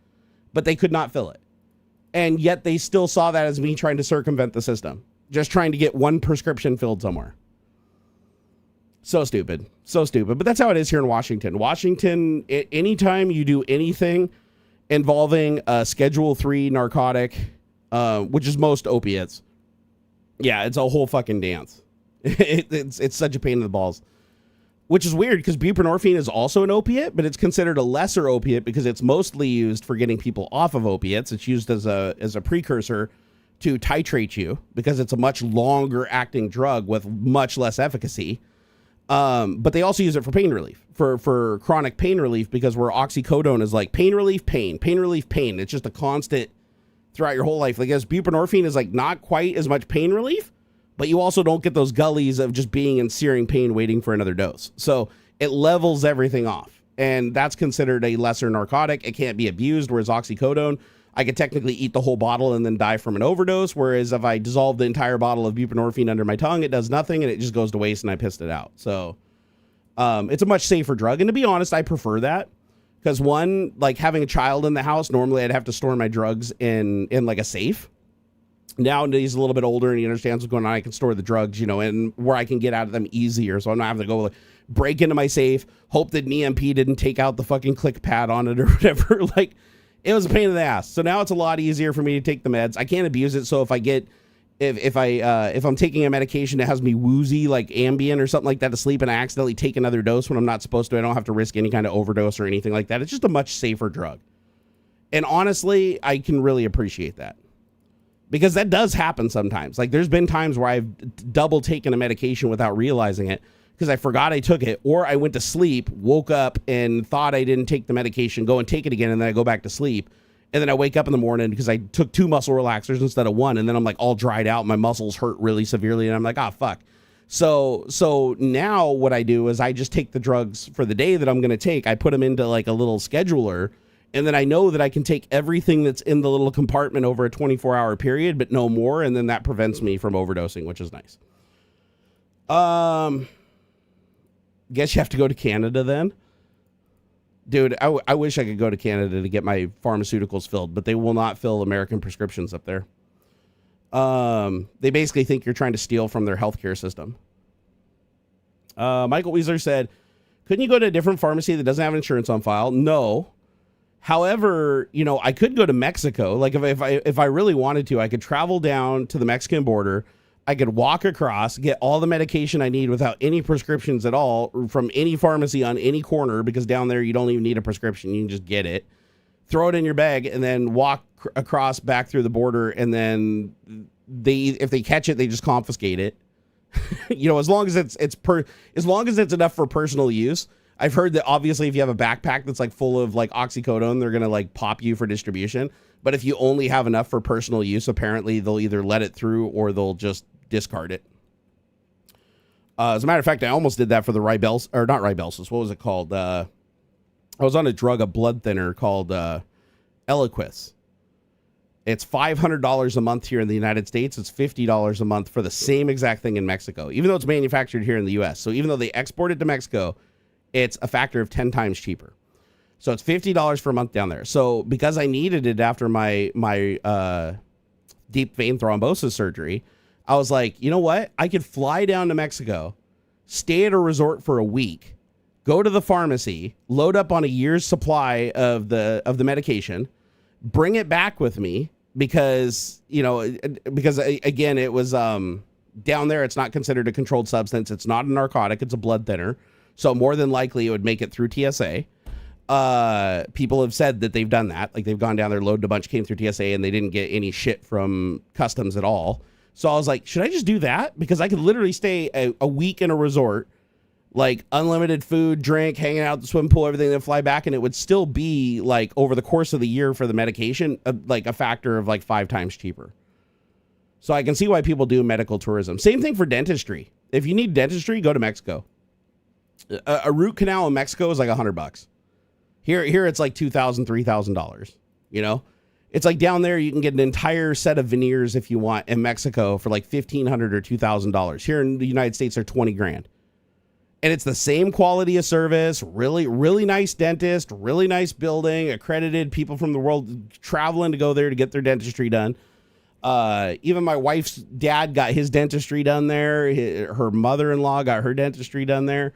but they could not fill it. And yet they still saw that as me trying to circumvent the system, just trying to get one prescription filled somewhere. So stupid. But that's how it is here in Washington. Washington, anytime you do anything involving a Schedule 3 narcotic, which is most opiates, yeah, it's a whole fucking dance. It's such a pain in the balls. Which is weird because buprenorphine is also an opiate, but it's considered a lesser opiate because it's mostly used for getting people off of opiates. It's used as a precursor to titrate you because it's a much longer acting drug with much less efficacy. But they also use it for pain relief, for chronic pain relief, because where oxycodone is like pain relief, pain. It's just a constant throughout your whole life. Like as buprenorphine is like not quite as much pain relief, but you also don't get those gullies of just being in searing pain waiting for another dose. So it levels everything off, and that's considered a lesser narcotic. It can't be abused, whereas oxycodone, I could technically eat the whole bottle and then die from an overdose, whereas if I dissolve the entire bottle of buprenorphine under my tongue, it does nothing and it just goes to waste and I pissed it out. So it's a much safer drug. And to be honest, I prefer that because one, like having a child in the house, normally I'd have to store my drugs in like a safe. Now he's a little bit older and he understands what's going on. I can store the drugs, and where I can get out of them easier. So I'm not having to go like, break into my safe, hope that an EMP didn't take out the fucking click pad on it or whatever. Like, it was a pain in the ass. So now it's a lot easier for me to take the meds. I can't abuse it. So if I get, if I'm taking a medication that has me woozy, like Ambien or something like that to sleep, and I accidentally take another dose when I'm not supposed to, I don't have to risk any kind of overdose or anything like that. It's just a much safer drug. And honestly, I can really appreciate that. Because that does happen sometimes. Like, there's been times where I've double taken a medication without realizing it because I forgot I took it, or I went to sleep, woke up and thought I didn't take the medication, go and take it again, and then I go back to sleep. And then I wake up in the morning because I took 2 muscle relaxers instead of 1, and then I'm like all dried out. My muscles hurt really severely, and I'm like, fuck. So now what I do is I just take the drugs for the day that I'm going to take. I put them into like a little scheduler, and then I know that I can take everything that's in the little compartment over a 24-hour period, but no more. And then that prevents me from overdosing, which is nice. Guess you have to go to Canada then. Dude, I wish I could go to Canada to get my pharmaceuticals filled, but they will not fill American prescriptions up there. They basically think you're trying to steal from their healthcare system. Michael Weasler said, couldn't you go to a different pharmacy that doesn't have insurance on file? No. However, you know, I could go to Mexico. Like if I really wanted to, I could travel down to the Mexican border. I could walk across, get all the medication I need without any prescriptions at all from any pharmacy on any corner, because down there you don't even need a prescription. You can just get it, throw it in your bag, and then walk across back through the border. And then if they catch it, they just confiscate it. You know, as long as it's enough for personal use. I've heard that obviously if you have a backpack that's like full of like oxycodone, they're going to like pop you for distribution. But if you only have enough for personal use, apparently they'll either let it through or they'll just discard it. As a matter of fact, I almost did that for the Ribelsis, or not Ribelsis. What was it called? I was on a drug, a blood thinner called Eliquis. It's $500 a month here in the United States. It's $50 a month for the same exact thing in Mexico, even though it's manufactured here in the U.S. So even though they export it to Mexico, it's a factor of 10 times cheaper. So it's $50 for a month down there. So because I needed it after my deep vein thrombosis surgery, I was like, you know what? I could fly down to Mexico, stay at a resort for a week, go to the pharmacy, load up on a year's supply of the medication, bring it back with me because again, it was down there. It's not considered a controlled substance. It's not a narcotic. It's a blood thinner. So more than likely it would make it through TSA. People have said that they've done that. Like they've gone down there, loaded a bunch, came through TSA, and they didn't get any shit from customs at all. So I was like, should I just do that? Because I could literally stay a week in a resort, like unlimited food, drink, hanging out at the swimming pool, everything, then fly back. And it would still be like over the course of the year for the medication, like a factor of like 5 times cheaper. So I can see why people do medical tourism. Same thing for dentistry. If you need dentistry, go to Mexico. A root canal in Mexico is like $100. Here it's like $2,000, $3,000. You know, it's like down there you can get an entire set of veneers if you want in Mexico for like $1,500 or $2,000. Here in the United States, they're $20,000, and it's the same quality of service. Really, really nice dentist, really nice building, accredited people from the world traveling to go there to get their dentistry done. Even my wife's dad got his dentistry done there. Her mother-in-law got her dentistry done there.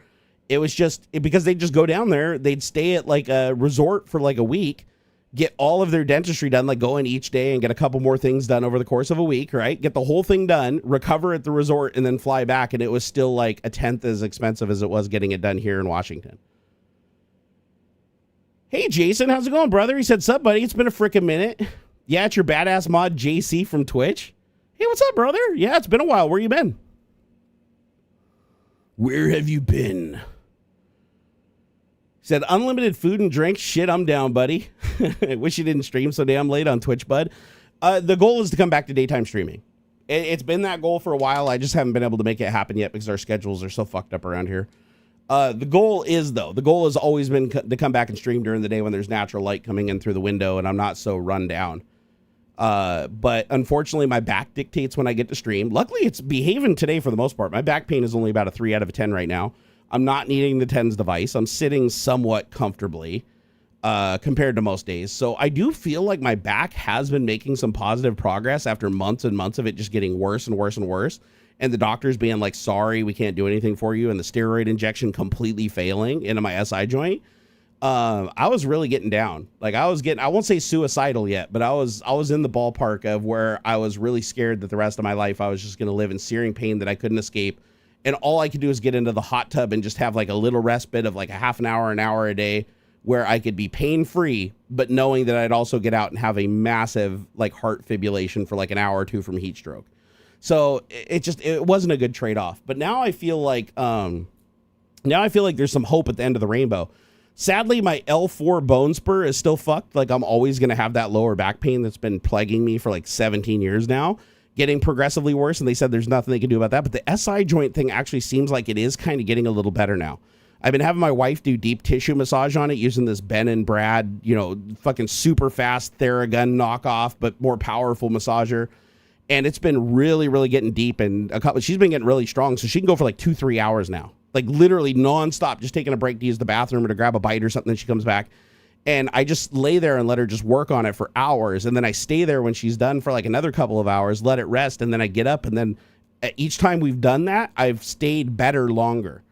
It was just because they just go down there. They'd stay at like a resort for like a week, get all of their dentistry done, like go in each day and get a couple more things done over the course of a week, right? Get the whole thing done, recover at the resort, and then fly back. And it was still like a tenth as expensive as it was getting it done here in Washington. Hey, Jason, how's it going, brother? He said, sup, buddy? It's been a freaking minute. Yeah, it's your badass mod JC from Twitch. Hey, what's up, brother? Yeah, it's been a while. Where you been? Where have you been? Said unlimited food and drink. Shit, I'm down, buddy. I wish you didn't stream so damn late on Twitch, bud. The goal is to come back to daytime streaming. It's been that goal for a while. I just haven't been able to make it happen yet because our schedules are so fucked up around here. The goal has always been to come back and stream during the day when there's natural light coming in through the window and I'm not so run down. But unfortunately, my back dictates when I get to stream. Luckily, it's behaving today for the most part. My back pain is only about a 3 out of a 10 right now. I'm not needing the TENS device. I'm sitting somewhat comfortably compared to most days. So I do feel like my back has been making some positive progress after months and months of it just getting worse and worse and worse. and the doctors being like, sorry, we can't do anything for you, and the steroid injection completely failing into my SI joint, I was really getting down. Like I won't say suicidal yet, but I was in the ballpark of where I was really scared that the rest of my life I was just going to live in searing pain that I couldn't escape. And all I could do is get into the hot tub and just have like a little respite of like a half an hour a day where I could be pain free, but knowing that I'd also get out and have a massive like heart fibrillation for like an hour or two from heat stroke. So it wasn't a good trade-off. But now I feel like there's some hope at the end of the rainbow. Sadly, my L4 bone spur is still fucked. Like I'm always going to have that lower back pain that's been plaguing me for like 17 years now, getting progressively worse. And they said there's nothing they can do about that. But the SI joint thing actually seems like it is kind of getting a little better now. I've been having my wife do deep tissue massage on it using this Ben and Brad, fucking super fast Theragun knockoff, but more powerful massager. And it's been really, really getting deep. And she's been getting really strong. So she can go for like 2-3 hours now. Like literally nonstop, just taking a break to use the bathroom or to grab a bite or something. Then she comes back, and I just lay there and let her just work on it for hours. And then I stay there when she's done for like another couple of hours, let it rest. And then I get up, and then each time we've done that, I've stayed better longer.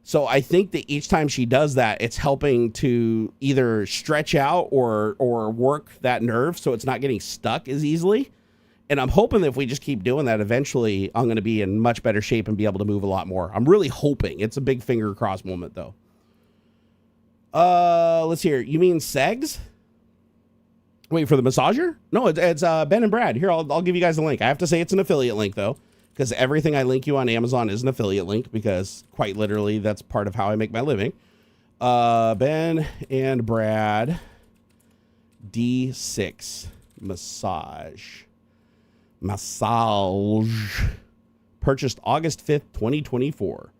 So I think that each time she does that, it's helping to either stretch out or work that nerve so it's not getting stuck as easily. And I'm hoping that if we just keep doing that, eventually I'm going to be in much better shape and be able to move a lot more. I'm really hoping. It's a big finger cross moment, though. Let's hear. You mean Segs? Wait, for the massager? No, it's Ben and Brad. Here, I'll give you guys a link. I have to say it's an affiliate link, though, because everything I link you on Amazon is an affiliate link, because quite literally that's part of how I make my living. Ben and Brad D6 massage. Purchased August 5th, 2024.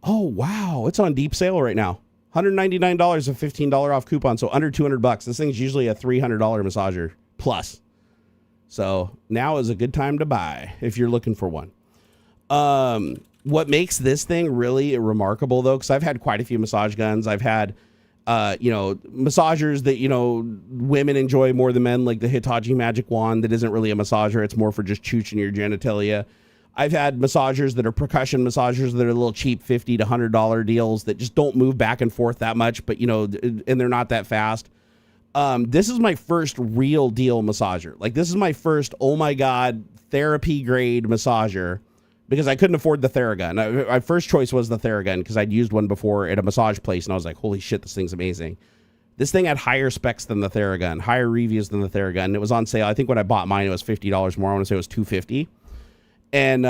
Oh, wow. It's on deep sale right now. $199, a $15 off coupon. So under $200. This thing's usually a $300 massager plus. So now is a good time to buy if you're looking for one. What makes this thing really remarkable, though, because I've had quite a few massage guns. I've had massagers that, women enjoy more than men, like the Hitachi Magic Wand that isn't really a massager. It's more for just chooching your genitalia. I've had massagers that are percussion massagers that are a little cheap, $50 to $100 deals that just don't move back and forth that much, but, and they're not that fast. This is my first real deal massager. Like, this is my first, oh my God, therapy grade massager, because I couldn't afford the Theragun. My first choice was the Theragun because I'd used one before at a massage place, and I was like, holy shit, this thing's amazing. This thing had higher specs than the Theragun, higher reviews than the Theragun. And it was on sale. I think when I bought mine, it was $50 more. I want to say it was $250. And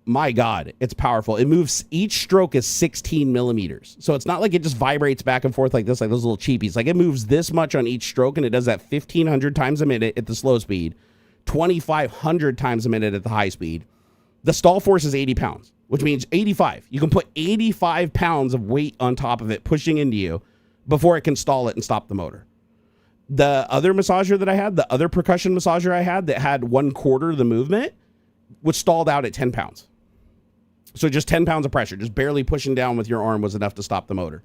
my God, it's powerful. It moves, each stroke is 16 millimeters. So it's not like it just vibrates back and forth like this, like those little cheapies. Like, it moves this much on each stroke, and it does that 1,500 times a minute at the slow speed, 2,500 times a minute at the high speed. The stall force is 80 pounds, which means 85. You can put 85 pounds of weight on top of it pushing into you before it can stall it and stop the motor. The other massager that I had, the other percussion massager I had that had 1/4 the movement, was stalled out at 10 pounds. So just 10 pounds of pressure, just barely pushing down with your arm was enough to stop the motor.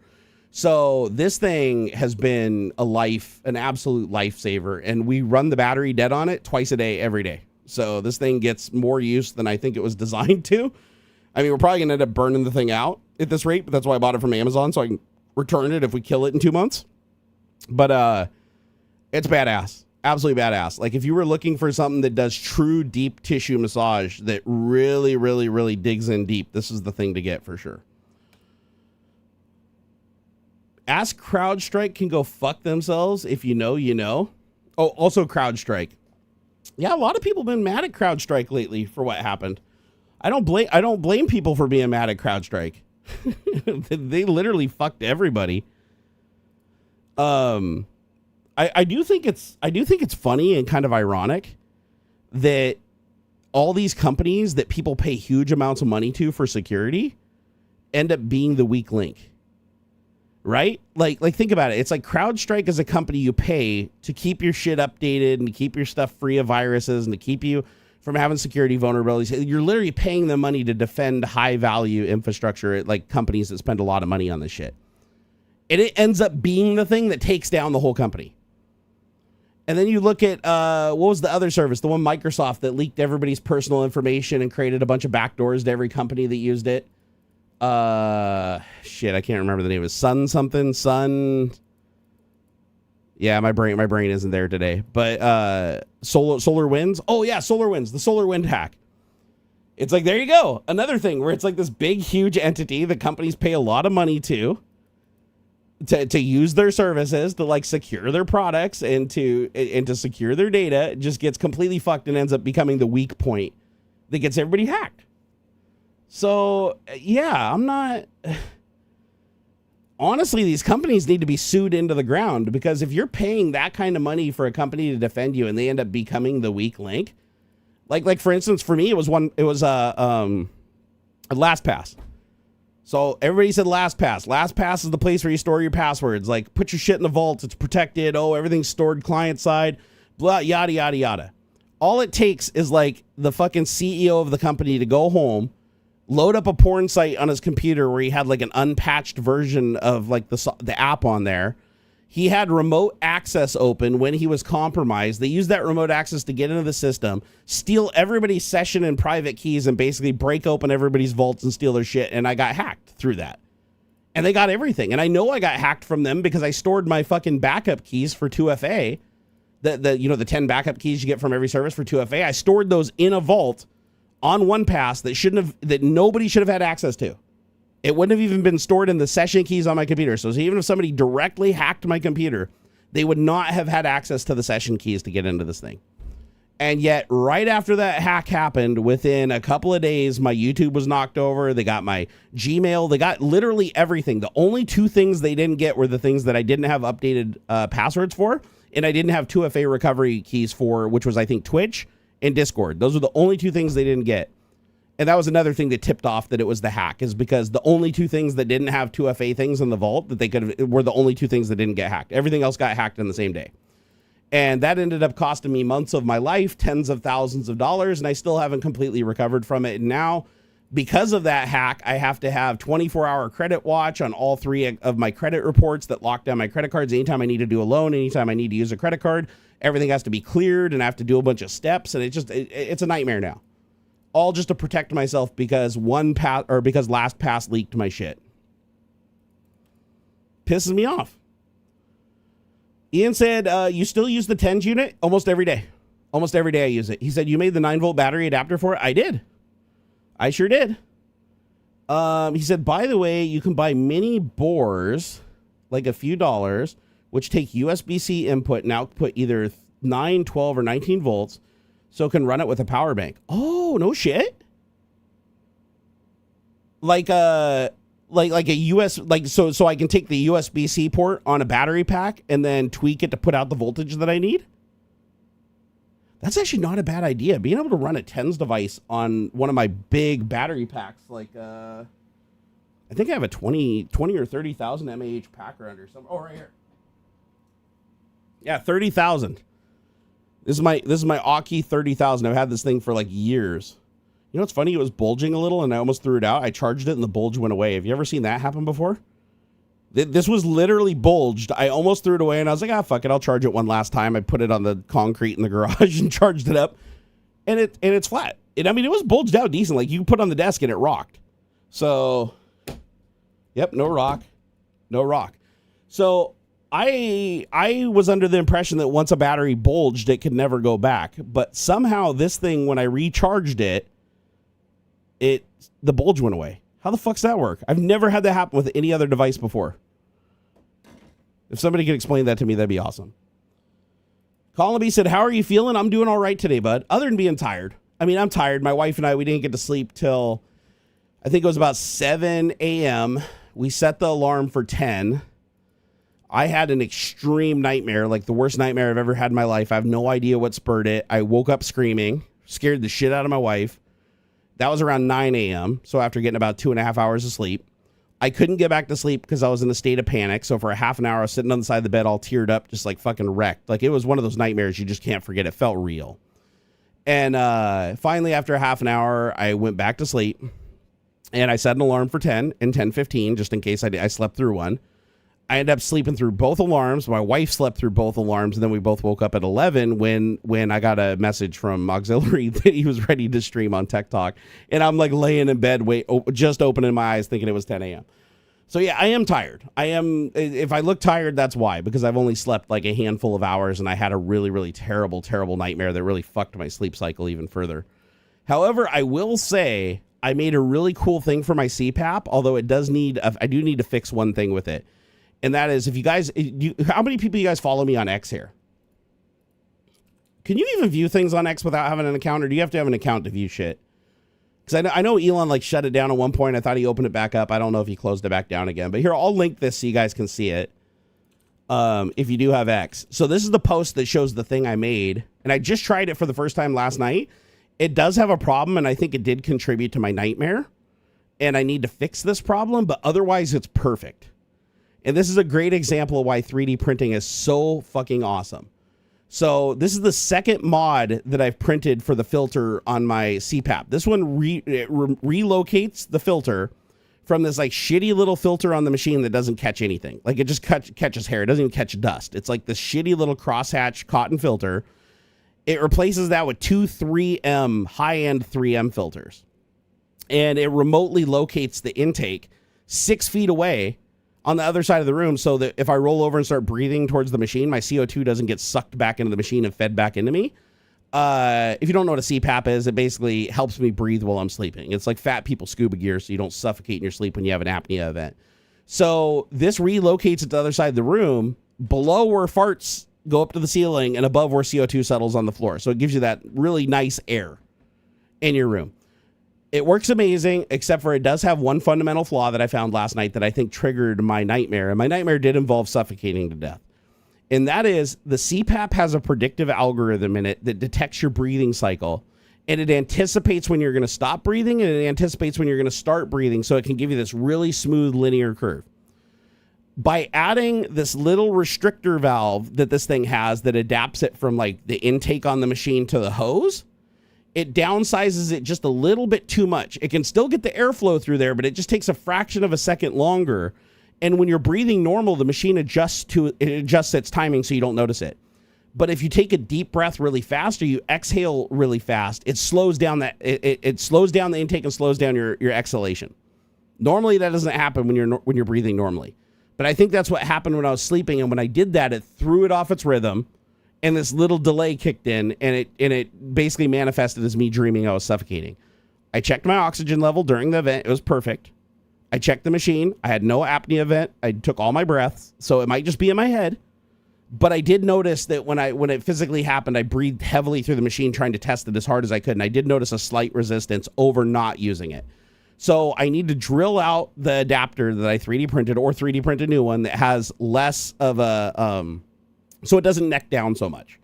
So this thing has been an absolute lifesaver. And we run the battery dead on it twice a day, every day. So this thing gets more use than I think it was designed to. I mean, we're probably going to end up burning the thing out at this rate, but that's why I bought it from Amazon, so I can return it if we kill it in 2 months. But it's badass. Absolutely badass. Like, if you were looking for something that does true deep tissue massage that really, really, really digs in deep, this is the thing to get for sure. Ask CrowdStrike can go fuck themselves. If you know, you know. Oh, also CrowdStrike. Yeah, a lot of people have been mad at CrowdStrike lately for what happened. I don't blame people for being mad at CrowdStrike. They literally fucked everybody. I do think it's funny and kind of ironic that all these companies that people pay huge amounts of money to for security end up being the weak link. Right? Like think about it. It's like CrowdStrike is a company you pay to keep your shit updated and to keep your stuff free of viruses and to keep you from having security vulnerabilities. You're literally paying them money to defend high value infrastructure at like companies that spend a lot of money on this shit. And it ends up being the thing that takes down the whole company. And then you look at, what was the other service? The one Microsoft that leaked everybody's personal information and created a bunch of backdoors to every company that used it. Shit, I can't remember the name. It was Sun. Yeah, my brain isn't there today. But Solar Winds. Oh yeah, Solar Winds. The Solar Wind hack. It's like, there you go. Another thing where it's like this big, huge entity that companies pay a lot of money to use their services to like secure their products and to secure their data. It just gets completely fucked and ends up becoming the weak point that gets everybody hacked. So yeah, I'm not. Honestly, these companies need to be sued into the ground, because if you're paying that kind of money for a company to defend you and they end up becoming the weak link, like for instance, for me, it was LastPass. So everybody said LastPass. LastPass is the place where you store your passwords. Like, put your shit in the vault. It's protected. Oh, everything's stored client side. Blah, yada, yada, yada. All it takes is like the fucking CEO of the company to go home, load up a porn site on his computer where he had like an unpatched version of like the app on there. He had remote access open when he was compromised. They used that remote access to get into the system, steal everybody's session and private keys, and basically break open everybody's vaults and steal their shit. And I got hacked through that. And they got everything. And I know I got hacked from them because I stored my fucking backup keys for 2FA. The 10 backup keys you get from every service for 2FA. I stored those in a vault on OnePass that nobody should have had access to. It wouldn't have even been stored in the session keys on my computer. So even if somebody directly hacked my computer, they would not have had access to the session keys to get into this thing. And yet, right after that hack happened, within a couple of days, my YouTube was knocked over. They got my Gmail. They got literally everything. The only two things they didn't get were the things that I didn't have updated passwords for, and I didn't have 2FA recovery keys for, which was, I think, Twitch and Discord. Those were the only two things they didn't get. And that was another thing that tipped off that it was the hack, is because the only two things that didn't have 2FA things in the vault that they could have were the only two things that didn't get hacked. Everything else got hacked in the same day. And that ended up costing me months of my life, tens of thousands of dollars, and I still haven't completely recovered from it. And now, because of that hack, I have to have 24-hour credit watch on all three of my credit reports that lock down my credit cards. Anytime I need to do a loan, anytime I need to use a credit card, everything has to be cleared, and I have to do a bunch of steps, and it's a nightmare now. All just to protect myself because LastPass leaked my shit. Pisses me off. Ian said, you still use the 10s unit? Almost every day. Almost every day I use it. He said, you made the 9-volt battery adapter for it? I did. I sure did. He said, by the way, you can buy mini bores, like a few dollars, which take USB-C input and output either 9, 12, or 19 volts, so it can run it with a power bank. Oh, no shit. Like a US, so I can take the USB-C port on a battery pack and then tweak it to put out the voltage that I need. That's actually not a bad idea. Being able to run a TENS device on one of my big battery packs, like I think I have a 20 or 30,000 mAh pack around here somewhere. Oh, right here. Yeah, 30,000. This is my Opiate 30,000. I've had this thing for like years. You know what's funny? It was bulging a little and I almost threw it out. I charged it and the bulge went away. Have you ever seen that happen before? This was literally bulged. I almost threw it away and I was like, fuck it. I'll charge it one last time. I put it on the concrete in the garage and charged it up. And it's flat. It was bulged out decent. Like, you could put it on the desk and it rocked. So, yep, no rock. So I was under the impression that once a battery bulged, it could never go back. But somehow this thing, when I recharged it, the bulge went away. How the fuck's that work? I've never had that happen with any other device before. If somebody could explain that to me, that'd be awesome. Colin B said, how are you feeling? I'm doing all right today, bud. Other than being tired. I'm tired. My wife and I, we didn't get to sleep till, I think it was about 7 a.m. We set the alarm for 10. I had an extreme nightmare, like the worst nightmare I've ever had in my life. I have no idea what spurred it. I woke up screaming, scared the shit out of my wife. That was around 9 a.m. So after getting about 2.5 hours of sleep, I couldn't get back to sleep because I was in a state of panic. So for a half an hour, I was sitting on the side of the bed, all teared up, just like fucking wrecked. Like, it was one of those nightmares you just can't forget. It felt real. And finally, after a half an hour, I went back to sleep and I set an alarm for 10 and 10:15, just in case I slept through one. I ended up sleeping through both alarms. My wife slept through both alarms, and then we both woke up at 11 when I got a message from AuxxZillary that he was ready to stream on Tech Talk. And I'm like laying in bed, just opening my eyes, thinking it was 10 a.m. So yeah, I am tired. If I look tired, that's why, because I've only slept like a handful of hours, and I had a really, really terrible, terrible nightmare that really fucked my sleep cycle even further. However, I will say I made a really cool thing for my CPAP, although I do need to fix one thing with it. And that is, if you guys, how many people you guys follow me on X here? Can you even view things on X without having an account, or do you have to have an account to view shit? Because I know Elon like shut it down at one point. I thought he opened it back up. I don't know if he closed it back down again. But here, I'll link this so you guys can see it. If you do have X. So this is the post that shows the thing I made. And I just tried it for the first time last night. It does have a problem, and I think it did contribute to my nightmare. And I need to fix this problem, but otherwise it's perfect. And this is a great example of why 3D printing is so fucking awesome. So this is the second mod that I've printed for the filter on my CPAP. This one relocates the filter from this like shitty little filter on the machine that doesn't catch anything. Like it just catches hair. It doesn't even catch dust. It's like this shitty little crosshatch cotton filter. It replaces that with two 3M, high-end 3M filters. And it remotely locates the intake 6 feet away on the other side of the room, so that if I roll over and start breathing towards the machine, my CO2 doesn't get sucked back into the machine and fed back into me. If you don't know what a CPAP is, it basically helps me breathe while I'm sleeping. It's like fat people scuba gear, so you don't suffocate in your sleep when you have an apnea event. So this relocates it to the other side of the room, below where farts go up to the ceiling and above where CO2 settles on the floor. So it gives you that really nice air in your room. It works amazing, except for it does have one fundamental flaw that I found last night that I think triggered my nightmare. And my nightmare did involve suffocating to death. And that is, the CPAP has a predictive algorithm in it that detects your breathing cycle. And it anticipates when you're going to stop breathing, and it anticipates when you're going to start breathing, so it can give you this really smooth linear curve. By adding this little restrictor valve that this thing has that adapts it from like the intake on the machine to the hose, it downsizes it just a little bit too much. It can still get the airflow through there, but it just takes a fraction of a second longer. And when you're breathing normal, the machine adjusts its timing so you don't notice it. But if you take a deep breath really fast or you exhale really fast, it slows down it slows down the intake and slows down your exhalation. Normally that doesn't happen when you're breathing normally. But I think that's what happened when I was sleeping, and when I did that, it threw it off its rhythm. And this little delay kicked in, and it basically manifested as me dreaming I was suffocating. I checked my oxygen level during the event. It was perfect. I checked the machine. I had no apnea event. I took all my breaths, so it might just be in my head. But I did notice that when it physically happened, I breathed heavily through the machine trying to test it as hard as I could, and I did notice a slight resistance over not using it. So I need to drill out the adapter that I 3D printed, or 3D print a new one that has less of a... so it doesn't neck down so much,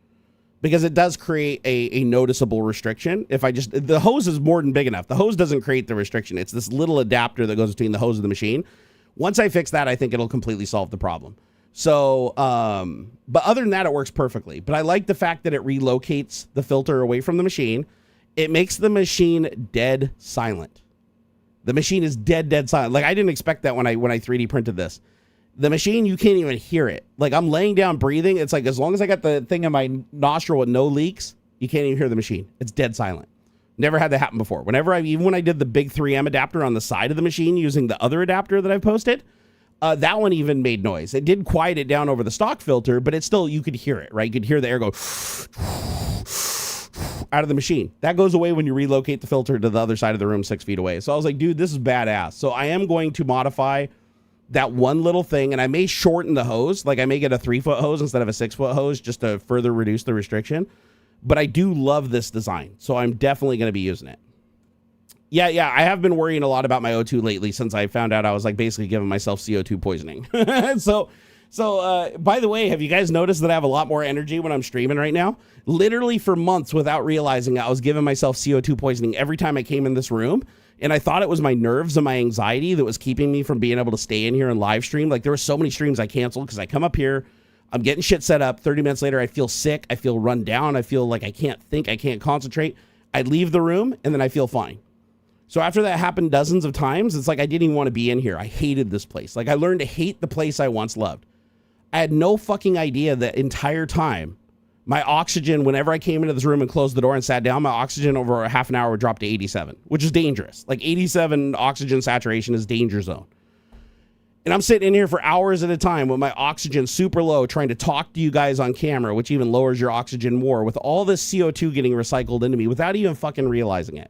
because it does create a noticeable restriction. The hose is more than big enough. The hose doesn't create the restriction. It's this little adapter that goes between the hose and the machine. Once I fix that, I think it'll completely solve the problem. So, but other than that, it works perfectly. But I like the fact that it relocates the filter away from the machine. It makes the machine dead silent. The machine is dead silent. Like, I didn't expect that when I 3D printed this. The machine, you can't even hear it. Like, I'm laying down breathing. It's like, as long as I got the thing in my nostril with no leaks, you can't even hear the machine. It's dead silent. Never had that happen before. Even when I did the big 3M adapter on the side of the machine using the other adapter that I've posted, that one even made noise. It did quiet it down over the stock filter, but it's still, you could hear it, right? You could hear the air go out of the machine. That goes away when you relocate the filter to the other side of the room 6 feet away. So I was like, dude, this is badass. So I am going to modify that one little thing, and I may shorten the hose. Like, I may get a 3-foot hose instead of a 6-foot hose just to further reduce the restriction. But I do love this design, so I'm definitely going to be using it. Yeah, I have been worrying a lot about my O2 lately since I found out I was like basically giving myself CO2 poisoning. So by the way, have you guys noticed that I have a lot more energy when I'm streaming right now? Literally for months without realizing I was giving myself CO2 poisoning every time I came in this room. And I thought it was my nerves and my anxiety that was keeping me from being able to stay in here and live stream. Like, there were so many streams I canceled because I come up here, I'm getting shit set up. 30 minutes later, I feel sick. I feel run down. I feel like I can't think. I can't concentrate. I leave the room and then I feel fine. So after that happened dozens of times, it's like I didn't even want to be in here. I hated this place. Like I learned to hate the place I once loved. I had no fucking idea that entire time my oxygen, whenever I came into this room and closed the door and sat down, my oxygen over a half an hour would drop to 87, which is dangerous. Like 87 oxygen saturation is danger zone. And I'm sitting in here for hours at a time with my oxygen super low, trying to talk to you guys on camera, which even lowers your oxygen more, with all this CO2 getting recycled into me without even fucking realizing it.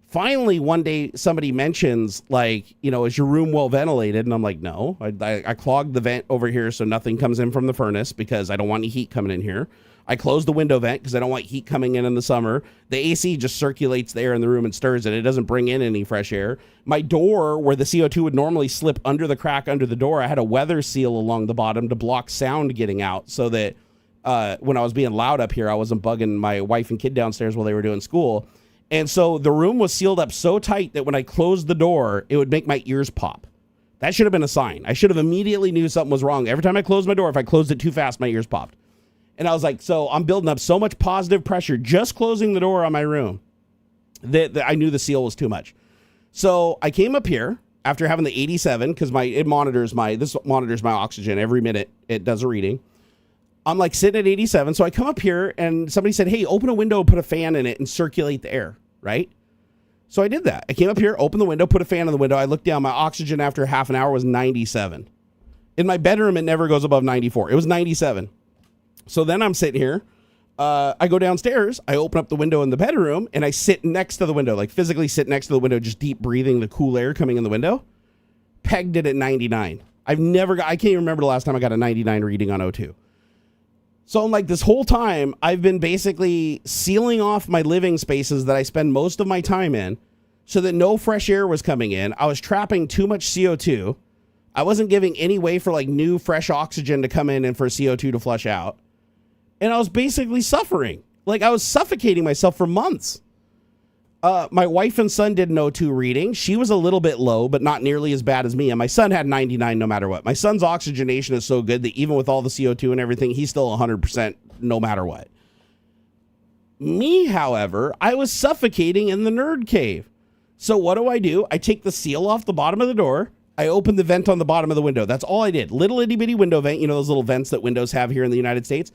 Finally, one day somebody mentions, like, you know, is your room well ventilated? And I'm like, no, I clogged the vent over here so nothing comes in from the furnace because I don't want any heat coming in here. I closed the window vent because I don't want heat coming in the summer. The AC just circulates the air in the room and stirs it. It doesn't bring in any fresh air. My door, where the CO2 would normally slip under the crack under the door, I had a weather seal along the bottom to block sound getting out so that when I was being loud up here, I wasn't bugging my wife and kid downstairs while they were doing school. And so the room was sealed up so tight that when I closed the door, it would make my ears pop. That should have been a sign. I should have immediately knew something was wrong. Every time I closed my door, if I closed it too fast, my ears popped. And I was like, so I'm building up so much positive pressure just closing the door on my room that I knew the seal was too much. So I came up here after having the 87 because this monitors my oxygen every minute. It does a reading. I'm like sitting at 87. So I come up here and somebody said, hey, open a window, put a fan in it and circulate the air, right? So I did that. I came up here, opened the window, put a fan in the window. I looked down. My oxygen after half an hour was 97. In my bedroom, it never goes above 94. It was 97. So then I'm sitting here. I go downstairs. I open up the window in the bedroom and I sit next to the window, like physically sit next to the window, just deep breathing the cool air coming in the window. Pegged it at 99. I can't even remember the last time I got a 99 reading on O2. So I'm like, this whole time I've been basically sealing off my living spaces that I spend most of my time in so that no fresh air was coming in. I was trapping too much CO2. I wasn't giving any way for like new fresh oxygen to come in and for CO2 to flush out. And I was basically suffering. Like I was suffocating myself for months. My wife and son did an O2 reading. She was a little bit low, but not nearly as bad as me. And my son had 99 no matter what. My son's oxygenation is so good that even with all the CO2 and everything, he's still 100% no matter what. Me, however, I was suffocating in the nerd cave. So what do? I take the seal off the bottom of the door. I open the vent on the bottom of the window. That's all I did. Little itty bitty window vent. You know those little vents that windows have here in the United States?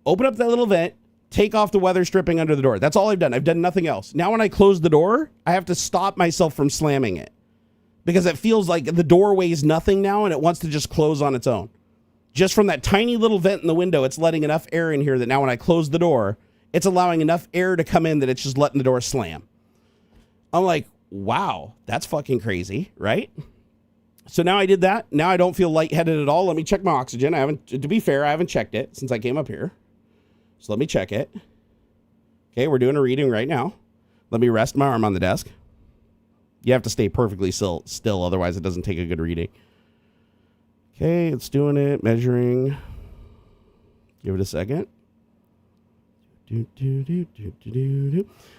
Open up that little vent, take off the weather stripping under the door. That's all I've done. I've done nothing else. Now when I close the door, I have to stop myself from slamming it because it feels like the door weighs nothing now and it wants to just close on its own. Just from that tiny little vent in the window, it's letting enough air in here that now when I close the door, it's allowing enough air to come in that it's just letting the door slam. I'm like, wow, that's fucking crazy, right? So now I did that. Now I don't feel lightheaded at all. Let me check my oxygen. To be fair, I haven't checked it since I came up here. So let me check it. Okay, we're doing a reading right now. Let me rest my arm on the desk. You have to stay perfectly still, otherwise it doesn't take a good reading. Okay, it's doing it, measuring. Give it a second.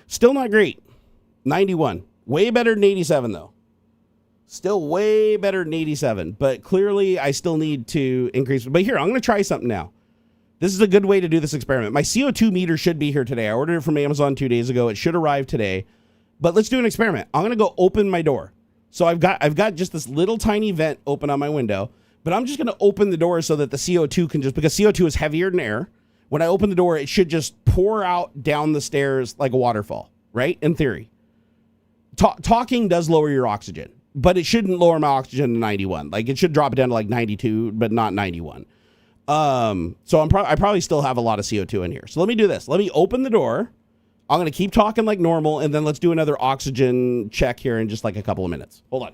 Still not great. 91. Way better than 87, though. Still way better than 87, but clearly I still need to increase. But here, I'm going to try something now. This is a good way to do this experiment. My CO2 meter should be here today. I ordered it from Amazon 2 days ago. It should arrive today. But let's do an experiment. I'm going to go open my door. So I've got just this little tiny vent open on my window, but I'm just going to open the door so that the CO2 can because CO2 is heavier than air. When I open the door, it should just pour out down the stairs like a waterfall, right? In theory. Talking does lower your oxygen, but it shouldn't lower my oxygen to 91. Like it should drop it down to like 92, but not 91. So I probably still have a lot of CO2 in here. So let me do this. Let me open the door. I'm going to keep talking like normal, and then let's do another oxygen check here in just like a couple of minutes. Hold on.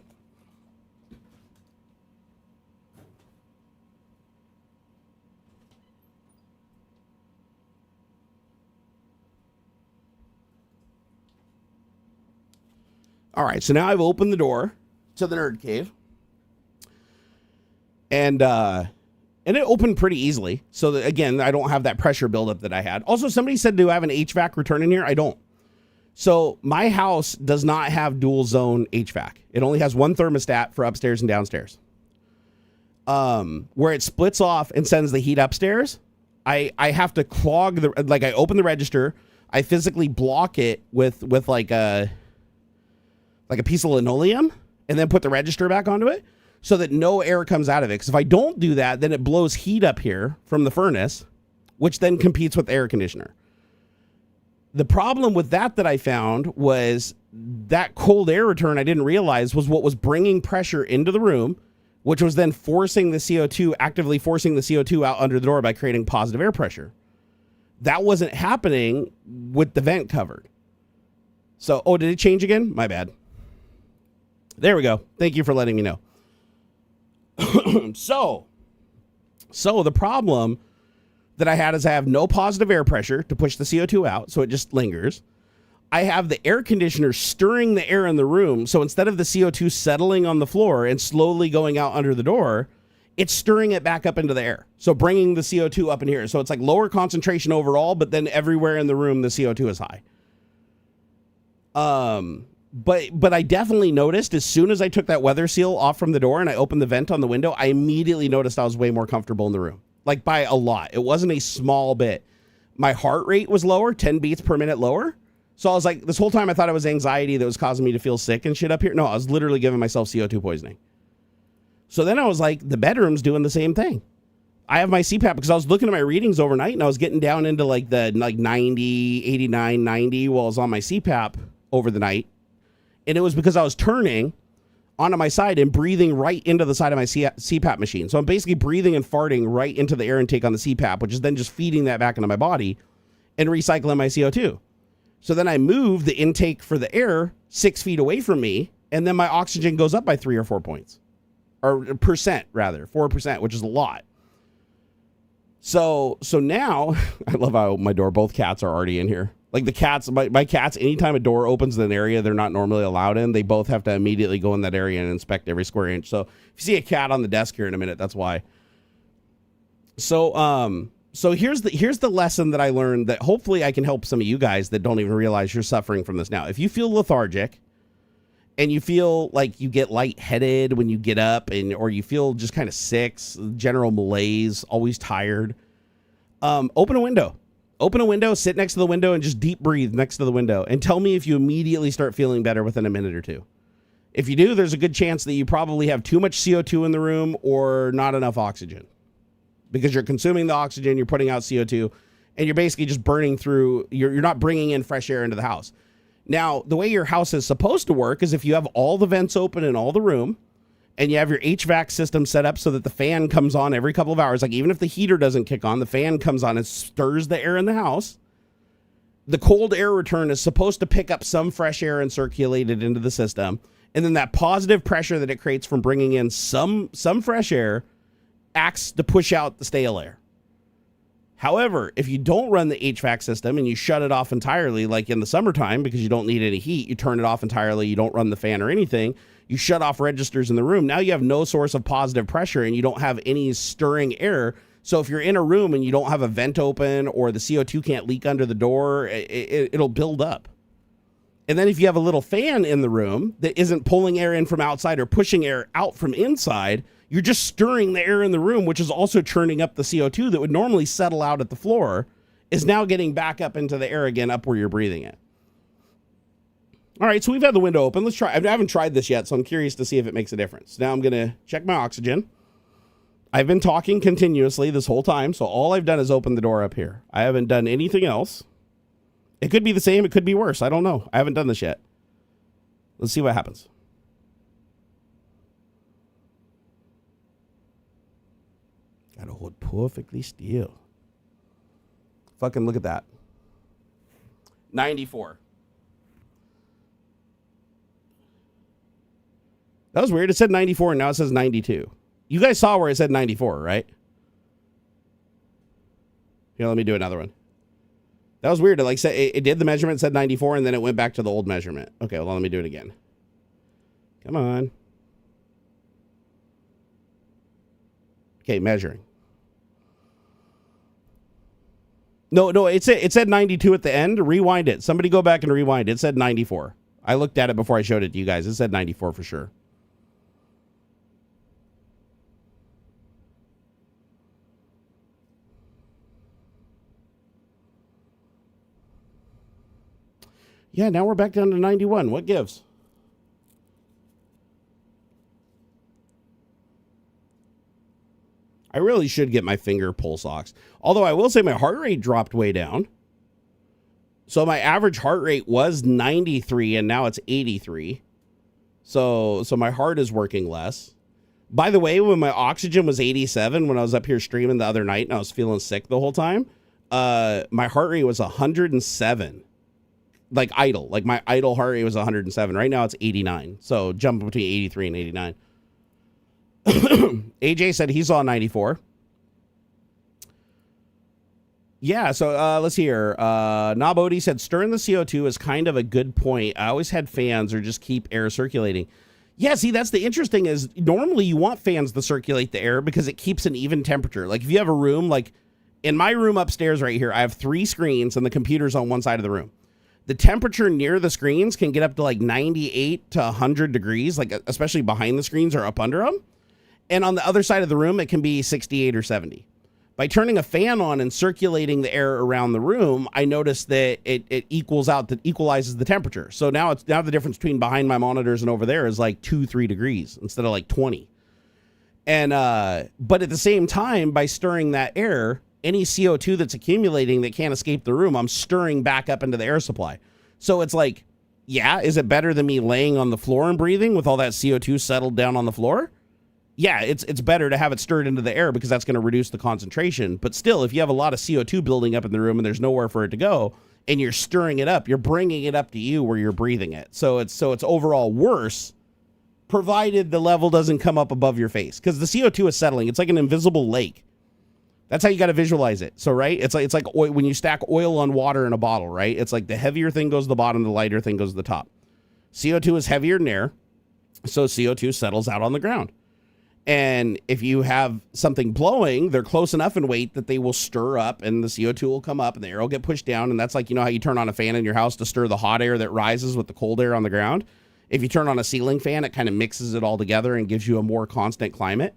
All right, so now I've opened the door to the nerd cave. And it opened pretty easily. So that, again, I don't have that pressure buildup that I had. Also, somebody said, do I have an HVAC return in here? I don't. So my house does not have dual zone HVAC. It only has one thermostat for upstairs and downstairs. Where it splits off and sends the heat upstairs, I have to clog I open the register. I physically block it with like a, like a piece of linoleum, and then put the register back onto it so that no air comes out of it. Because if I don't do that, then it blows heat up here from the furnace, which then competes with the air conditioner. The problem with that I found was that cold air return I didn't realize was what was bringing pressure into the room, which was then forcing the CO2, actively forcing the CO2 out under the door by creating positive air pressure. That wasn't happening with the vent covered. So, oh, did it change again? My bad. There we go. Thank you for letting me know. So the problem that I had is I have no positive air pressure to push the CO2 out, so it just lingers. I have the air conditioner stirring the air in the room, so instead of the CO2 settling on the floor and slowly going out under the door, it's stirring it back up into the air, so bringing the CO2 up in here. So it's like lower concentration overall, but then everywhere in the room, the CO2 is high. But I definitely noticed as soon as I took that weather seal off from the door and I opened the vent on the window, I immediately noticed I was way more comfortable in the room. Like by a lot. It wasn't a small bit. My heart rate was lower, 10 beats per minute lower. So I was like, this whole time I thought it was anxiety that was causing me to feel sick and shit up here. No, I was literally giving myself CO2 poisoning. So then I was like, the bedroom's doing the same thing. I have my CPAP because I was looking at my readings overnight and I was getting down into like the 90, 89, 90 while I was on my CPAP over the night. And it was because I was turning onto my side and breathing right into the side of my CPAP machine. So I'm basically breathing and farting right into the air intake on the CPAP, which is then just feeding that back into my body and recycling my CO2. So then I move the intake for the air 6 feet away from me, and then my oxygen goes up by 3 or 4 points. Or percent, rather, 4%, which is a lot. So now, I love how my door, both cats are already in here. Like the cats, my cats, anytime a door opens in an area they're not normally allowed in, they both have to immediately go in that area and inspect every square inch. So if you see a cat on the desk here in a minute, that's why. So here's the lesson that I learned that hopefully I can help some of you guys that don't even realize you're suffering from this now. If you feel lethargic and you feel like you get lightheaded when you get up or you feel just kind of sick, general malaise, always tired, open a window. Open a window, sit next to the window, and just deep breathe next to the window. And tell me if you immediately start feeling better within a minute or two. If you do, there's a good chance that you probably have too much CO2 in the room or not enough oxygen. Because you're consuming the oxygen, you're putting out CO2, and you're basically just burning through, you're not bringing in fresh air into the house. Now, the way your house is supposed to work is if you have all the vents open in all the room, and you have your HVAC system set up so that the fan comes on every couple of hours. Like even if the heater doesn't kick on, the fan comes on and stirs the air in the house. The cold air return is supposed to pick up some fresh air and circulate it into the system. And then that positive pressure that it creates from bringing in some fresh air acts to push out the stale air. However, if you don't run the HVAC system and you shut it off entirely, like in the summertime, because you don't need any heat, you turn it off entirely, you don't run the fan or anything, you shut off registers in the room. Now you have no source of positive pressure and you don't have any stirring air. So if you're in a room and you don't have a vent open or the CO2 can't leak under the door, it'll build up. And then if you have a little fan in the room that isn't pulling air in from outside or pushing air out from inside, you're just stirring the air in the room, which is also churning up the CO2 that would normally settle out at the floor, is now getting back up into the air again, up where you're breathing it. All right, so we've had the window open. Let's try. I haven't tried this yet, so I'm curious to see if it makes a difference. Now I'm going to check my oxygen. I've been talking continuously this whole time, so all I've done is open the door up here. I haven't done anything else. It could be the same. It could be worse. I don't know. I haven't done this yet. Let's see what happens. Gotta hold perfectly still. Fucking look at that. 94. That was weird. It said 94 and now it says 92. You guys saw where it said 94, right? Here, let me do another one. That was weird. It did the measurement, said 94, and then it went back to the old measurement. Okay, well, let me do it again. Come on. Okay, measuring. No, it said 92 at the end. Rewind it. Somebody go back and rewind it. It said 94. I looked at it before I showed it to you guys. It said 94 for sure. Yeah, now we're back down to 91. What gives? I really should get my finger pulse ox. Although I will say my heart rate dropped way down. So my average heart rate was 93 and now it's 83. So my heart is working less. By the way, when my oxygen was 87, when I was up here streaming the other night and I was feeling sick the whole time, my heart rate was 107. Like idle. Like my idle heart rate was 107. Right now it's 89. So jump between 83 and 89. AJ said he saw 94. Yeah, so let's hear. Nabodi said stirring the CO2 is kind of a good point. I always had fans or just keep air circulating. Yeah, see, that's the interesting is normally you want fans to circulate the air because it keeps an even temperature. Like if you have a room, like in my room upstairs right here, I have 3 screens and the computer's on one side of the room. The temperature near the screens can get up to like 98 to 100 degrees, like especially behind the screens or up under them. And on the other side of the room, it can be 68 or 70. By turning a fan on and circulating the air around the room, I noticed that it equalizes the temperature. So now the difference between behind my monitors and over there is like 2-3 degrees instead of like 20. And but at the same time, by stirring that air, any CO2 that's accumulating that can't escape the room, I'm stirring back up into the air supply. So it's like, yeah, is it better than me laying on the floor and breathing with all that CO2 settled down on the floor? Yeah, it's better to have it stirred into the air because that's going to reduce the concentration. But still, if you have a lot of CO2 building up in the room and there's nowhere for it to go, and you're stirring it up, you're bringing it up to you where you're breathing it. So it's overall worse, provided the level doesn't come up above your face because the CO2 is settling. It's like an invisible lake. That's how you got to visualize it. So right, it's like oil, when you stack oil on water in a bottle, right? It's like the heavier thing goes to the bottom, the lighter thing goes to the top. CO2 is heavier than air, so CO2 settles out on the ground. And if you have something blowing, they're close enough in weight that they will stir up and the CO2 will come up and the air will get pushed down. And that's like, you know how you turn on a fan in your house to stir the hot air that rises with the cold air on the ground? If you turn on a ceiling fan, it kind of mixes it all together and gives you a more constant climate.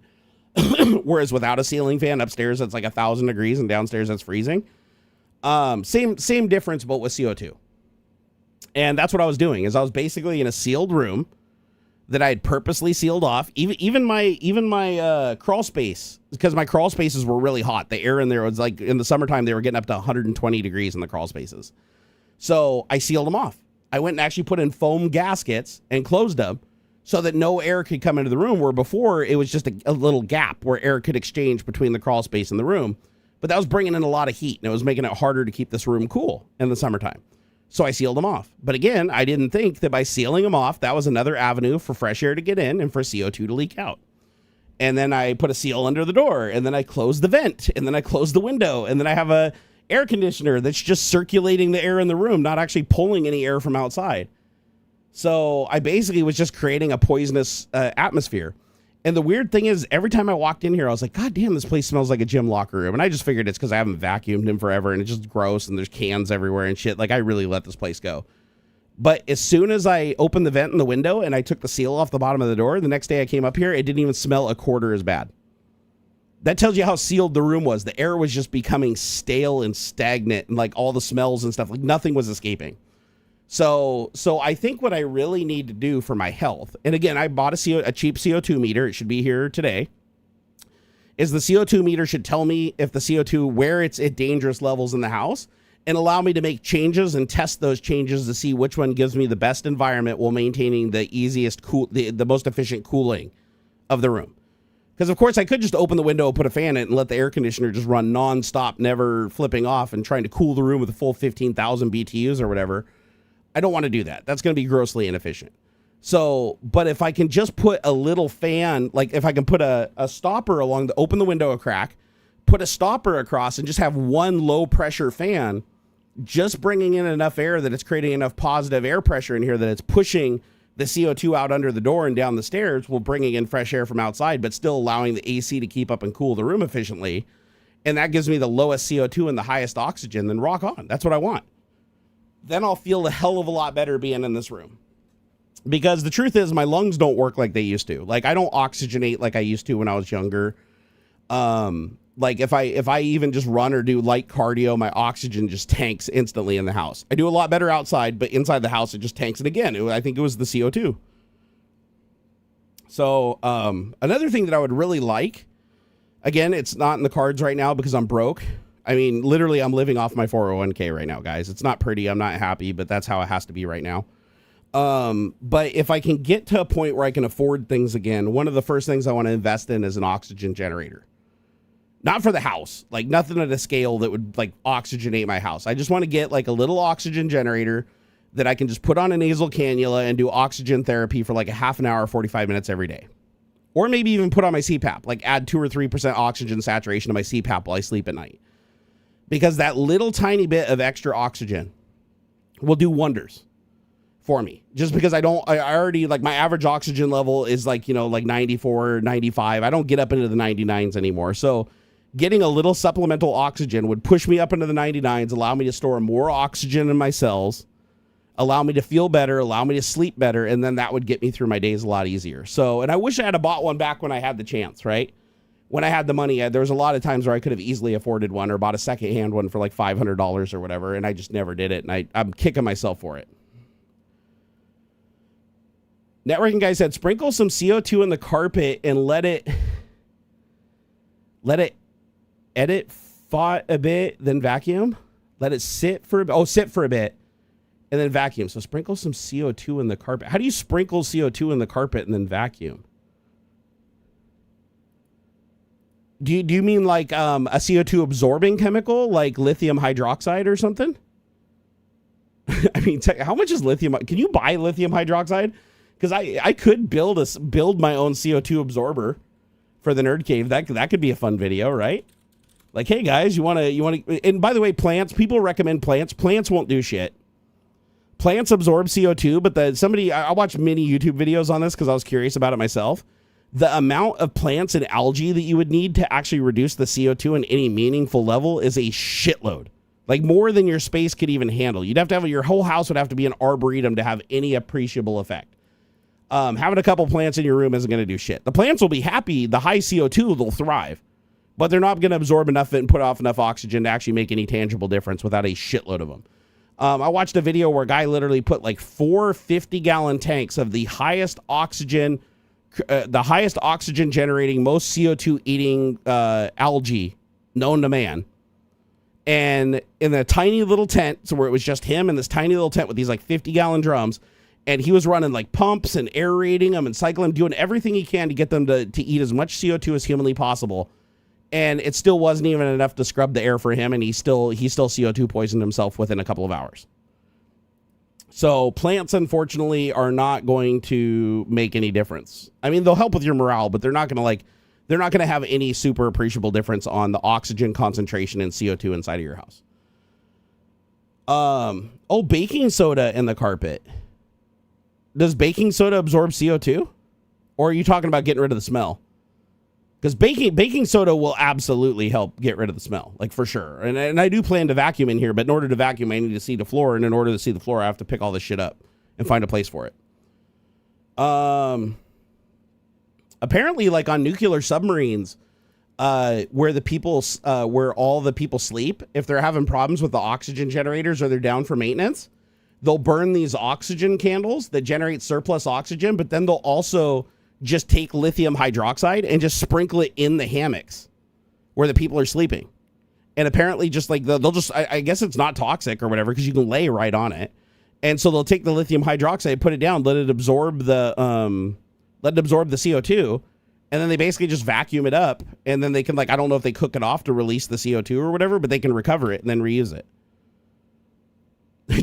Whereas without a ceiling fan, upstairs it's like 1,000 degrees and downstairs it's freezing. Same difference, but with CO2. And that's what I was doing is I was basically in a sealed room that I had purposely sealed off, even my crawl space, because my crawl spaces were really hot. The air in there was like, in the summertime, they were getting up to 120 degrees in the crawl spaces. So I sealed them off. I went and actually put in foam gaskets and closed them so that no air could come into the room, where before it was just a little gap where air could exchange between the crawl space and the room. But that was bringing in a lot of heat, and it was making it harder to keep this room cool in the summertime. So I sealed them off. But again, I didn't think that by sealing them off, that was another avenue for fresh air to get in and for CO2 to leak out. And then I put a seal under the door, and then I closed the vent, and then I closed the window, and then I have a air conditioner that's just circulating the air in the room, not actually pulling any air from outside. So I basically was just creating a poisonous atmosphere. And the weird thing is, every time I walked in here, I was like, God damn, this place smells like a gym locker room. And I just figured it's because I haven't vacuumed in forever and it's just gross and there's cans everywhere and shit. Like, I really let this place go. But as soon as I opened the vent in the window and I took the seal off the bottom of the door, the next day I came up here, it didn't even smell a quarter as bad. That tells you how sealed the room was. The air was just becoming stale and stagnant, and like all the smells and stuff, like nothing was escaping. So I think what I really need to do for my health, and again, I bought a cheap CO2 meter. It should be here today. Is the CO2 meter should tell me if the CO2, where it's at dangerous levels in the house, and allow me to make changes and test those changes to see which one gives me the best environment while maintaining the easiest the most efficient cooling of the room. Because of course I could just open the window, put a fan in it, and let the air conditioner just run nonstop, never flipping off and trying to cool the room with a full 15,000 BTUs or whatever. I don't want to do that. That's going to be grossly inefficient. So, but if I can just put a little fan, like if I can put a stopper open the window a crack, put a stopper across and just have one low pressure fan, just bringing in enough air that it's creating enough positive air pressure in here that it's pushing the CO2 out under the door and down the stairs while bringing in fresh air from outside, but still allowing the AC to keep up and cool the room efficiently. And that gives me the lowest CO2 and the highest oxygen, then rock on. That's what I want. Then I'll feel a hell of a lot better being in this room. Because the truth is my lungs don't work like they used to. Like I don't oxygenate like I used to when I was younger. Like if I even just run or do light cardio, my oxygen just tanks instantly in the house. I do a lot better outside, but inside the house it just tanks. And again, I think it was the CO2. So another thing that I would really like Again, it's not in the cards right now because I'm broke. I mean, literally, I'm living off my 401k right now, guys. It's not pretty. I'm not happy, but that's how it has to be right now. But if I can get to a point where I can afford things again, one of the first things I want to invest in is an oxygen generator. Not for the house, like nothing at a scale that would like oxygenate my house. I just want to get like a little oxygen generator that I can just put on a nasal cannula and do oxygen therapy for like a half an hour, 45 minutes every day. Or maybe even put on my CPAP, like add 2 or 3% oxygen saturation to my CPAP while I sleep at night. Because that little tiny bit of extra oxygen will do wonders for me. Just because I already, like my average oxygen level is like, like 94, 95. I don't get up into the 99s anymore. So getting a little supplemental oxygen would push me up into the 99s, allow me to store more oxygen in my cells, allow me to feel better, allow me to sleep better, and then that would get me through my days a lot easier. So, and I wish I had bought one back when I had the chance, right? When I had the money, there was a lot of times where I could have easily afforded one or bought a secondhand one for like $500 or whatever, and I just never did it, and I'm kicking myself for it. Networking guy said, sprinkle some CO2 in the carpet and let it edit fought a bit, then vacuum. Let it sit for a bit. Oh, sit for a bit and then vacuum. So sprinkle some CO2 in the carpet. How do you sprinkle CO2 in the carpet and then vacuum? Do you mean like a CO2 absorbing chemical like lithium hydroxide or something? I mean, how much is lithium? Can you buy lithium hydroxide? Because I could build my own CO2 absorber for the Nerd Cave. That could be a fun video, right? Like, hey guys, you want to? And by the way, plants. People recommend plants. Plants won't do shit. Plants absorb CO2, but I watched many YouTube videos on this because I was curious about it myself. The amount of plants and algae that you would need to actually reduce the CO2 in any meaningful level is a shitload. Like more than your space could even handle. You'd have to have your whole house would have to be an arboretum to have any appreciable effect. Having a couple plants in your room isn't going to do shit. The plants will be happy. The high CO2 they'll thrive, but they're not going to absorb enough of it and put off enough oxygen to actually make any tangible difference without a shitload of them. I watched a video where a guy literally put like 4 50-gallon tanks of the highest oxygen generating, most CO2 eating algae known to man. And in a tiny little tent, so where it was just him in this tiny little tent with these like 50-gallon drums, and he was running like pumps and aerating them and cycling, doing everything he can to get them to eat as much CO2 as humanly possible. And it still wasn't even enough to scrub the air for him, and he still CO2 poisoned himself within a couple of hours. So plants, unfortunately, are not going to make any difference. I mean, they'll help with your morale, but they're not going to have any super appreciable difference on the oxygen concentration and CO2 inside of your house. Baking soda in the carpet. Does baking soda absorb CO2? Or are you talking about getting rid of the smell? Because baking soda will absolutely help get rid of the smell, like for sure. And I do plan to vacuum in here, but in order to vacuum, I need to see the floor. And in order to see the floor, I have to pick all this shit up and find a place for it. Apparently, like on nuclear submarines, where all the people sleep, if they're having problems with the oxygen generators or they're down for maintenance, they'll burn these oxygen candles that generate surplus oxygen, but then they'll also just take lithium hydroxide and just sprinkle it in the hammocks where the people are sleeping. And apparently just like they'll just, I guess it's not toxic or whatever, because you can lay right on it. And so they'll take the lithium hydroxide, put it down, let it absorb the CO2. And then they basically just vacuum it up. And then they can, like, I don't know if they cook it off to release the CO2 or whatever, but they can recover it and then reuse it.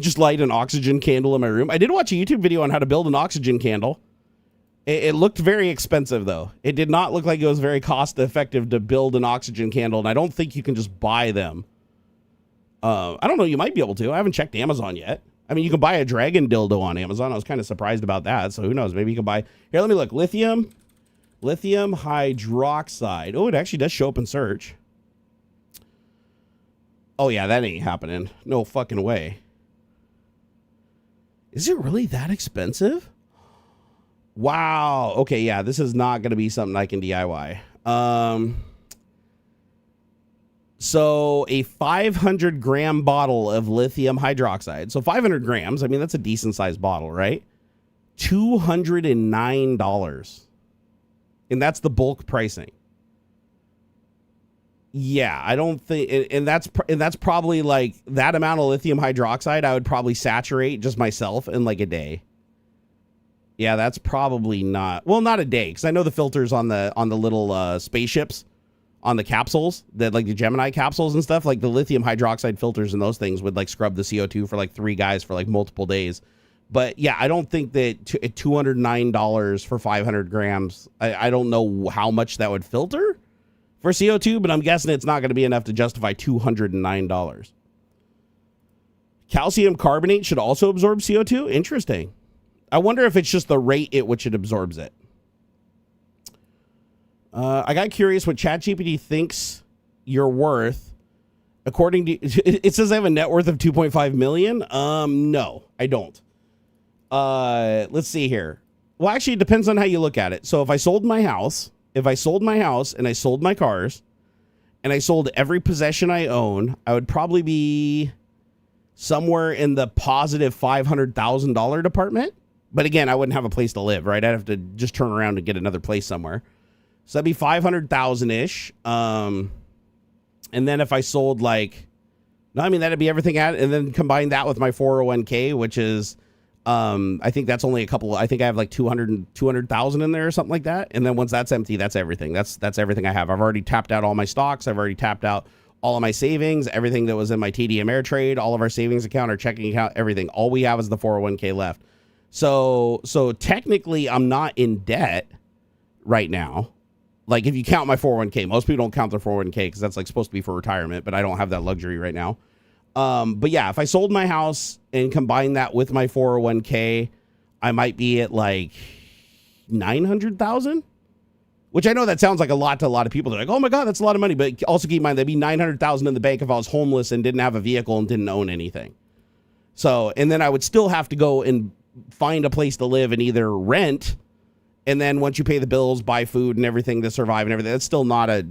Just light an oxygen candle in my room. I did watch a YouTube video on how to build an oxygen candle. It looked very expensive, though. It did not look like it was very cost effective to build an oxygen candle, and I don't think you can just buy them. I don't know. You might be able to. I haven't checked Amazon yet. I mean, you can buy a dragon dildo on Amazon. I was kind of surprised about that, so who knows? Maybe you can buy... Here, let me look. Lithium hydroxide. Oh, it actually does show up in search. Oh, yeah, that ain't happening. No fucking way. Is it really that expensive? Wow. Okay, yeah, this is not going to be something I can DIY. So a 500 gram bottle of lithium hydroxide. So 500 grams, I mean, that's a decent sized bottle, right? $209. And that's the bulk pricing. Yeah, I don't think, and that's probably like that amount of lithium hydroxide I would probably saturate just myself in like a day. Yeah, that's probably not a day, because I know the filters on the little spaceships, on the capsules, that like the Gemini capsules and stuff, like the lithium hydroxide filters and those things would like scrub the CO2 for like 3 guys for like multiple days. But yeah, I don't think that at $209 for 500 grams, I don't know how much that would filter for CO2, but I'm guessing it's not going to be enough to justify $209. Calcium carbonate should also absorb CO2. Interesting. I wonder if it's just the rate at which it absorbs it. I got curious what ChatGPT thinks you're worth. According to it says I have a net worth of 2.5 million. No, I don't. Let's see here. Well, actually, it depends on how you look at it. So if I sold my house and I sold my cars and I sold every possession I own, I would probably be somewhere in the positive $500,000 department. But again, I wouldn't have a place to live, right? I'd have to just turn around and get another place somewhere. So that'd be 500,000-ish. And then if I sold that'd be everything at, and then combine that with my 401k, which is, I think that's only I think I have like 200,000 in there or something like that. And then once that's empty, that's everything. That's everything I have. I've already tapped out all my stocks. I've already tapped out all of my savings, everything that was in my TD Ameritrade, all of our savings account, our checking account, everything. All we have is the 401k left. So technically I'm not in debt right now. Like if you count my 401k, most people don't count their 401k because that's like supposed to be for retirement, but I don't have that luxury right now. But yeah, if I sold my house and combined that with my 401k, I might be at like 900,000, which I know that sounds like a lot to a lot of people. They're like, oh my God, that's a lot of money. But also keep in mind, that'd be 900,000 in the bank if I was homeless and didn't have a vehicle and didn't own anything. So, and then I would still have to go and find a place to live and either rent. And then once you pay the bills, buy food and everything to survive and everything, that's still not a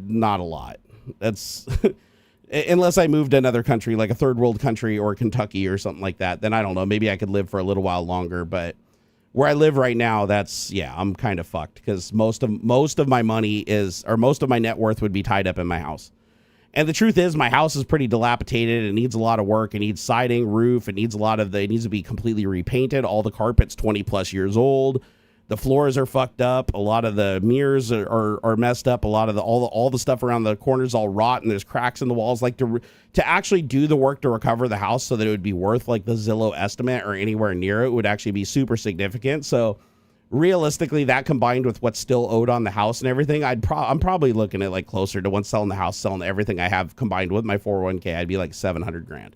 lot. That's unless I moved to another country, like a third world country or Kentucky or something like that, then I don't know. Maybe I could live for a little while longer. But where I live right now, I'm kind of fucked because most of my money most of my net worth would be tied up in my house. And the truth is, my house is pretty dilapidated. It needs a lot of work. It needs siding, roof. It needs it needs to be completely repainted. All the carpet's 20 plus years old. The floors are fucked up. A lot of the mirrors are messed up. A lot of all the stuff around the corners all rot, and there's cracks in the walls. Like to actually do the work to recover the house so that it would be worth like the Zillow estimate or anywhere near it would actually be super significant. So realistically, that combined with what's still owed on the house and everything, I'm probably looking at like closer to once selling the house, selling everything I have combined with my 401k, I'd be like $700,000.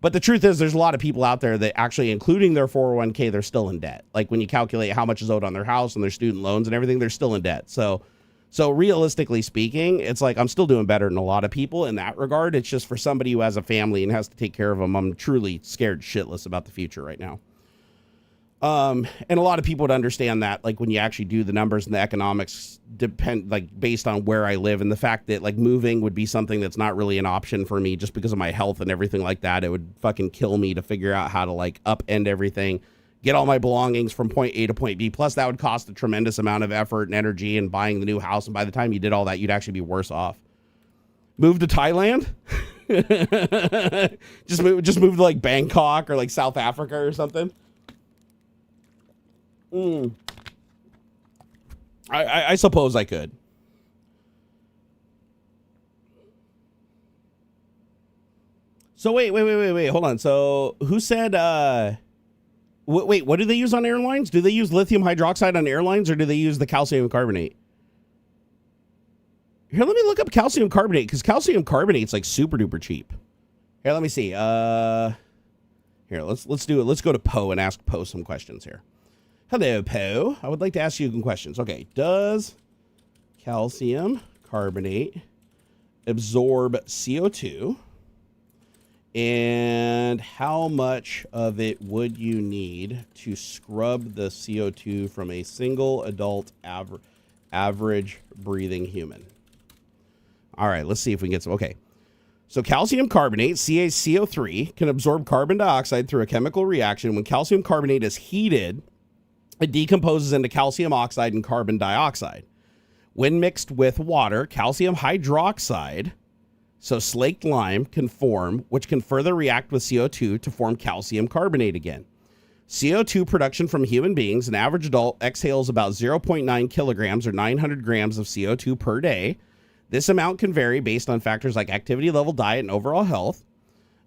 But the truth is, there's a lot of people out there that actually, including their 401k, they're still in debt. Like when you calculate how much is owed on their house and their student loans and everything, they're still in debt. So realistically speaking, it's like I'm still doing better than a lot of people in that regard. It's just for somebody who has a family and has to take care of them, I'm truly scared shitless about the future right now. And a lot of people would understand that, like when you actually do the numbers and the economics depend, like based on where I live, and the fact that like moving would be something that's not really an option for me just because of my health and everything like that. It would fucking kill me to figure out how to like upend everything, get all my belongings from point A to point B. Plus that would cost a tremendous amount of effort and energy in buying the new house. And by the time you did all that, you'd actually be worse off. Move to Thailand? just move to like Bangkok or like South Africa or something. I suppose I could. So wait, hold on. So who said, wait, what do they use on airlines? Do they use lithium hydroxide on airlines or do they use the calcium carbonate? Here, let me look up calcium carbonate because calcium carbonate's like super duper cheap. Here, let me see. Here, let's do it. Let's go to Poe and ask Poe some questions here. Hello, Poe. I would like to ask you some questions. Okay, does calcium carbonate absorb CO2? And how much of it would you need to scrub the CO2 from a single adult average breathing human? All right, let's see if we can get some. Okay, so calcium carbonate, CaCO3, can absorb carbon dioxide through a chemical reaction. When calcium carbonate is heated, it decomposes into calcium oxide and carbon dioxide. When mixed with water, calcium hydroxide So slaked lime can form, which can further react with CO2 to form calcium carbonate again. CO2 production from human beings, an average adult exhales about 0.9 kilograms or 900 grams of CO2 per day. This amount can vary based on factors like activity level, diet, and overall health.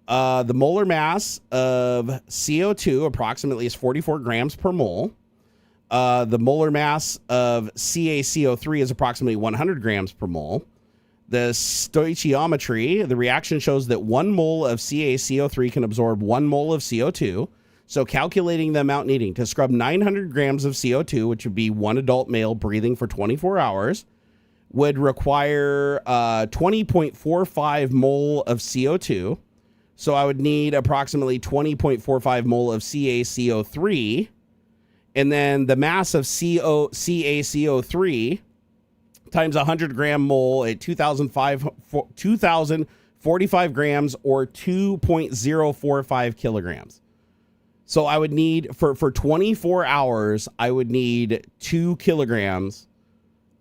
The molar mass of CO2 approximately is 44 grams per mole. The molar mass of CaCO3 is approximately 100 grams per mole. The stoichiometry, the reaction shows that 1 mole of CaCO3 can absorb 1 mole of CO2. So calculating the amount needing to scrub 900 grams of CO2, which would be one adult male breathing for 24 hours, would require 20.45 mole of CO2. So I would need approximately 20.45 mole of CaCO3. And then the mass of CaCO3 times 100 gram mole at 2,045 grams or 2.045 kilograms. So I would need, for 24 hours, I would need 2 kilograms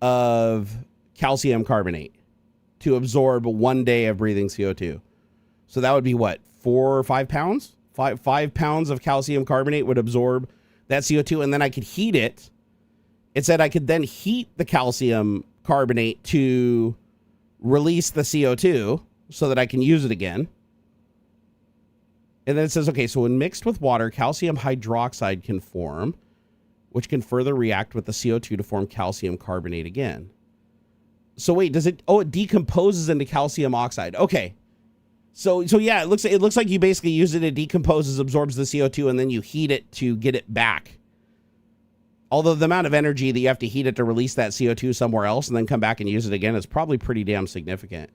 of calcium carbonate to absorb 1 day of breathing CO2. So that would be what, 4 or 5 pounds? 5 pounds of calcium carbonate would absorb that CO2, and then I could heat it. It said I could then heat the calcium carbonate to release the CO2 so that I can use it again. And then it says, okay, so when mixed with water, calcium hydroxide can form, which can further react with the CO2 to form calcium carbonate again. So wait, does it, it decomposes into calcium oxide. Okay. So yeah, it looks like you basically use it, it decomposes, absorbs the CO2, and then you heat it to get it back. Although the amount of energy that you have to heat it to release that CO2 somewhere else and then come back and use it again is probably pretty damn significant.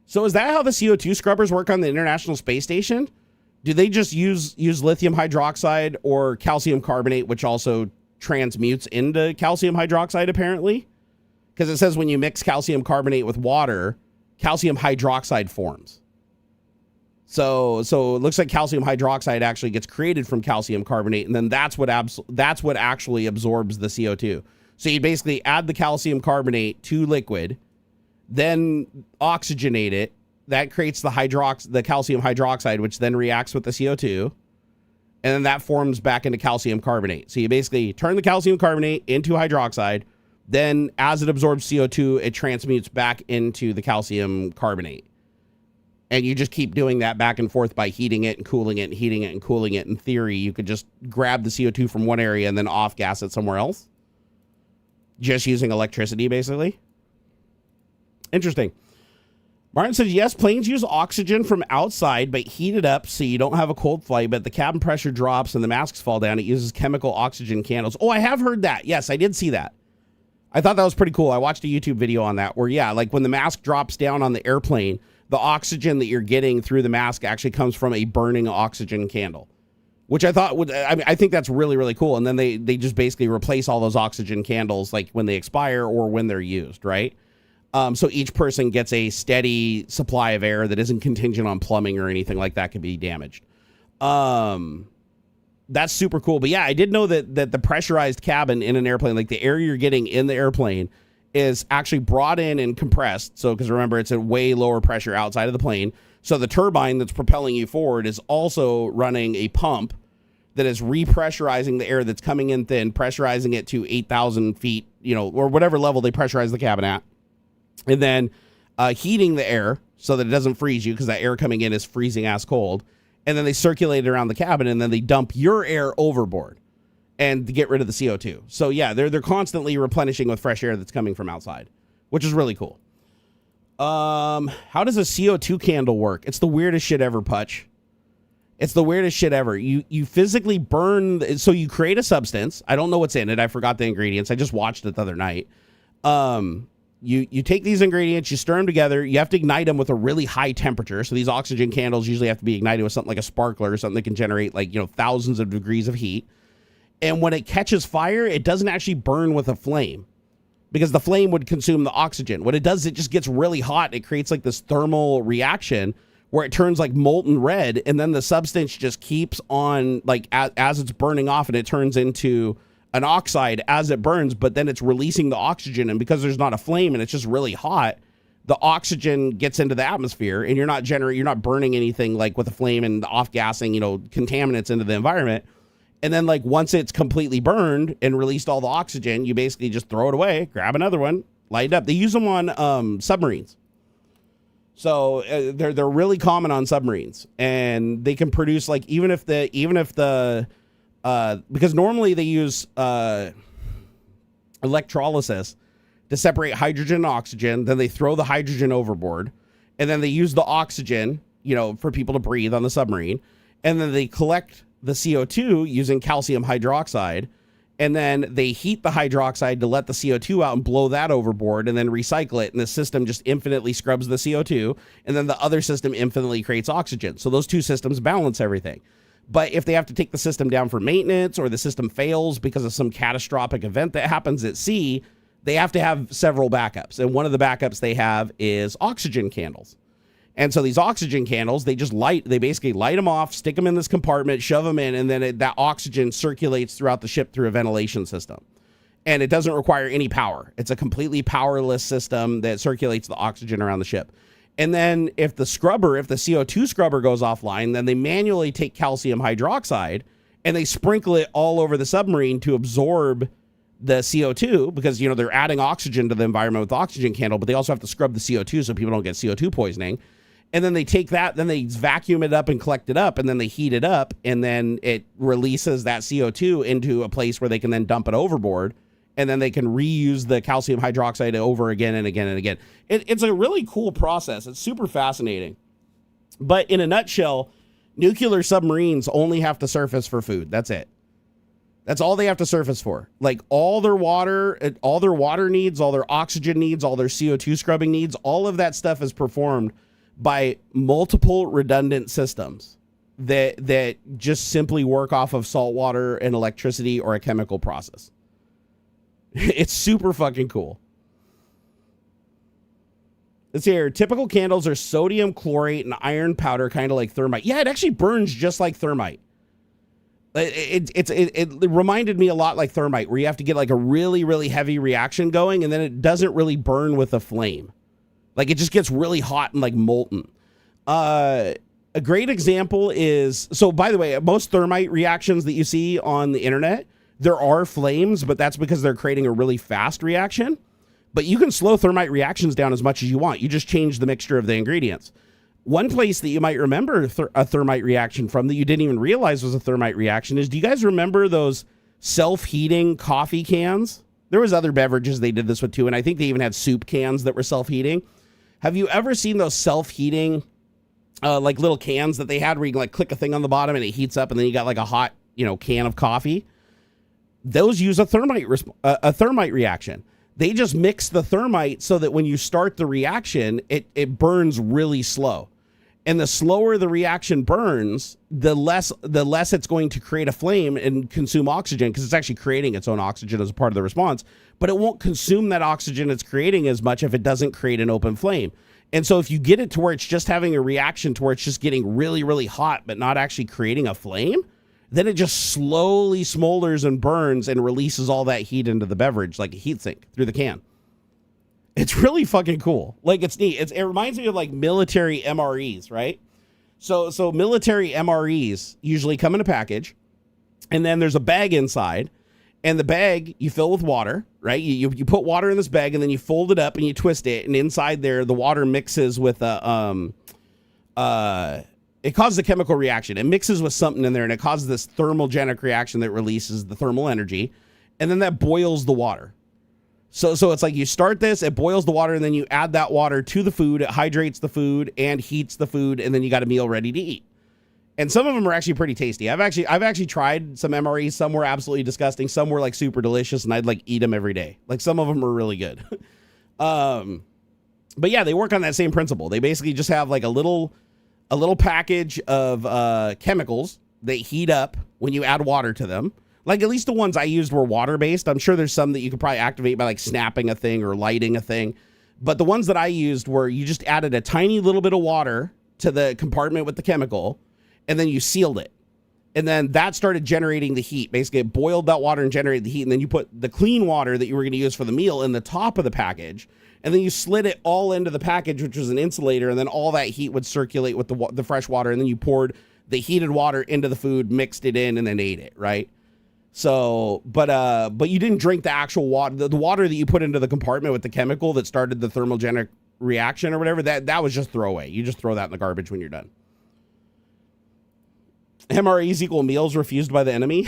So is that how the CO2 scrubbers work on the International Space Station? Do they just use lithium hydroxide or calcium carbonate, which also transmutes into calcium hydroxide apparently? Because it says when you mix calcium carbonate with water, calcium hydroxide forms. So it looks like calcium hydroxide actually gets created from calcium carbonate, and then that's what actually absorbs the CO2. So you basically add the calcium carbonate to liquid, then oxygenate it. That creates the calcium hydroxide, which then reacts with the CO2, and then that forms back into calcium carbonate. So you basically turn the calcium carbonate into hydroxide, then as it absorbs CO2, it transmutes back into the calcium carbonate. And you just keep doing that back and forth by heating it and cooling it and heating it and cooling it. In theory, you could just grab the CO2 from one area and then off gas it somewhere else. Just using electricity, basically. Interesting. Martin says, yes, planes use oxygen from outside, but heat it up so you don't have a cold flight, but the cabin pressure drops and the masks fall down. It uses chemical oxygen candles. Oh, I have heard that. Yes, I did see that. I thought that was pretty cool. I watched a YouTube video on that where, yeah, like when the mask drops down on the airplane, the oxygen that you're getting through the mask actually comes from a burning oxygen candle, which I thought would, I think that's really, really cool. And then they just basically replace all those oxygen candles like when they expire or when they're used, right? So each person gets a steady supply of air that isn't contingent on plumbing or anything like that could be damaged. That's super cool. But yeah, I did know that the pressurized cabin in an airplane, like the air you're getting in the airplane, is actually brought in and compressed. So, because remember, it's a way lower pressure outside of the plane. So the turbine that's propelling you forward is also running a pump that is repressurizing the air that's coming in thin, pressurizing it to 8,000 feet, or whatever level they pressurize the cabin at. And then heating the air so that it doesn't freeze you because that air coming in is freezing ass cold. And then they circulate it around the cabin and then they dump your air overboard and to get rid of the CO2. So yeah, they're constantly replenishing with fresh air that's coming from outside, which is really cool. How does a CO2 candle work? It's the weirdest shit ever, Putch. It's the weirdest shit ever. You physically burn, so you create a substance. I don't know what's in it. I forgot the ingredients. I just watched it the other night. You take these ingredients, you stir them together. You have to ignite them with a really high temperature. So these oxygen candles usually have to be ignited with something like a sparkler or something that can generate thousands of degrees of heat. And when it catches fire, it doesn't actually burn with a flame because the flame would consume the oxygen. What it does, it just gets really hot. It creates like this thermal reaction where it turns like molten red. And then the substance just keeps on like as it's burning off and it turns into an oxide as it burns, but then it's releasing the oxygen. And because there's not a flame and it's just really hot, the oxygen gets into the atmosphere, and you're not burning anything like with a flame and off-gassing, contaminants into the environment. And then like once it's completely burned and released all the oxygen, you basically just throw it away, grab another one, light it up. They use them on submarines. So they're really common on submarines, and they can produce like even if the because normally they use electrolysis to separate hydrogen and oxygen. Then they throw the hydrogen overboard, and then they use the oxygen, for people to breathe on the submarine, and then they collect the CO2 using calcium hydroxide. And then they heat the hydroxide to let the CO2 out and blow that overboard and then recycle it. And the system just infinitely scrubs the CO2. And then the other system infinitely creates oxygen. So those two systems balance everything. But if they have to take the system down for maintenance, or the system fails because of some catastrophic event that happens at sea, they have to have several backups. And one of the backups they have is oxygen candles. And so these oxygen candles, they basically light them off, stick them in this compartment, shove them in, and then that oxygen circulates throughout the ship through a ventilation system. And it doesn't require any power. It's a completely powerless system that circulates the oxygen around the ship. And then if the CO2 scrubber goes offline, then they manually take calcium hydroxide and they sprinkle it all over the submarine to absorb the CO2, because, they're adding oxygen to the environment with the oxygen candle, but they also have to scrub the CO2 so people don't get CO2 poisoning. And then they take that, then they vacuum it up and collect it up, and then they heat it up, and then it releases that CO2 into a place where they can then dump it overboard, and then they can reuse the calcium hydroxide over again and again and again. It's a really cool process. It's super fascinating. But in a nutshell, nuclear submarines only have to surface for food. That's it. That's all they have to surface for. Like all their water needs, all their oxygen needs, all their CO2 scrubbing needs, all of that stuff is performed by multiple redundant systems that just simply work off of salt water and electricity or a chemical process. It's super fucking cool. Let's see here. Typical candles are sodium chlorate and iron powder, kind of like thermite. Yeah, it actually burns just like thermite. It reminded me a lot like thermite, where you have to get like a really, really heavy reaction going, and then it doesn't really burn with a flame. Like it just gets really hot and like molten. A great example is, so by the way, most thermite reactions that you see on the internet, there are flames, but that's because they're creating a really fast reaction. But you can slow thermite reactions down as much as you want. You just change the mixture of the ingredients. One place that you might remember a thermite reaction from that you didn't even realize was a thermite reaction is, do you guys remember those self-heating coffee cans? There was other beverages they did this with too, and I think they even had soup cans that were self-heating. Have you ever seen those self-heating like little cans that they had where you can like click a thing on the bottom and it heats up, and then you got like a hot, can of coffee? Those use a thermite reaction. They just mix the thermite so that when you start the reaction, it burns really slow. And the slower the reaction burns, the less it's going to create a flame and consume oxygen, because it's actually creating its own oxygen as a part of the response. But it won't consume that oxygen it's creating as much if it doesn't create an open flame. And so if you get it to where it's just having a reaction to where it's just getting really, really hot, but not actually creating a flame, then it just slowly smolders and burns and releases all that heat into the beverage like a heat sink through the can. It's really fucking cool. Like, it's neat. It reminds me of like military MREs, right? So military MREs usually come in a package, and then there's a bag inside, and the bag you fill with water, right? You put water in this bag, and then you fold it up and you twist it, and inside there the water mixes with it causes a chemical reaction. It mixes with something in there, and it causes this thermogenic reaction that releases the thermal energy, and then that boils the water. So it's like you start this, it boils the water, and then you add that water to the food, it hydrates the food and heats the food, and then you got a meal ready to eat. And some of them are actually pretty tasty. I've actually tried some MREs. Some were absolutely disgusting. Some were like super delicious, and I'd like eat them every day. Like some of them are really good. But yeah, they work on that same principle. They basically just have like a little package of chemicals that heat up when you add water to them. Like, at least the ones I used were water-based. I'm sure there's some that you could probably activate by like snapping a thing or lighting a thing. But the ones that I used were, you just added a tiny little bit of water to the compartment with the chemical, and then you sealed it. And then that started generating the heat. Basically, it boiled that water and generated the heat. And then you put the clean water that you were going to use for the meal in the top of the package. And then you slid it all into the package, which was an insulator. And then all that heat would circulate with the fresh water. And then you poured the heated water into the food, mixed it in, and then ate it, right? So, but you didn't drink the actual water. The water that you put into the compartment with the chemical that started the thermogenic reaction or whatever, that was just throwaway. You just throw that in the garbage when you're done. MREs equal meals refused by the enemy.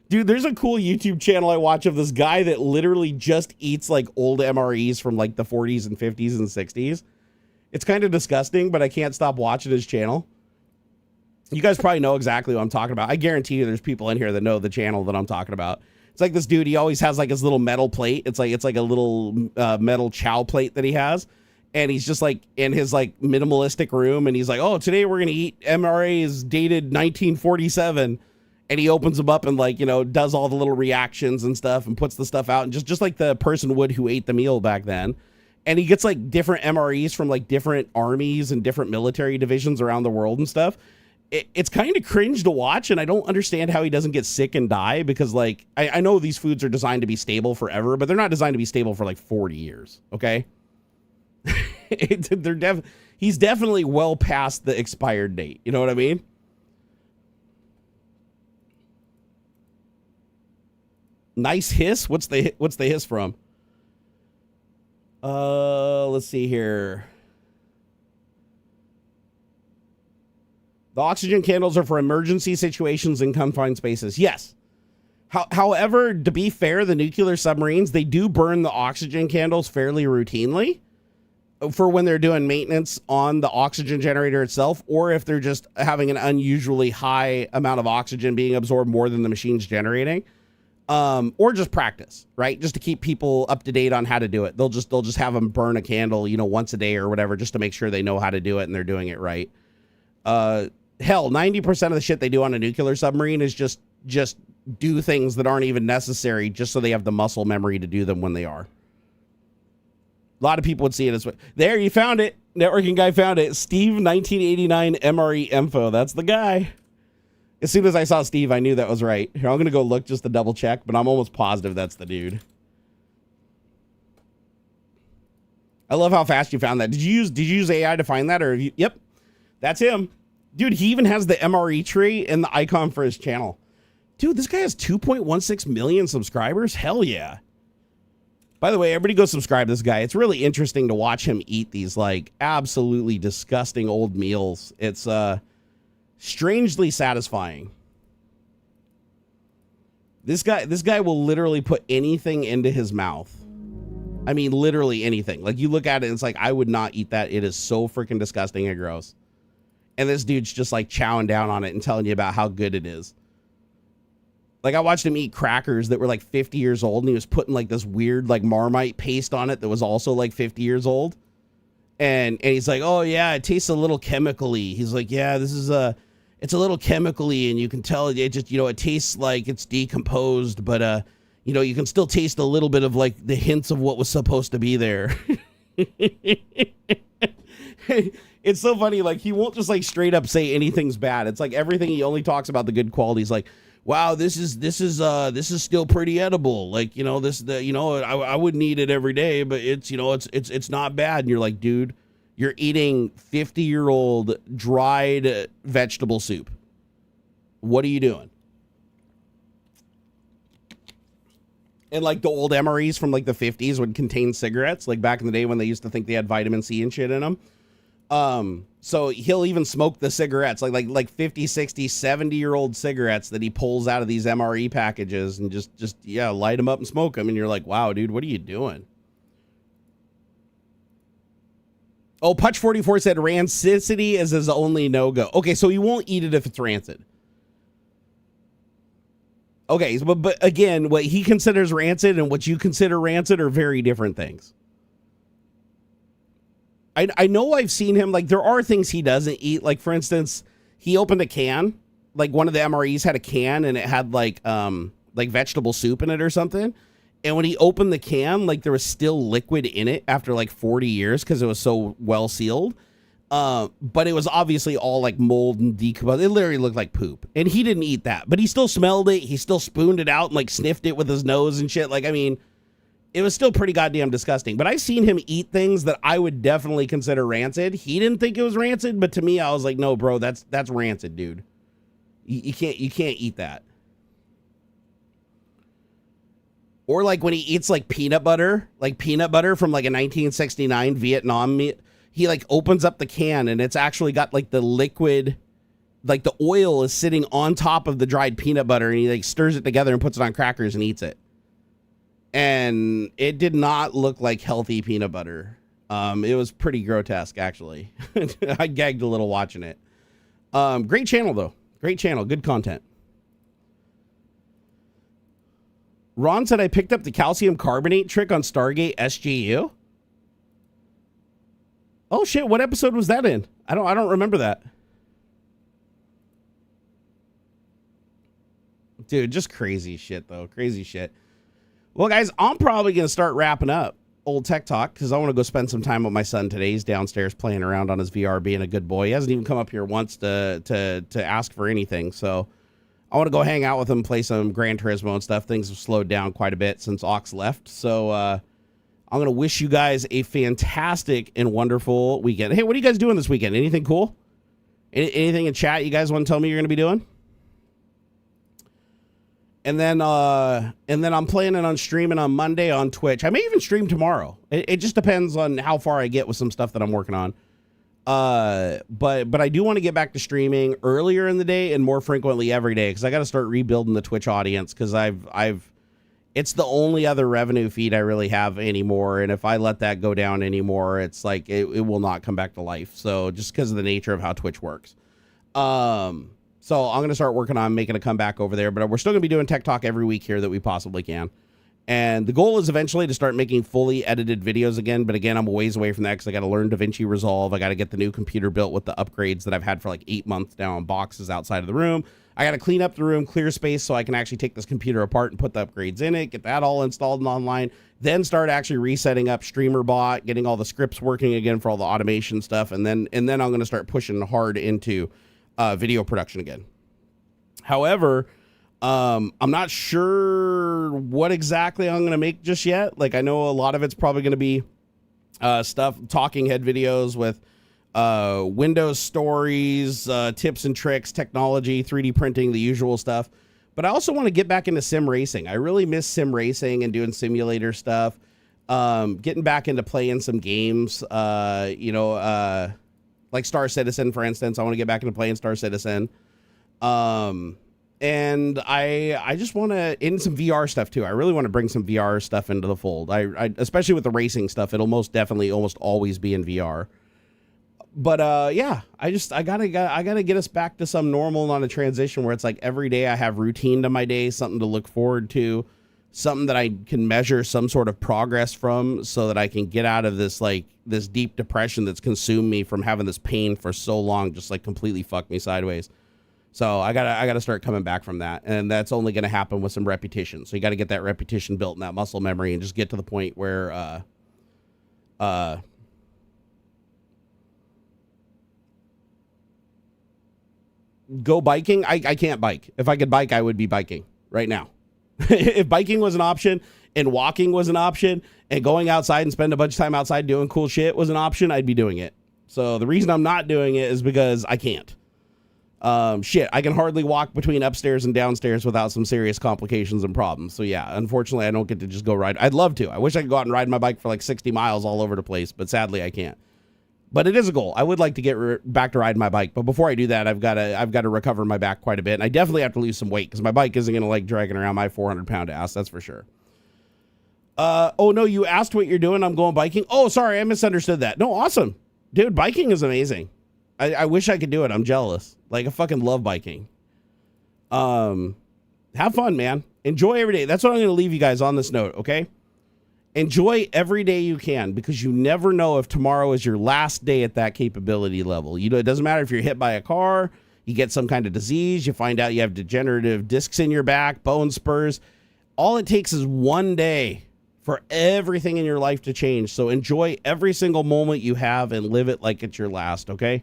Dude, there's a cool YouTube channel I watch of this guy that literally just eats like old MREs from like the 40s and 50s and 60s. It's kind of disgusting, but I can't stop watching his channel. You guys probably know exactly what I'm talking about. I guarantee you there's people in here that know the channel that I'm talking about. It's like this dude, he always has like his little metal plate. It's like a little metal chow plate that he has. And he's just like in his like minimalistic room. And he's like, oh, today we're going to eat MREs dated 1947. And he opens them up and like, you know, does all the little reactions and stuff and puts the stuff out. And just like the person would who ate the meal back then. And he gets like different MREs from like different armies and different military divisions around the world and stuff. It's kind of cringe to watch, and I don't understand how he doesn't get sick and die, because like I know these foods are designed to be stable forever, but they're not designed to be stable for like 40 years. Okay. He's definitely well past the expired date. You know what I mean? Nice hiss. What's the hiss from? Let's see here. The oxygen candles are for emergency situations in confined spaces. Yes. However, to be fair, the nuclear submarines, they do burn the oxygen candles fairly routinely for when they're doing maintenance on the oxygen generator itself, or if they're just having an unusually high amount of oxygen being absorbed more than the machine's generating, or just practice, right? Just to keep people up to date on how to do it. They'll just have them burn a candle, you know, once a day or whatever, just to make sure they know how to do it and they're doing it right. Hell, 90% of the shit they do on a nuclear submarine is just do things that aren't even necessary, just so they have the muscle memory to do them when they are. A lot of people would see it as well. There, you found it. Networking guy found it. Steve 1989 MRE info. That's the guy. As soon as I saw Steve, I knew that was right. Here, I'm going to go look just to double check, but I'm almost positive that's the dude. I love how fast you found that. Did you use AI to find that, or have you? Yep. That's him. Dude, he even has the MRE tree and the icon for his channel. Dude, this guy has 2.16 million subscribers. Hell yeah. By the way, everybody go subscribe to this guy. It's really interesting to watch him eat these like absolutely disgusting old meals. It's strangely satisfying. This guy will literally put anything into his mouth. I mean, literally anything. Like, you look at it and it's like, I would not eat that. It is so freaking disgusting and gross. And this dude's just like chowing down on it and telling you about how good it is. Like, I watched him eat crackers that were like 50 years old, and he was putting like this weird like Marmite paste on it that was also like 50 years old. And he's like, oh yeah, it tastes a little chemically. He's like, yeah, this is it's a little chemically, and you can tell it just, you know, it tastes like it's decomposed, but you know, you can still taste a little bit of like the hints of what was supposed to be there. It's so funny. Like, he won't just like straight up say anything's bad. It's like everything, he only talks about the good qualities. Like, wow, this is still pretty edible. Like, you know, I wouldn't eat it every day, but it's, you know, it's not bad. And you're like, dude, you're eating 50-year-old dried vegetable soup. What are you doing? And like the old MREs from like the 50s would contain cigarettes, like back in the day when they used to think they had vitamin C and shit in them. So he'll even smoke the cigarettes, like 50, 60, 70-year-old cigarettes that he pulls out of these MRE packages and just light them up and smoke them. And you're like, wow, dude, what are you doing? Oh, Putch44 said rancidity is his only no-go. Okay, so he won't eat it if it's rancid. Okay, but again, what he considers rancid and what you consider rancid are very different things. I know I've seen him, like, there are things he doesn't eat. Like, for instance, he opened a can. Like, one of the MREs had a can, and it had, like vegetable soup in it or something. And when he opened the can, like, there was still liquid in it after, like, 40 years because it was so well sealed. But it was obviously all like mold and decomposed. It literally looked like poop. And he didn't eat that, but he still smelled it. He still spooned it out and like sniffed it with his nose and shit. Like, I mean, it was still pretty goddamn disgusting. But I've seen him eat things that I would definitely consider rancid. He didn't think it was rancid, but to me, I was like, no, bro, that's rancid, dude. You can't eat that. Or like when he eats like peanut butter from like a 1969 Vietnam meat. He like opens up the can and it's actually got like the liquid, like the oil is sitting on top of the dried peanut butter, and he like stirs it together and puts it on crackers and eats it. And it did not look like healthy peanut butter. It was pretty grotesque, actually. I gagged a little watching it. Great channel though. Great channel. Good content. Ron said I picked up the calcium carbonate trick on Stargate SGU. Oh shit, what episode was that in? I don't remember that. Dude, just crazy shit though. Crazy shit. Well, guys, I'm probably going to start wrapping up old tech talk because I want to go spend some time with my son today. He's downstairs playing around on his VR, being a good boy. He hasn't even come up here once to ask for anything. So I want to go hang out with him, play some Gran Turismo and stuff. Things have slowed down quite a bit since Aux left. So, I'm going to wish you guys a fantastic and wonderful weekend. Hey, what are you guys doing this weekend? Anything cool? Anything in chat you guys want to tell me you're going to be doing? And then I'm planning on streaming on Monday on Twitch. I may even stream tomorrow. It just depends on how far I get with some stuff that I'm working on. But I do want to get back to streaming earlier in the day and more frequently every day, because I got to start rebuilding the Twitch audience, because it's the only other revenue feed I really have anymore. And if I let that go down anymore, it's like it will not come back to life. So just because of the nature of how Twitch works. So I'm going to start working on making a comeback over there, but we're still going to be doing tech talk every week here that we possibly can. And the goal is eventually to start making fully edited videos again. But again, I'm a ways away from that because I got to learn DaVinci Resolve. I got to get the new computer built with the upgrades that I've had for like 8 months now in boxes outside of the room. I got to clean up the room, clear space so I can actually take this computer apart and put the upgrades in it, get that all installed and online, then start actually resetting up StreamerBot, getting all the scripts working again for all the automation stuff. And then I'm going to start pushing hard into video production again. However, I'm not sure what exactly I'm going to make just yet. Like, I know a lot of it's probably going to be talking head videos with Windows stories, tips and tricks, technology, 3D printing, the usual stuff. But I also want to get back into sim racing. I really miss sim racing and doing simulator stuff. Getting back into playing some games, like Star Citizen, for instance. I want to get back into playing Star Citizen. And I just want to, in some VR stuff too. I really want to bring some VR stuff into the fold. I especially with the racing stuff, it'll most definitely almost always be in VR. But yeah, I gotta get us back to some normal on a transition where it's like every day I have routine to my day, something to look forward to, something that I can measure some sort of progress from, so that I can get out of this this deep depression that's consumed me from having this pain for so long, just like completely fucked me sideways. So I gotta start coming back from that, and that's only gonna happen with some repetition. So you got to get that repetition built and that muscle memory, and just get to the point where go biking. I can't bike. If I could bike, I would be biking right now. If biking was an option and walking was an option and going outside and spend a bunch of time outside doing cool shit was an option, I'd be doing it. So the reason I'm not doing it is because I can't. I can hardly walk between upstairs and downstairs without some serious complications and problems. So yeah, unfortunately, I don't get to just go ride. I'd love to. I wish I could go out and ride my bike for like 60 miles all over the place, but sadly I can't. But it is a goal. I would like to get back to riding my bike, but before I do that, I've got to recover my back quite a bit, and I definitely have to lose some weight because my bike isn't going to like dragging around my 400-pound ass. That's for sure. Oh no, you asked what you're doing. I'm going biking. Oh, sorry, I misunderstood that. No, awesome, dude. Biking is amazing. I wish I could do it. I'm jealous. Like, I fucking love biking. Have fun, man. Enjoy every day. That's what I'm going to leave you guys on this note, okay? Enjoy every day you can, because you never know if tomorrow is your last day at that capability level. You know, it doesn't matter if you're hit by a car, you get some kind of disease, you find out you have degenerative discs in your back, bone spurs. All it takes is one day for everything in your life to change. So enjoy every single moment you have and live it like it's your last, okay?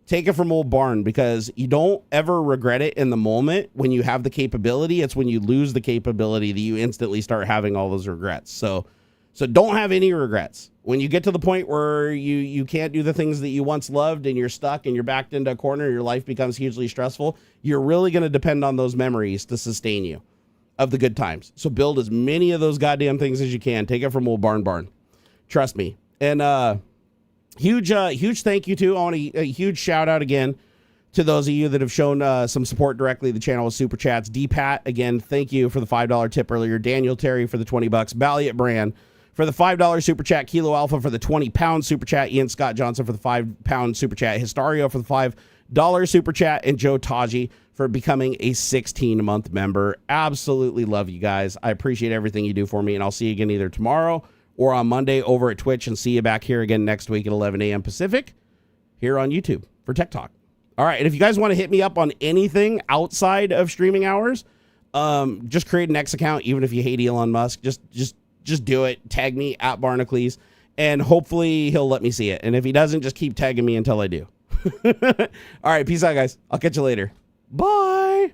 Take it from old Barn, because you don't ever regret it in the moment when you have the capability. It's when you lose the capability that you instantly start having all those regrets. So don't have any regrets. When you get to the point where you can't do the things that you once loved and you're stuck and you're backed into a corner and your life becomes hugely stressful, you're really going to depend on those memories to sustain you of the good times. So build as many of those goddamn things as you can. Take it from old Barn. Trust me. And huge thank you to, I want a huge shout out again to those of you that have shown some support directly to the channel with super chats. D-Pat, again, thank you for the $5 tip earlier. Daniel Terry for the $20. Valiant Brand for the $5 super chat. Kilo Alpha for the 20-pound super chat. Ian Scott Johnson for the £5 super chat. Hystario for the $5 super chat. And Joe Taji for becoming a 16-month member. Absolutely love you guys. I appreciate everything you do for me, and I'll see you again either tomorrow or on Monday over at Twitch, and see you back here again next week at 11 a.m. Pacific here on YouTube for Tech Talk. All right, and if you guys want to hit me up on anything outside of streaming hours, just create an X account, even if you hate Elon Musk. Just do it. Tag me at Barnacules, and hopefully he'll let me see it. And if he doesn't, just keep tagging me until I do. All right, peace out, guys. I'll catch you later. Bye.